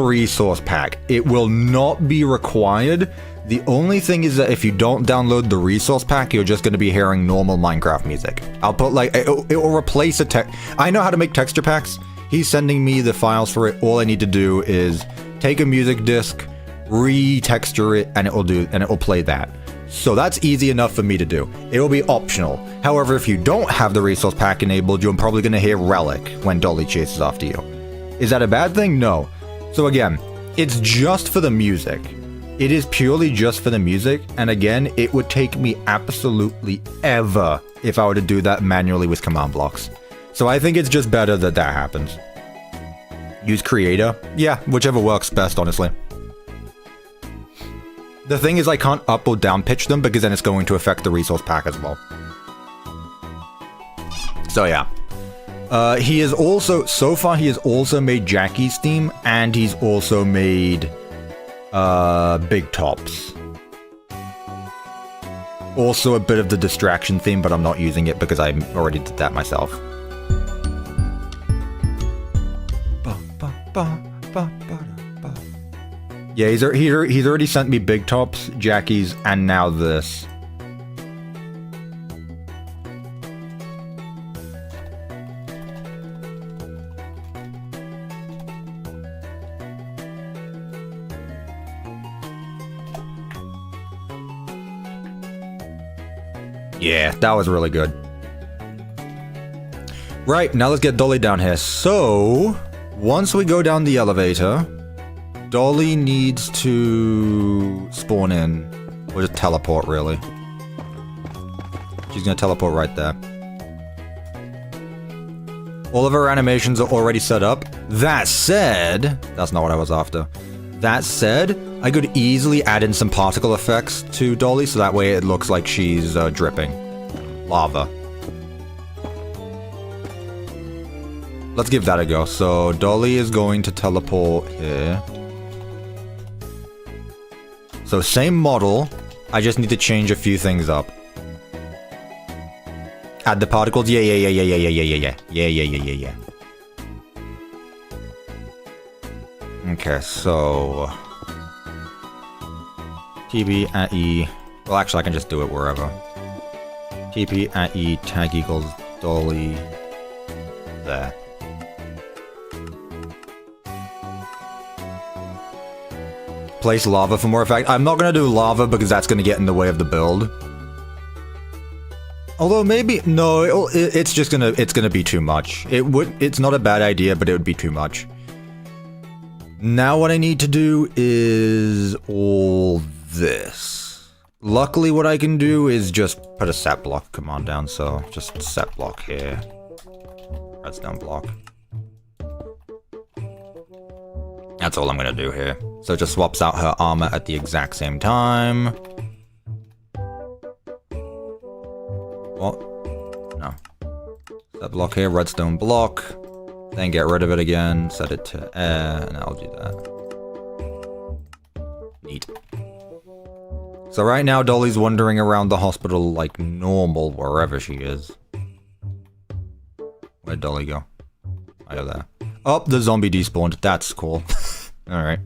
resource pack. It will not be required. The only thing is that if you don't download the resource pack, you're just going to be hearing normal Minecraft music. I'll put like, it will replace a I know how to make texture packs. He's sending me the files for it. All I need to do is take a music disc, re-texture it, and it will play that. So that's easy enough for me to do. It will be optional. However, if you don't have the resource pack enabled, you're probably going to hear Relic when Dollie chases after you. Is that a bad thing? No. So again, it's just for the music. It is purely just for the music, and again, it would take me absolutely ever if I were to do that manually with command blocks. So I think it's just better that that happens. Use creator? Yeah, whichever works best, honestly. The thing is I can't up or down pitch them because then it's going to affect the resource pack as well. So yeah. He has also, so far he has also made Jackie's theme, and he's also made BigTop's. Also a bit of the distraction theme, but I'm not using it because I already did that myself. Yeah, he's already sent me BigTop's, Jackie's, and now this. Yeah, that was really good. Right, now let's get Dolly down here. So, once we go down the elevator, Dolly needs to spawn in. Or just teleport, really. She's gonna teleport right there. All of her animations are already set up. That said, that's not what I was after. That said, I could easily add in some particle effects to Dolly, so that way it looks like she's dripping lava. Let's give that a go. So Dolly is going to teleport here. So same model, I just need to change a few things up. Add the particles, yeah. Okay, so TP at E. Well, actually, I can just do it wherever. TP at E tag equals Dolly. There. Place lava for more effect. I'm not gonna do lava because that's gonna get in the way of the build. Although maybe no, it's just gonna be too much. It's not a bad idea, but it would be too much. Now what I need to do is all this. Luckily what I can do is just put a set block command down, so just set block here. Redstone block. That's all I'm gonna do here. So it just swaps out her armor at the exact same time. What? No. Set block here, redstone block. Then get rid of it again, set it to air, and I'll do that. Neat. So right now, Dolly's wandering around the hospital like normal, wherever she is. Where'd Dolly go? Oh, there. Oh, the zombie despawned. That's cool. Alright.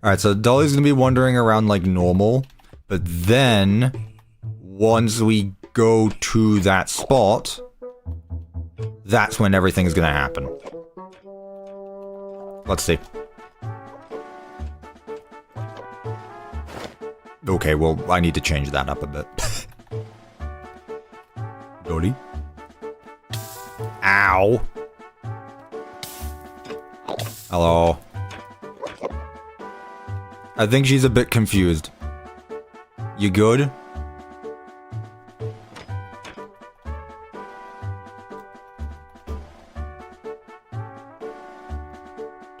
Alright, so Dolly's gonna be wandering around like normal, but then, once we go to that spot, that's when everything's gonna happen. Let's see. Okay, well, I need to change that up a bit. Dolly? Ow! Hello? I think she's a bit confused. You good?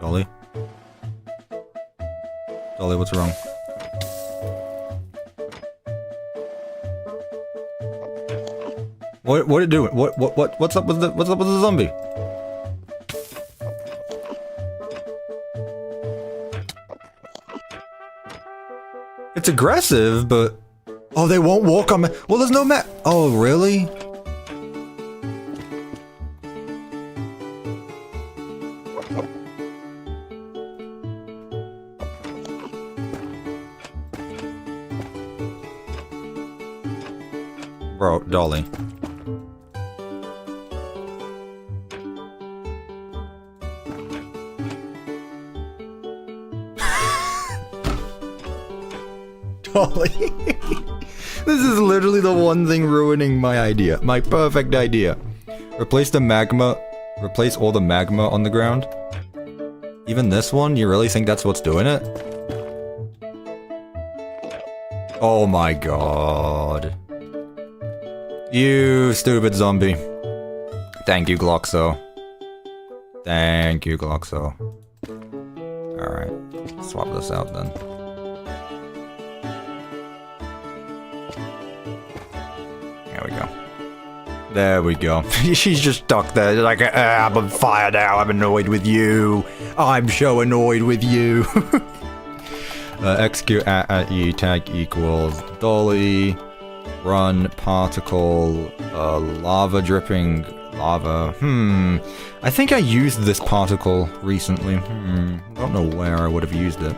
Dolly? Dolly, what's wrong? What are you doing? What's up with the zombie? It's aggressive, but oh, they won't walk on me. Well, there's no map. Oh, really? Bro, Dolly. Dolly. This is literally the one thing ruining my idea. My perfect idea. Replace all the magma on the ground. Even this one? You really think that's what's doing it? Oh my god. You stupid zombie. Thank you, Gloxo. Thank you, Gloxo. Alright, swap this out then. There we go. There we go. She's just stuck there, like, I'm on fire now, I'm annoyed with you. I'm so annoyed with you. Execute at E, tag equals Dolly, run particle, lava dripping, lava. I think I used this particle recently. I don't know where I would have used it.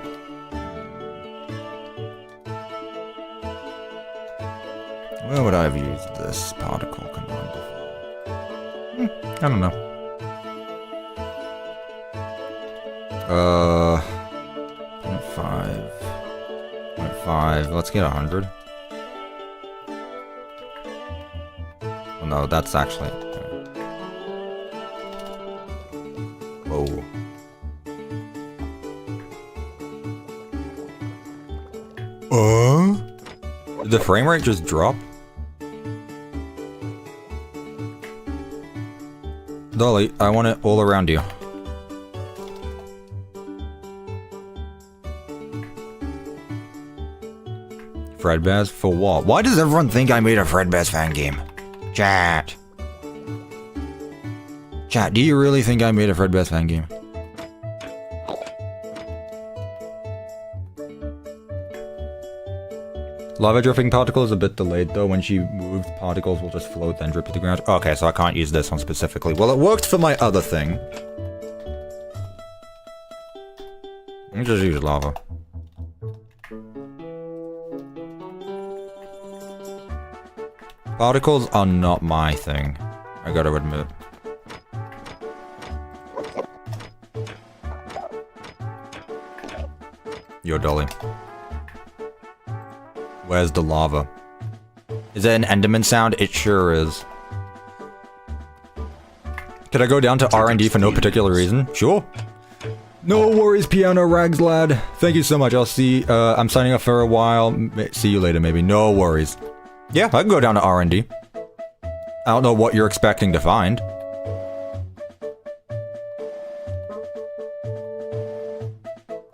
Where would I have used this particle command before? I don't know. 0.5. Let's get 100. Oh no, that's actually... Whoa. Did the frame rate just drop? Dolly, I want it all around you. Fredbear's? For what? Why does everyone think I made a Fredbear's fan game? Chat. Chat, do you really think I made a Fredbear's fan game? Lava dripping particle is a bit delayed though. When she moves, particles will just float then drip to the ground. Okay, so I can't use this one specifically. Well, it worked for my other thing. Let me just use lava. Particles are not my thing, I gotta admit. Yo, Dolly. Where's the lava? Is it an Enderman sound? It sure is. Could I go down to R&D for no particular reason? Sure. No worries, Piano Rags lad. Thank you so much. I'll see. I'm signing up for a while. See you later, maybe. No worries. Yeah, I can go down to R&D. I don't know what you're expecting to find.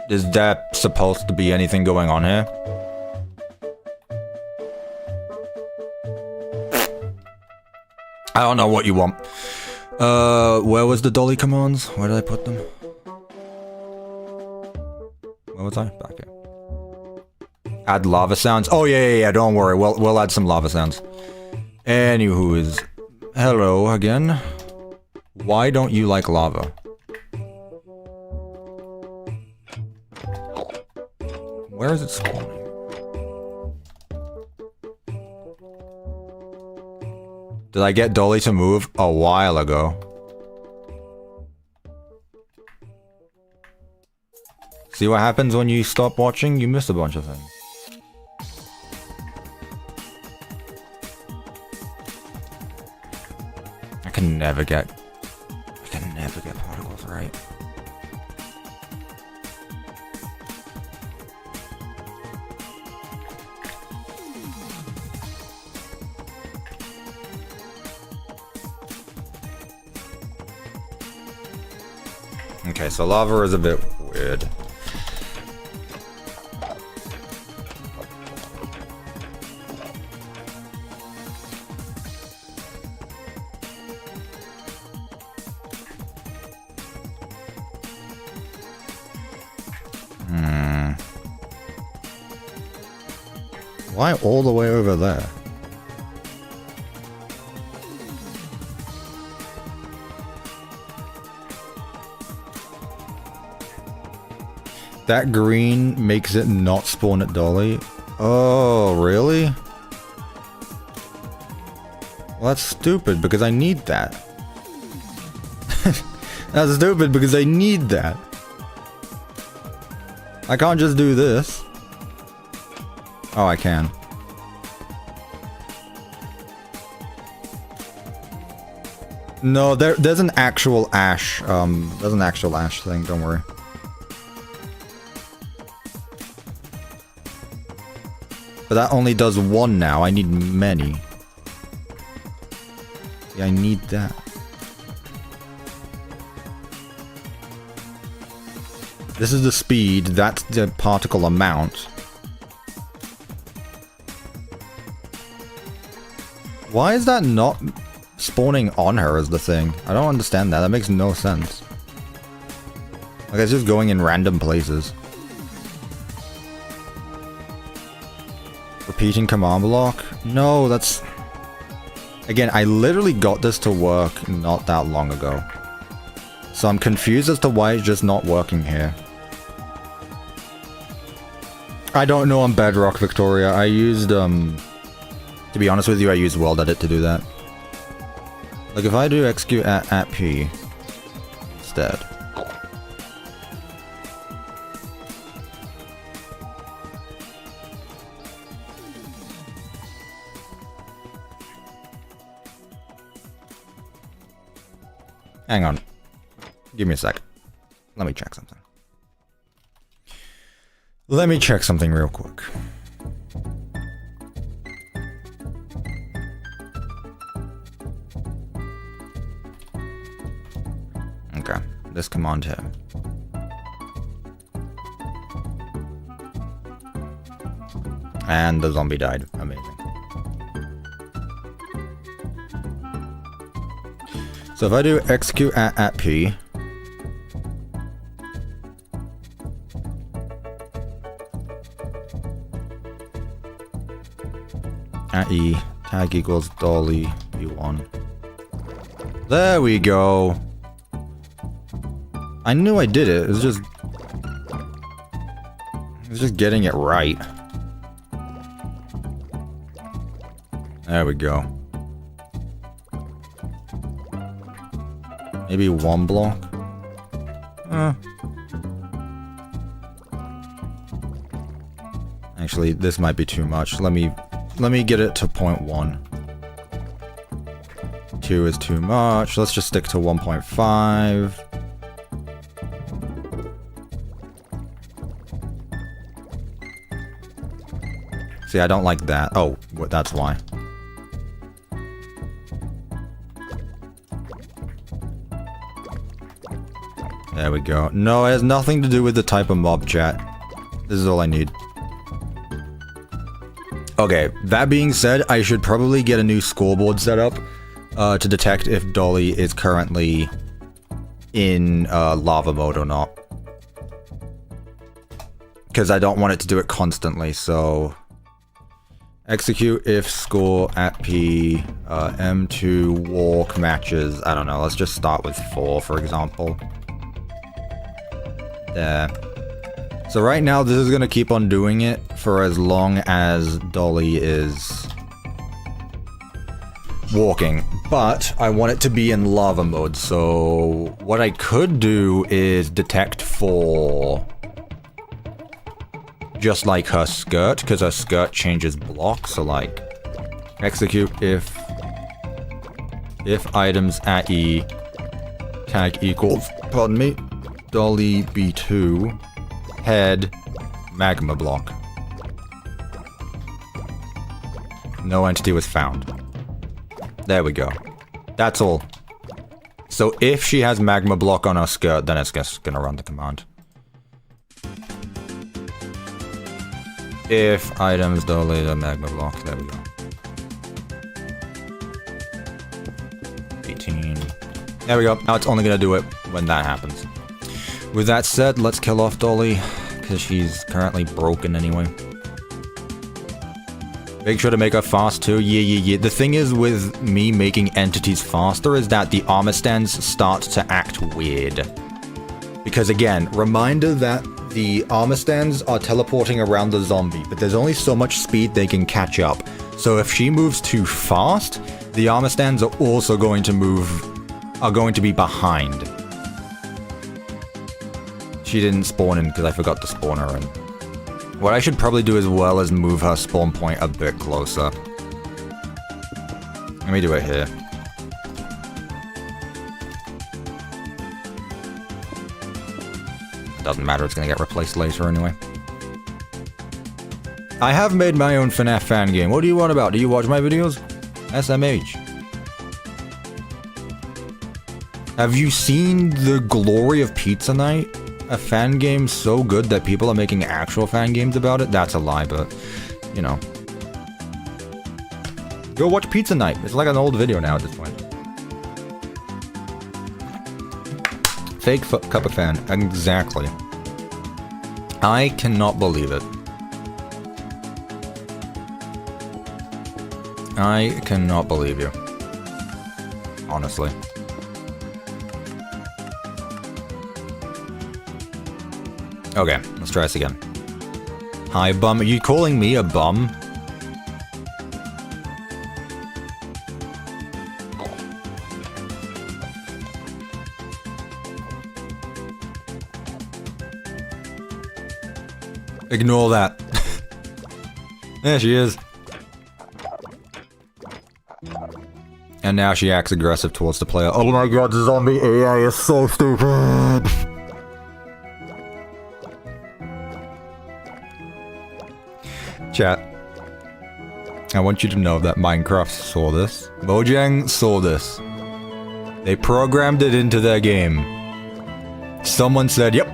Is that supposed to be anything going on here? I don't know what you want. Where was the dolly commands? Where did I put them? Where was I? Back here. Add lava sounds. Oh yeah. Don't worry. We'll add some lava sounds. Anywho is, hello again. Why don't you like lava? Where is it spawning? Did I get Dolly to move a while ago? See what happens when you stop watching? You miss a bunch of things. I can never get particles right. Okay, so lava is a bit weird. Why all the way over there? That green makes it not spawn at Dolly. Oh, really? Well, that's stupid because I need that. That's stupid because I need that. I can't just do this. Oh, I can. No, there's an actual ash. There's an actual ash thing. Don't worry. But that only does one now. I need many. Yeah, I need that. This is the speed. That's the particle amount. Why is that not spawning on her as the thing? I don't understand that. That makes no sense. Like, it's just going in random places. Repeating command block? No, that's... Again, I literally got this to work not that long ago. So I'm confused as to why it's just not working here. I don't know on Bedrock, Victoria. I used, to be honest with you, I used World Edit to do that. Like, if I do execute at P instead. Hang on. Give me a sec. Let me check something. Let me check something real quick. Okay, this command here. And the zombie died. Amazing. So if I do execute at P, at E, tag equals Dollie B1. There we go. I knew I did it. It was just getting it right. There we go. Maybe one block? Actually, this might be too much. Let me get it to 0.1. 2 is too much. Let's just stick to 1.5. See, I don't like that. Oh, that's why. There we go. No, it has nothing to do with the type of mob, chat. This is all I need. Okay, that being said, I should probably get a new scoreboard set up to detect if Dollie is currently in lava mode or not. Because I don't want it to do it constantly, so... Execute if score at P, M2 walk matches. I don't know, let's just start with 4, for example. There. So right now, this is going to keep on doing it for as long as Dollie is walking. But I want it to be in lava mode, so what I could do is detect for... just like her skirt, because her skirt changes block, so like... Execute if items at E tag equals, pardon me, Dollie B2 head magma block. No entity was found. There we go. That's all. So if she has magma block on her skirt, then it's just gonna run the command. If items Dollie the magma block, there we go. 18. There we go. Now it's only gonna do it when that happens. With that said, let's kill off Dollie, because she's currently broken anyway. Make sure to make her fast too. Yeah. The thing is with me making entities faster is that the armor stands start to act weird. Because again, reminder that the armor stands are teleporting around the zombie, but there's only so much speed they can catch up. So if she moves too fast, the armor stands are also going to be behind. She didn't spawn in because I forgot to spawn her in. What I should probably do as well is move her spawn point a bit closer. Let me do it here. Doesn't matter, it's gonna get replaced later anyway. I have made my own FNAF fan game. What do you want about? Do you watch my videos? SMH. Have you seen the glory of Pizza Night? A fan game so good that people are making actual fan games about it? That's a lie, but, you know. Go watch Pizza Night. It's like an old video now at this point. Fake Cuppa fan. Exactly. I cannot believe it. I cannot believe you. Honestly. Okay, let's try this again. Hi, bum. Are you calling me a bum? Ignore that. There she is. And now she acts aggressive towards the player. Oh my god, the zombie AI is so stupid. Chat. I want you to know that Minecraft saw this. Mojang saw this. They programmed it into their game. Someone said, yep,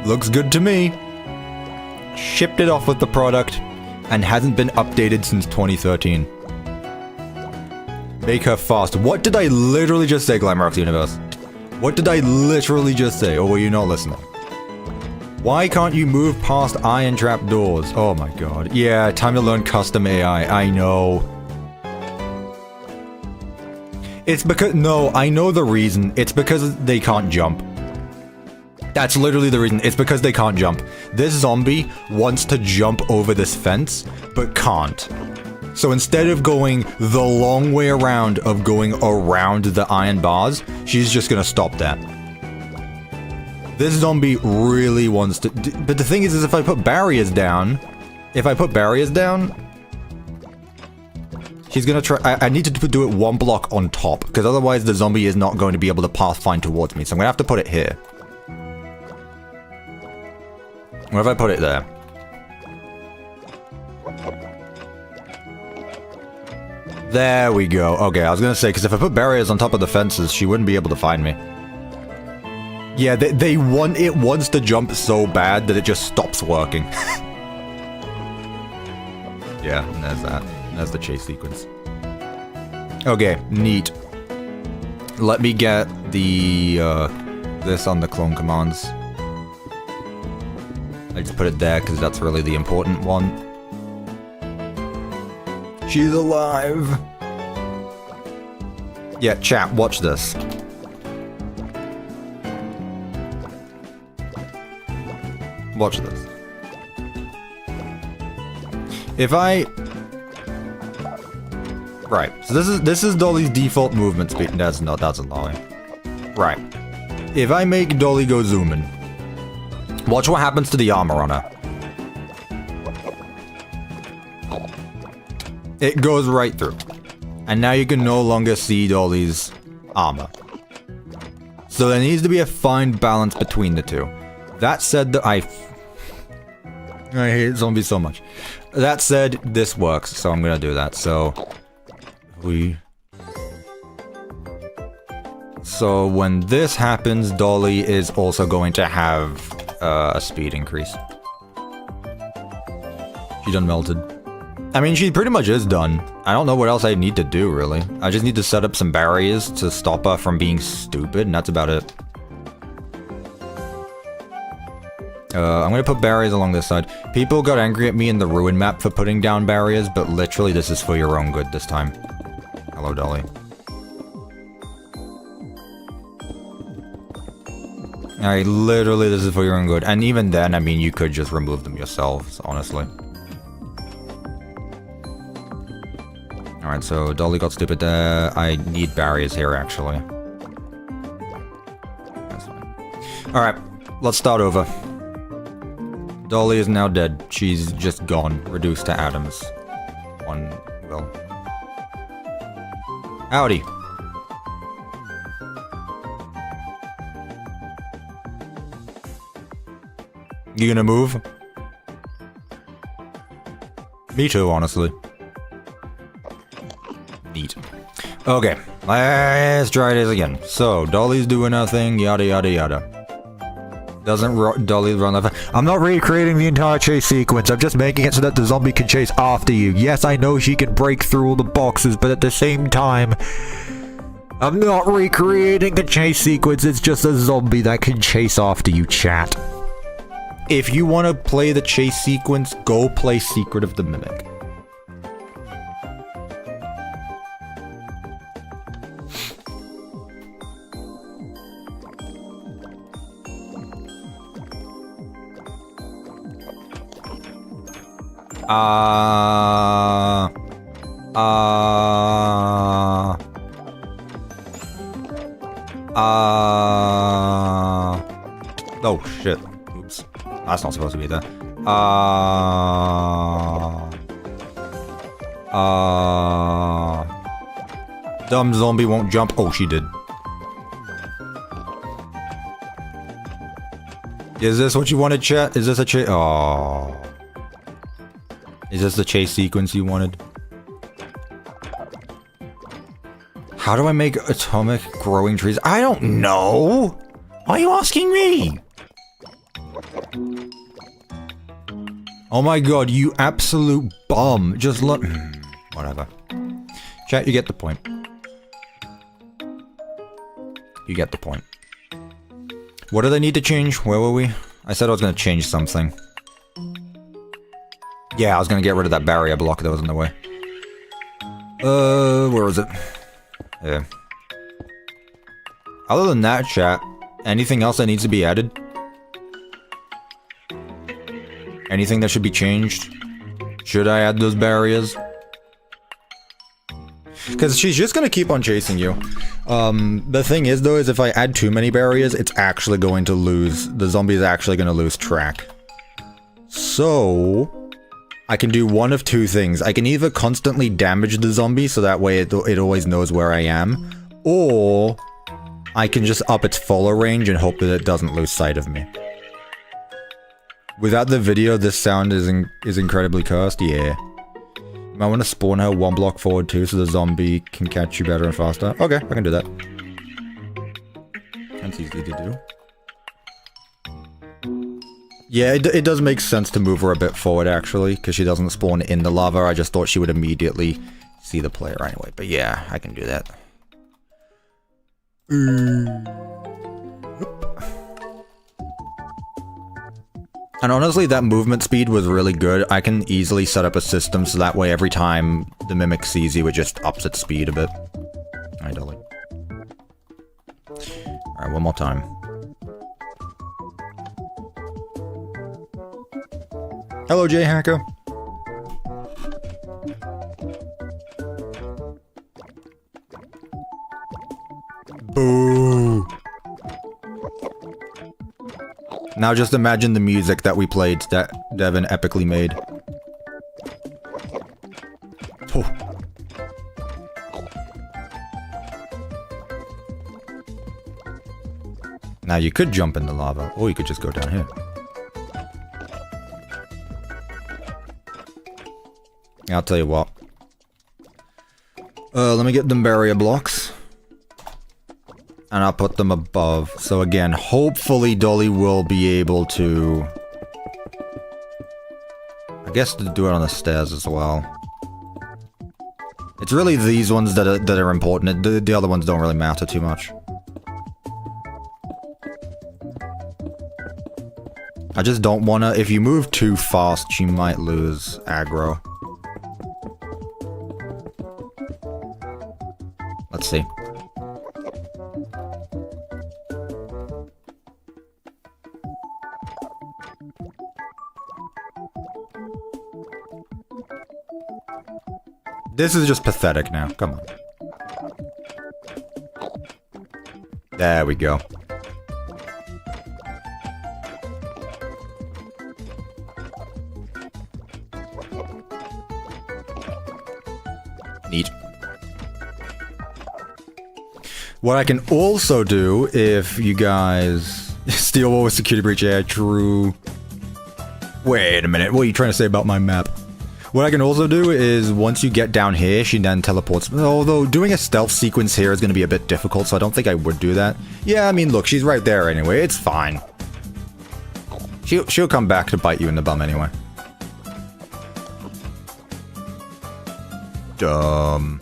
looks good to me. Shipped it off with the product and hasn't been updated since 2013. Make her fast. What did I literally just say, Glamrox Universe? What did I literally just say? Or were you not listening? Why can't you move past iron trap doors? Oh my god. Yeah, time to learn custom AI. I know. It's because... No, I know the reason. It's because they can't jump. That's literally the reason. It's because they can't jump. This zombie wants to jump over this fence, but can't. So instead of going the long way around of going around the iron bars, she's just gonna stop that. This zombie really wants to... But the thing is if I put barriers down... She's gonna try... I need to do it one block on top, because otherwise the zombie is not going to be able to pathfind towards me, so I'm gonna have to put it here. What if I put it there? There we go. Okay, I was gonna say, because if I put barriers on top of the fences, she wouldn't be able to find me. Yeah, it wants to jump so bad that it just stops working. Yeah, and there's that. There's the chase sequence. Okay, neat. Let me get the, this on the clone commands. I just put it there because that's really the important one. She's alive! Yeah, chat, watch this. Watch this. If I... Right, so this is Dollie's default movement speed. That's not, that's a lie. Right. If I make Dollie go zooming, watch what happens to the armor on her. It goes right through. And now you can no longer see Dollie's armor. So there needs to be a fine balance between the two. That said, I hate zombies so much. That said, this works, so I'm gonna do that. So when this happens, Dollie is also going to have a speed increase. She done melted. I mean, she pretty much is done. I don't know what else I need to do, really. I just need to set up some barriers to stop her from being stupid, and that's about it. I'm gonna put barriers along this side. People got angry at me in the ruin map for putting down barriers, but literally this is for your own good this time. Hello, Dollie. Alright, literally this is for your own good. And even then, I mean, you could just remove them yourselves, honestly. Alright, so Dollie got stupid there. I need barriers here, actually. That's fine. Alright, let's start over. Dollie is now dead. She's just gone, reduced to atoms. One will. Howdy. You gonna move? Me too, honestly. Neat. Okay, let's try this again. So, Dollie's doing her thing, yada yada yada. Doesn't Dolly run off? I'm not recreating the entire chase sequence, I'm just making it so that the zombie can chase after you. Yes, I know she can break through all the boxes, but at the same time, I'm not recreating the chase sequence, it's just a zombie that can chase after you, chat. If you want to play the chase sequence, go play Secret of the Mimic. Oh shit. Oops. That's not supposed to be there. Dumb zombie won't jump. Oh, she did. Is this what you wanted, chat? Is this a chase? Oh. Is this the chase sequence you wanted? How do I make atomic growing trees? I don't know! Why are you asking me? Oh my god, you absolute bum. Just look. Whatever. Chat, you get the point. You get the point. What do they need to change? Where were we? I said I was gonna change something. Yeah, I was gonna get rid of that barrier block that was in the way. Where was it? Yeah. Other than that, chat, anything else that needs to be added? Anything that should be changed? Should I add those barriers? Because she's just gonna keep on chasing you. The thing is, though, is if I add too many barriers, it's actually going to lose... The zombie's actually gonna lose track. So... I can do one of two things. I can either constantly damage the zombie, so that way it always knows where I am, or I can just up its follow range and hope that it doesn't lose sight of me. Without the video, this sound is incredibly cursed. Yeah. You might want to spawn her one block forward too, so the zombie can catch you better and faster. Okay, I can do that. That's easy to do. Yeah, it does make sense to move her a bit forward, actually, because she doesn't spawn in the lava. I just thought she would immediately see the player anyway. But yeah, I can do that. And honestly, that movement speed was really good. I can easily set up a system so that way every time the Mimic sees you, it just ups its speed a bit. Hi, Dolly. Alright, one more time. Hello, Jay Hacker. Boo. Now just imagine the music that we played that Devin epically made. Oh. Now you could jump in the lava, or you could just go down here. I'll tell you what. Let me get them barrier blocks. And I'll put them above. So again, hopefully Dolly will be able to... I guess to do it on the stairs as well. It's really these ones that are important. The other ones don't really matter too much. I just don't wanna... If you move too fast, you might lose aggro. Let's see. This is just pathetic now. Come on. There we go. Neat. What I can also do, if you guys... Steal what was security breach? Yeah, true. Wait a minute. What are you trying to say about my map? What I can also do is, once you get down here, she then teleports. Although, doing a stealth sequence here is going to be a bit difficult, so I don't think I would do that. Yeah, I mean, look, she's right there anyway. It's fine. She'll come back to bite you in the bum anyway. Dumb.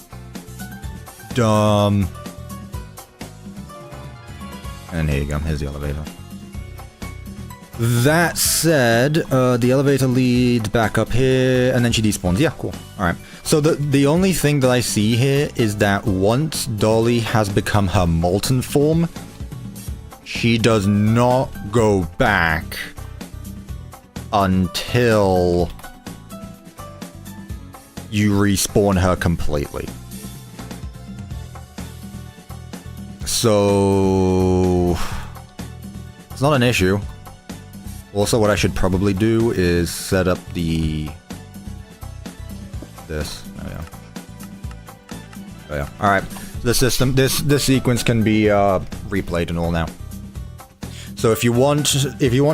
And here you go. Here's the elevator. That said, the elevator leads back up here, and then she despawns. Yeah, cool. Alright. So the only thing that I see here is that once Dolly has become her molten form, she does not go back until you respawn her completely. So it's not an issue. Also, what I should probably do is set up this. Oh yeah. All right. The system. This sequence can be replayed and all now. So if you want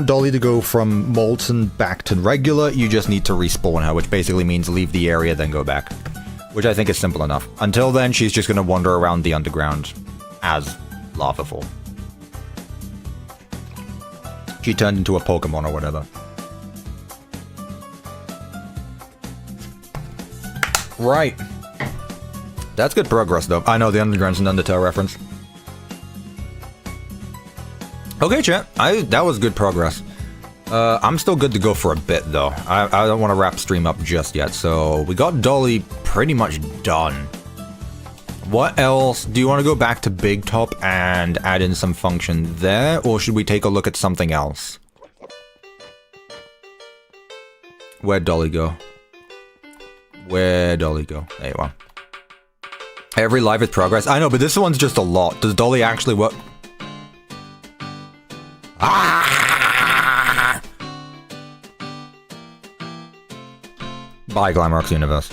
Dolly to go from molten back to regular, you just need to respawn her, which basically means leave the area then go back, which I think is simple enough. Until then, she's just gonna wander around the underground as lava form. She turned into a Pokemon or whatever. Right. That's good progress, though. I know the underground's an Undertale reference. Okay, chat. That was good progress. I'm still good to go for a bit, though. I don't want to wrap stream up just yet. So we got Dolly pretty much done. What else? Do you want to go back to BigTop and add in some function there, or should we take a look at something else? Where'd Dolly go? Where'd Dolly go? There you are. Every life is progress. I know, but this one's just a lot. Does Dolly actually work? Ah! Bye, Glamrock's Universe.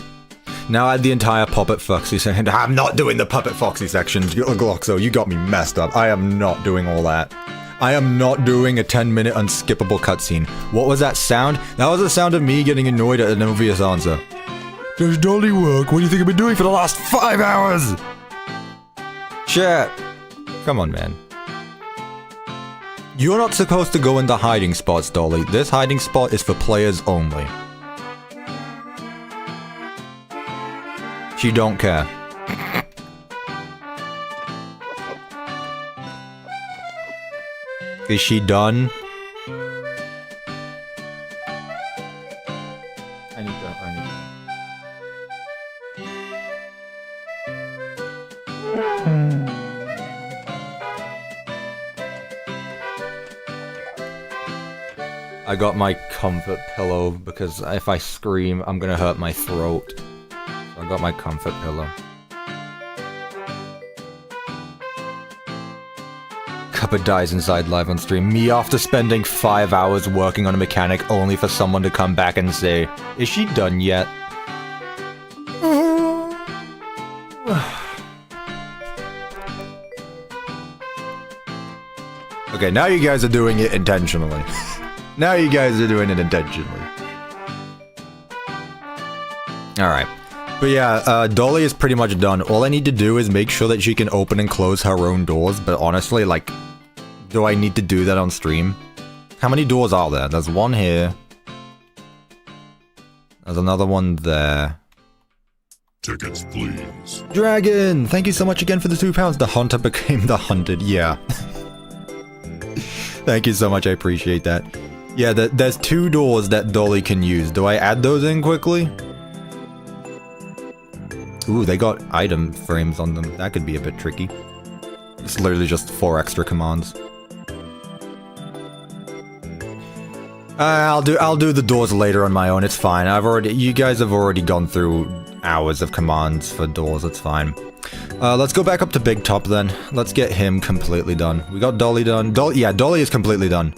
Now add the entire Puppet Foxy section. I'm not doing the Puppet Foxy section, Gloxo. You got me messed up. I am not doing all that. I am not doing a 10-minute unskippable cutscene. What was that sound? That was the sound of me getting annoyed at an obvious answer. Does Dolly work? What do you think I've been doing for the last 5 hours? Chat. Come on, man. You're not supposed to go into hiding spots, Dolly. This hiding spot is for players only. She don't care. Is she done? I need I got my comfort pillow because if I scream, I'm gonna hurt my throat. I got my comfort pillow. Cuppa dies inside live on stream. Me after spending 5 hours working on a mechanic only for someone to come back and say, is she done yet? Okay, now you guys are doing it intentionally. Now you guys are doing it intentionally. Alright. But yeah, Dolly is pretty much done. All I need to do is make sure that she can open and close her own doors, but honestly, like, do I need to do that on stream? How many doors are there? There's one here. There's another one there. Tickets, please. Dragon! Thank you so much again for the £2. The hunter became the hunted, yeah. Thank you so much, I appreciate that. Yeah, there's 2 doors that Dolly can use. Do I add those in quickly? Ooh, they got item frames on them. That could be a bit tricky. It's literally just 4 extra commands. I'll do the doors later on my own. It's fine. You guys have already gone through hours of commands for doors. It's fine. Let's go back up to BigTop then. Let's get him completely done. We got Dolly done. Yeah, Dolly is completely done.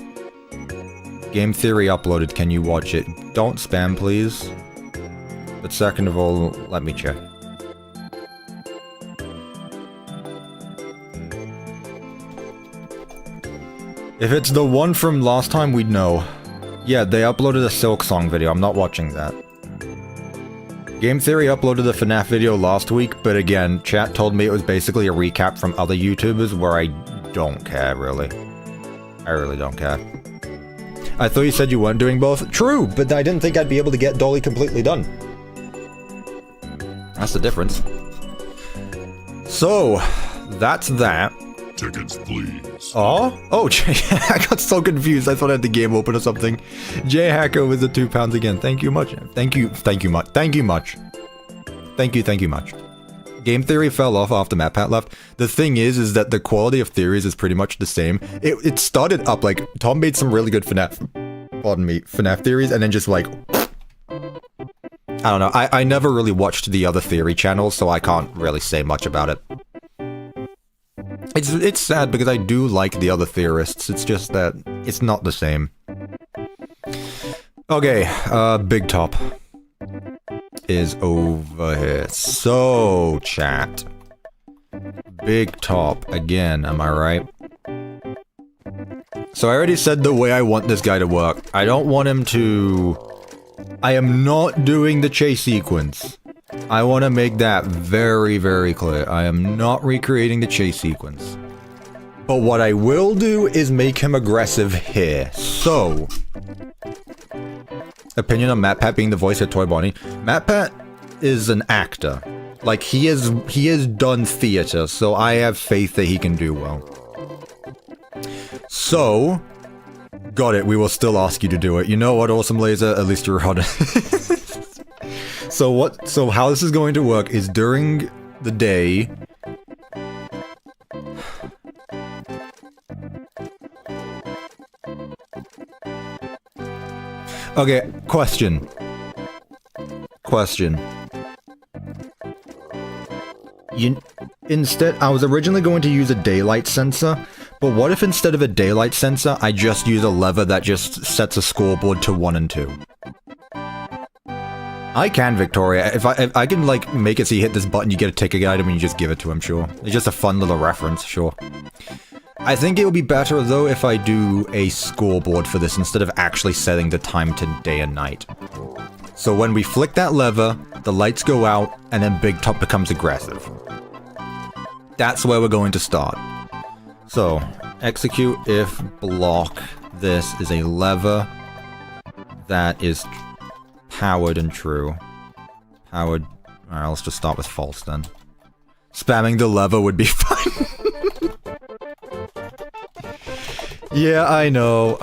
Game Theory uploaded. Can you watch it? Don't spam, please. But second of all, let me check. If it's the one from last time, we'd know. Yeah, they uploaded a Silk Song video. I'm not watching that. Game Theory uploaded the FNAF video last week, but again, chat told me it was basically a recap from other YouTubers where I don't care, really. I really don't care. I thought you said you weren't doing both. True, but I didn't think I'd be able to get Dolly completely done. That's the difference. So, that's that. Tickets, please. Oh? Oh, I got so confused. I thought I had the game open or something. J Hacker with the £2 again. Thank you much. Thank you much. Thank you much. Thank you much. Game Theory fell off after MatPat left. The thing is that the quality of theories is pretty much the same. It started up, like, Tom made some really good FNAF theories, and then just, like, I don't know. I never really watched the other theory channels, so I can't really say much about it. It's sad because I do like the other theorists, it's just that it's not the same. Okay, BigTop is over here. So, chat. BigTop again, am I right? So I already said the way I want this guy to work. I don't want him to... I am not doing the chase sequence. I want to make that very, very clear. I am not recreating the chase sequence. But what I will do is make him aggressive here. So... Opinion on MatPat being the voice of Toy Bonnie. MatPat is an actor. Like, he has done theater, so I have faith that he can do well. So... Got it, we will still ask you to do it. You know what, Awesome Laser? At least you're on it. So how this is going to work is during the day... Okay, question. Instead, I was originally going to use a daylight sensor, but what if instead of a daylight sensor, I just use a lever that just sets a scoreboard to 1 and 2? I can, Victoria. If I can, like, make it so you hit this button, you get a ticket item and you just give it to him, sure. It's just a fun little reference, sure. I think it would be better, though, if I do a scoreboard for this instead of actually setting the time to day and night. So when we flick that lever, the lights go out, and then BigTop becomes aggressive. That's where we're going to start. So, execute if block. This is a lever that is powered and true. Powered. Alright, let's just start with false then. Spamming the lever would be fun. Yeah, I know.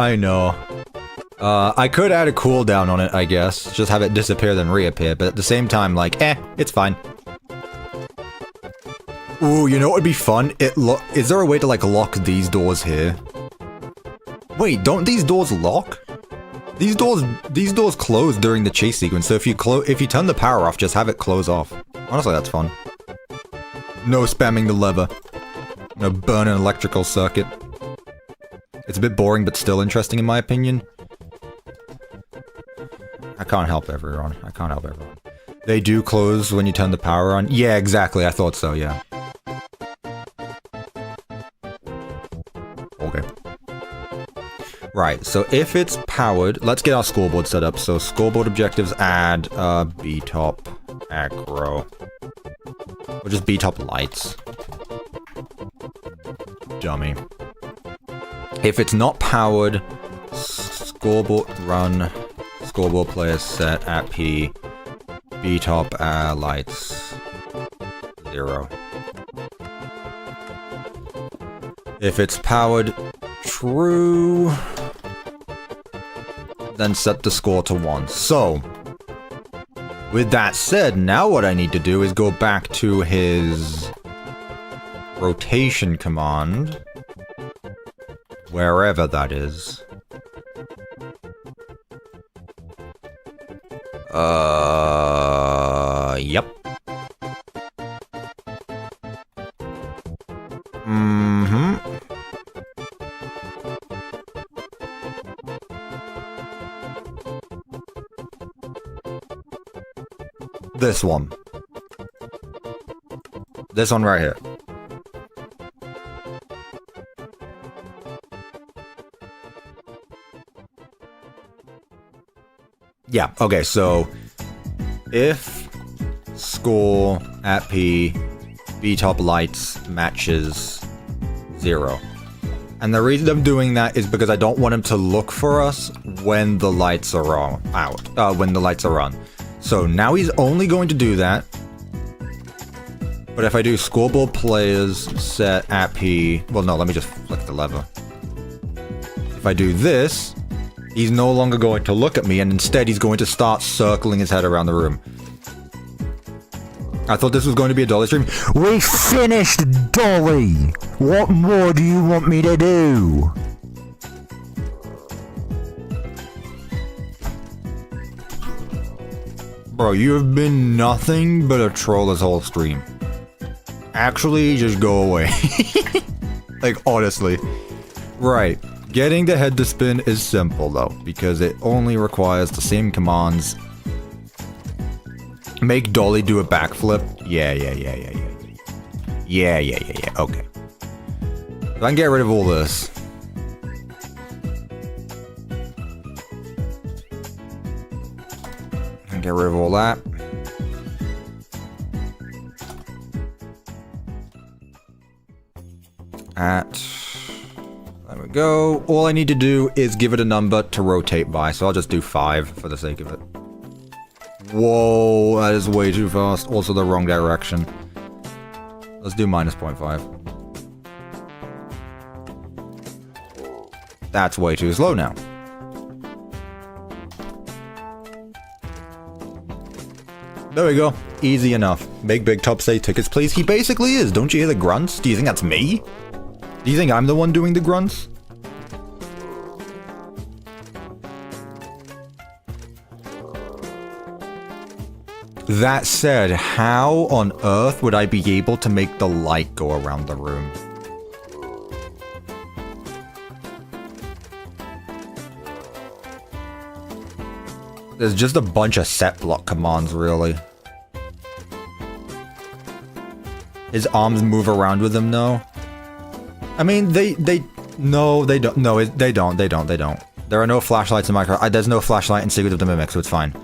I could add a cooldown on it, I guess. Just have it disappear then reappear, but at the same time, like, it's fine. Ooh, you know what would be fun? Is there a way to, like, lock these doors here? Wait, don't these doors lock? These doors close during the chase sequence, so if you turn the power off, just have it close off. Honestly, that's fun. No spamming the lever. No burn an electrical circuit. It's a bit boring, but still interesting in my opinion. I can't help everyone. They do close when you turn the power on. Yeah, exactly. I thought so, yeah. Okay. Right, so if it's powered, let's get our scoreboard set up. So scoreboard objectives, add BTOP aggro. Or just BTOP lights. Dummy. If it's not powered, scoreboard run, scoreboard player set at P, BTOP lights 0. If it's powered, true, then set the score to 1. So, with that said, now what I need to do is go back to his rotation command. Wherever that is. Yep. This one. This one right here. Yeah, okay, so if score at P, BTop lights matches 0. And the reason I'm doing that is because I don't want him to look for us when the lights are when the lights are on. So now he's only going to do that. But if I do scoreboard players set at P, well no, let me just flick the lever. If I do this, he's no longer going to look at me, and instead he's going to start circling his head around the room. I thought this was going to be a Dolly stream. We finished, Dolly! What more do you want me to do? Bro, you have been nothing but a troll this whole stream. Actually, just go away. Like, honestly. Right. Getting the head to spin is simple, though, because it only requires the same commands. Make Dolly do a backflip. Yeah. Yeah. Okay. So I can get rid of all this. And get rid of all that. There we go. All I need to do is give it a number to rotate by, so I'll just do 5 for the sake of it. Whoa, that is way too fast. Also the wrong direction. Let's do minus 0.5. That's way too slow now. There we go. Easy enough. Make BigTop say tickets, please. He basically is. Don't you hear the grunts? Do you think that's me? Do you think I'm the one doing the grunts? That said, how on earth would I be able to make the light go around the room? There's just a bunch of set block commands, really. His arms move around with him, though. I mean, no, they don't. No, they don't. There are no flashlights in Minecraft. There's no flashlight in Secret of the Mimic, so it's fine.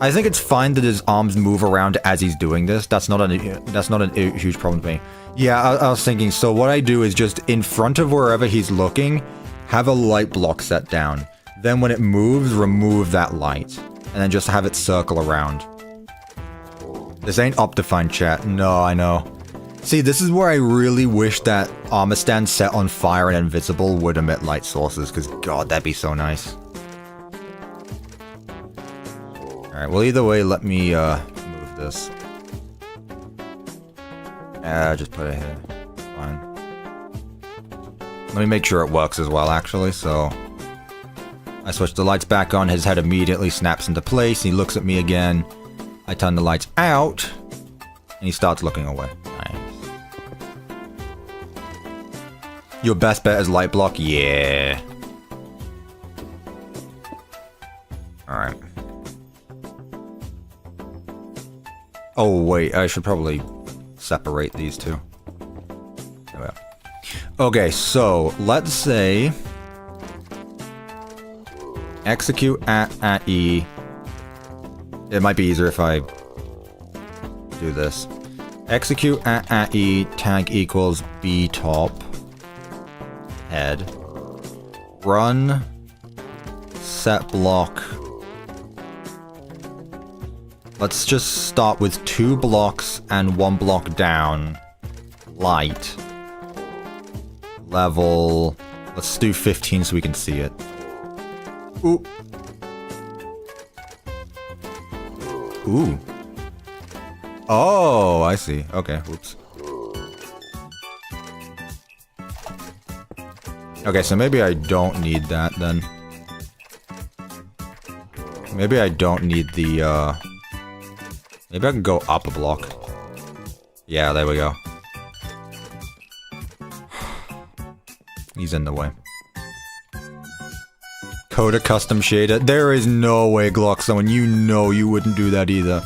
I think it's fine that his arms move around as he's doing this. That's not a huge problem to me. Yeah, I was thinking, so what I do is just in front of wherever he's looking, have a light block set down. Then when it moves, remove that light. And then just have it circle around. This ain't Optifine chat. No, I know. See, this is where I really wish that armor stand set on fire and invisible would emit light sources, because god, that'd be so nice. Alright, well either way, let me move this. Just put it here. Fine. Let me make sure it works as well, actually, so... I switch the lights back on, his head immediately snaps into place, he looks at me again. I turn the lights out, and he starts looking away. Nice. Your best bet is light block? Yeah. Alright. Oh, wait, I should probably separate these two. There we go. Okay, so, let's say... execute at E. It might be easier if I do this. Execute at E, tag equals BTop head. Run set block. Let's just start with 2 blocks and 1 block down. Light. Level. Let's do 15 so we can see it. Ooh. Ooh. Oh, I see. Okay, whoops. Okay, so maybe I don't need that then. Maybe I don't need the, maybe I can go up a block. Yeah, there we go. He's in the way. Coda custom shader. There is no way, Glock, someone you know you wouldn't do that either.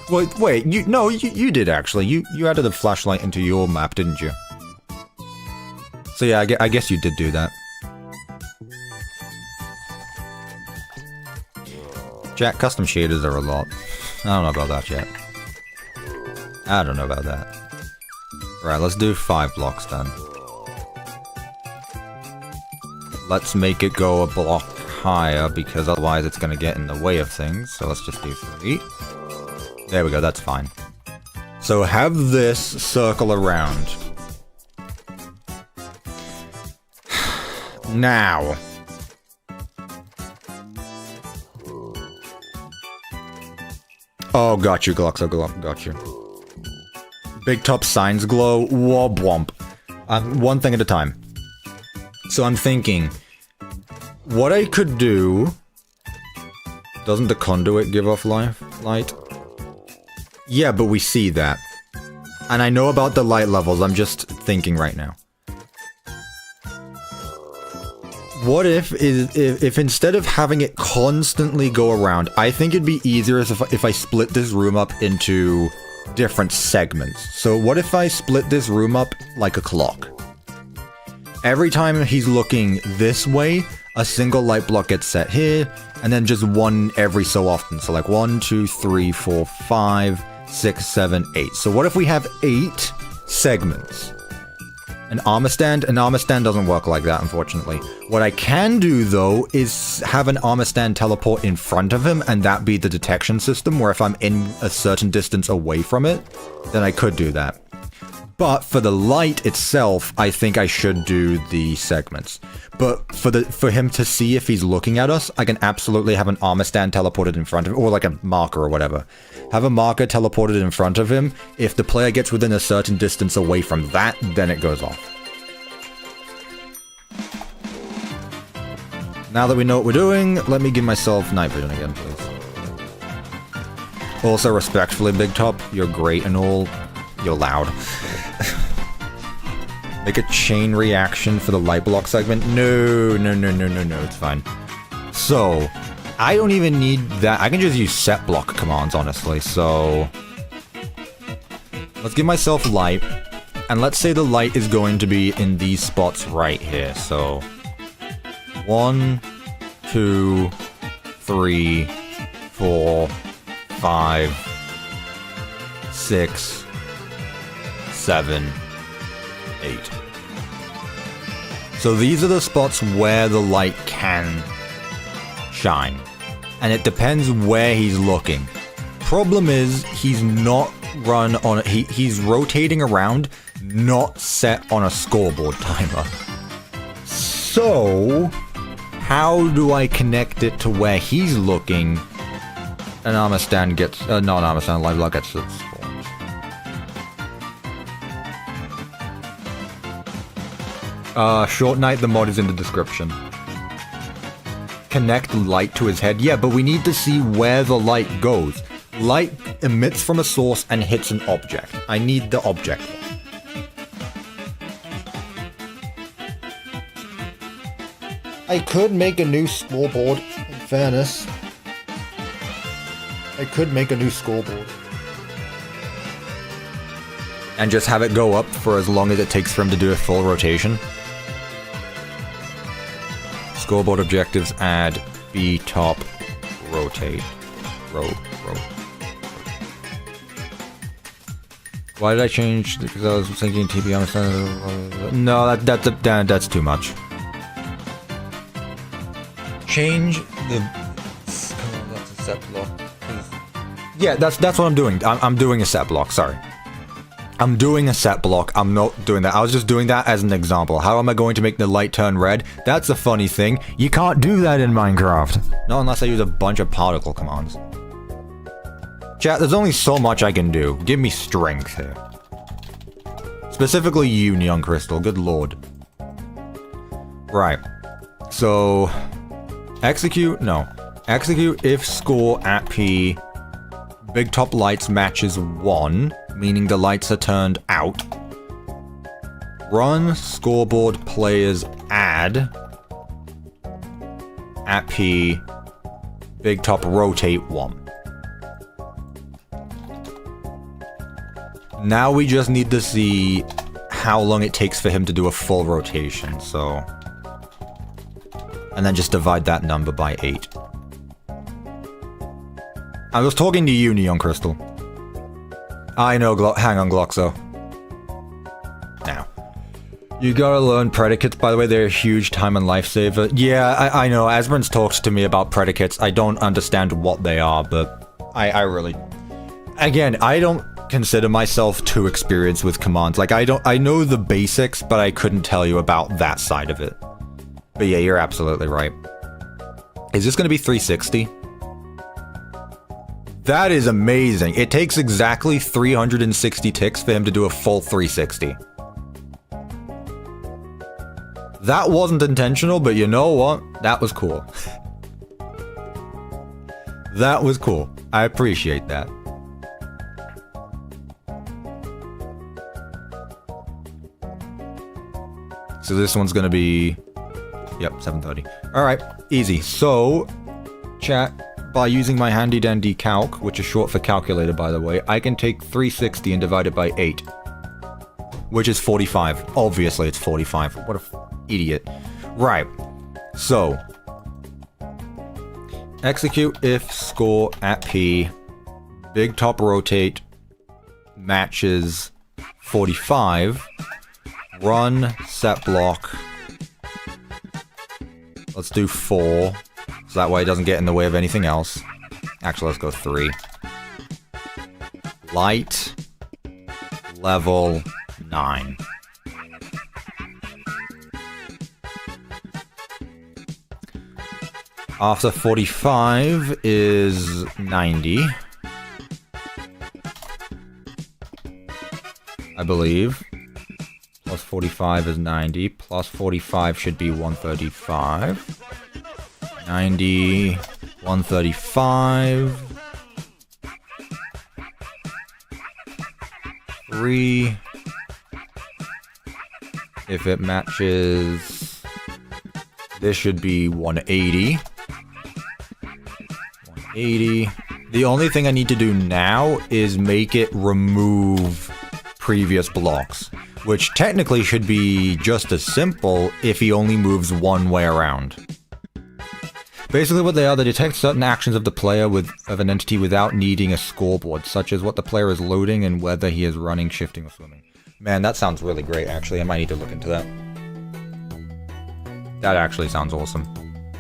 Wait, you did actually. You added a flashlight into your map, didn't you? So yeah, I guess you did do that. Chat, custom shaders are a lot. I don't know about that yet. I don't know about that. Right, let's do 5 blocks then. Let's make it go a block higher, because otherwise it's going to get in the way of things. So let's just do 3. There we go, that's fine. So have this circle around. Now. Oh, got you, Gloxo, got you. BigTop signs glow, wob womp. One thing at a time. So I'm thinking, what I could do... Doesn't the conduit give off light? Yeah, but we see that. And I know about the light levels, I'm just thinking right now. What if instead of having it constantly go around, I think it'd be easier if I split this room up into different segments. So what if I split this room up like a clock? Every time he's looking this way, a single light block gets set here, and then just one every so often. So like 1, 2, 3, 4, 5, 6, 7, 8. So what if we have 8 segments? An armor stand? An armor stand doesn't work like that, unfortunately. What I can do, though, is have an armor stand teleport in front of him, and that be the detection system, where if I'm in a certain distance away from it, then I could do that. But for the light itself, I think I should do the segments. But for him to see if he's looking at us, I can absolutely have an armor stand teleported in front of him, or like a marker or whatever. Have a marker teleported in front of him. If the player gets within a certain distance away from that, then it goes off. Now that we know what we're doing, let me give myself night vision again, please. Also, respectfully, BigTop, you're great and all. You're loud. Make a chain reaction for the light block segment? No, it's fine. So, I don't even need that. I can just use set block commands, honestly, so... Let's give myself light, and let's say the light is going to be in these spots right here, so... 1, 2, 3, 4, 5, 6, 7, 8. So these are the spots where the light can shine. And it depends where he's looking. Problem is, he's not run on... He's rotating around, not set on a scoreboard timer. So, how do I connect it to where he's looking? An armor stand gets... not an armor stand, light block gets... Short Night, the mod is in the description. Connect light to his head. Yeah, but we need to see where the light goes. Light emits from a source and hits an object. I need the object. I could make a new scoreboard, in fairness. I could make a new scoreboard. And just have it go up for as long as it takes for him to do a full rotation. Scoreboard objectives, add BTop rotate. Why did I change? Because I was thinking TP on. No, that's too much. Change the. Oh, that's a set block. Yeah, that's what I'm doing. I'm doing a set block. Sorry. I'm doing a set block. I'm not doing that. I was just doing that as an example. How am I going to make the light turn red? That's a funny thing. You can't do that in Minecraft. Not unless I use a bunch of particle commands. Chat, there's only so much I can do. Give me strength here. Specifically you, Neon Crystal. Good lord. Right. So... Execute? No. Execute if score at P... BigTop lights matches 1, meaning the lights are turned out. Run scoreboard players add at P BigTop rotate 1. Now we just need to see how long it takes for him to do a full rotation, so... And then just divide that number by 8. I was talking to you, Neon Crystal. I know, hang on, Gloxo. Now. You gotta learn predicates, by the way, they're a huge time and lifesaver. Yeah, I know, Asbrin's talks to me about predicates. I don't understand what they are, but I really... Again, I don't consider myself too experienced with commands. Like, I know the basics, but I couldn't tell you about that side of it. But yeah, you're absolutely right. Is this gonna be 360? That is amazing. It takes exactly 360 ticks for him to do a full 360. That wasn't intentional, but you know what? That was cool. That was cool. I appreciate that. So this one's gonna be... Yep, 7:30. Alright, easy. So, chat, by using my handy dandy calc, which is short for calculator by the way, I can take 360 and divide it by 8. Which is 45. Obviously it's 45. What a idiot. Right. So, execute if score at P, BigTop rotate matches 45, run set block. Let's do 4, so that way it doesn't get in the way of anything else. Actually, let's go 3. Light, level 9. After 45 is 90. I believe. Plus 45 is 90. Plus 45 should be 135. 90. 135. 3. If it matches... This should be 180. 180. The only thing I need to do now is make it remove previous blocks, which technically should be just as simple if he only moves one way around. Basically what they are, they detect certain actions of the player of an entity without needing a scoreboard, such as what the player is loading and whether he is running, shifting, or swimming. Man, that sounds really great, actually. I might need to look into that. That actually sounds awesome.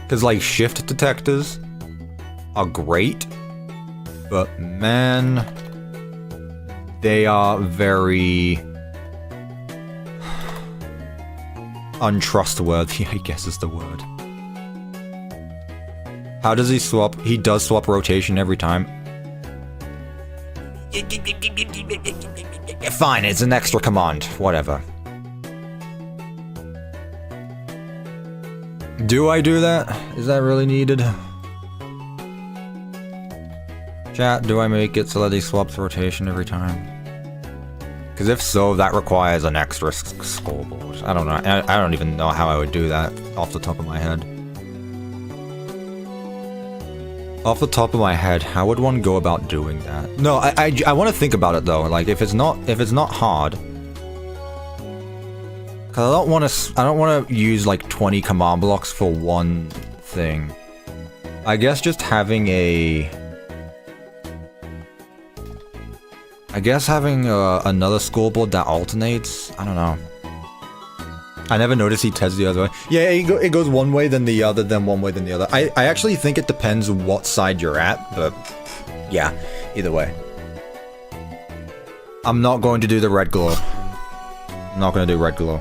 Because, like, shift detectors are great, but man, they are very untrustworthy, I guess is the word. How does he swap? He does swap rotation every time. Fine, it's an extra command. Whatever. Do I do that? Is that really needed? Chat, do I make it so that he swaps rotation every time? Because if so, that requires an extra scoreboard. I don't know. I don't even know how I would do that off the top of my head. Off the top of my head, how would one go about doing that? No, I want to think about it though. Like if it's not hard, because I don't want to use like 20 command blocks for one thing. I guess just having another scoreboard that alternates. I don't know. I never noticed he tests the other way. Yeah, it goes one way, then the other, then one way, then the other. I actually think it depends what side you're at, but yeah, either way. I'm not going to do the red glow. I'm not going to do red glow.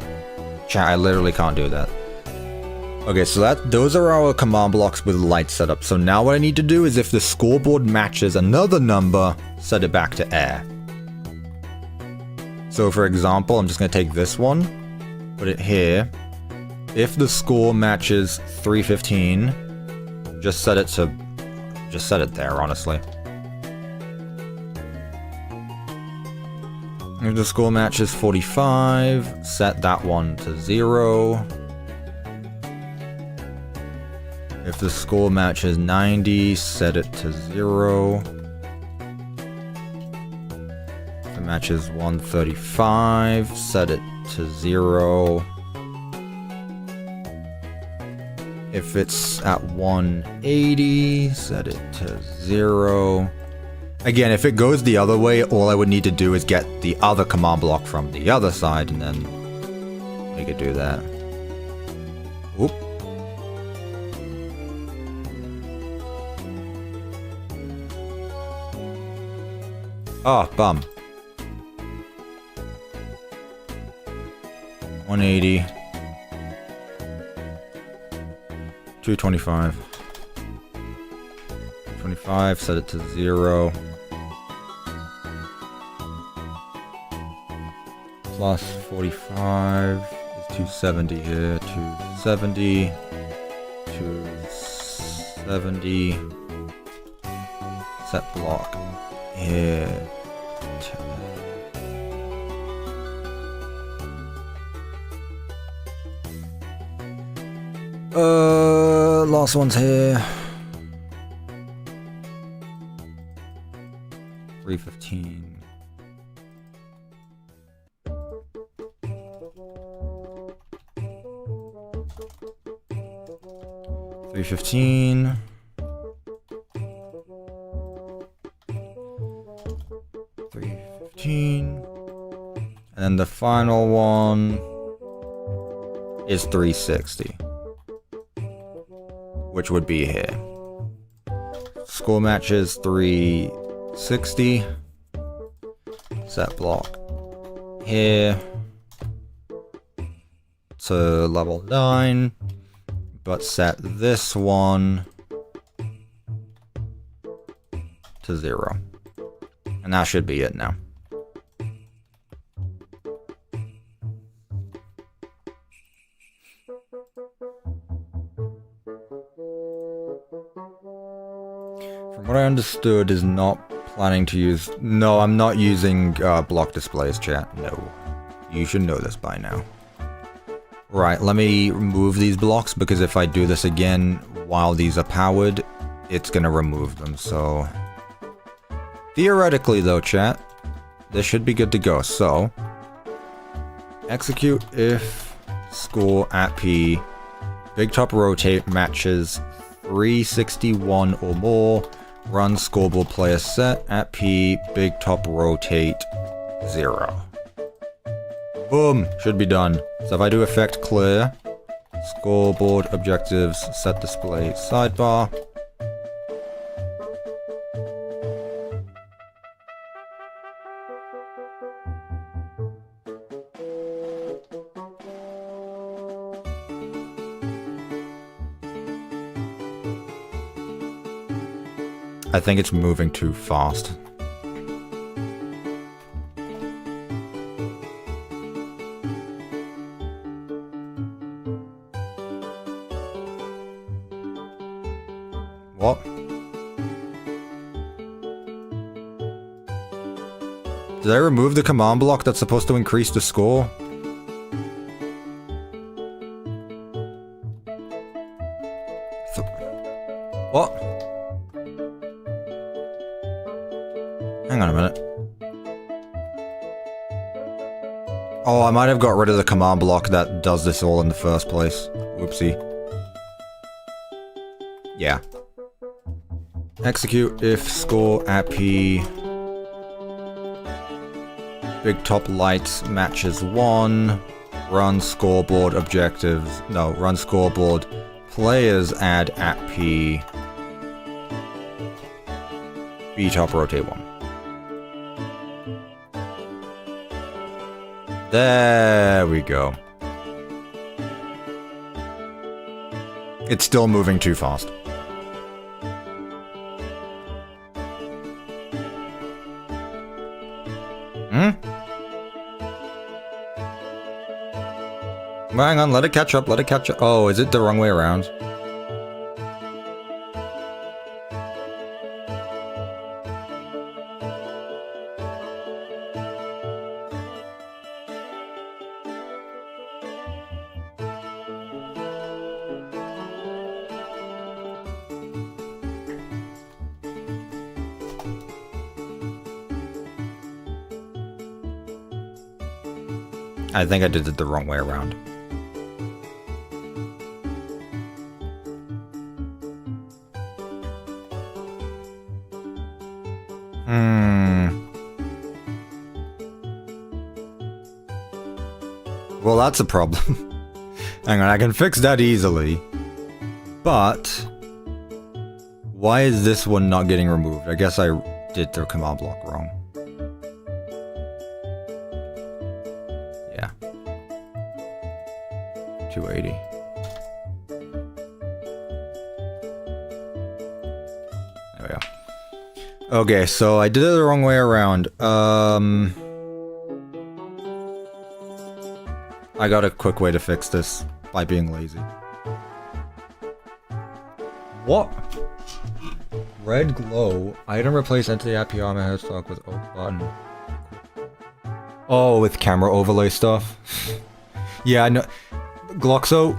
Chat, I literally can't do that. Okay, so those are our command blocks with light setup. So now what I need to do is if the scoreboard matches another number, set it back to air. So for example, I'm just going to take this one, put it here. If the score matches 315, just set it there, honestly. If the score matches 45, set that one to 0. If the score matches 90, set it to 0. If it matches 135, set it to 0. If it's at 180, set it to 0. Again, if it goes the other way, all I would need to do is get the other command block from the other side, and then we could do that. Oop. Oh, bum. 180. 225. 25, set it to 0. Plus 45 is 270 here. 270. 270. Set block here. Last one's here. 315. $315. And then the final one is 360. Which would be here. Score matches 360. Set block here to level 9. But set this one to 0. And that should be it now. From what I understood is not planning to use... No, I'm not using block displays, chat. No. You should know this by now. Right, let me remove these blocks, because if I do this again while these are powered, it's gonna remove them, so... Theoretically though, chat, this should be good to go, so... Execute if score at P, BigTop rotate matches 361 or more, run scoreboard player set at P, BigTop rotate 0. Boom! Should be done. So if I do effect clear, scoreboard objectives, set display sidebar. I think it's moving too fast. What? Did I remove the command block that's supposed to increase the score? What? Hang on a minute. Oh, I might have got rid of the command block that does this all in the first place. Whoopsie. Yeah. Execute if score at P, BigTop lights matches 1, run scoreboard objectives, no, run scoreboard players add at P, BTop rotate 1. There we go. It's still moving too fast. Hang on, let it catch up, let it catch up. Oh, is it the wrong way around? I think I did it the wrong way around. that's a problem. Hang on, I can fix that easily. But why is this one not getting removed? I guess I did the command block wrong. Yeah. 280. There we go. Okay, so I did it the wrong way around. I got a quick way to fix this by being lazy. What? Red glow. Item replace entity at PR my headstock with oak button. Oh, with camera overlay stuff. Yeah, I know. Gloxo,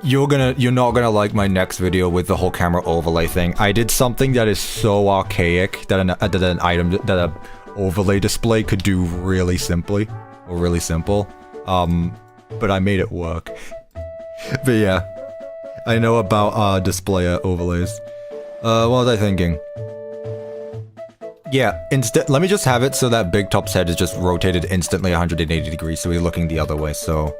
you're not gonna like my next video with the whole camera overlay thing. I did something that is so archaic that an item that a overlay display could do really simply or really simple. But I made it work. But yeah, I know about display overlays. What was I thinking? Yeah, instead, let me just have it so that BigTop's head is just rotated instantly 180 degrees, so he's looking the other way. So,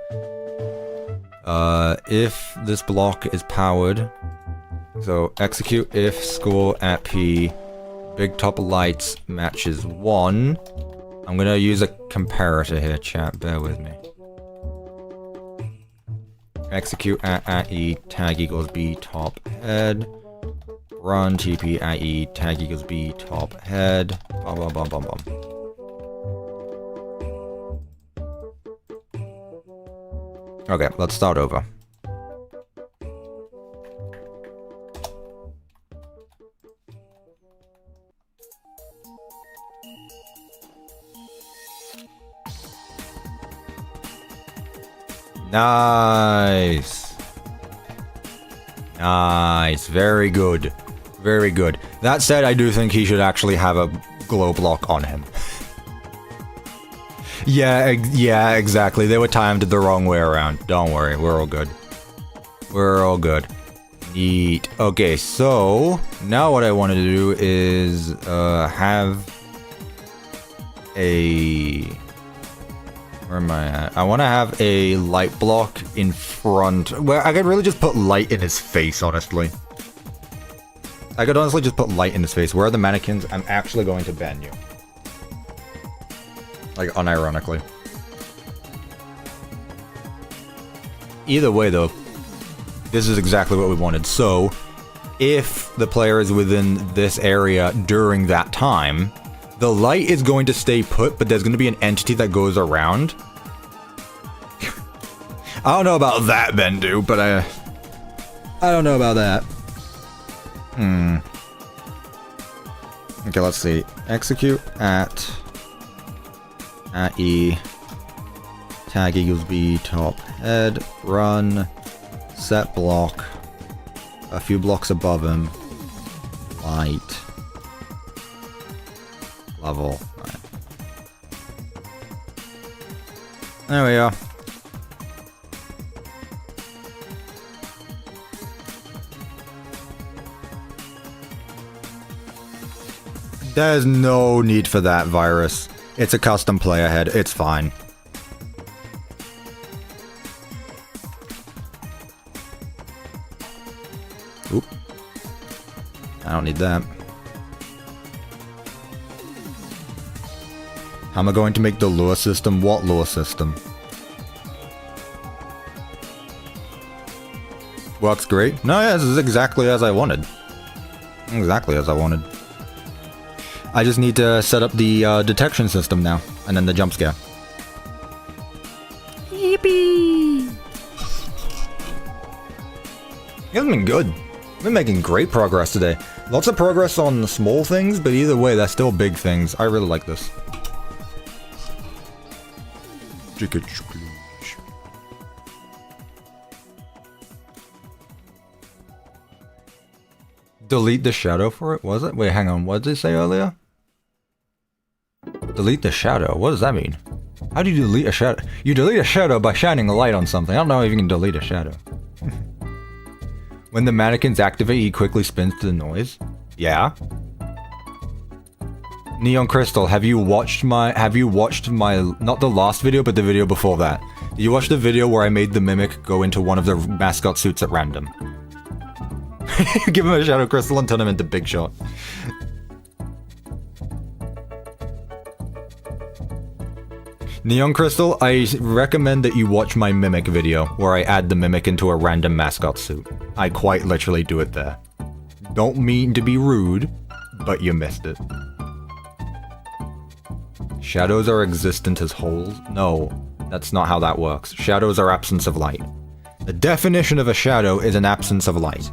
if this block is powered, so execute if score at P, BigTop lights matches 1. I'm gonna use a comparator here, chat. Bear with me. Execute at E, tag equals B top head. Run TP at E, tag equals B top head. Bum bum bum bum bum. Okay, let's start over. Nice. Nice. Very good. Very good. That said, I do think he should actually have a glow block on him. Yeah, exactly. They were timed the wrong way around. Don't worry, we're all good. We're all good. Neat. Okay, so now what I want to do is have a... Where am I at? I want to have a light block in front. Where I could really just put light in his face, honestly. I could honestly just put light in his face. Where are the mannequins? I'm actually going to ban you. Like, unironically. Either way, though, this is exactly what we wanted. So, if the player is within this area during that time, the light is going to stay put, but there's going to be an entity that goes around. I don't know about that, Bendu, but I don't know about that. Okay, let's see. Execute at E, tag equals B top head, run, set block, a few blocks above him, light, level. Right. There we go. There's no need for that, Virus. It's a custom player head. It's fine. Oop. I don't need that. How am I going to make the lure system? What lure system? Works great. No, yeah, this is exactly as I wanted. Exactly as I wanted. I just need to set up the detection system now, and then the jump scare. Yippee! It's been good. We've been making great progress today. Lots of progress on the small things, but either way, they're still big things. I really like this. Delete the shadow for it, was it? Wait, hang on, what did it say earlier? Delete the shadow, what does that mean? How do you delete a shadow? You delete a shadow by shining a light on something. I don't know if you can delete a shadow. When the mannequins activate, he quickly spins to the noise. Yeah. Neon Crystal, have you watched my, not the last video, but the video before that? You watched the video where I made the Mimic go into one of the mascot suits at random. Give him a Shadow Crystal and turn him into Big Shot. Neon Crystal, I recommend that you watch my Mimic video, where I add the Mimic into a random mascot suit. I quite literally do it there. Don't mean to be rude, but you missed it. Shadows are existent as wholes? No, that's not how that works. Shadows are absence of light. The definition of a shadow is an absence of light.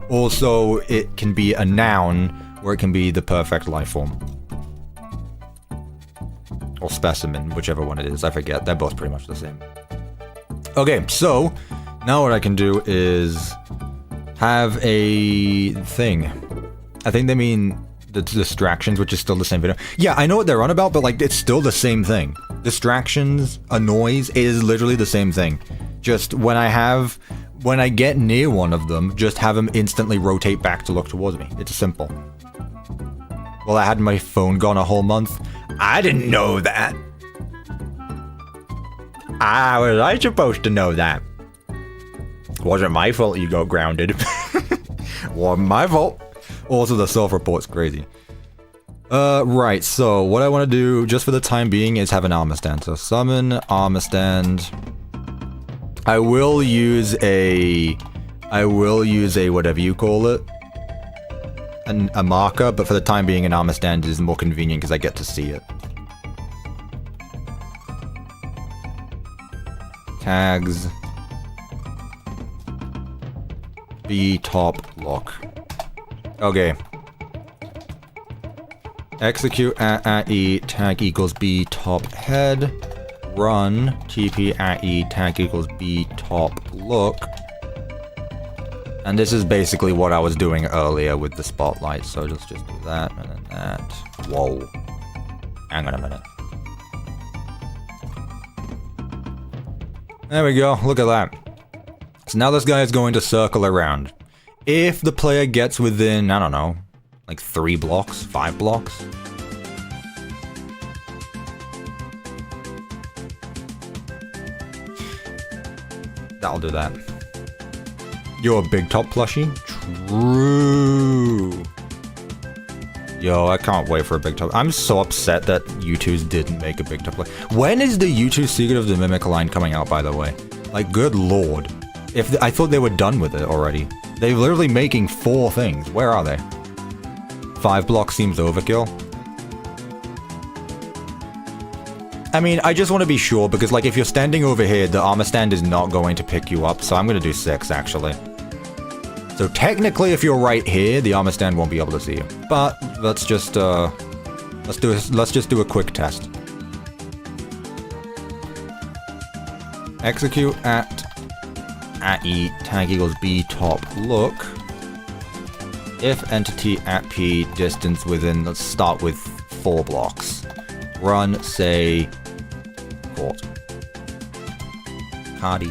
Also, it can be a noun, or it can be the perfect life form. Or specimen, whichever one it is, I forget. They're both pretty much the same. Okay, so, now what I can do is have a thing. I think they mean the distractions, which is still the same video. Yeah, I know what they're on about, but like, it's still the same thing. Distractions, a noise, is literally the same thing. Just when I get near one of them, just have them instantly rotate back to look towards me. It's simple. Well, I had my phone gone a whole month. I didn't know that. How was I supposed to know that? Wasn't my fault you got grounded. Wasn't my fault. Also, the self-report's crazy. Right, so what I want to do, just for the time being, is have an armor stand. So summon, armor stand. I will use a whatever you call it. A marker, but for the time being, an armor stand is more convenient because I get to see it. Tags. BTop lock. Okay. Execute @E tag equals BTop head. Run TP @E tag equals BTop look. And this is basically what I was doing earlier with the spotlight, so just do that, and then that. Whoa. Hang on a minute. There we go, look at that. So now this guy is going to circle around. If the player gets within, I don't know, like 3 blocks, 5 blocks. That'll do that. You're a BigTop plushie? True. Yo, I can't wait for a BigTop. I'm so upset that U2's didn't make a BigTop plushie. When is the U2 Secret of the Mimic line coming out, by the way? Like, good lord. I thought they were done with it already. They're literally making 4 things. Where are they? 5 blocks seems overkill. I mean, I just want to be sure, because like if you're standing over here, the armor stand is not going to pick you up, so I'm going to do 6 actually. So technically, if you're right here, the armor stand won't be able to see you. But let's just do a quick test. Execute @E tag equals BTop look. If entity @P distance within, let's start with 4 blocks. Run, say, court. Cardi.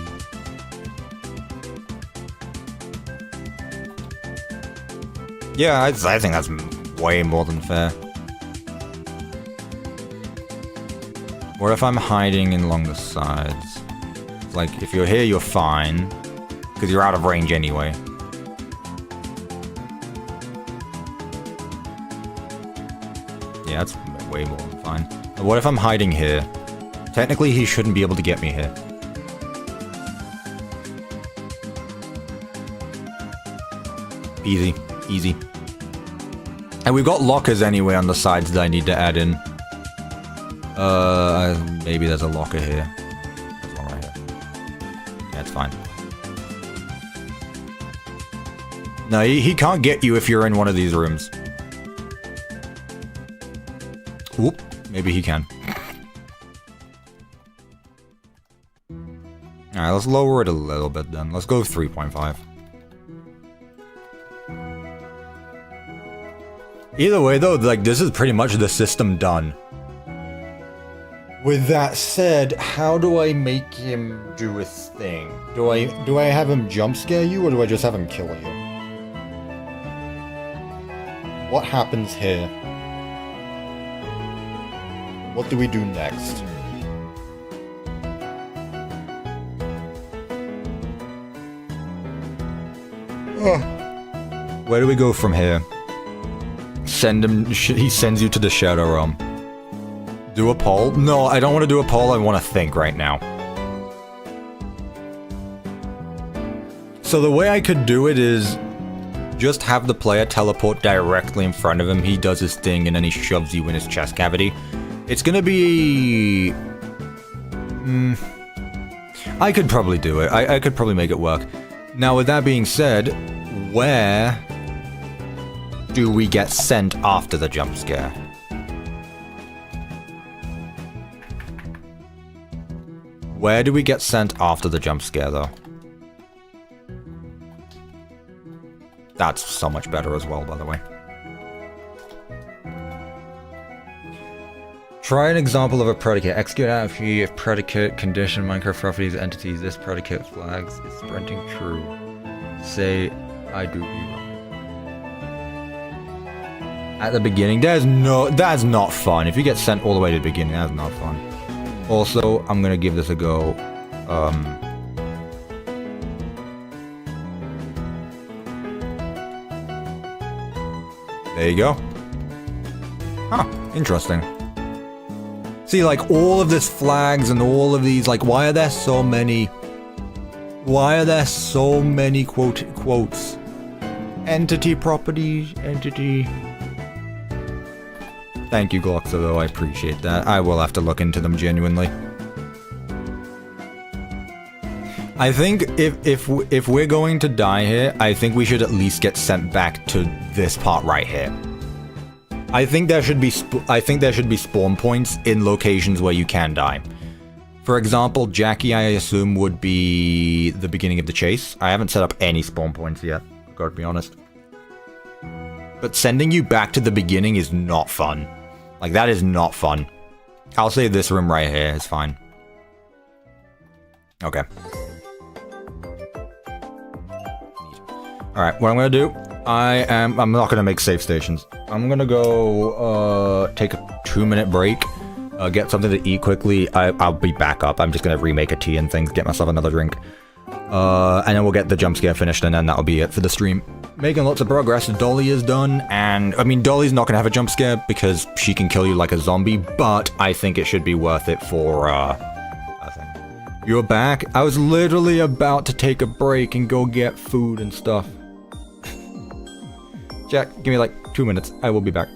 Yeah, I think that's way more than fair. What if I'm hiding along the sides? Like, if you're here, you're fine. Because you're out of range anyway. Yeah, that's way more than fine. And what if I'm hiding here? Technically, he shouldn't be able to get me here. Easy. Easy. And we've got lockers anyway on the sides that I need to add in. Maybe there's a locker here. There's one right here. Yeah, it's fine. No, he can't get you if you're in one of these rooms. Whoop. Maybe he can. Alright, let's lower it a little bit then. Let's go 3.5. Either way though, like, this is pretty much the system done. With that said, how do I make him do a thing? Do I have him jump scare you, or do I just have him kill you? What happens here? What do we do next? Where do we go from here? Send him. He sends you to the Shadow Realm. Do a poll? No, I don't want to do a poll. I want to think right now. So the way I could do it is just have the player teleport directly in front of him. He does his thing and then he shoves you in his chest cavity. It's gonna be... I could probably do it. I could probably make it work. Now with that being said, where do we get sent after the jump scare? Where do we get sent after the jump scare though? That's so much better as well, by the way. Try an example of a predicate. Execute after if predicate condition Minecraft properties entities. This predicate flags is sprinting true. Say I do evil. At the beginning, that's not fun. If you get sent all the way to the beginning, that's not fun. Also, I'm gonna give this a go. There you go. Huh, interesting. See, like, all of this flags and all of these, like, why are there so many quotes? Entity properties, entity... Thank you, Gloxa, though, I appreciate that. I will have to look into them genuinely. I think if we're going to die here, I think we should at least get sent back to this part right here. I think there should be spawn points in locations where you can die. For example, Jackie, I assume, would be the beginning of the chase. I haven't set up any spawn points yet, gotta be honest. But sending you back to the beginning is not fun. Like, that is not fun. I'll say this room right here is fine. Okay. Alright, what I'm gonna do, I'm not gonna make save stations. I'm gonna go, take a 2-minute break, get something to eat quickly. I'll be back up. I'm just gonna remake a tea and things, get myself another drink. And then we'll get the jump scare finished, and then that'll be it for the stream. Making lots of progress. Dollie is done, and, I mean, Dollie's not gonna have a jump scare because she can kill you like a zombie, but I think it should be worth it for, You're back? I was literally about to take a break and go get food and stuff. Jack, give me like 2 minutes. I will be back.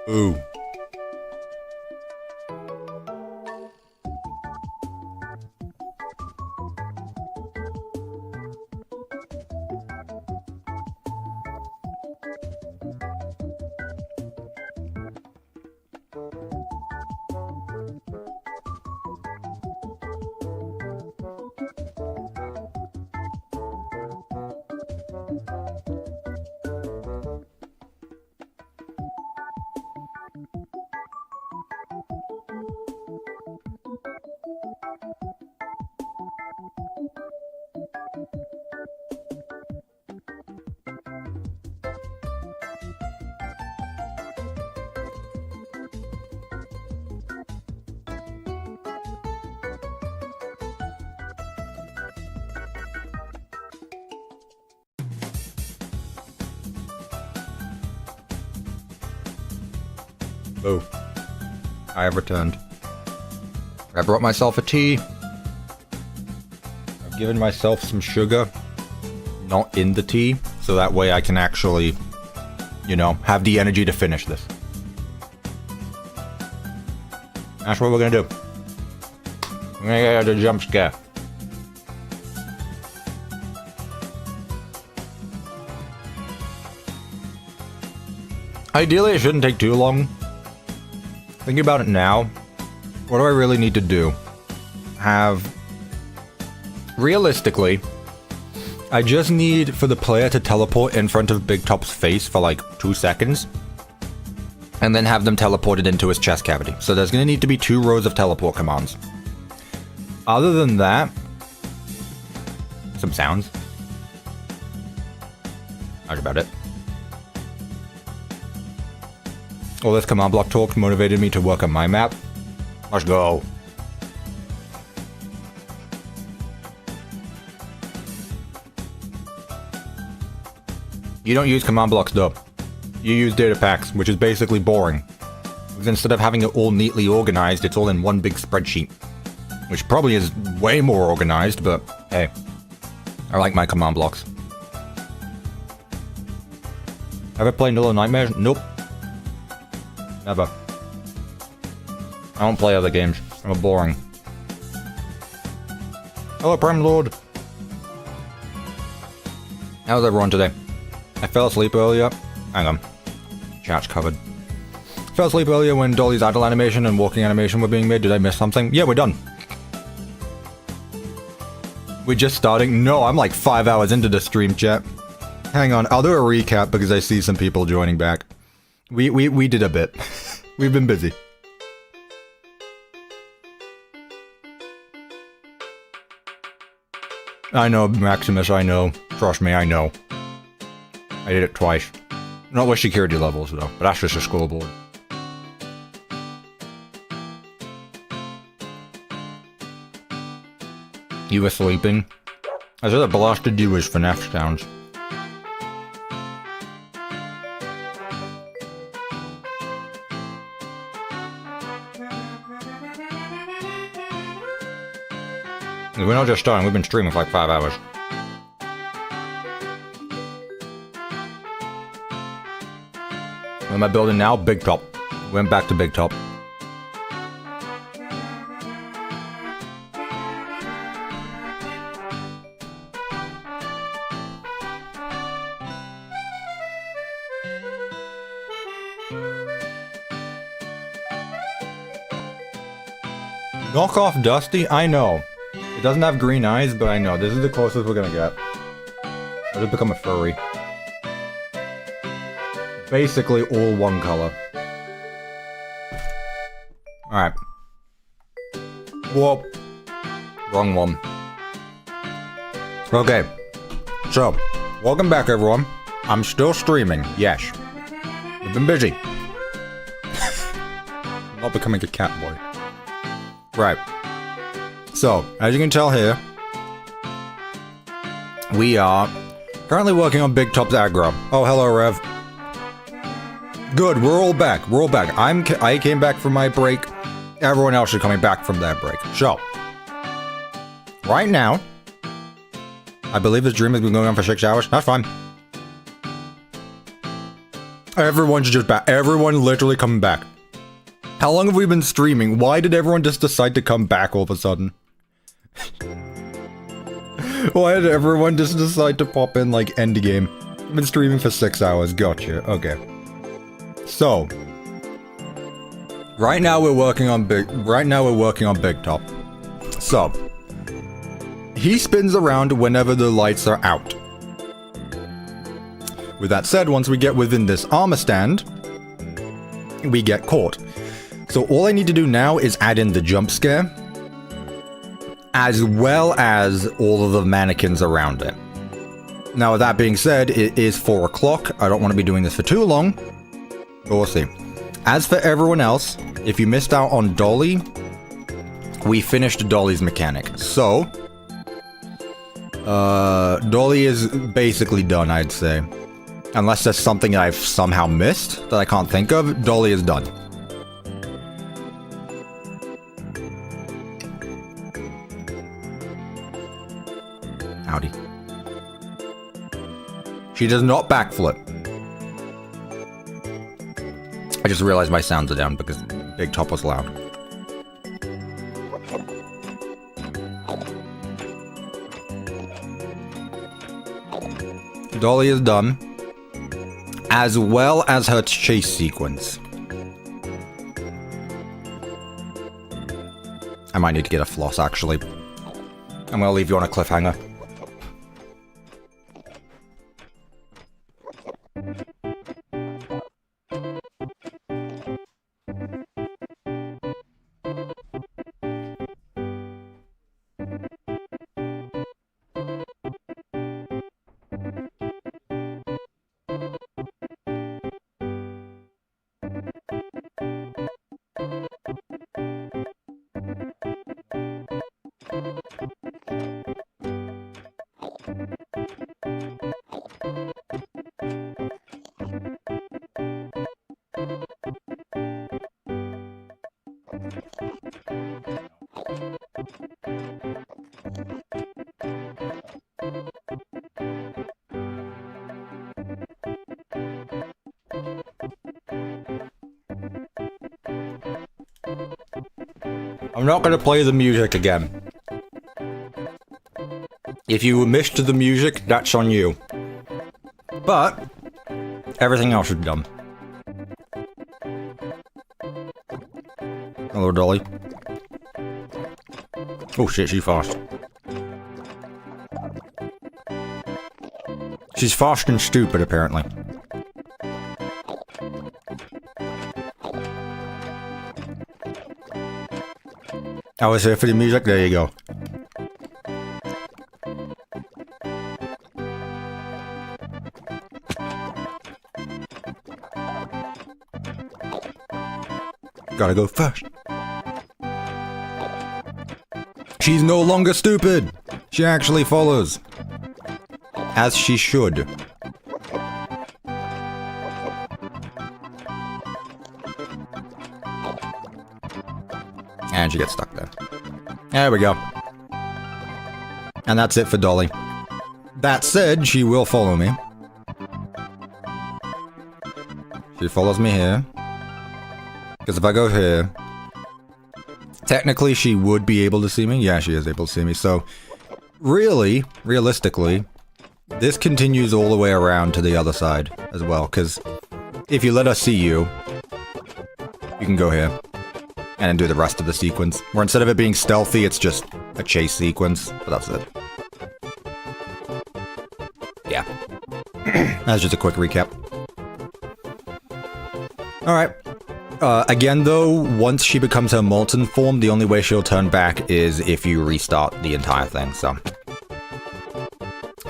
Ooh. Oh, I have returned. I brought myself a tea. I've given myself some sugar, not in the tea, so that way I can actually, you know, have the energy to finish this. That's what we're gonna do. We're gonna get a jump scare. Ideally, it shouldn't take too long. Thinking about it now, what do I really need to do? Realistically, I just need for the player to teleport in front of BigTop's face for like 2 seconds, and then have them teleported into his chest cavity. So there's gonna need to be 2 rows of teleport commands. Other than that, some sounds. That's about it. All this command block talk motivated me to work on my map. Let's go. You don't use command blocks though. You use datapacks, which is basically boring. Because instead of having it all neatly organized, it's all in one big spreadsheet. Which probably is way more organized, but hey. I like my command blocks. Ever played Little Nightmares? Nope. Never. I don't play other games. I'm boring. Hello, Prime Lord. How's everyone today? I fell asleep earlier. Hang on. Chat's covered. Fell asleep earlier when Dolly's idle animation and walking animation were being made. Did I miss something? Yeah, we're done. We're just starting? No, I'm like 5 hours into the stream, chat. Hang on, I'll do a recap because I see some people joining back. We did a bit. We've been busy. I know, Maximus, I know. Trust me, I know. I did it twice. Not with security levels, though, but that's just a scoreboard. You were sleeping? I said I blasted you as FNAF sounds. We're not just starting, we've been streaming for like 5 hours. What am I building now? BigTop. Went back to BigTop. Knock off Dusty? I know. It doesn't have green eyes, but I know. This is the closest we're gonna get. I'll just become a furry. Basically all one color. Alright. Whoop. Wrong one. Okay. So, welcome back everyone. I'm still streaming, yes. I've been busy. I'm not becoming a cat boy. Right. So, as you can tell here, we are currently working on BigTop's aggro. Oh, hello, Rev. Good, we're all back. We're all back. I came back from my break. Everyone else is coming back from their break. So, right now, I believe this stream has been going on for 6 hours. That's fine. Everyone's just back. Everyone literally coming back. How long have we been streaming? Why did everyone just decide to come back all of a sudden? Why did everyone just decide to pop in like endgame? I've been streaming for 6 hours. Gotcha. Okay. So right now we're working on BigTop. So he spins around whenever the lights are out. With that said, once we get within this armor stand, we get caught. So all I need to do now is add in the jump scare, as well as all of the mannequins around it. Now with that being said, it is 4 o'clock. I don't want to be doing this for too long, but we'll see. As for everyone else, if you missed out on Dollie, we finished Dollie's mechanic. So, Dollie is basically done, I'd say. Unless there's something I've somehow missed that I can't think of, Dollie is done. Howdy. She does not backflip. I just realized my sounds are down because BigTop was loud. Dollie is done, as well as her chase sequence. I might need to get a floss, actually. I'm gonna leave you on a cliffhanger. I'm not gonna play the music again. If you missed the music, that's on you. But everything else is done. Hello, Dollie. Oh shit, she's fast. She's fast and stupid, apparently. I was here for the music, there you go. Gotta go first. She's no longer stupid! She actually follows. As she should. And she gets stuck there. There we go. And that's it for Dollie. That said, she will follow me. She follows me here. Because if I go here... Technically, she would be able to see me. Yeah, she is able to see me. So, really, realistically, this continues all the way around to the other side as well. Because if you let her see you, you can go here. And then do the rest of the sequence. Where instead of it being stealthy, it's just a chase sequence. But that's it. Yeah. That's just a quick recap. Alright. Again though, once she becomes her molten form, the only way she'll turn back is if you restart the entire thing, so.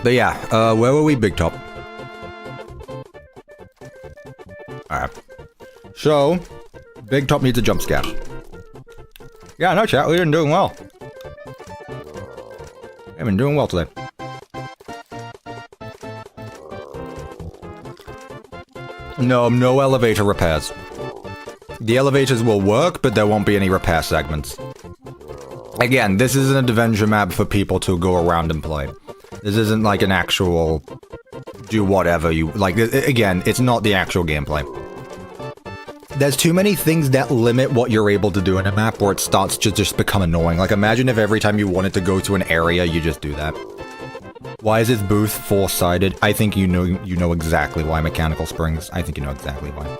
But yeah, where were we, BigTop? Alright. So, BigTop needs a jump scare. Yeah, no chat, we've been doing well. We've been doing well today. No elevator repairs. The elevators will work, but there won't be any repair segments. Again, this is an adventure map for people to go around and play. This isn't like an actual do whatever you like. Again, it's not the actual gameplay. There's too many things that limit what you're able to do in a map where it starts to just become annoying. Like, imagine if every time you wanted to go to an area, you just do that. Why is this booth four-sided? I think you know exactly why. Mechanical springs. I think you know exactly why.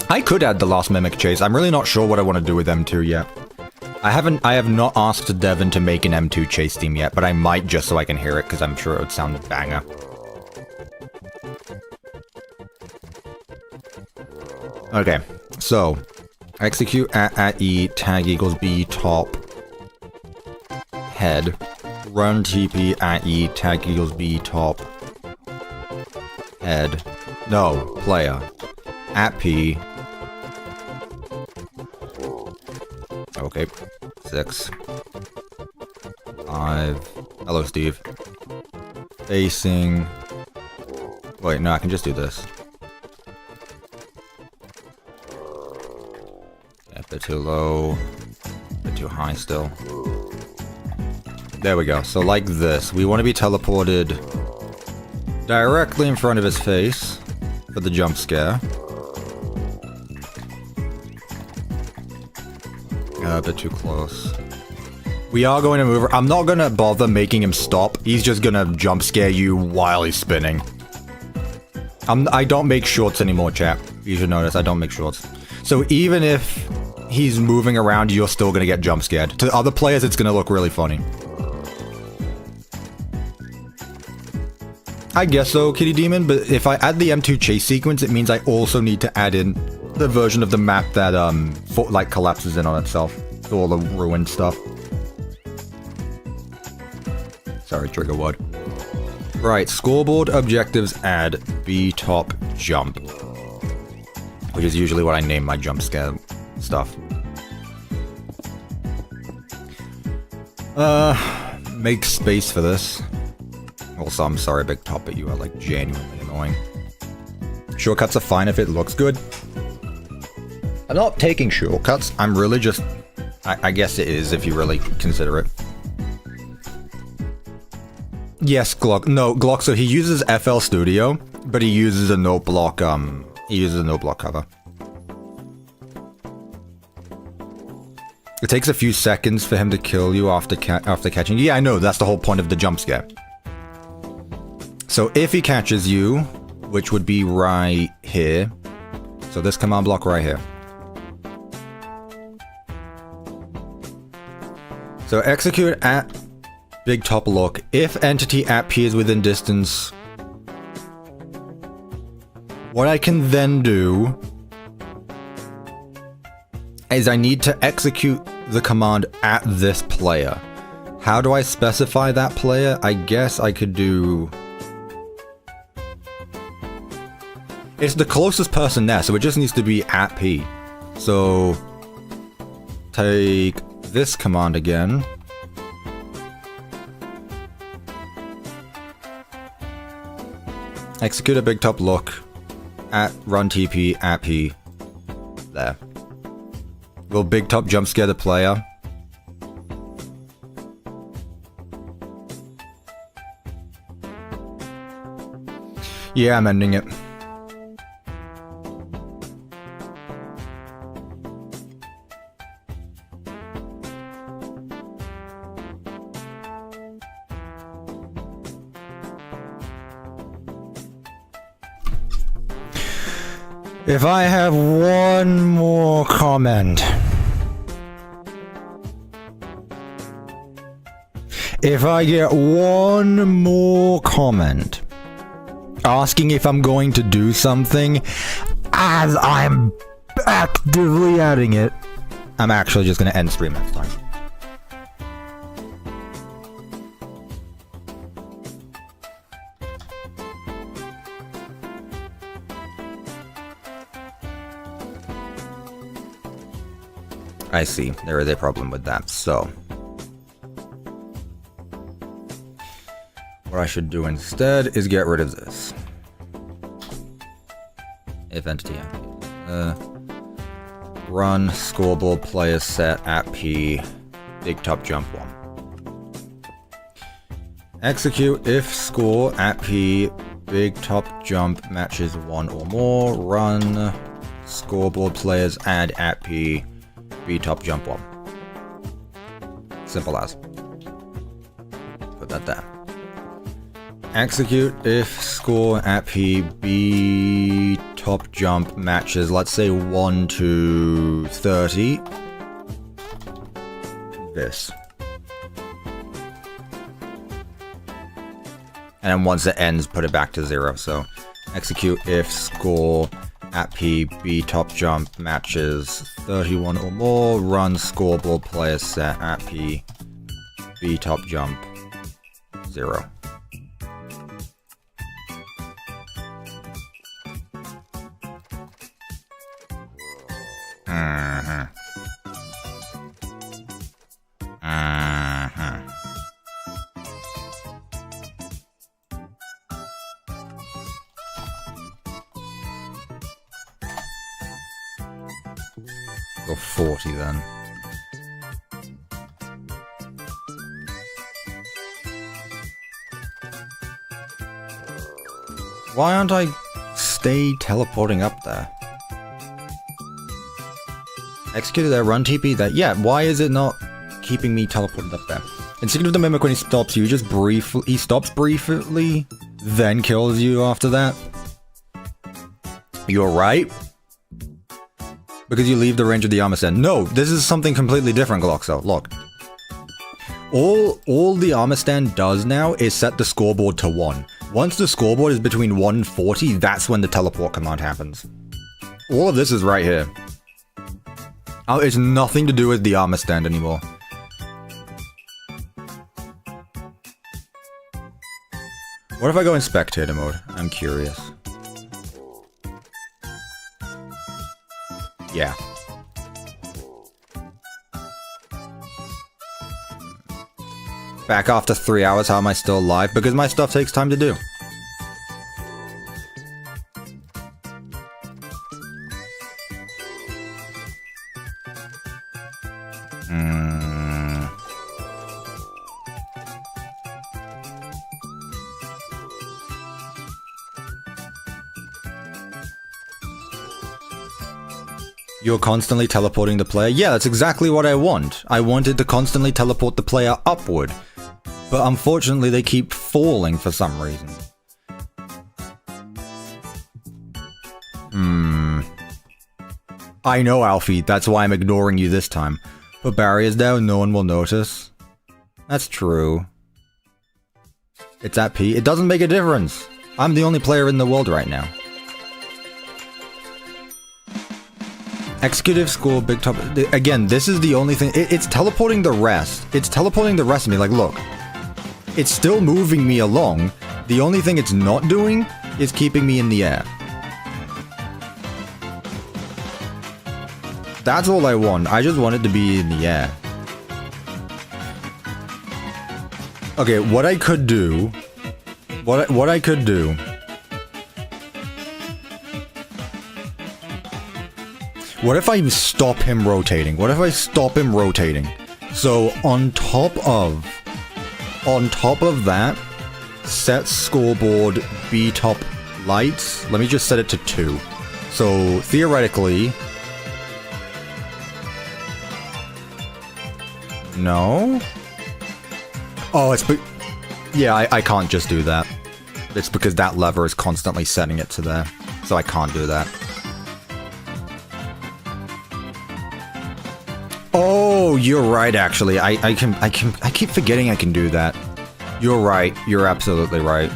I could add the last Mimic Chase. I'm really not sure what I want to do with M2 yet. I have not asked Devin to make an M2 chase theme yet, but I might just so I can hear it, because I'm sure it would sound banger. Okay, so execute at E, tag equals B, top, head, run TP at E, tag equals B, top, head, no, player, at P, okay, 6, 5, hello Steve, facing, wait, no, I can just do this. A bit too low, a bit too high still. There we go. So like this, we want to be teleported directly in front of his face for the jump scare. A bit too close. We are going to move. I'm not going to bother making him stop. He's just going to jump scare you while he's spinning. I don't make shorts anymore, chat. You should notice I don't make shorts. So even if he's moving around, you're still going to get jump scared. To other players, it's going to look really funny. I guess so, Kitty Demon, but if I add the M2 chase sequence, it means I also need to add in the version of the map that, like, collapses in on itself. All the ruined stuff. Sorry, trigger word. Right, scoreboard objectives add B top jump. Which is usually what I name my jump scare stuff. Make space for this. Also, I'm sorry, BigTop, but you are, like, genuinely annoying. Shortcuts are fine if it looks good. I'm not taking shortcuts, I'm really just... I guess it is, if you really consider it. Yes, Glock. No, Glock, so he uses FL Studio, but he uses a note block, cover. It takes a few seconds for him to kill you after catching you. Yeah, I know, that's the whole point of the jump scare. So if he catches you, which would be right here, so this command block right here. So execute at BigTop look. If entity at P is within distance, what I can then do is I need to execute the command at this player. How do I specify that player? I guess I could do... It's the closest person there, so it just needs to be at P. So take this command again. Execute a BigTop look at run TP at P. There. Will BigTop jump scare the player? Yeah, I'm ending it. If I have one more comment. If I get one more comment asking if I'm going to do something as I'm actively adding it, I'm actually just going to end stream next time. I see. There is a problem with that. So, what I should do instead is get rid of this. If entity run scoreboard player set at P BigTop jump 1. Execute if score at P Big top jump matches 1 or more. Run. Scoreboard players add at P. B top jump 1. Simple as. Put that there. Execute if score at P. B top jump matches, let's say 1 to 30. This. And then once it ends, put it back to 0. So execute if score at P, B top jump matches 31 or more. Run scoreboard player set at P, B top jump 0. Go 40 then. Why aren't I teleporting up there? Executed that, run TP that. Yeah, why is it not keeping me teleported up there? Instead of the mimic when he stops you, just he stops briefly, then kills you after that. You're right. Because you leave the range of the armor stand. No, this is something completely different, Gloxo. Look. All the armor stand does now is set the scoreboard to 1. Once the scoreboard is between 1 and 40, that's when the teleport command happens. All of this is right here. Oh, it's nothing to do with the armor stand anymore. What if I go in spectator mode? I'm curious. Yeah. Back after 3 hours, how am I still alive? Because my stuff takes time to do. You're constantly teleporting the player? Yeah, that's exactly what I want. I wanted to constantly teleport the player upward. But unfortunately, they keep falling for some reason. I know, Alfie. That's why I'm ignoring you this time. Put barriers down, no one will notice. That's true. It's at P. It doesn't make a difference. I'm the only player in the world right now. Executive score, big top. Again, this is the only thing. It's teleporting the rest. It's teleporting the rest of me. Like, look. It's still moving me along. The only thing it's not doing is keeping me in the air. That's all I want. I just want it to be in the air. Okay, what I could do... What I could do... What if I stop him rotating? What if I stop him rotating? So, on top of that, set scoreboard B top lights. Let me just set it to 2. So, theoretically... No? Oh, it's... Yeah, I can't just do that. It's because that lever is constantly setting it to there. So I can't do that. Oh, you're right, actually. I keep forgetting I can do that. You're right. You're absolutely right.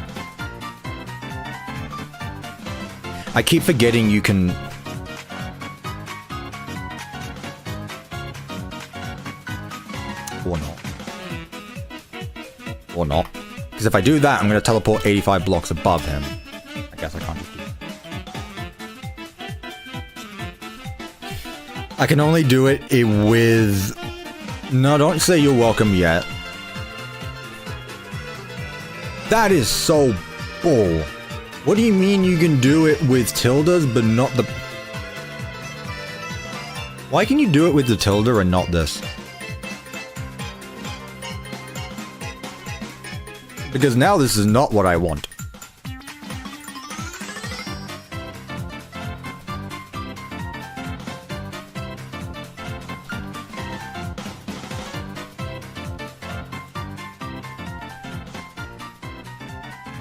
I keep forgetting you can... Or not. Or not. Because if I do that, I'm going to teleport 85 blocks above him. I guess I can't just do that. I can only do it with... No, don't say you're welcome yet. That is so bull. What do you mean you can do it with tildes, but not the... Why can you do it with the tilde and not this? Because now this is not what I want.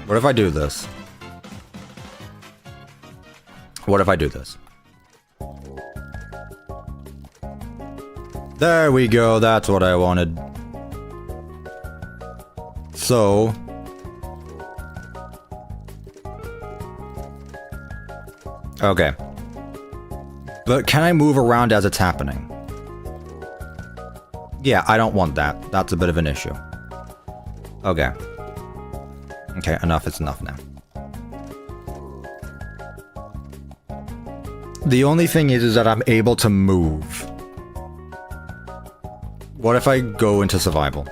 What if I do this? What if I do this? There we go, that's what I wanted. So... okay. But can I move around as it's happening? Yeah, I don't want that. That's a bit of an issue. Okay. Okay, enough is enough now. The only thing is that I'm able to move. What if I go into survival?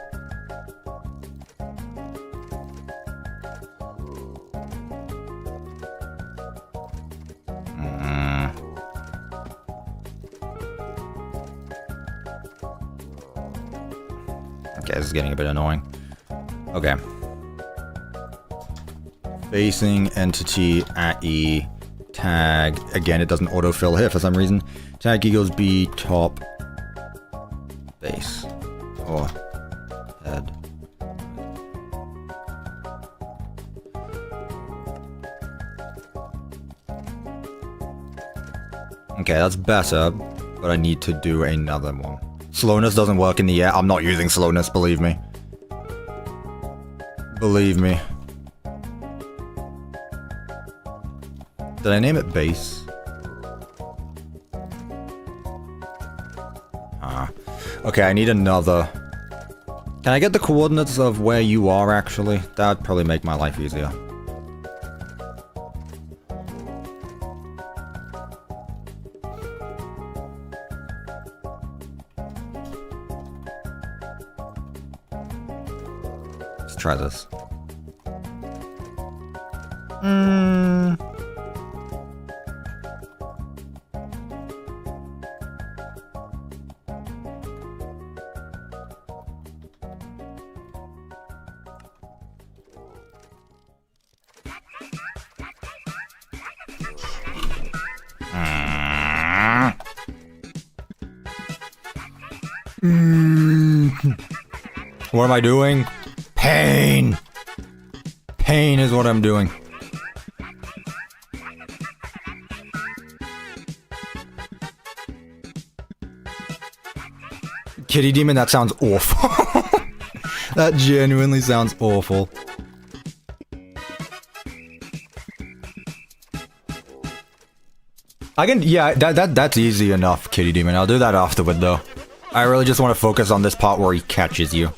Okay, this is getting a bit annoying. Okay. Facing entity at E. Tag. Again, it doesn't autofill here for some reason. Tag equals B top base. Or head. Okay, that's better, but I need to do another one. Slowness doesn't work in the air. I'm not using slowness, believe me. Believe me. Did I name it base? Ah. Okay, I need another. Can I get the coordinates of where you are, actually? That would probably make my life easier. Let's try this. What am I doing? Pain! Pain is what I'm doing. Kitty Demon, that sounds awful. That genuinely sounds awful. I can, yeah, that's easy enough, Kitty Demon. I'll do that afterward, though. I really just want to focus on this part where he catches you.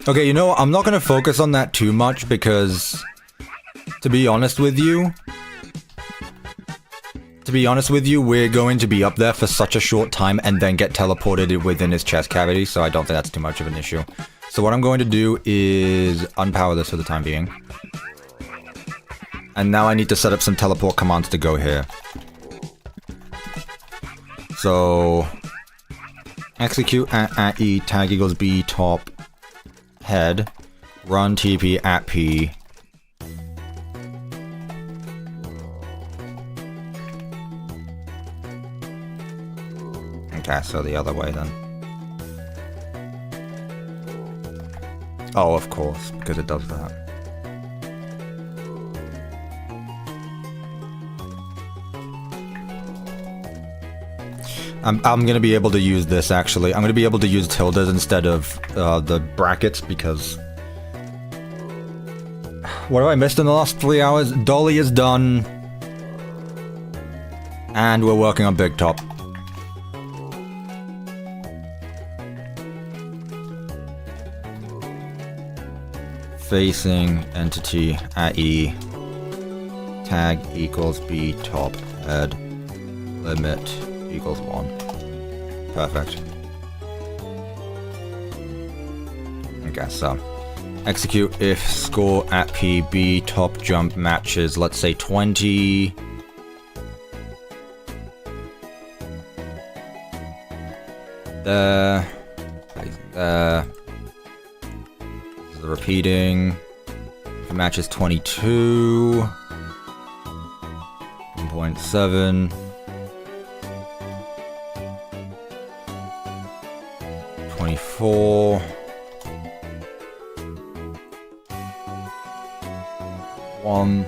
Okay, you know what? I'm not going to focus on that too much because, to be honest with you, we're going to be up there for such a short time and then get teleported within his chest cavity, so I don't think that's too much of an issue. So what I'm going to do is unpower this for the time being. And now I need to set up some teleport commands to go here. So, execute at E, tag equals B, top, head, run TP at P. Okay, so the other way then. Oh, of course, because it does that. I'm gonna be able to use this, actually. I'm gonna be able to use tildes instead of the brackets, because... What have I missed in the last 3 hours? Dollie is done. And we're working on BigTop. Facing entity at E. Tag equals B top head. Limit equals 1. Perfect. Okay, so execute if score at PB top jump matches, let's say 20. There. There. This is repeating. If it matches 22. 1.7. 24. 1.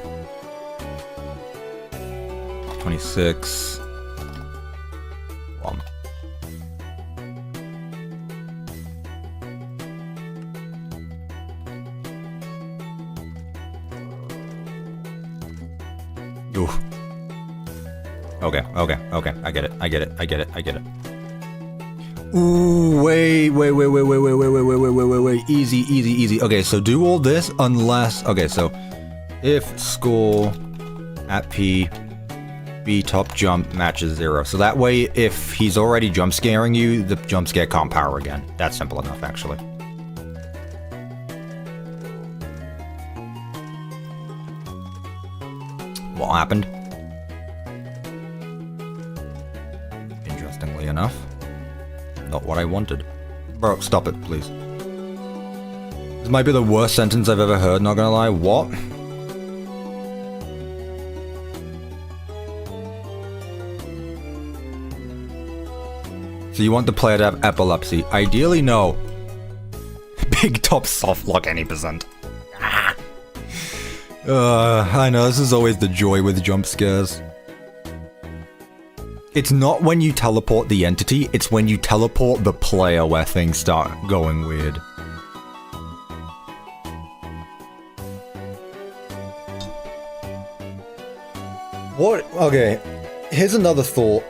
26. 1. Oof. Okay. I get it. Ooh, wait. Easy. Okay, so do all this unless... Okay, so if score at P, BigTop jump matches 0. So that way, if he's already jump scaring you, the jump scare can't power again. That's simple enough, actually. What happened? Interestingly enough, not what I wanted. Bro, stop it, please. This might be the worst sentence I've ever heard, not gonna lie. What? So you want the player to have epilepsy? Ideally, no. BigTop soft lock any percent. I know, this is always the joy with jump scares. It's not when you teleport the entity, it's when you teleport the player where things start going weird. What? Okay, here's another thought.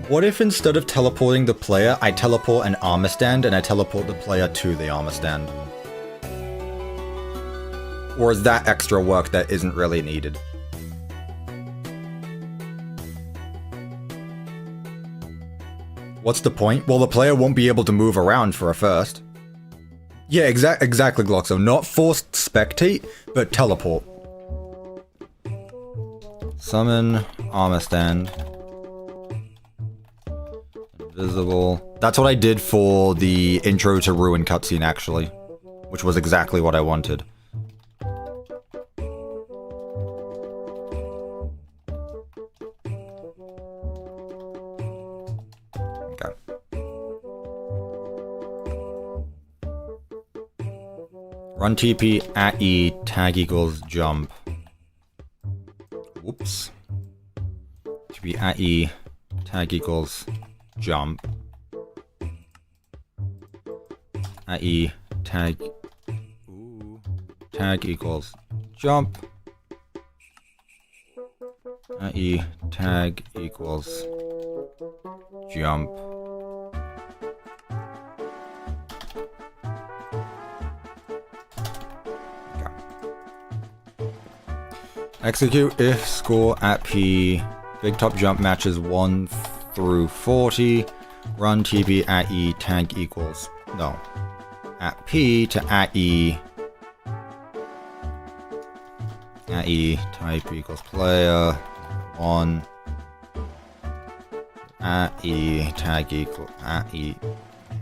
What if instead of teleporting the player, I teleport an armor stand and I teleport the player to the armor stand? Or is that extra work that isn't really needed? What's the point? Well, the player won't be able to move around for a first. Yeah, exactly, Gloxo. Not forced spectate, but teleport. Summon armor stand. Invisible. That's what I did for the intro to Ruin cutscene, actually. Which was exactly what I wanted. Okay. Run TP at E, tag equals jump. Whoops. TP at E, tag equals jump. At E, tag. Ooh. Tag equals jump. At E, tag equals jump. Okay. Execute if score at P. BigTop jump matches 1 through 40. Run TP at E, tag equals. No. At P to at E. At E, type equals player. 1. At E, tag equal. At E.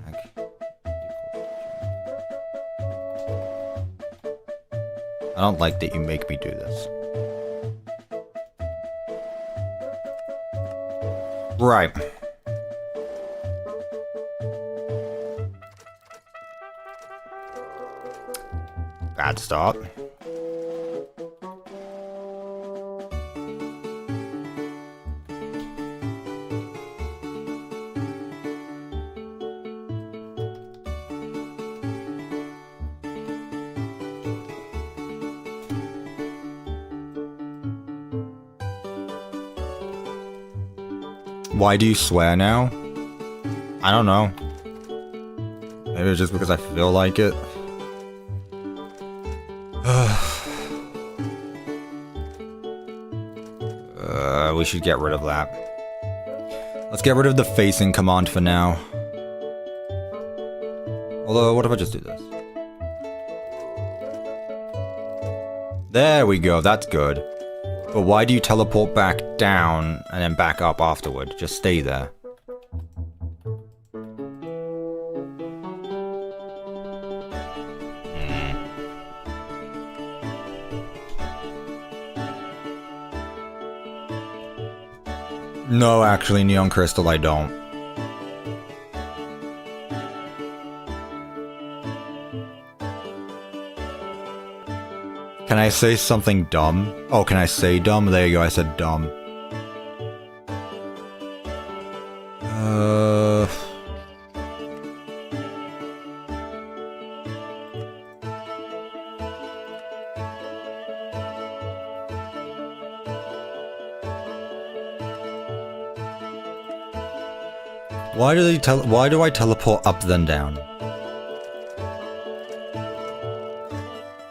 Tag equals. I don't like that you make me do this. Right. Bad start. Why do you swear now? I don't know. Maybe it's just because I feel like it. We should get rid of that. Let's get rid of the facing command for now. Although, what if I just do this? There we go, that's good. But why do you teleport back down and then back up afterward? Just stay there. No, actually, Neon Crystal, I don't. Can I say something dumb? Oh, can I say dumb? There you go, I said dumb. Why do I teleport up then down?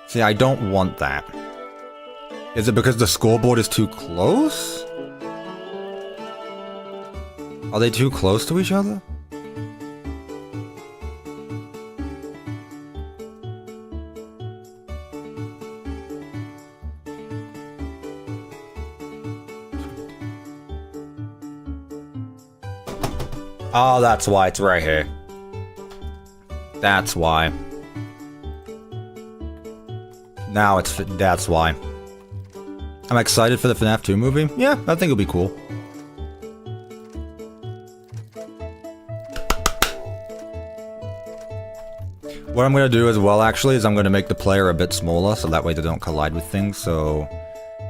See, I don't want that. Is it because the scoreboard is too close? Are they too close to each other? Oh, that's why it's right here. That's why. Now that's why. I'm excited for the FNAF 2 movie. Yeah, I think it'll be cool. What I'm gonna do as well, actually, is I'm gonna make the player a bit smaller, so that way they don't collide with things. So,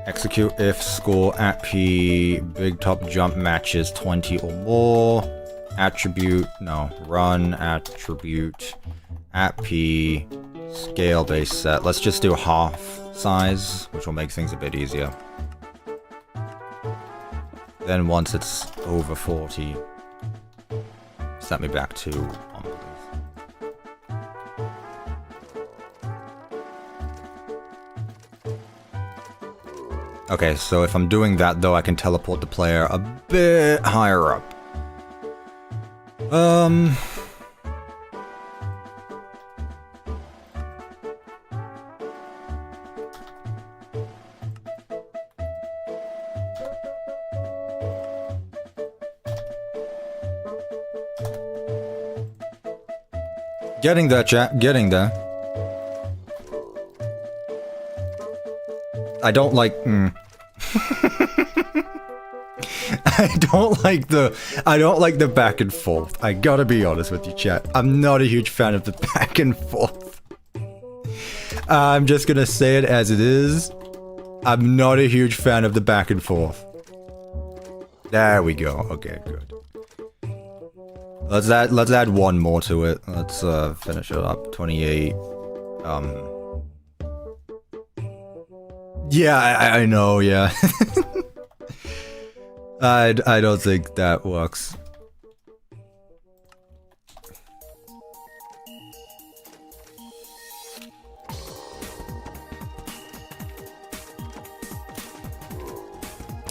execute if score at P, big top jump matches 20 or more. Attribute, no, run attribute at P, scale base set. Let's just do half size, which will make things a bit easier. Then once it's over 40, set me back to 1, please. Okay, so if I'm doing that though, I can teleport the player a bit higher up. Getting there, chat. Getting there. I don't like... I don't like the back and forth. I gotta be honest with you, chat. I'm not a huge fan of the back and forth. I'm just gonna say it as it is. I'm not a huge fan of the back and forth. There we go. Okay, good. Let's add one more to it. Let's finish it up. 28. Yeah, I know, yeah. I don't think that works.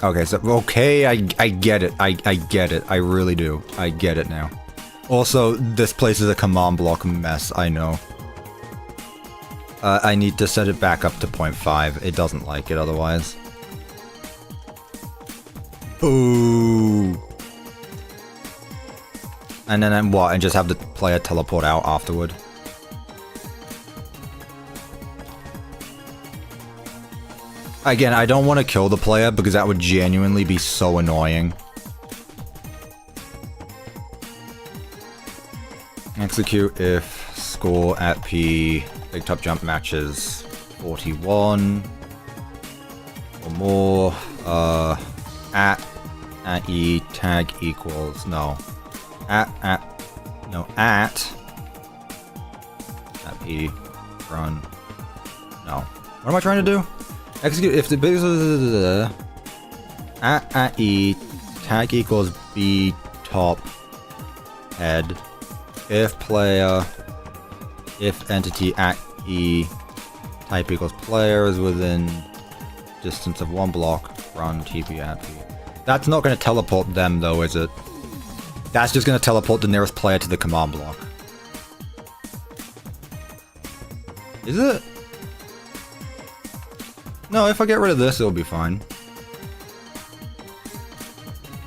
Okay, so okay, I get it. I get it. I really do. I get it now. Also, this place is a command block mess, I know. I need to set it back up to 0.5. It doesn't like it otherwise. Ooh. And then what? And just have the player teleport out afterward? Again, I don't want to kill the player because that would genuinely be so annoying. Execute if score at P, big top jump matches 41 or more. At E tag equals no. At P run. No. What am I trying to do? Execute if the big at E tag equals B top head. If player, if entity at E type equals player is within distance of 1 block, run TP at P. That's not going to teleport them though, is it? That's just going to teleport the nearest player to the command block. Is it? No, if I get rid of this, it'll be fine.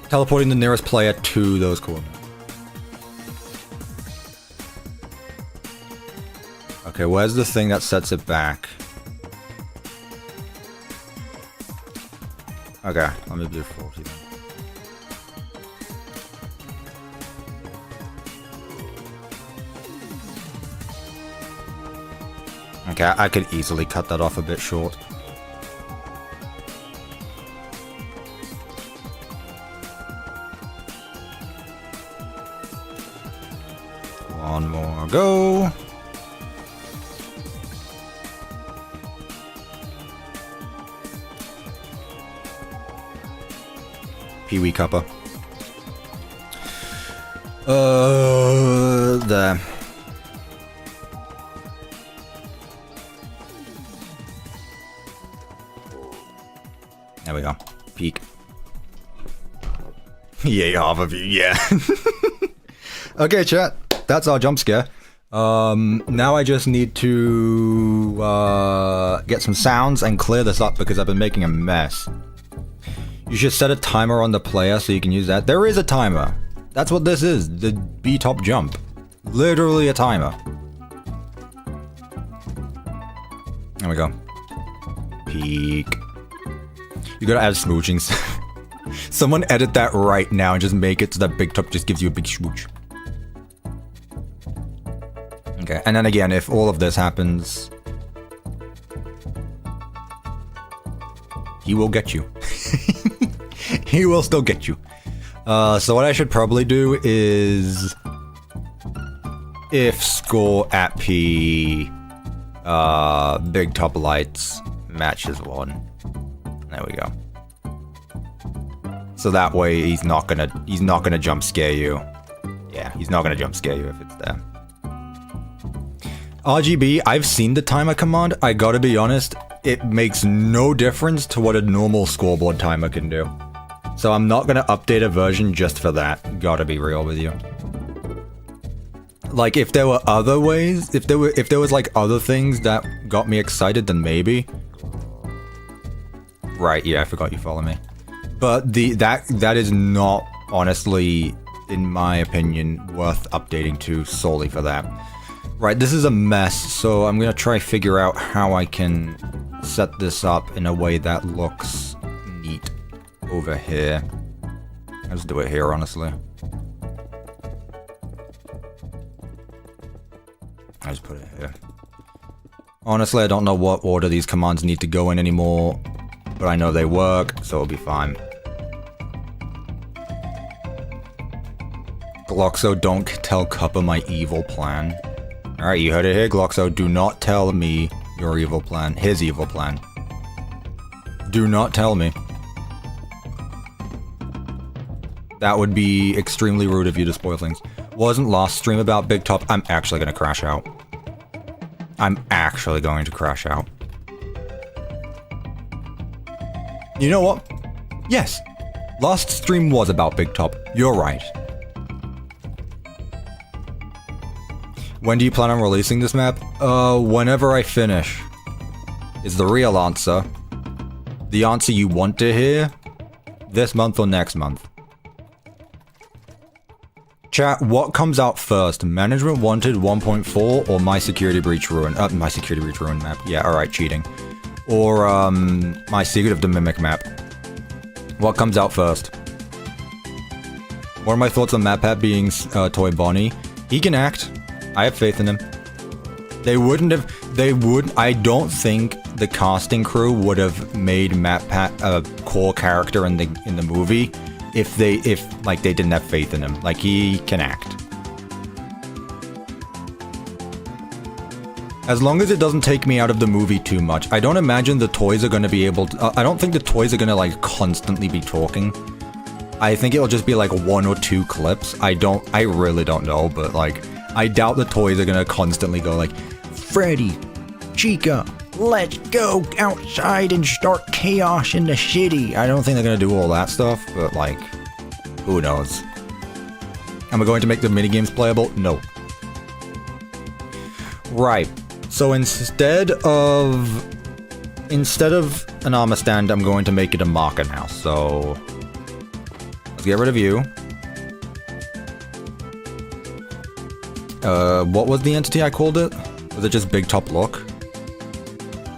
Teleporting the nearest player to those coordinates. Okay, where's the thing that sets it back? Okay, let me do 40 then. Okay, I could easily cut that off a bit short. One more go. Pee-wee Cuppa. There. There we go. Peek. Yay, half of you, yeah. Okay, chat. That's our jump scare. Now I just need to get some sounds and clear this up because I've been making a mess. You should set a timer on the player so you can use that. There is a timer. That's what this is. The BigTop jump. Literally a timer. There we go. Peek. You gotta add smooching. Someone edit that right now and just make it so that BigTop just gives you a big smooch. Okay, and then again, if all of this happens, he will get you. He will still get you. So what I should probably do is if score at P BigTop lights matches 1. There we go. So that way he's not gonna jump scare you. Yeah, he's not gonna jump scare you if it's there. RGB, I've seen the timer command. I gotta be honest, it makes no difference to what a normal scoreboard timer can do. So I'm not gonna update a version just for that. Gotta be real with you. Like if there were other ways, if there was like other things that got me excited, then maybe. Right, yeah, I forgot you follow me. But that is not honestly, in my opinion, worth updating to solely for that. Right, this is a mess, so I'm gonna try figure out how I can set this up in a way that looks neat over here. I'll just do it here, honestly. I'll just put it here. Honestly, I don't know what order these commands need to go in anymore, but I know they work, so it'll be fine. Gloxo, don't tell Cuppa my evil plan. Alright, you heard it here, Gloxo. Do not tell me your evil plan. His evil plan. Do not tell me. That would be extremely rude of you to spoil things. Wasn't last stream about BigTop. I'm actually gonna crash out. I'm actually going to crash out. You know what? Yes. Last stream was about BigTop. You're right. When do you plan on releasing this map? Whenever I finish. Is the real answer. The answer you want to hear? This month or next month? Chat, what comes out first? Management Wanted 1.4 or My Security Breach Ruin? My Security Breach Ruin map. Yeah, alright, cheating. Or, My Secret of the Mimic map. What comes out first? What are my thoughts on MatPat being Toy Bonnie? He can act. I have faith in him. I don't think the casting crew would have made MatPat a core character in the movie if they didn't have faith in him. Like, he can act. As long as it doesn't take me out of the movie too much. I don't imagine the toys are going to be able to... I don't think the toys are going to, like, constantly be talking. I think it'll just be, like, 1 or 2 clips. I really don't know, but, like... I doubt the toys are gonna constantly go like, Freddy, Chica, let's go outside and start chaos in the city. I don't think they're gonna do all that stuff, but like, who knows? Am I going to make the minigames playable? No. Right. So instead of an armor stand, I'm going to make it a marker now. So let's get rid of you. What was the entity I called it? Was it just BigTop Look?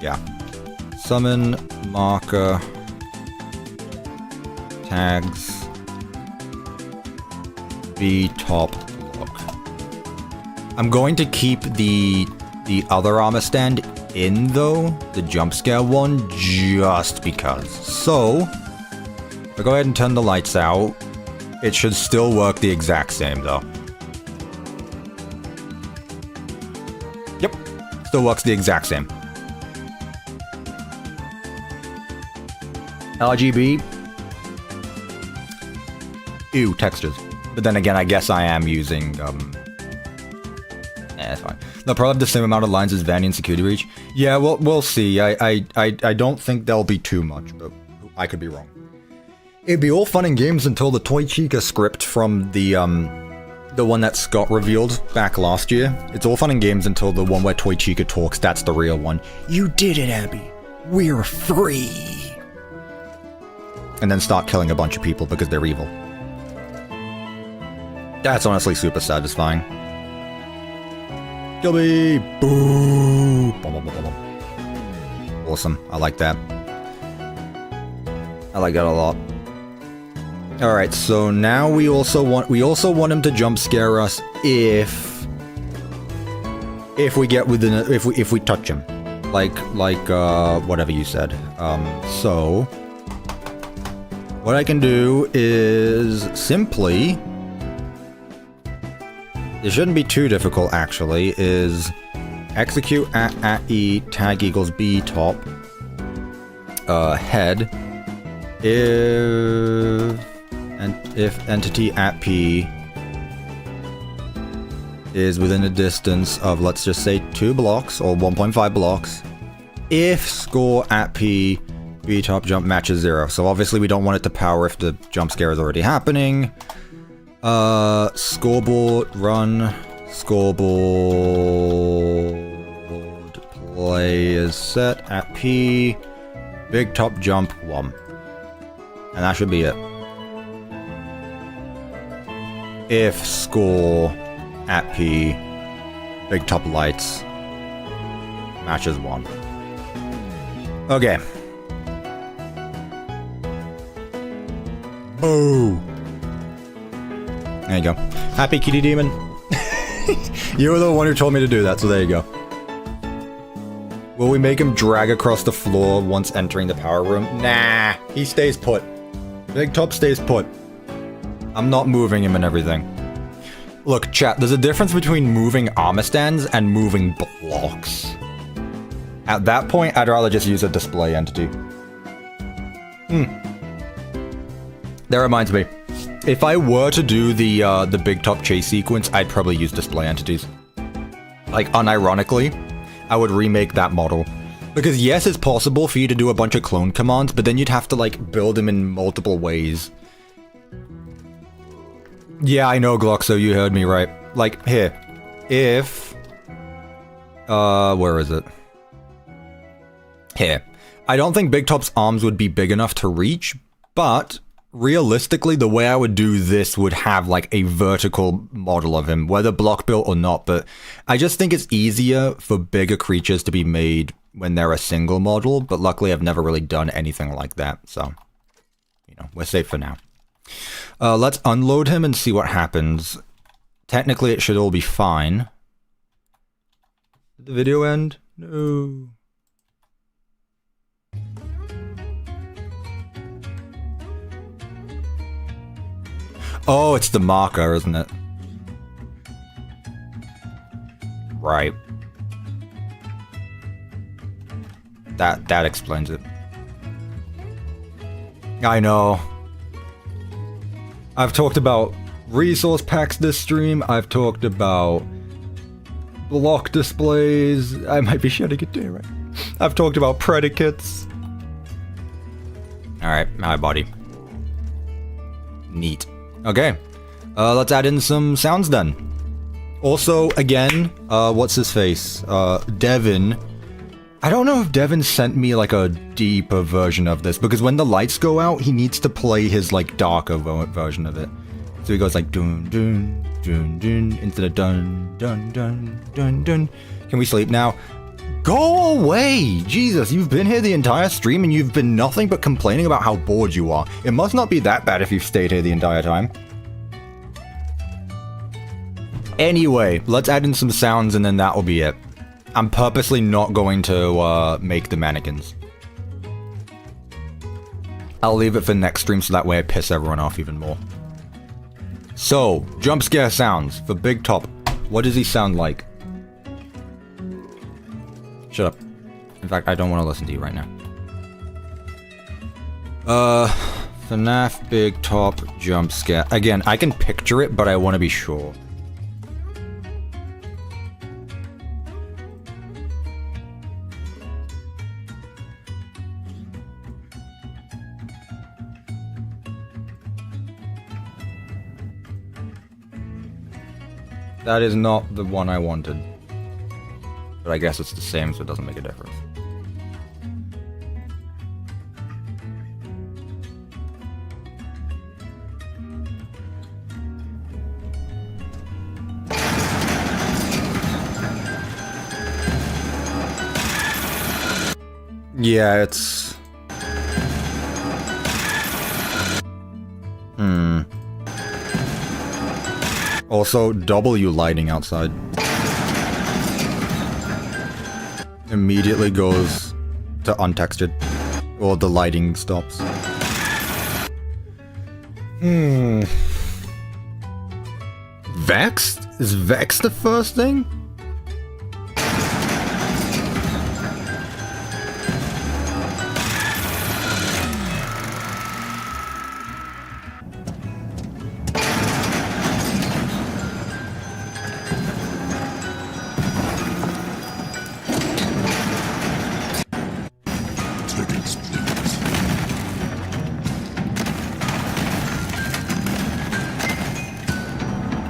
Yeah. Summon, marker, tags, BigTop Look. I'm going to keep the other armor stand in, though, the jump scare one, just because. So, if I go ahead and turn the lights out, it should still work the exact same, though. Yep, still works the exact same. RGB. Ew, textures. But then again, I guess I am using, it's fine. They'll probably have the same amount of lines as Vanny and Security Breach. Yeah, we'll see. I don't think there'll be too much, but I could be wrong. It'd be all fun and games until the Toy Chica script from the one that Scott revealed back last year. It's all fun and games until the one where Toy Chica talks. That's the real one. You did it, Abby. We're free. And then start killing a bunch of people because they're evil. That's honestly super satisfying. Kill me! Boo! Awesome. I like that. I like that a lot. Alright, so now we also want him to jump scare us if we get within if we touch him. Like whatever you said. So what I can do is simply, it shouldn't be too difficult actually, is execute at E tag equals BTop head if entity at P is within a distance of, let's just say, 2 blocks or 1.5 blocks, if score at P BTop jump matches 0. So obviously we don't want it to power if the jump scare is already happening. Scoreboard run, scoreboard play is set at P, BigTop jump 1. And that should be it. If score at P, BigTop lights matches 1. Okay. Boo! There you go. Happy Kitty Demon. You were the one who told me to do that, so there you go. Will we make him drag across the floor once entering the power room? Nah, he stays put. BigTop stays put. I'm not moving him and everything. Look, chat, there's a difference between moving armor stands and moving blocks. At that point, I'd rather just use a display entity. That reminds me. If I were to do the BigTop chase sequence, I'd probably use display entities. Like, unironically, I would remake that model. Because yes, it's possible for you to do a bunch of clone commands, but then you'd have to, like, build them in multiple ways. Yeah, I know, Gloxo, you heard me right. Like, here. If... where is it? Here. I don't think BigTop's arms would be big enough to reach, but... realistically, the way I would do this would have, like, a vertical model of him, whether block built or not, but I just think it's easier for bigger creatures to be made when they're a single model, but luckily I've never really done anything like that, so, you know, we're safe for now. Let's unload him and see what happens. Technically, it should all be fine. Did the video end? No. Oh, it's the marker, isn't it? Right. That explains it. I know. I've talked about resource packs this stream. I've talked about block displays. I might be shutting it down, right? I've talked about predicates. Alright, my body. Neat. Okay, let's add in some sounds then. Also, again, what's his face? Devin. I don't know if Devin sent me, like, a deeper version of this, because when the lights go out, he needs to play his, like, darker version of it. So he goes like, dun, dun, dun, dun, instead of dun, dun, dun, dun, dun. Can we sleep now? Go away! Jesus, you've been here the entire stream and you've been nothing but complaining about how bored you are. It must not be that bad if you've stayed here the entire time. Anyway, let's add in some sounds and then that will be it. I'm purposely not going to make the mannequins. I'll leave it for next stream so that way I piss everyone off even more. So, jump scare sounds for BigTop. What does he sound like? Shut up. In fact, I don't want to listen to you right now. FNAF BigTop jump scare. Again, I can picture it, but I want to be sure. That is not the one I wanted. But I guess it's the same, so it doesn't make a difference. Yeah, it's... Also, W lighting outside. Immediately goes to untextured. Or the lighting stops. Vex? Is Vex the first thing? Tickets, please.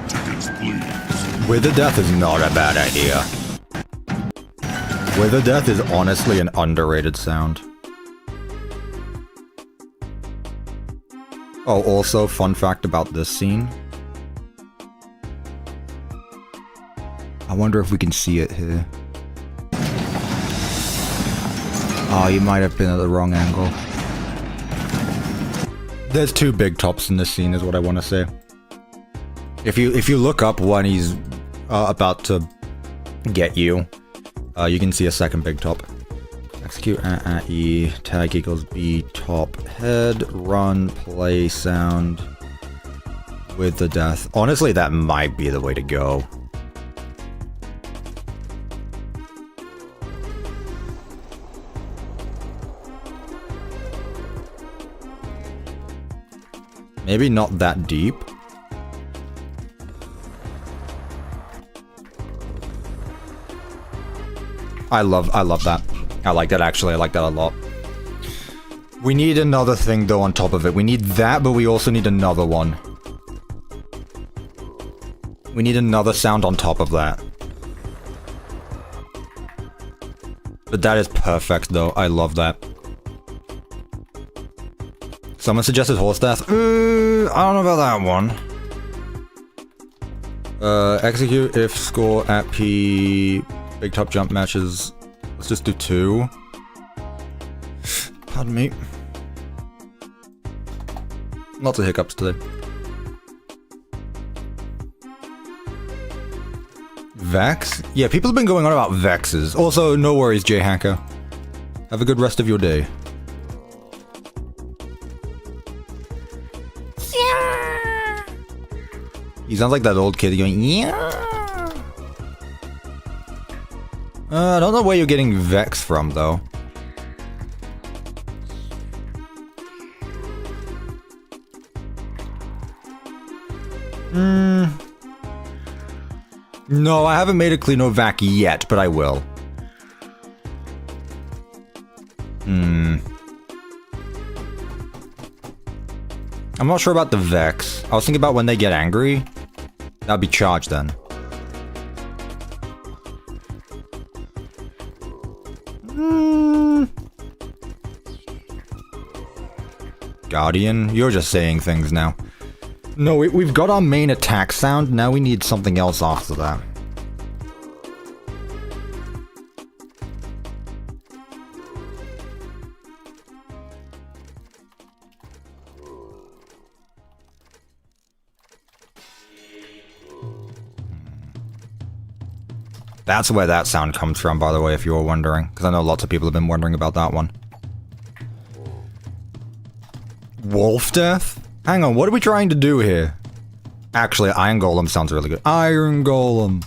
Tickets, please. Wither Death is not a bad idea. Wither Death is honestly an underrated sound. Oh, also, fun fact about this scene. I wonder if we can see it here. Oh, you might have been at the wrong angle. There's two big tops in this scene, is what I want to say. If you look up when he's about to get you, you can see a second big top. Execute E, tag equals B top head, run, play sound with the death. Honestly, that might be the way to go. Maybe not that deep. I love that. I like that actually. I like that a lot. We need another thing though on top of it. We need that, but we also need another one. We need another sound on top of that. But that is perfect though. I love that. Someone suggested horse death. I don't know about that one. Execute if score at P. Big top jump matches. Let's just do 2. Pardon me. Lots of hiccups today. Vex? Yeah, people have been going on about Vexes. Also, no worries, J-Hacker. Have a good rest of your day. He sounds like that old kid going, yeah. I don't know where you're getting Vex from, though. No, I haven't made a Cleanovac yet, but I will. I'm not sure about the Vex. I was thinking about when they get angry. That'd be charged then. Guardian, you're just saying things now. No, we've got our main attack sound, now we need something else after that. That's where that sound comes from, by the way, if you were wondering. Because I know lots of people have been wondering about that one. Wolf Death? Hang on, what are we trying to do here? Actually, Iron Golem sounds really good. Iron Golem.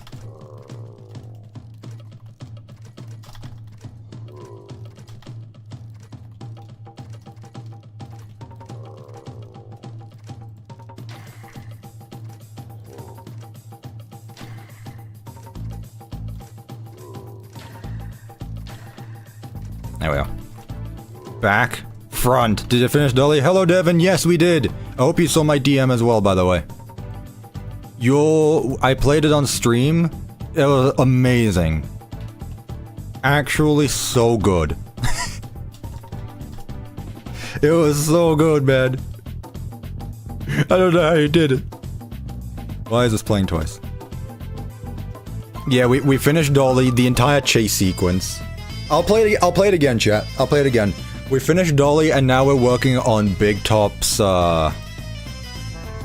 There we go. Back. Front. Did you finish, Dolly? Hello, Devin. Yes, we did. I hope you saw my DM as well, by the way. I played it on stream. It was amazing. Actually, so good. It was so good, man. I don't know how you did it. Why is this playing twice? Yeah, we finished Dolly, the entire chase sequence. I'll play it again, chat. I'll play it again. We finished Dolly, and now we're working on BigTop's,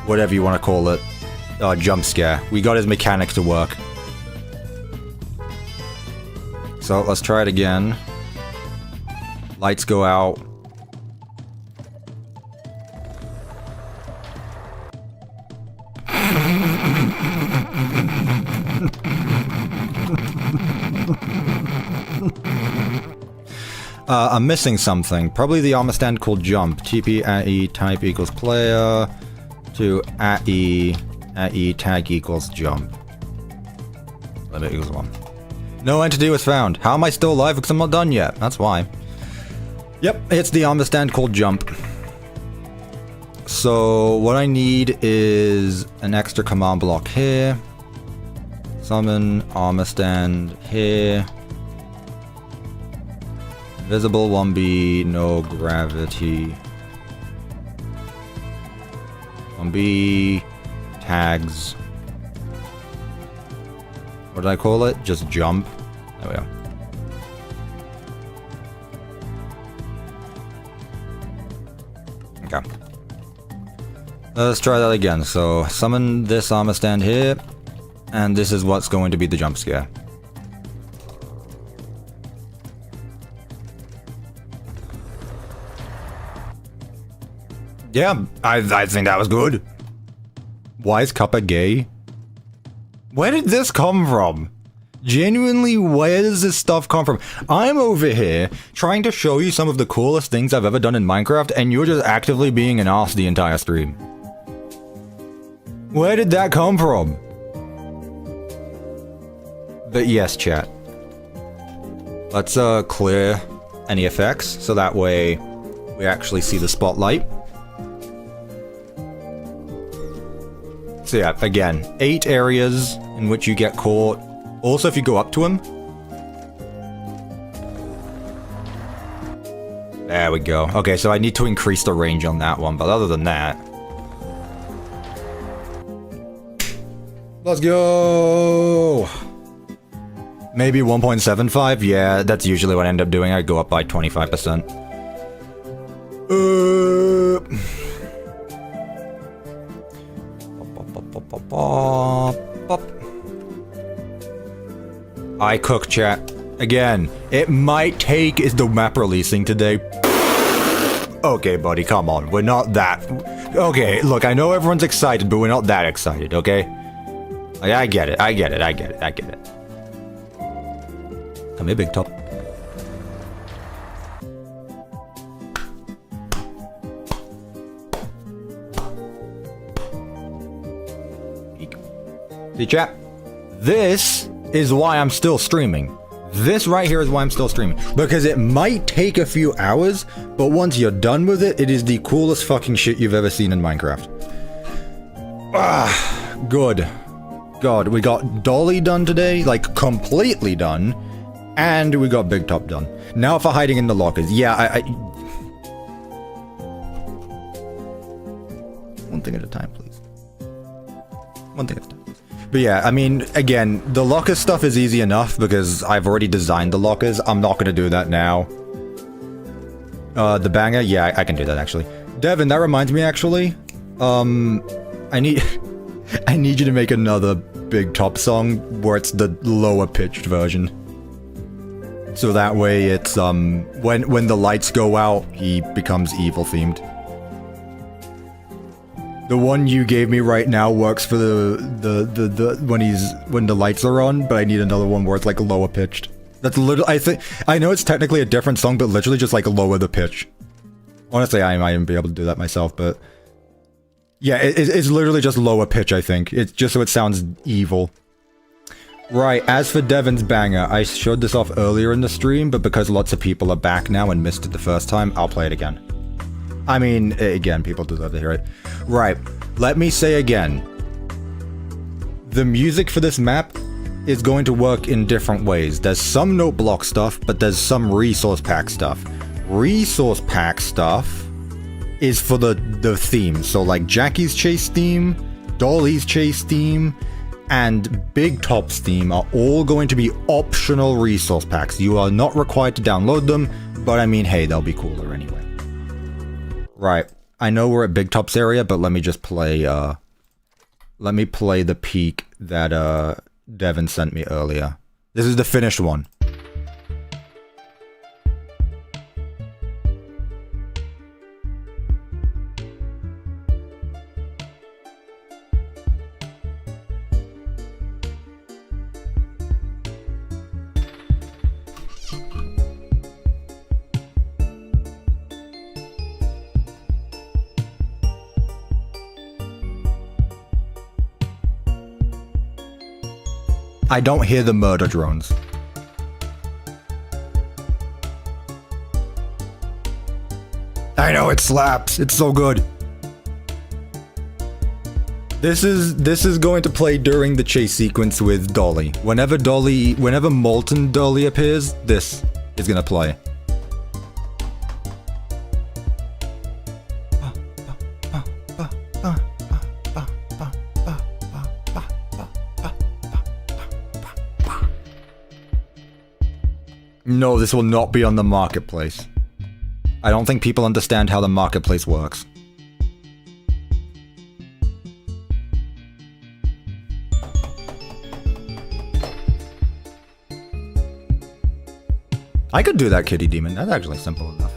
whatever you want to call it, jump scare. We got his mechanic to work. So, let's try it again. Lights go out. I'm missing something. Probably the armor stand called jump. TP at E type equals player to at E tag equals jump. Limit equals 1. No entity was found. How am I still alive? Because I'm not done yet. That's why. Yep, it's the armor stand called jump. So what I need is an extra command block here. Summon armor stand here. Visible 1B, no gravity. 1B, tags. What did I call it? Just jump. There we go. Okay. Let's try that again. So, summon this armor stand here. And this is what's going to be the jump scare. Yeah, I think that was good. Why is Cuppa gay? Where did this come from? Genuinely, where does this stuff come from? I'm over here trying to show you some of the coolest things I've ever done in Minecraft, and you're just actively being an ass the entire stream. Where did that come from? But yes, chat. Let's clear any effects, so that way we actually see the spotlight. So yeah, again, 8 areas in which you get caught. Also, if you go up to him. There we go. Okay, so I need to increase the range on that one, but other than that... Let's go! Maybe 1.75? Yeah, that's usually what I end up doing. I go up by 25%. I cook, chat. Again, it might take... Is the map releasing today? Okay, buddy, come on. We're not that... Okay, look, I know everyone's excited, but we're not that excited, okay? I get it, I get it, I get it, I get it. Come here, BigTop. See, chat? This is why I'm still streaming. This right here is why I'm still streaming. Because it might take a few hours, but once you're done with it, it is the coolest fucking shit you've ever seen in Minecraft. Ah, good. God, we got Dolly done today, like completely done, and we got BigTop done. Now for hiding in the lockers. Yeah, one thing at a time, please. One thing at a time. But yeah, I mean, again, the locker stuff is easy enough because I've already designed the lockers. I'm not going to do that now. The banger? Yeah, I can do that, actually. Devin, that reminds me, actually. I need... I need you to make another Big Top song where it's the lower pitched version. So that way it's when the lights go out, he becomes evil themed. The one you gave me right now works for the when the lights are on, but I need another one where it's like lower pitched. That's literally, I know it's technically a different song, but literally just like lower the pitch. Honestly, I might even be able to do that myself, but yeah, it's literally just lower pitch, I think. It's just so it sounds evil. Right, as for Devon's banger, I showed this off earlier in the stream, but because lots of people are back now and missed it the first time, I'll play it again. I mean, again, people deserve to hear it. Right, let me say again. The music for this map is going to work in different ways. There's some note block stuff, but there's some resource pack stuff. Resource pack stuff is for the theme. So like Jackie's Chase theme, Dollie's Chase theme, and BigTop's theme are all going to be optional resource packs. You are not required to download them, but I mean, hey, they'll be cooler anyway. Right, I know we're at BigTop's area, but let me just play, let me play the peak that, Devon sent me earlier. This is the finished one. I don't hear the murder drones. I know, it slaps. It's so good. This is going to play during the chase sequence with Dollie. Whenever Molten Dollie appears, this is gonna play. No, this will not be on the marketplace. I don't think people understand how the marketplace works. I could do that, Kitty Demon. That's actually simple enough.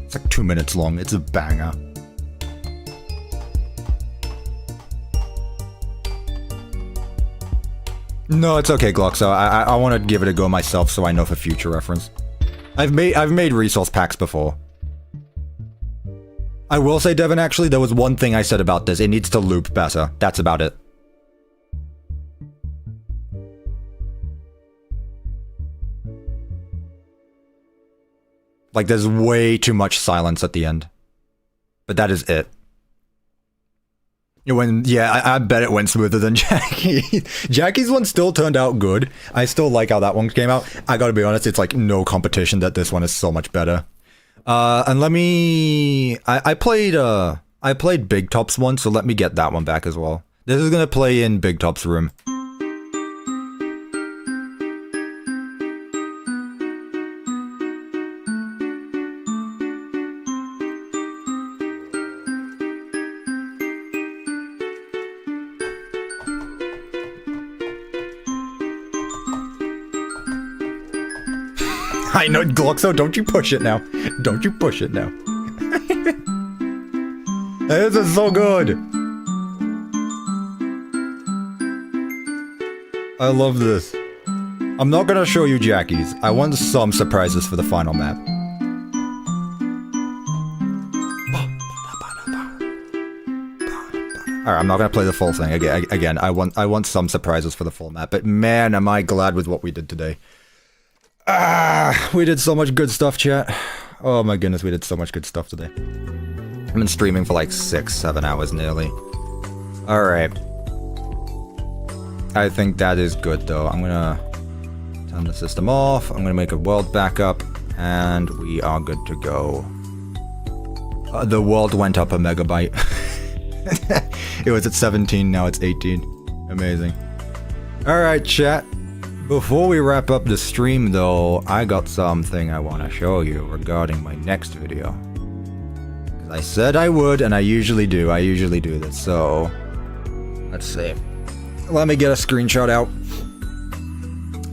It's like 2 minutes long. It's a banger. No, it's okay, Gloxo. I want to give it a go myself so I know for future reference. I've made resource packs before. I will say, Devon, actually, there was one thing I said about this. It needs to loop better. That's about it. Like, there's way too much silence at the end. But that is it. I bet it went smoother than Jackie. Jackie's one still turned out good. I still like how that one came out. I gotta be honest, it's like no competition that this one is so much better. And let me... I played BigTop's one, so let me get that one back as well. This is gonna play in BigTop's room. I know, Gloxo, don't you push it now. Don't you push it now. This is so good. I love this. I'm not gonna show you Jackie's. I want some surprises for the final map. Alright, I'm not gonna play the full thing. Again, I want some surprises for the full map. But man, am I glad with what we did today. We did so much good stuff, chat. Oh my goodness, we did so much good stuff today. I've been streaming for like 6-7 hours nearly. Alright. I think that is good though. I'm gonna turn the system off. I'm gonna make a world backup. And we are good to go. The world went up a megabyte. It was at 17, now it's 18. Amazing. Alright, chat. Before we wrap up the stream though, I got something I want to show you regarding my next video. 'Cause I said I would, and I usually do this, so... Let's see. Let me get a screenshot out.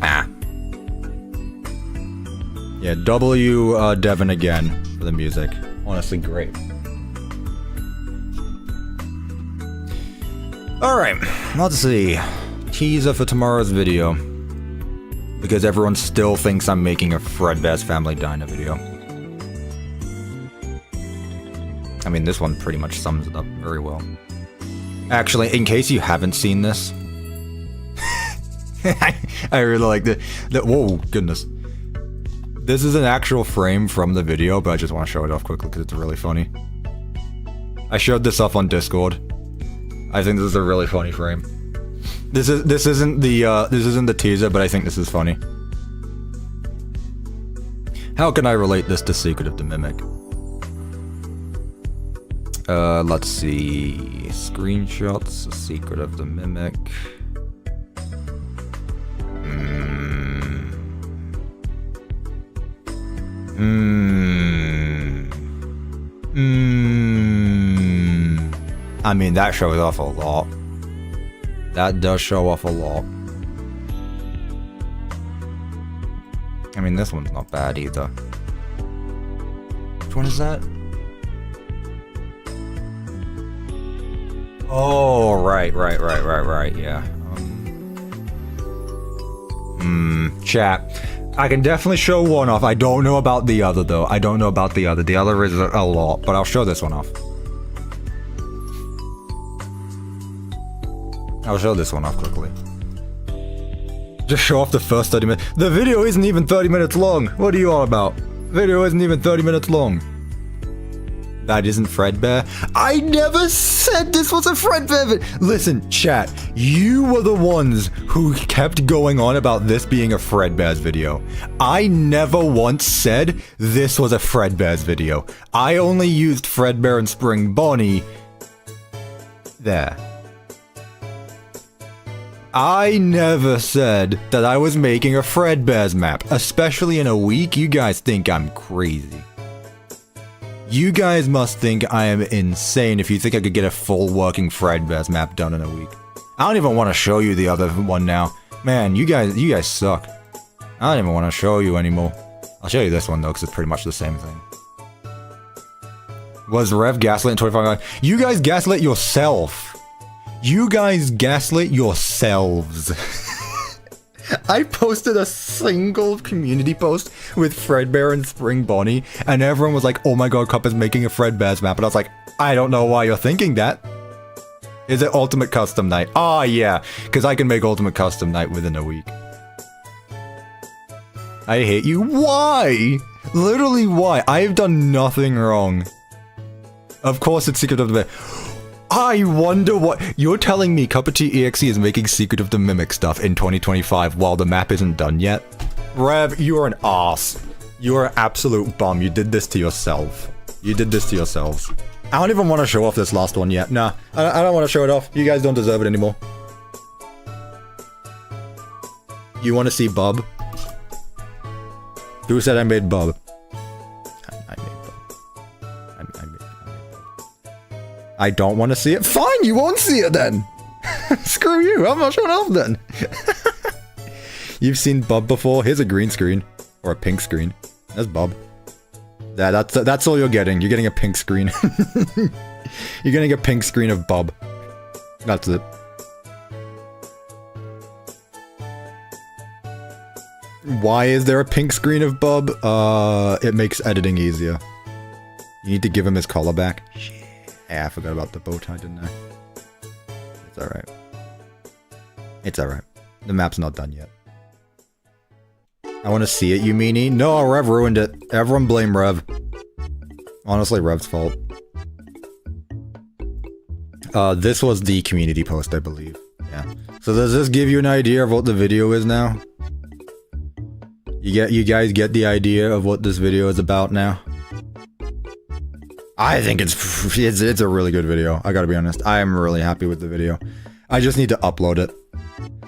Ah. Yeah, W Devin again for the music. Honestly, great. Alright, let's see. Teaser for tomorrow's video. Because everyone still thinks I'm making a Fredbear's Family Diner video. I mean, this one pretty much sums it up very well. Actually, in case you haven't seen this... I really like the... Whoa, goodness. This is an actual frame from the video, but I just want to show it off quickly because it's really funny. I showed this off on Discord. I think this is a really funny frame. This isn't the teaser, but I think this is funny. How can I relate this to Secret of the Mimic? Let's see. Screenshots, Secret of the Mimic. I mean, that shows off a lot. That does show off a lot. I mean, this one's not bad either. Which one is that? Oh, right, yeah. Chat. I can definitely show one off. I don't know about the other, though. I don't know about the other. The other is a lot, but I'll show this one off. I'll show this one off quickly. Just show off the first 30 minutes. The video isn't even 30 minutes long. What are you all about? Video isn't even 30 minutes long. That isn't Fredbear. I never said this was a Fredbear. Listen, chat. You were the ones who kept going on about this being a Fredbear's video. I never once said this was a Fredbear's video. I only used Fredbear and Spring Bonnie. There. I never said that I was making a Fredbear's map, especially in a week. You guys think I'm crazy. You guys must think I am insane if you think I could get a full working Fredbear's map done in a week. I don't even want to show you the other one now. Man, you guys suck. I don't even want to show you anymore. I'll show you this one though, because it's pretty much the same thing. Was Rev gaslit in 25? You guys gaslit yourself. You guys gaslit yourselves. I posted a single community post with Fredbear and Spring Bonnie, and everyone was like, oh my god, Cuppa's making a Fredbear's map, and I was like, I don't know why you're thinking that. Is it Ultimate Custom Night? Ah, yeah, because I can make Ultimate Custom Night within a week. I hate you. Why? Literally, why? I've done nothing wrong. Of course it's Secret of the Mimic. I wonder what... You're telling me CuppaTeaExe is making Secret of the Mimic stuff in 2025 while the map isn't done yet? Rev, you're an ass. You're an absolute bum. You did this to yourself. You did this to yourselves. I don't even want to show off this last one yet. Nah, I don't want to show it off. You guys don't deserve it anymore. You want to see Bub? Who said I made Bub? I made Bub. I made Bub. I don't want to see it. Fine, you won't see it then. Screw you. I'm not showing off then. You've seen Bub before. Here's a green screen or a pink screen. That's Bub. That's all you're getting. You're getting a pink screen. You're getting a pink screen of Bub. That's it. Why is there a pink screen of Bub? It makes editing easier. You need to give him his collar back. Shit. Yeah, I forgot about the bow tie, didn't I? It's alright. It's alright. The map's not done yet. I want to see it, you meanie? No, Rev ruined it. Everyone blame Rev. Honestly, Rev's fault. This was the community post, I believe. Yeah. So does this give you an idea of what the video is now? You guys get the idea of what this video is about now? I think it's a really good video. I gotta be honest. I am really happy with the video. I just need to upload it.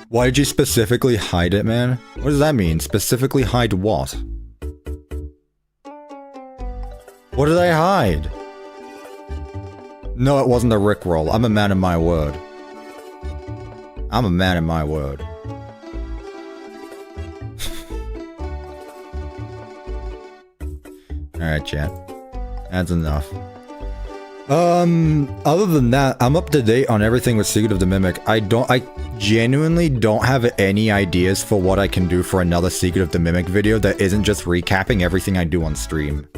Why did you specifically hide it, man? What does that mean? Specifically hide what? What did I hide? No, it wasn't a Rickroll. I'm a man of my word. I'm a man of my word. Alright, chat. That's enough. Other than that, I'm up to date on everything with Secret of the Mimic. I genuinely don't have any ideas for what I can do for another Secret of the Mimic video that isn't just recapping everything I do on stream.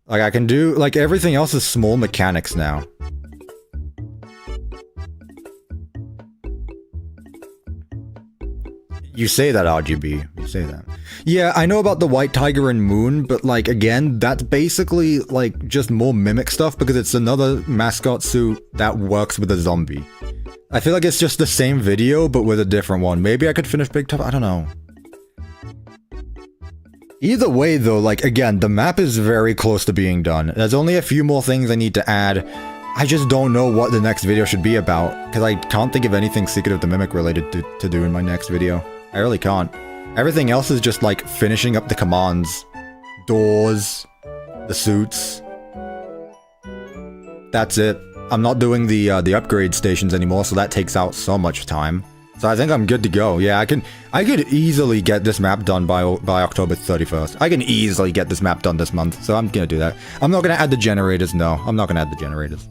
Like, I can do, like, everything else is small mechanics now. You say that, RGB. You say that. Yeah, I know about the White Tiger and Moon, but, like, again, that's basically, like, just more Mimic stuff because it's another mascot suit that works with a zombie. I feel like it's just the same video, but with a different one. Maybe I could finish BigTop, I don't know. Either way, though, like, again, the map is very close to being done. There's only a few more things I need to add. I just don't know what the next video should be about, because I can't think of anything Secret of the Mimic related to do in my next video. I really can't. Everything else is just, like, finishing up the commands. Doors. The suits. That's it. I'm not doing the upgrade stations anymore, so that takes out so much time. So I think I'm good to go. Yeah, I could easily get this map done by October 31st. I can easily get this map done this month, so I'm gonna do that. I'm not gonna add the generators, no. I'm not gonna add the generators.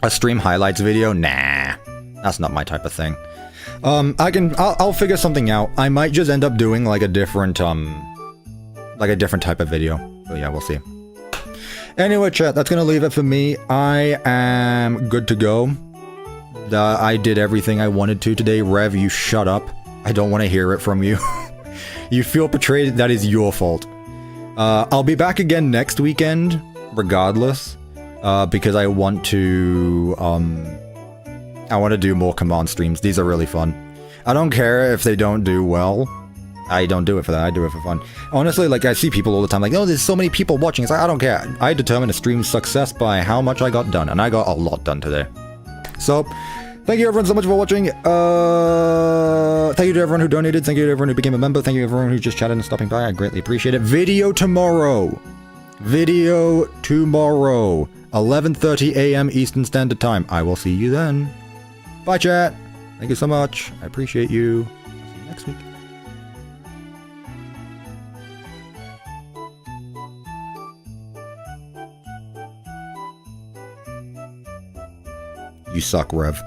A stream highlights video? Nah. That's not my type of thing. I'll figure something out. I might just end up doing like a different type of video. So yeah, we'll see. Anyway, chat, that's gonna leave it for me. I am good to go. I did everything I wanted to today. Rev, you shut up. I don't want to hear it from you. You feel betrayed, that is your fault. I'll be back again next weekend, regardless, because I want to do more command streams. These are really fun. I don't care if they don't do well. I don't do it for that, I do it for fun. Honestly, like, I see people all the time like, oh, there's so many people watching. It's like, I don't care. I determine a stream's success by how much I got done, and I got a lot done today. So, thank you everyone so much for watching. Thank you to everyone who donated. Thank you to everyone who became a member. Thank you to everyone who just chatted and stopping by. I greatly appreciate it. Video tomorrow. 11:30 a.m. Eastern Standard Time. I will see you then. Bye, chat. Thank you so much. I appreciate you. See you next week. You suck, Rev.